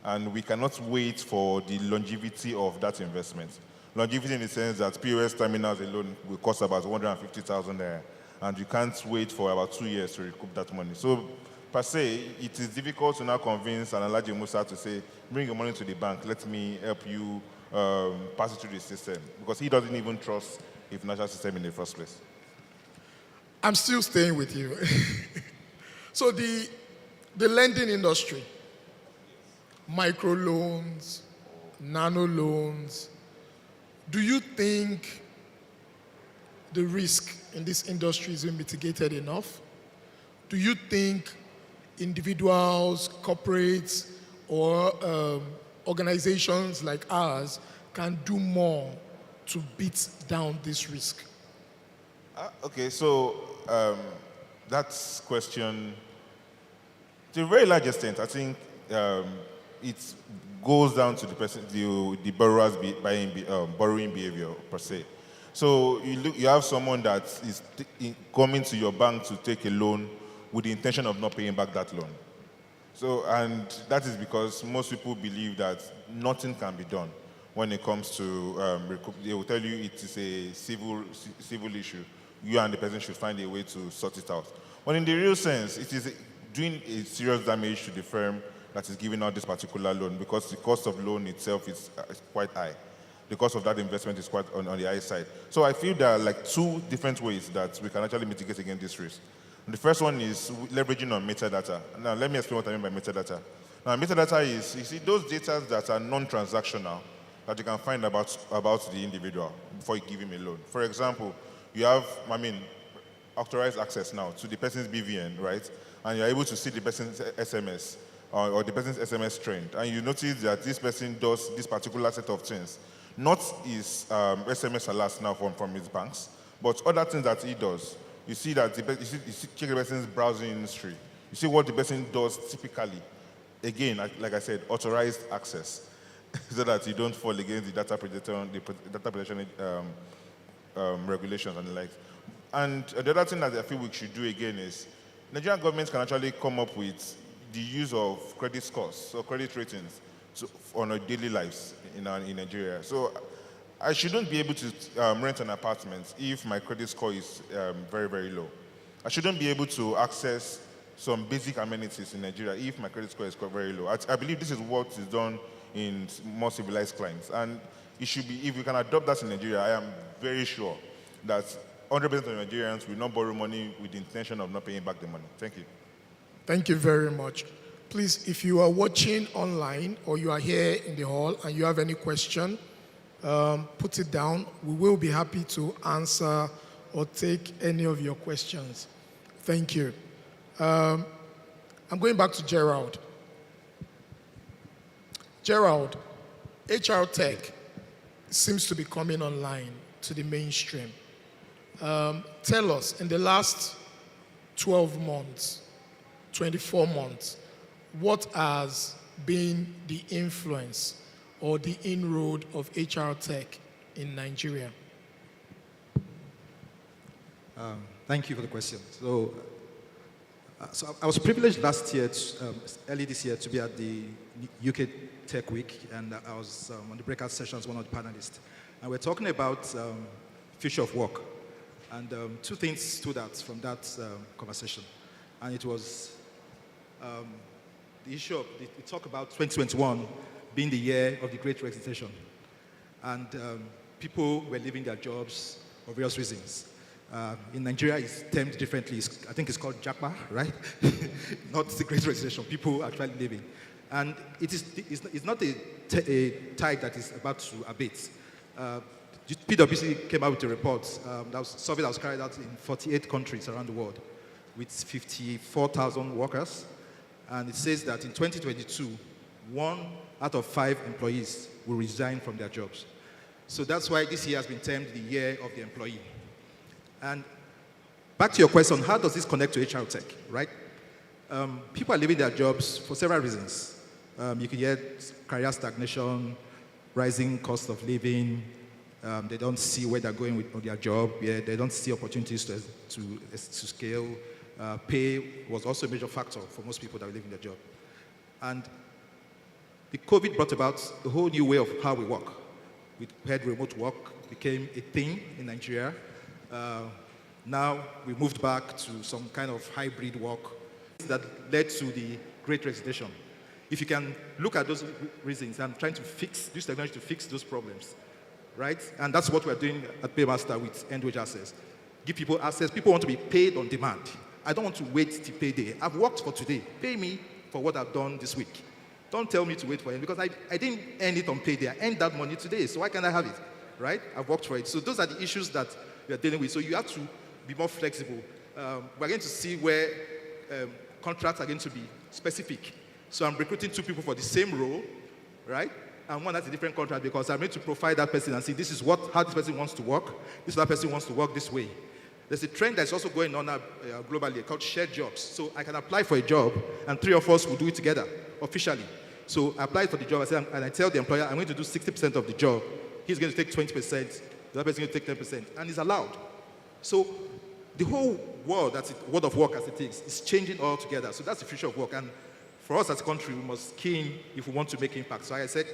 And we cannot wait for the longevity of that investment. Longevity in the sense that POS terminals alone will cost about 150,000 naira, and you can't wait for about 2 years to recoup that money. So, per se, it is difficult to now convince an Alhaji Musa to say, bring your money to the bank, let me help you pass it through the system, because he doesn't even trust the financial system in the first place. I'm still staying with you. So the lending industry, micro loans, nano loans, do you think the risk in this industry is mitigated enough? Do you think individuals, corporates, or organizations like ours can do more to beat down this risk? Okay, so that question, to a very large extent, I think it goes down to the borrower's borrowing behavior per se. So you have someone that is coming to your bank to take a loan with the intention of not paying back that loan. So, and that is because most people believe that nothing can be done when it comes to they will tell you it is a civil issue. You and the person should find a way to sort it out. But in the real sense, it is doing a serious damage to the firm that is giving out this particular loan, because the cost of loan itself is quite high. The cost of that investment is quite on the high side. So I feel there are like two different ways that we can actually mitigate against this risk. And the first one is leveraging on metadata. Now let me explain what I mean by metadata. Now metadata is, you see, those data that are non-transactional that you can find about the individual before you give him a loan. For example, you have, authorized access now to the person's BVN, right? And you're able to see the person's SMS or the person's SMS trend. And you notice that this person does this particular set of things. Not his SMS alerts now from his banks, but other things that he does. You see that you check the person's browsing history. You see what the person does typically. Again, like I said, authorized access, so that you don't fall against the data protection regulations and the like. And the other thing that I feel we should do again is, Nigerian governments can actually come up with the use of credit scores or credit ratings on our daily lives in Nigeria. So I shouldn't be able to rent an apartment if my credit score is very, very low. I shouldn't be able to access some basic amenities in Nigeria if my credit score is very low. I believe this is what is done in more civilized climes. And it should be, if we can adopt that in Nigeria, I am very sure that 100% of Nigerians will not borrow money with the intention of not paying back the money. Thank you. Thank you very much. Please, if you are watching online or you are here in the hall and you have any question, put it down. We will be happy to answer or take any of your questions. Thank you. I'm going back to Gerald. Gerald, HR tech seems to be coming online to the mainstream. Tell us, in the last 12 months, 24 months, what has been the influence or the inroad of HR tech in Nigeria? Thank you for the question. So I was privileged last year, early this year, to be at the UK Tech Week, and I was on the breakout session as one of the panelists. And we're talking about future of work. And two things stood out from that conversation. And it was the issue of, we talk about 2021 being the year of the Great Resignation. And people were leaving their jobs for various reasons. In Nigeria, it's termed differently. I think it's called Japa, right? Not the Great Resignation. People are actually leaving. And it's not a tide that is about to abate. PwC came out with a report, that was a survey that was carried out in 48 countries around the world with 54,000 workers. And it says that in 2022, 1 out of 5 employees will resign from their jobs. So that's why this year has been termed the year of the employee. And back to your question, how does this connect to HR tech, right? People are leaving their jobs for several reasons. You can get career stagnation, rising cost of living. They don't see where they're going with their job. Yeah, they don't see opportunities to scale. Pay was also a major factor for most people that are leaving their job. And the COVID brought about a whole new way of how we work. We had remote work became a thing in Nigeria. Now we moved back to some kind of hybrid work that led to the Great Resignation. If you can look at those reasons, I'm trying to use technology to fix those problems, right? And that's what we're doing at Paymaster with end-wage access. Give people access. People want to be paid on demand. I don't want to wait till payday. I've worked for today. Pay me for what I've done this week. Don't tell me to wait for it because I didn't earn it on payday. I earned that money today, so why can't I have it, right? I've worked for it. So those are the issues that we are dealing with. So you have to be more flexible. We're going to see where contracts are going to be specific. So I'm recruiting 2 people for the same role, right? And one has a different contract because I'm going to profile that person and see this is how this person wants to work. This other person wants to work this way. There's a trend that's also going on globally called shared jobs. So I can apply for a job and 3 of us will do it together officially. So I apply for the job and I tell the employer I'm going to do 60% of the job. He's going to take 20%. The other person is going to take 10%. And it's allowed. So the whole world, world of work as it is changing altogether. So that's the future of work. And for us as a country, we must key in if we want to make impact. So like I said,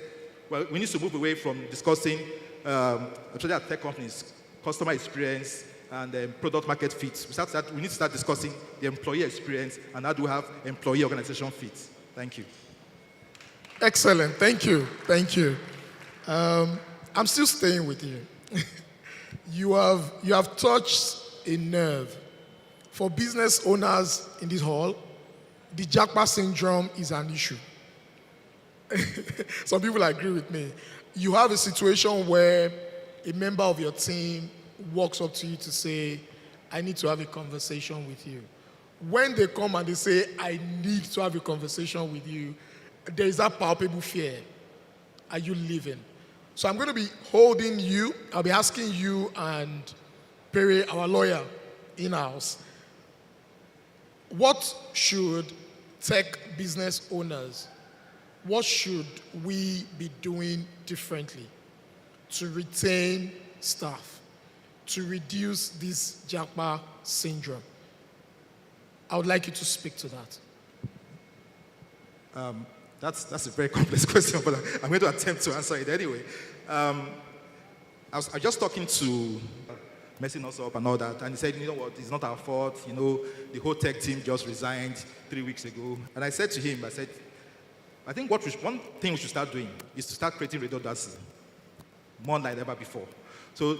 well, we need to move away from discussing, especially at tech companies, customer experience and product market fit. We need to start discussing the employee experience and how do we have employee organization fit. Thank you. Excellent. Thank you. Thank you. I'm still staying with you. You have touched a nerve. For business owners in this hall, the Japa syndrome is an issue. Some people agree with me. You have a situation where a member of your team walks up to you to say, I need to have a conversation with you. When they come and they say, I need to have a conversation with you, there is that palpable fear. Are you leaving? So I'm going to be holding you. I'll be asking you and Perry, our lawyer, in-house, what should tech business owners, what should we be doing differently to retain staff, to reduce this Japa syndrome? I would like you to speak to that. That's a very complex question, but I'm going to attempt to answer it anyway. I was just talking to messing us up and all that, and he said, you know what, it's not our fault, you know, the whole tech team just resigned 3 weeks ago. And I said to him, I think one thing we should start doing is to start creating redundancy, more than ever before. So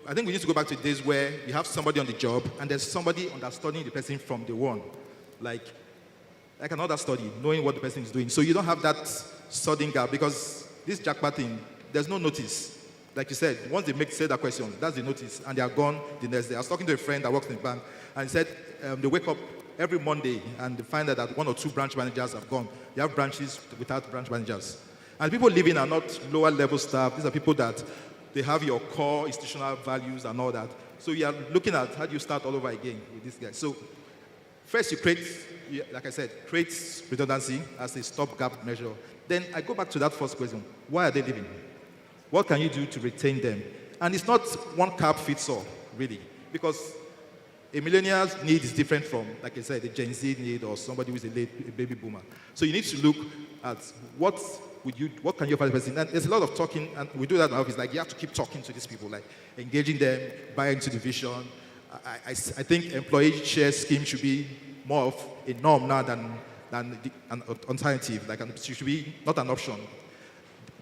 I think we need to go back to the days where you have somebody on the job, and there's somebody understanding the person from day one, like another study, knowing what the person is doing. So you don't have that sudden gap, because this Japa thing, there's no notice. like you said, once they say that question, that's the notice, and they are gone the next day. I was talking to a friend that works in the bank, and he said they wake up every Monday and they find that 1 or 2 branch managers have gone. They have branches without branch managers. And people living are not lower level staff. These are people that they have your core institutional values and all that. So you are looking at how do you start all over again with these guys. So first you create, like I said, create redundancy as a stopgap measure. Then I go back to that first question. Why are they leaving? What can you do to retain them? And it's not one cap fits all, really, because a millennial's need is different from, like I said, a Gen Z need or somebody who's a baby boomer. So you need to look at what can you offer the person? And there's a lot of talking, and we do that in our office. Like you have to keep talking to these people, like engaging them, buying into the vision. I think employee share scheme should be more of a norm now than an alternative. Like it should be not an option.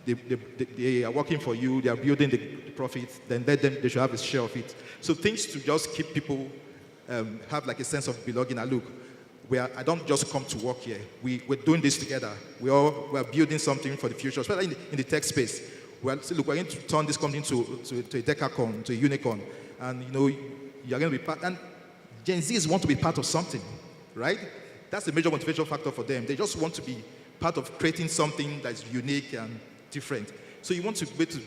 They are working for you. They are building the profits. Then let them. They should have a share of it. So things to just keep people have like a sense of belonging. And look, I don't just come to work here. We're doing this together. We're building something for the future, especially in the tech space. We're going to turn this company to a decacorn, to a unicorn, and you're going to be part. And Gen Zs want to be part of something, right? That's a major motivation factor for them. They just want to be part of creating something that's unique and different. So you want to be able to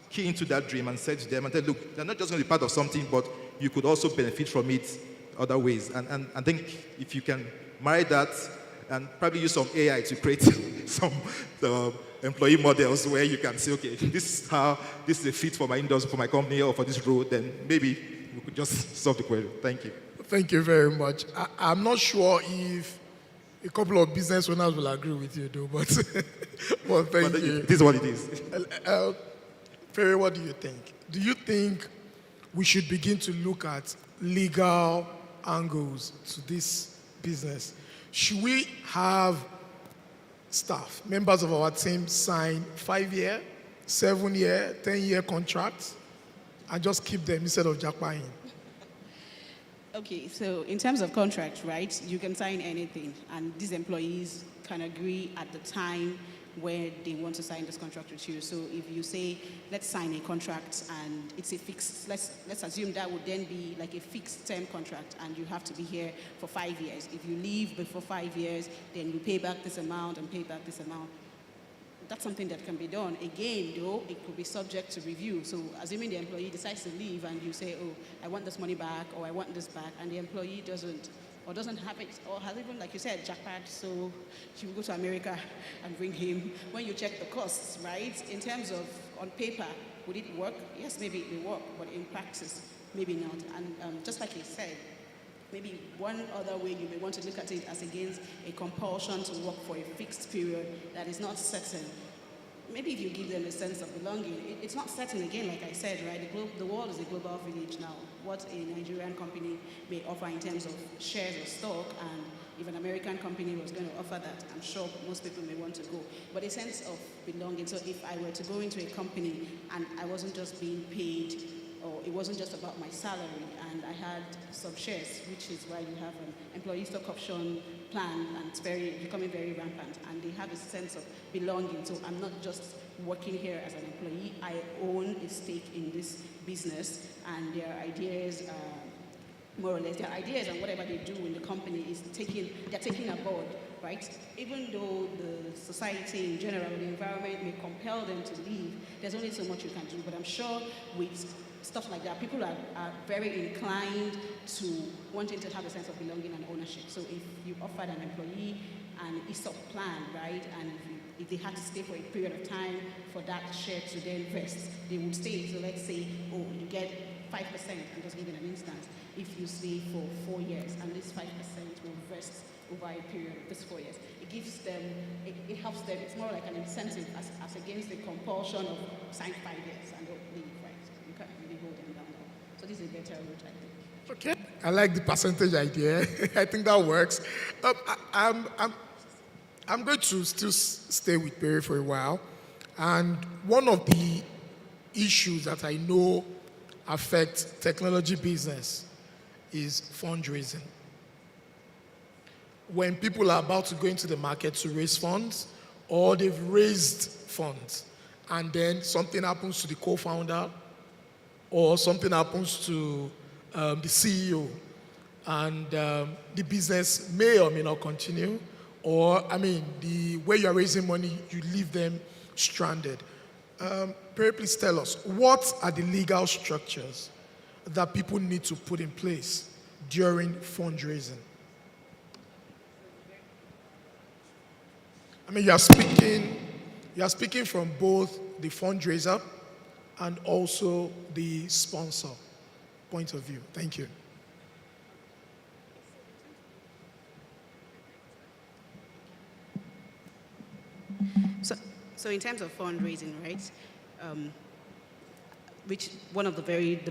key into that dream and say to them, and say, look, they're not just going to be part of something, but you could also benefit from it other ways. And I think if you can marry that and probably use some AI to create some employee models where you can say, okay, this is a fit for my industry, for my company, or for this role, then maybe we could just solve the question. Thank you. Thank you very much. I'm not sure if a couple of business owners will agree with you, though, but, well, thank you. It is what it is. Perry, what do you think? Do you think we should begin to look at legal angles to this business? Should we have staff, members of our team, sign 5-year, 7-year, 10-year contracts and just keep them instead of jackpotting? Okay, so in terms of contracts, right, you can sign anything, and these employees can agree at the time where they want to sign this contract with you. So if you say, let's sign a contract and it's a fixed, let's assume that would then be like a fixed term contract and you have to be here for 5 years. If you leave before 5 years, then you pay back this amount and pay back this amount. That's something that can be done. Again, though, it could be subject to review. So assuming the employee decides to leave and you say, oh, I want this money back or I want this back, and the employee doesn't have it, or has even, like you said, jackpot, so she will go to America and bring him. When you check the costs, right, in terms of on paper, would it work? Yes, maybe it will work, but in practice, maybe not. And just like you said, maybe one other way you may want to look at it as against a compulsion to work for a fixed period that is not certain. Maybe if you give them a sense of belonging, it's not certain again, like I said, right? The world is a global village now. What a Nigerian company may offer in terms of shares or stock, and if an American company was going to offer that, I'm sure most people may want to go. But a sense of belonging. So if I were to go into a company and I wasn't just being paid, or it wasn't just about my salary, and I had some shares, which is why you have an employee stock option plan, and it's becoming very rampant, and they have a sense of belonging. So I'm not just working here as an employee, I own a stake in this business, and their ideas, more or less, their ideas and whatever they do in the company is they're taking a board, right? Even though the society in general, the environment may compel them to leave, there's only so much you can do. But I'm sure with stuff like that, people are very inclined to wanting to have a sense of belonging and ownership. So if you offered an employee an ESOP plan, right, and if they had to stay for a period of time for that share to then vest, they would stay. So let's say, oh, you get 5%, I'm just giving an instance, if you stay for 4 years, and this 5% will vest over a period of this 4 years. It gives them, it helps them, it's more like an incentive as against the compulsion of sign 5 years and don't leave, right? You can't really hold them down. So this is a better route, I think. Okay, I like the percentage idea. I think that works. I'm going to still stay with Perry for a while. And one of the issues that I know affect technology business is fundraising. When people are about to go into the market to raise funds, or they've raised funds, and then something happens to the co-founder, or something happens to the CEO, and the business may or may not continue, or, the way you're raising money, you leave them stranded. Perry, please tell us, what are the legal structures that people need to put in place during fundraising? You are speaking from both the fundraiser and also the sponsor point of view. Thank you. So in terms of fundraising, right, which one of the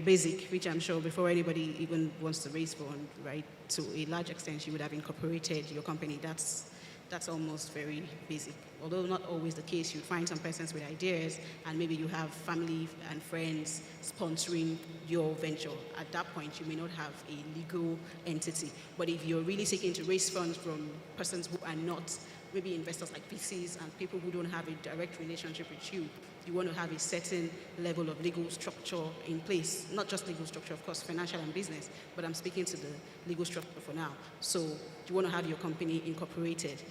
basic, which I'm sure before anybody even wants to raise fund, right, to a large extent you would have incorporated your company. That's almost very basic. Although not always the case, you'd find some persons with ideas and maybe you have family and friends sponsoring your venture. At that point, you may not have a legal entity. But if you're really seeking to raise funds from persons who are not, maybe investors like VCs and people who don't have a direct relationship with you, you want to have a certain level of legal structure in place. Not just legal structure, of course, financial and business, but I'm speaking to the legal structure for now. So you want to have your company incorporated,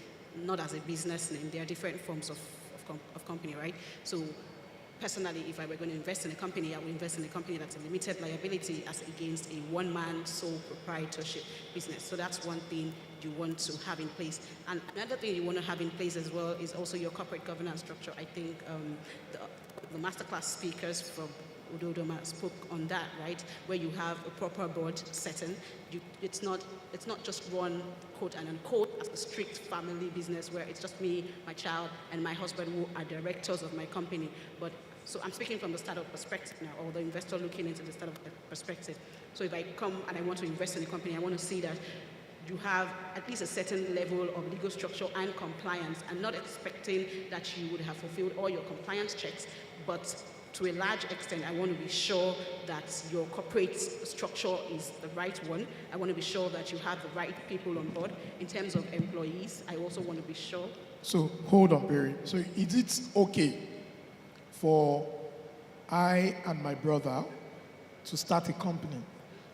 not as a business name. There are different forms of company, right? So personally, if I were going to invest in a company, I would invest in a company that's a limited liability as against a one-man sole proprietorship business. So that's one thing you want to have in place. And another thing you want to have in place as well is also your corporate governance structure. I think the masterclass speakers from Udodoma spoke on that, right? Where you have a proper board setting. It's not just run, quote and unquote, as a strict family business where it's just me, my child, and my husband who are directors of my company. But so I'm speaking from the startup perspective now, or the investor looking into the startup perspective. So if I come and I want to invest in a company, I want to see that you have at least a certain level of legal structure and compliance. I'm not expecting that you would have fulfilled all your compliance checks, but to a large extent, I want to be sure that your corporate structure is the right one. I want to be sure that you have the right people on board. In terms of employees, I also want to be sure. So hold on, Perry. So is it okay for I and my brother to start a company?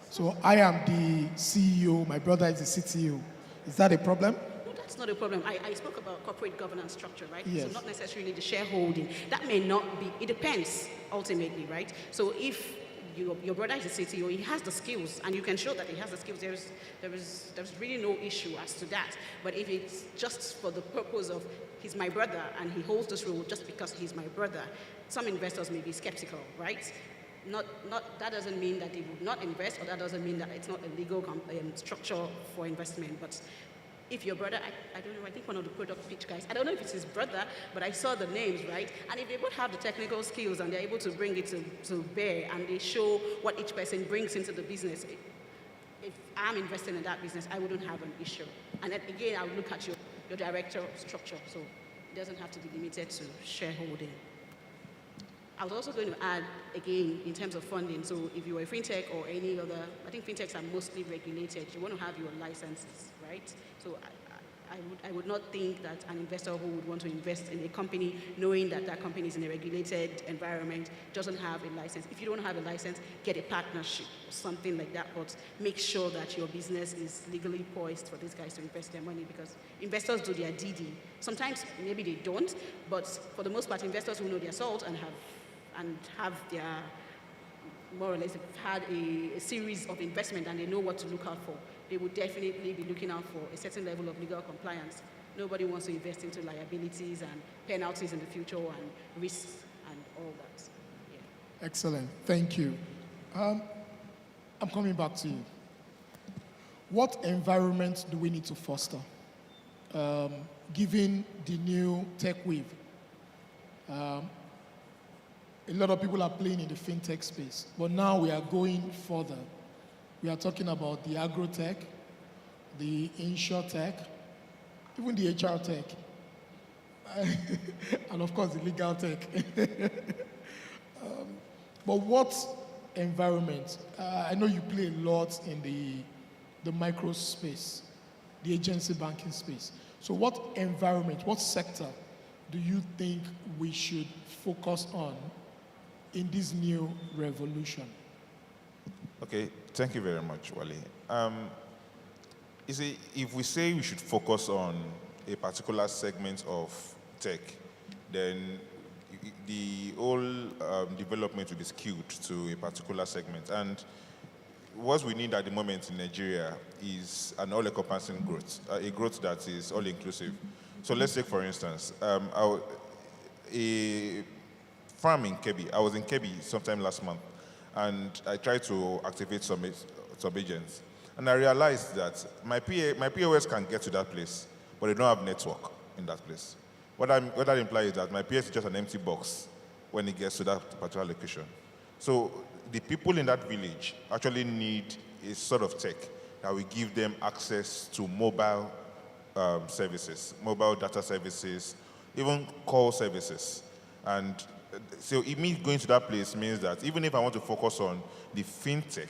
So I am the CEO, my brother is the CTO. Is that a problem? No, that's not a problem. I spoke about corporate governance structure, right? Yes. So not necessarily the shareholding. That may not be, it depends ultimately, right? So if your brother is a CTO, he has the skills, and you can show that he has the skills, there's really no issue as to that. But if it's just for the purpose of he's my brother and he holds this role just because he's my brother, some investors may be skeptical, right? That doesn't mean that they would not invest, or that doesn't mean that it's not a legal structure for investment. But if your brother, I don't know, I think one of the product pitch guys, I don't know if it's his brother, but I saw the names, right? And if they both have the technical skills and they're able to bring it to bear and they show what each person brings into the business, if I'm investing in that business, I wouldn't have an issue. And then again, I would look at your director structure. So it doesn't have to be limited to shareholding. I was also going to add, again, in terms of funding, so if you're a fintech or any other, I think fintechs are mostly regulated. You want to have your licenses, right? So I would not think that an investor who would want to invest in a company knowing that that company is in a regulated environment doesn't have a license. If you don't have a license, get a partnership or something like that, but make sure that your business is legally poised for these guys to invest their money, because investors do their DD. Sometimes maybe they don't, but for the most part, investors who know their salt and have their, more or less, had a series of investment and they know what to look out for, they would definitely be looking out for a certain level of legal compliance. Nobody wants to invest into liabilities and penalties in the future and risks and all that. Yeah. Excellent. Thank you. I'm coming back to you. What environment do we need to foster, given the new tech wave? A lot of people are playing in the fintech space, but now we are going further. We are talking about the agro-tech, the insure-tech, even the HR tech, and of course the legal tech. But what environment? I know you play a lot in the micro space, the agency banking space. So what environment, what sector do you think we should focus on in this new revolution? Okay, thank you very much, Wale. You see, if we say we should focus on a particular segment of tech, then the whole development will be skewed to a particular segment. And what we need at the moment in Nigeria is an all-encompassing growth, a growth that is all-inclusive. So let's take, for instance, a farm in Kebbi. I was in Kebbi sometime last month, and I tried to activate some agents. And I realized that my POS can get to that place, but they don't have network in that place. What that implies is that my POS is just an empty box when it gets to that particular location. So the people in that village actually need a sort of tech that will give them access to mobile services, mobile data services, even call services. And so it means going to that place means that even if I want to focus on the fintech,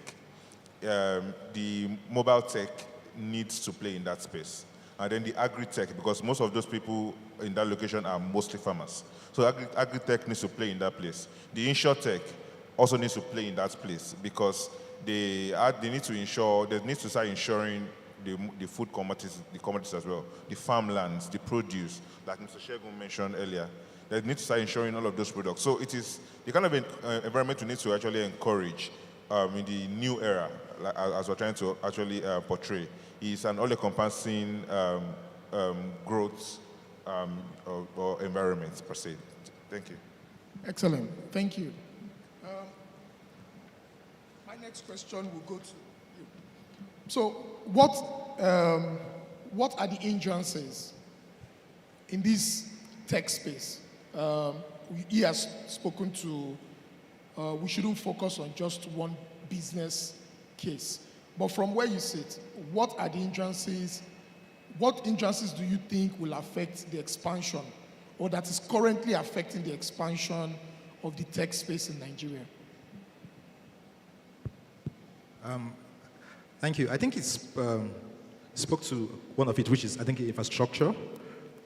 the mobile tech needs to play in that space. And then the agri-tech, because most of those people in that location are mostly farmers. So agri-tech needs to play in that place. The insure-tech also needs to play in that place because they need to start insuring the food commodities as well, the farmlands, the produce, like Mr. Shegun mentioned earlier. They need to start insuring all of those products. So it is the kind of environment we need to actually encourage in the new era, as we're trying to actually portray. It's an all-encompassing growth or environment per se. Thank you. Excellent. Thank you. My next question will go to you. So, what are the hindrances in this tech space? He has spoken to we shouldn't focus on just one business case. But from where you sit, what are the hindrances? What hindrances do you think will affect the expansion, or that is currently affecting the expansion of the tech space in Nigeria? Thank you. I think it's spoke to one of it, which is, I think, infrastructure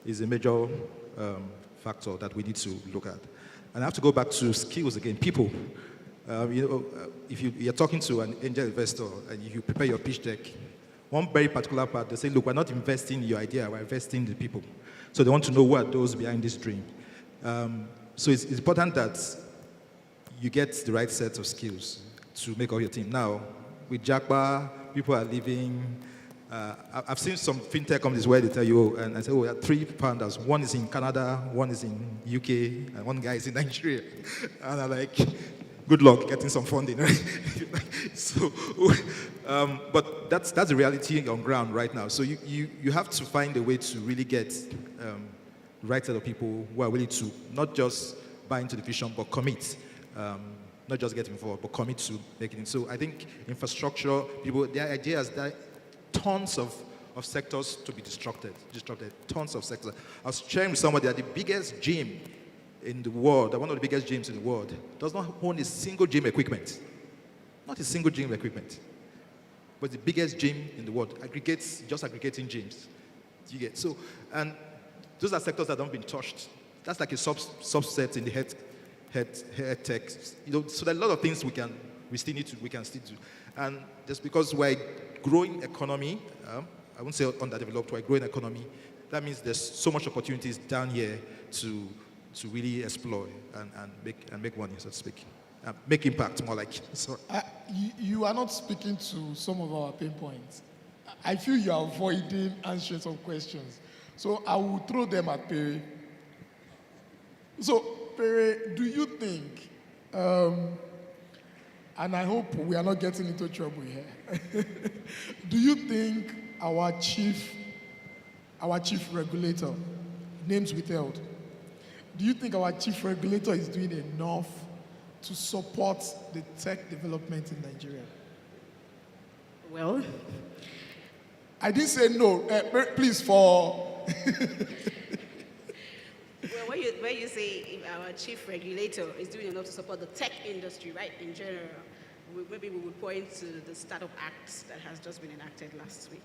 is a major factor that we need to look at. And I have to go back to skills again, people. If you're talking to an angel investor and you prepare your pitch deck, one very particular part, they say, look, we're not investing in your idea, we're investing in the people. So they want to know who are those behind this dream. So it's important that you get the right set of skills to make up your team. Now, with Jagba, people are leaving. I've seen some fintech companies where they tell you, and I say, oh, there are 3 founders. One is in Canada, one is in UK, and one guy is in Nigeria. And I'm like, good luck getting some funding, right? So, but that's the reality on ground right now. So you have to find a way to really get the right set of people who are willing to not just buy into the vision, but commit. Not just get involved, but commit to making it. So I think infrastructure, people, their idea is that tons of sectors to be disrupted, tons of sectors. I was sharing with somebody that the biggest gym in the world, one of the biggest gyms in the world, does not own a single gym equipment. Not a single gym equipment. But the biggest gym in the world just aggregating gyms. You get so, and those are sectors that haven't been touched. That's like a subset in the head tech. So there are a lot of things we can still do. And just because we're a growing economy, I won't say underdeveloped, we're a growing economy, that means there's so much opportunities down here to really explore and make money, so to speak. Make impact, more like. Sorry. You are not speaking to some of our pain points. I feel you are avoiding answering some questions. So I will throw them at Perry. So, Perry, do you think, and I hope we are not getting into trouble here, do you think our chief regulator, names withheld, do you think our chief regulator is doing enough to support the tech development in Nigeria? Well, I didn't say no. Please, for... Well, when you say if our chief regulator is doing enough to support the tech industry, right, in general, maybe we would point to the Startup Act that has just been enacted last week.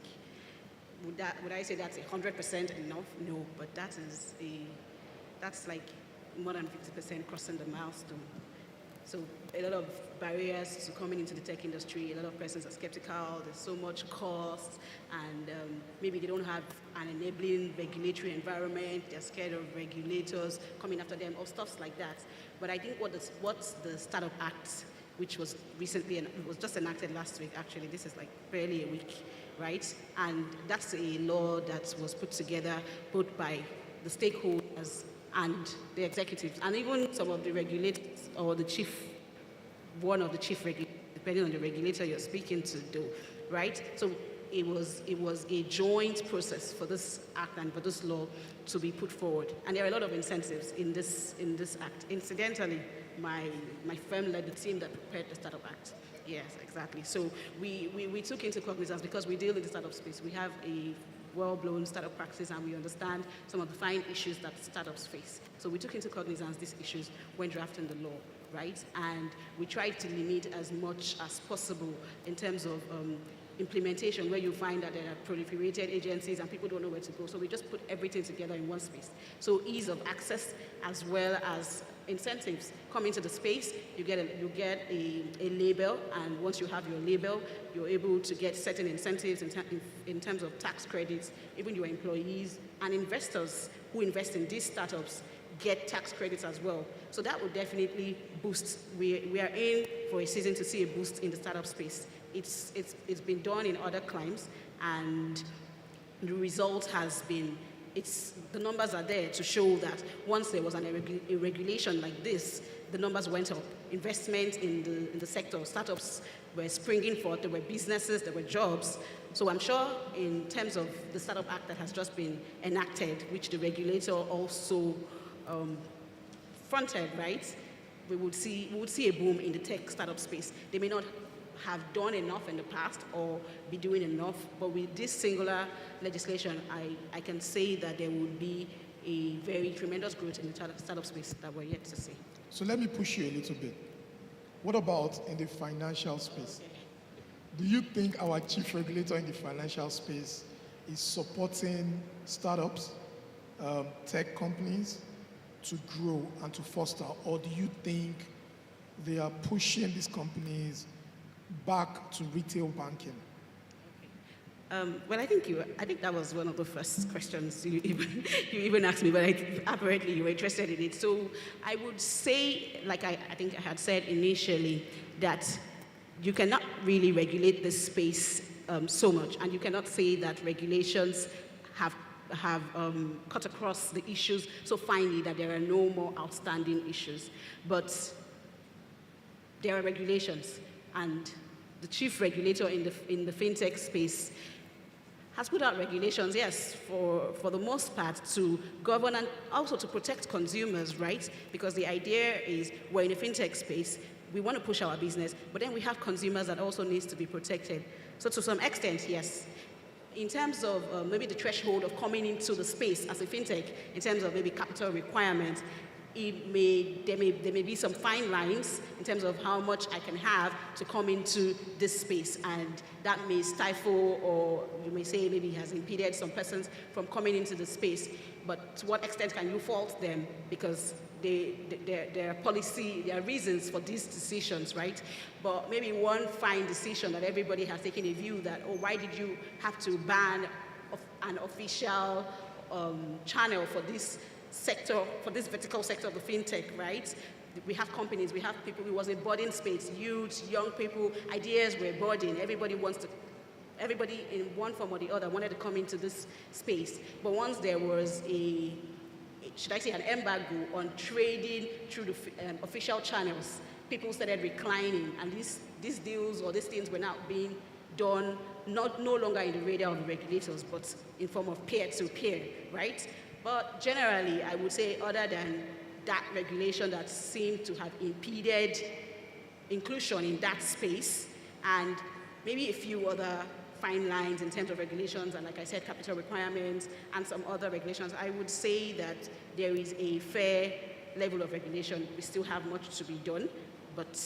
Would I say that's 100% enough? No, but that That's like more than 50% crossing the milestone. So a lot of barriers to coming into the tech industry. A lot of persons are skeptical. There's so much cost, and maybe they don't have an enabling regulatory environment. They're scared of regulators coming after them, or stuff like that. But I think what the Startup Act, which was recently, and it was just enacted last week, actually. This is like barely a week, right? And that's a law that was put together both by the stakeholders and the executives, and even some of the regulators, or one of the chief regulators, depending on the regulator you're speaking to, do, right? So it was a joint process for this act and for this law to be put forward. And there are a lot of incentives in this act. Incidentally, my firm led the team that prepared the Startup Act. Yes, exactly. So we took into cognizance, because we deal in the startup space. We have a well-blown startup practice, and we understand some of the fine issues that startups face. So we took into cognizance these issues when drafting the law, right? And we tried to limit as much as possible in terms of implementation, where you find that there are proliferated agencies and people don't know where to go. So we just put everything together in one space. So ease of access as well as incentives come into the space. You get a label, and once you have your label, you're able to get certain incentives in terms of tax credits. Even your employees and investors who invest in these startups get tax credits as well. So that would definitely boost. We are in for a season to see a boost in the startup space. It's been done in other climes, and the result has been, the numbers are there to show that once there was a regulation like this, the numbers went up. Investment in the sector, startups were springing forth, there were businesses, there were jobs. So I'm sure in terms of the Startup Act that has just been enacted, which the regulator also fronted, right? We would see a boom in the tech startup space. They may not have done enough in the past or be doing enough, but with this singular legislation, I can say that there will be a very tremendous growth in the startup space that we're yet to see. So let me push you a little bit. What about in the financial space? Do you think our chief regulator in the financial space is supporting startups, tech companies to grow and to foster, or do you think they are pushing these companies back to retail banking? Well, I think that was one of the first questions you even asked me, but apparently you were interested in it. So I would say, like I think I had said initially, that you cannot really regulate this space so much, and you cannot say that regulations have cut across the issues so finely that there are no more outstanding issues. But there are regulations, and the chief regulator in the fintech space has put out regulations, yes, for the most part, to govern and also to protect consumers, right? Because the idea is, we're in a fintech space, we want to push our business, but then we have consumers that also needs to be protected. So to some extent, yes. In terms of maybe the threshold of coming into the space as a fintech, in terms of maybe capital requirements, there may be some fine lines in terms of how much I can have to come into this space, and that may stifle, or you may say maybe has impeded some persons from coming into the space. But to what extent can you fault them? Because there are reasons for these decisions, right? But maybe one fine decision that everybody has taken a view that, oh, why did you have to ban an official channel for this sector, for this vertical sector of the fintech, right? We have companies, we have people. It was a budding space, youth, young people, ideas were budding. Everybody in one form or the other wanted to come into this space. But once there was should I say, an embargo on trading through the official channels, people started reclining, and these deals or these things were now being done no longer in the radar of the regulators, but in form of peer-to-peer, right? But generally, I would say, other than that regulation that seemed to have impeded inclusion in that space, and maybe a few other fine lines in terms of regulations, and like I said, capital requirements and some other regulations, I would say that there is a fair level of regulation. We still have much to be done, but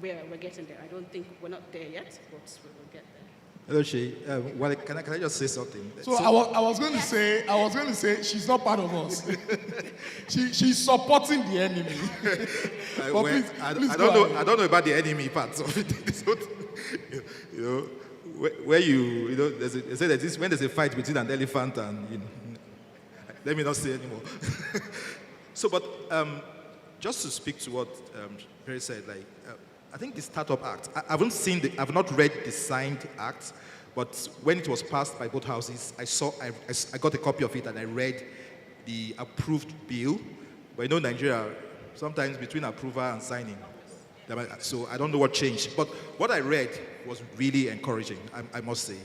we're getting there. I don't think we're not there yet, but we will get there. Hello, Shay. Well, can I just say something? So I was going to say she's not part of us. She's supporting the enemy. I don't know about the enemy part of it. So, you know, where you know, they say that when there's a fight between an elephant and, you know, let me not say anymore. So, but just to speak to what Perry said, like, I think the Startup Act, I've not read the signed act, but when it was passed by both houses, I got a copy of it and I read the approved bill. But you know, Nigeria, sometimes between approval and signing, so I don't know what changed. But what I read was really encouraging, I must say.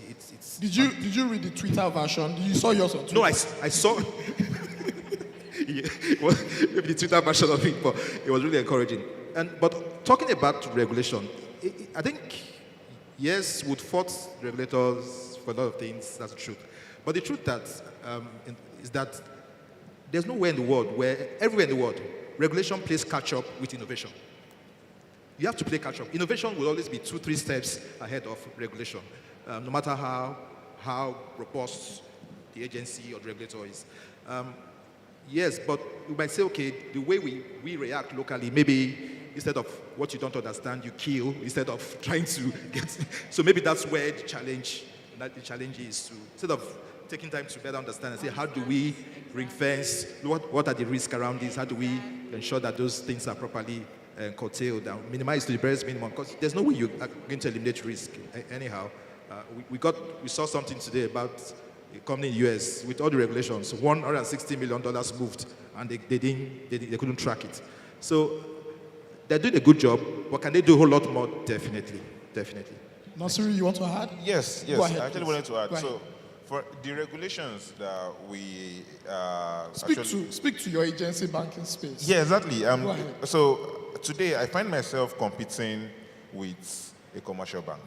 Did you read the Twitter version? You saw yours on Twitter? No, I saw well, maybe the Twitter version of it, but it was really encouraging. But talking about regulation, I think, yes, we'd fought regulators for a lot of things, that's the truth. But the truth is that there's nowhere in the world everywhere in the world, regulation plays catch up with innovation. You have to play catch up. Innovation will always be 2-3 steps ahead of regulation, no matter how robust the agency or the regulator is. Yes, but you might say, okay, the way we react locally, maybe instead of what you don't understand, you kill, instead of trying to get... So maybe that's where the challenge is to, instead of taking time to better understand and say, how do we ring fence, what are the risks around this, how do we ensure that those things are properly curtailed and minimized to the barest minimum, because there's no way you're going to eliminate risk anyhow. We saw something today about a company in the US with all the regulations, $160 million moved, and they couldn't track it. So they're doing a good job, but can they do a whole lot more? Definitely. Nasiri, you want to add? Yes. Go ahead, I actually please. wanted to add. Go So for the regulations that we speak to your agency banking space. Yeah, exactly. Go ahead. So today I find myself competing with a commercial bank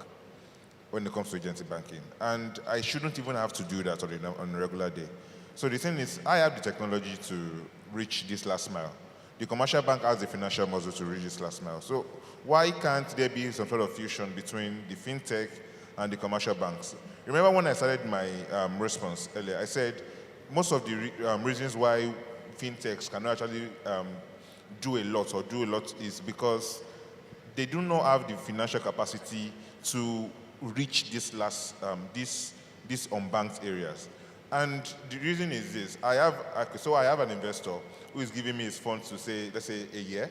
when it comes to agency banking. And I shouldn't even have to do that on a regular day. So the thing is, I have the technology to reach this last mile. The commercial bank has the financial muscle to reach this last mile. So why can't there be some sort of fusion between the fintech and the commercial banks? Remember when I started my response earlier, I said most of the reasons why fintechs cannot actually do a lot is because they do not have the financial capacity to reach this last, these unbanked areas. And the reason is this, I have an investor who is giving me his funds to say, let's say a year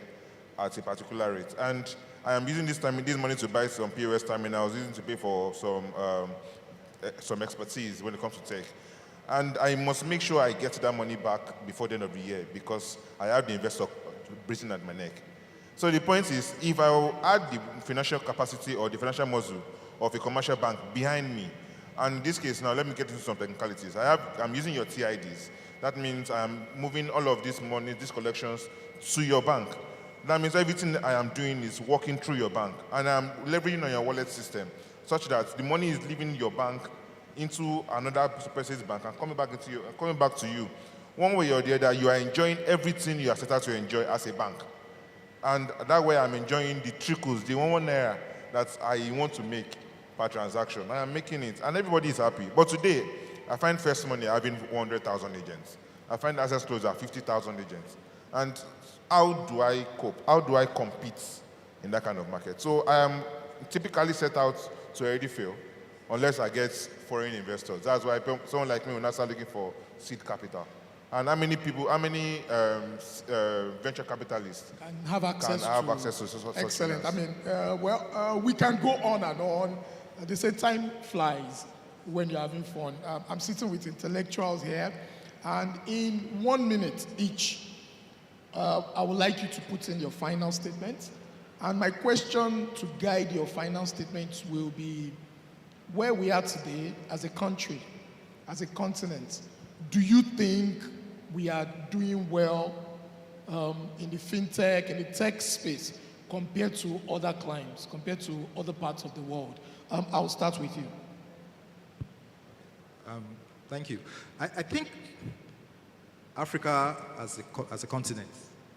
at a particular rate. And I am using this money to buy some POS terminals, using to pay for some expertise when it comes to tech. And I must make sure I get that money back before the end of the year because I have the investor breathing at my neck. So the point is, if I will add the financial capacity or the financial muscle of a commercial bank behind me, and in this case now, let me get into some technicalities. I'm using your TIDs. That means I'm moving all of this money, these collections, to your bank. That means everything I am doing is walking through your bank, and I'm leveraging on your wallet system, such that the money is leaving your bank into another person's bank and coming back to you. One way or the other, you are enjoying everything you are set out to enjoy as a bank. And that way I'm enjoying the trickles, the 1 naira that I want to make per transaction. I am making it, and everybody is happy. But today, I find First Money having 100,000 agents. I find Access Closer 50,000 agents. And how do I cope? How do I compete in that kind of market? So I am typically set out to already fail, unless I get foreign investors. That's why someone like me will not start looking for seed capital. And how many venture capitalists can have access to such excellent. finance? I mean, we can go on and on. They say time flies when you're having fun. I'm sitting with intellectuals here, and in 1 minute each, I would like you to put in your final statement. And my question to guide your final statements will be, where we are today as a country, as a continent, do you think we are doing well in the fintech and the tech space compared to other climes, compared to other parts of the world? I'll start with you. Thank you. I think Africa as a continent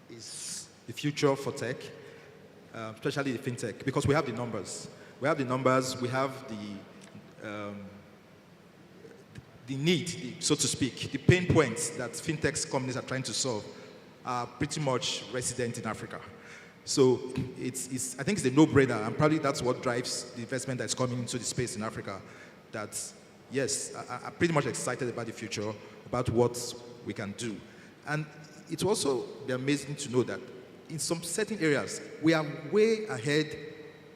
is the future for tech, especially the fintech, because we have the numbers. We have the numbers, we have the need, so to speak, the pain points that fintech companies are trying to solve are pretty much resident in Africa. So I think it's a no-brainer, and probably that's what drives the investment that's coming into the space in Africa. That, yes, I'm pretty much excited about the future, about what we can do. And it's also amazing to know that in some certain areas, we are way ahead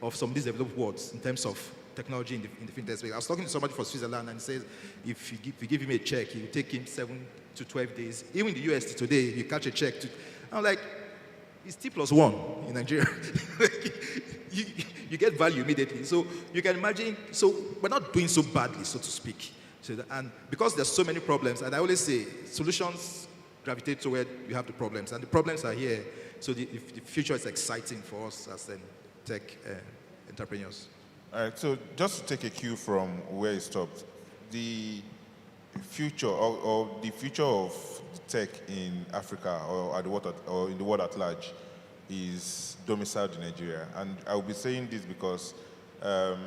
of some of these developed worlds in terms of technology in the fintech space. I was talking to somebody from Switzerland, and he says if you give him a check, it will take him 7 to 12 days. Even in the US today, you catch a check. I'm like, it's T+1 in Nigeria. you get value immediately. So you can imagine, so we're not doing so badly, so to speak. And because there's so many problems, and I always say, solutions gravitate to where you have the problems, and the problems are here. So the future is exciting for us as tech entrepreneurs. All right, so just to take a cue from where you stopped, the future or the future of tech in Africa or in the world at large is domiciled in Nigeria. And I will be saying this because there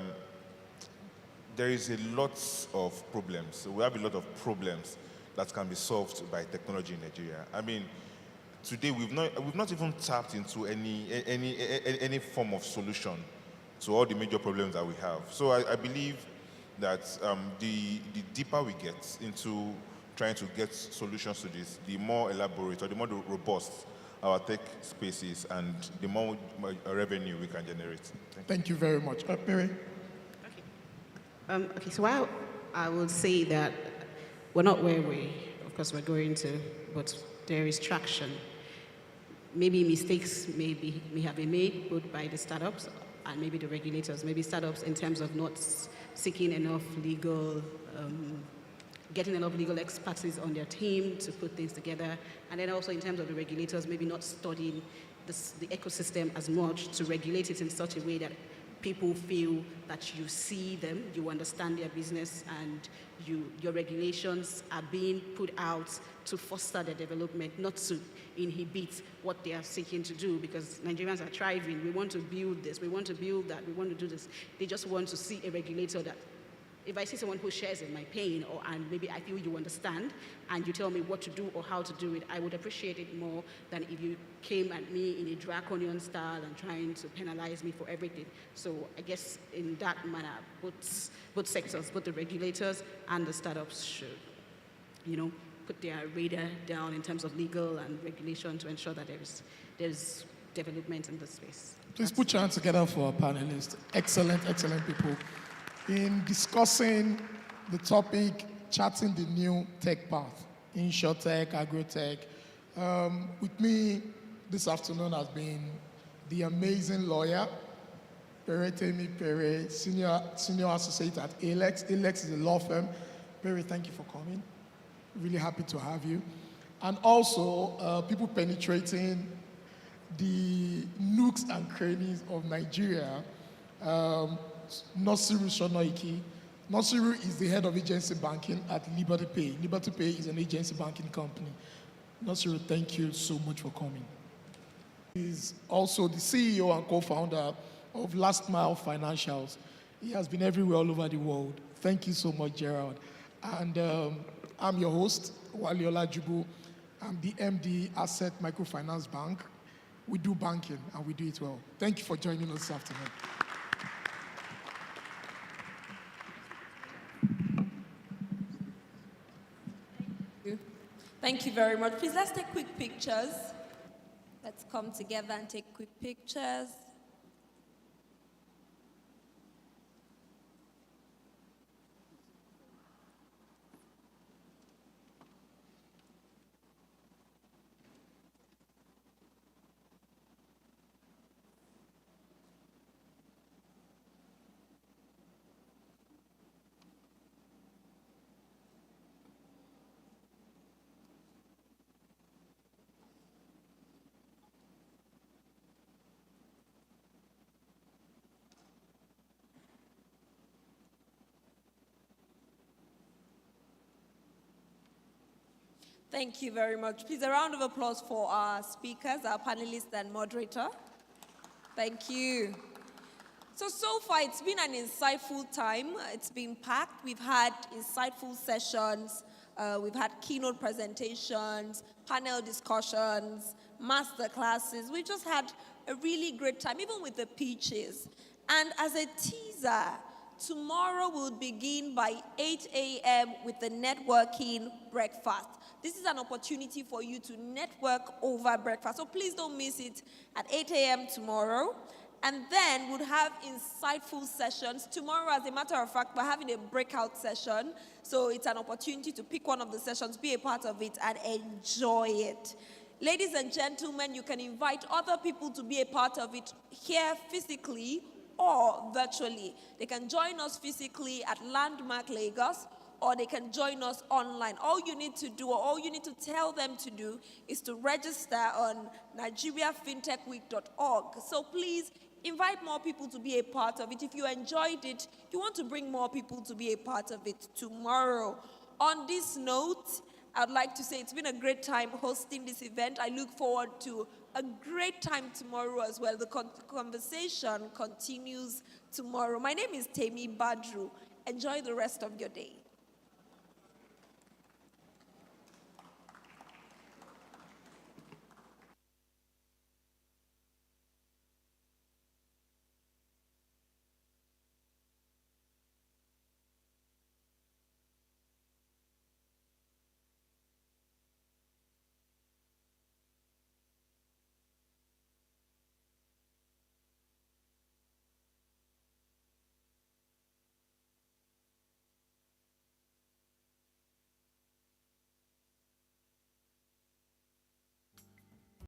is a lot of problems. So we have a lot of problems that can be solved by technology in Nigeria. I mean, today we've not even tapped into any form of solution to all the major problems that we have. So I believe that the deeper we get into trying to get solutions to this, the more elaborate or the more robust our tech space is, and the more revenue we can generate. Thank you very much. Perry? Okay, so I would say that we're not where of course, we're going to, but there is traction. Maybe mistakes may have been made both by the startups and maybe the regulators, maybe startups in terms of not seeking enough legal, getting enough legal expertise on their team to put things together. And then also in terms of the regulators, maybe not studying the ecosystem as much to regulate it in such a way that people feel that you see them, you understand their business, and your regulations are being put out to foster their development, not to inhibit what they are seeking to do, because Nigerians are thriving. We want to build this, we want to build that, we want to do this. They just want to see a regulator that, if I see someone who shares in my pain, and maybe I feel you understand, and you tell me what to do or how to do it, I would appreciate it more than if you came at me in a draconian style and trying to penalize me for everything. So I guess in that manner, both sectors, both the regulators and the startups should, put their radar down in terms of legal and regulation to ensure that there's development in this space. Please put your hands together for our panelists. Excellent, excellent people. In discussing the topic, charting the new tech path, insurtech, agrotech, with me this afternoon has been the amazing lawyer, Temi Pere, senior associate at Alex. Alex is a law firm. Pere, thank you for coming. Really happy to have you. And also, people penetrating the nooks and crannies of Nigeria. Nasiru Shonoiki. Nasiru is the head of agency banking at Liberty Pay. Liberty Pay is an agency banking company. Nasiru, thank you so much for coming. He's also the CEO and co-founder of Last Mile Financials. He has been everywhere all over the world. Thank you so much, Gerald. And I'm your host, Waliola Jubu. I'm the MD Asset Microfinance Bank. We do banking and we do it well. Thank you for joining us this afternoon. Thank you very much. Please, let's take quick pictures. Let's come together and take quick pictures. Thank you very much. Please, a round of applause for our speakers, our panelists and moderator. Thank you. So So far, it's been an insightful time. It's been packed. We've had insightful sessions. We've had keynote presentations, panel discussions, master classes. We just had a really great time, even with the pitches. And as a teaser, tomorrow we'll begin by 8 a.m. with the networking breakfast. This is an opportunity for you to network over breakfast. So please don't miss it at 8 a.m. tomorrow. And then we'll have insightful sessions. Tomorrow, as a matter of fact, we're having a breakout session. So it's an opportunity to pick one of the sessions, be a part of it, and enjoy it. Ladies and gentlemen, you can invite other people to be a part of it here physically or virtually. They can join us physically at Landmark Lagos, or they can join us online. All you need to do, or all you need to tell them to do, is to register on nigeriafintechweek.org. So please, invite more people to be a part of it. If you enjoyed it, you want to bring more people to be a part of it tomorrow. On this note, I'd like to say it's been a great time hosting this event. I look forward to a great time tomorrow as well. The conversation continues tomorrow. My name is Temi Badru. Enjoy the rest of your day.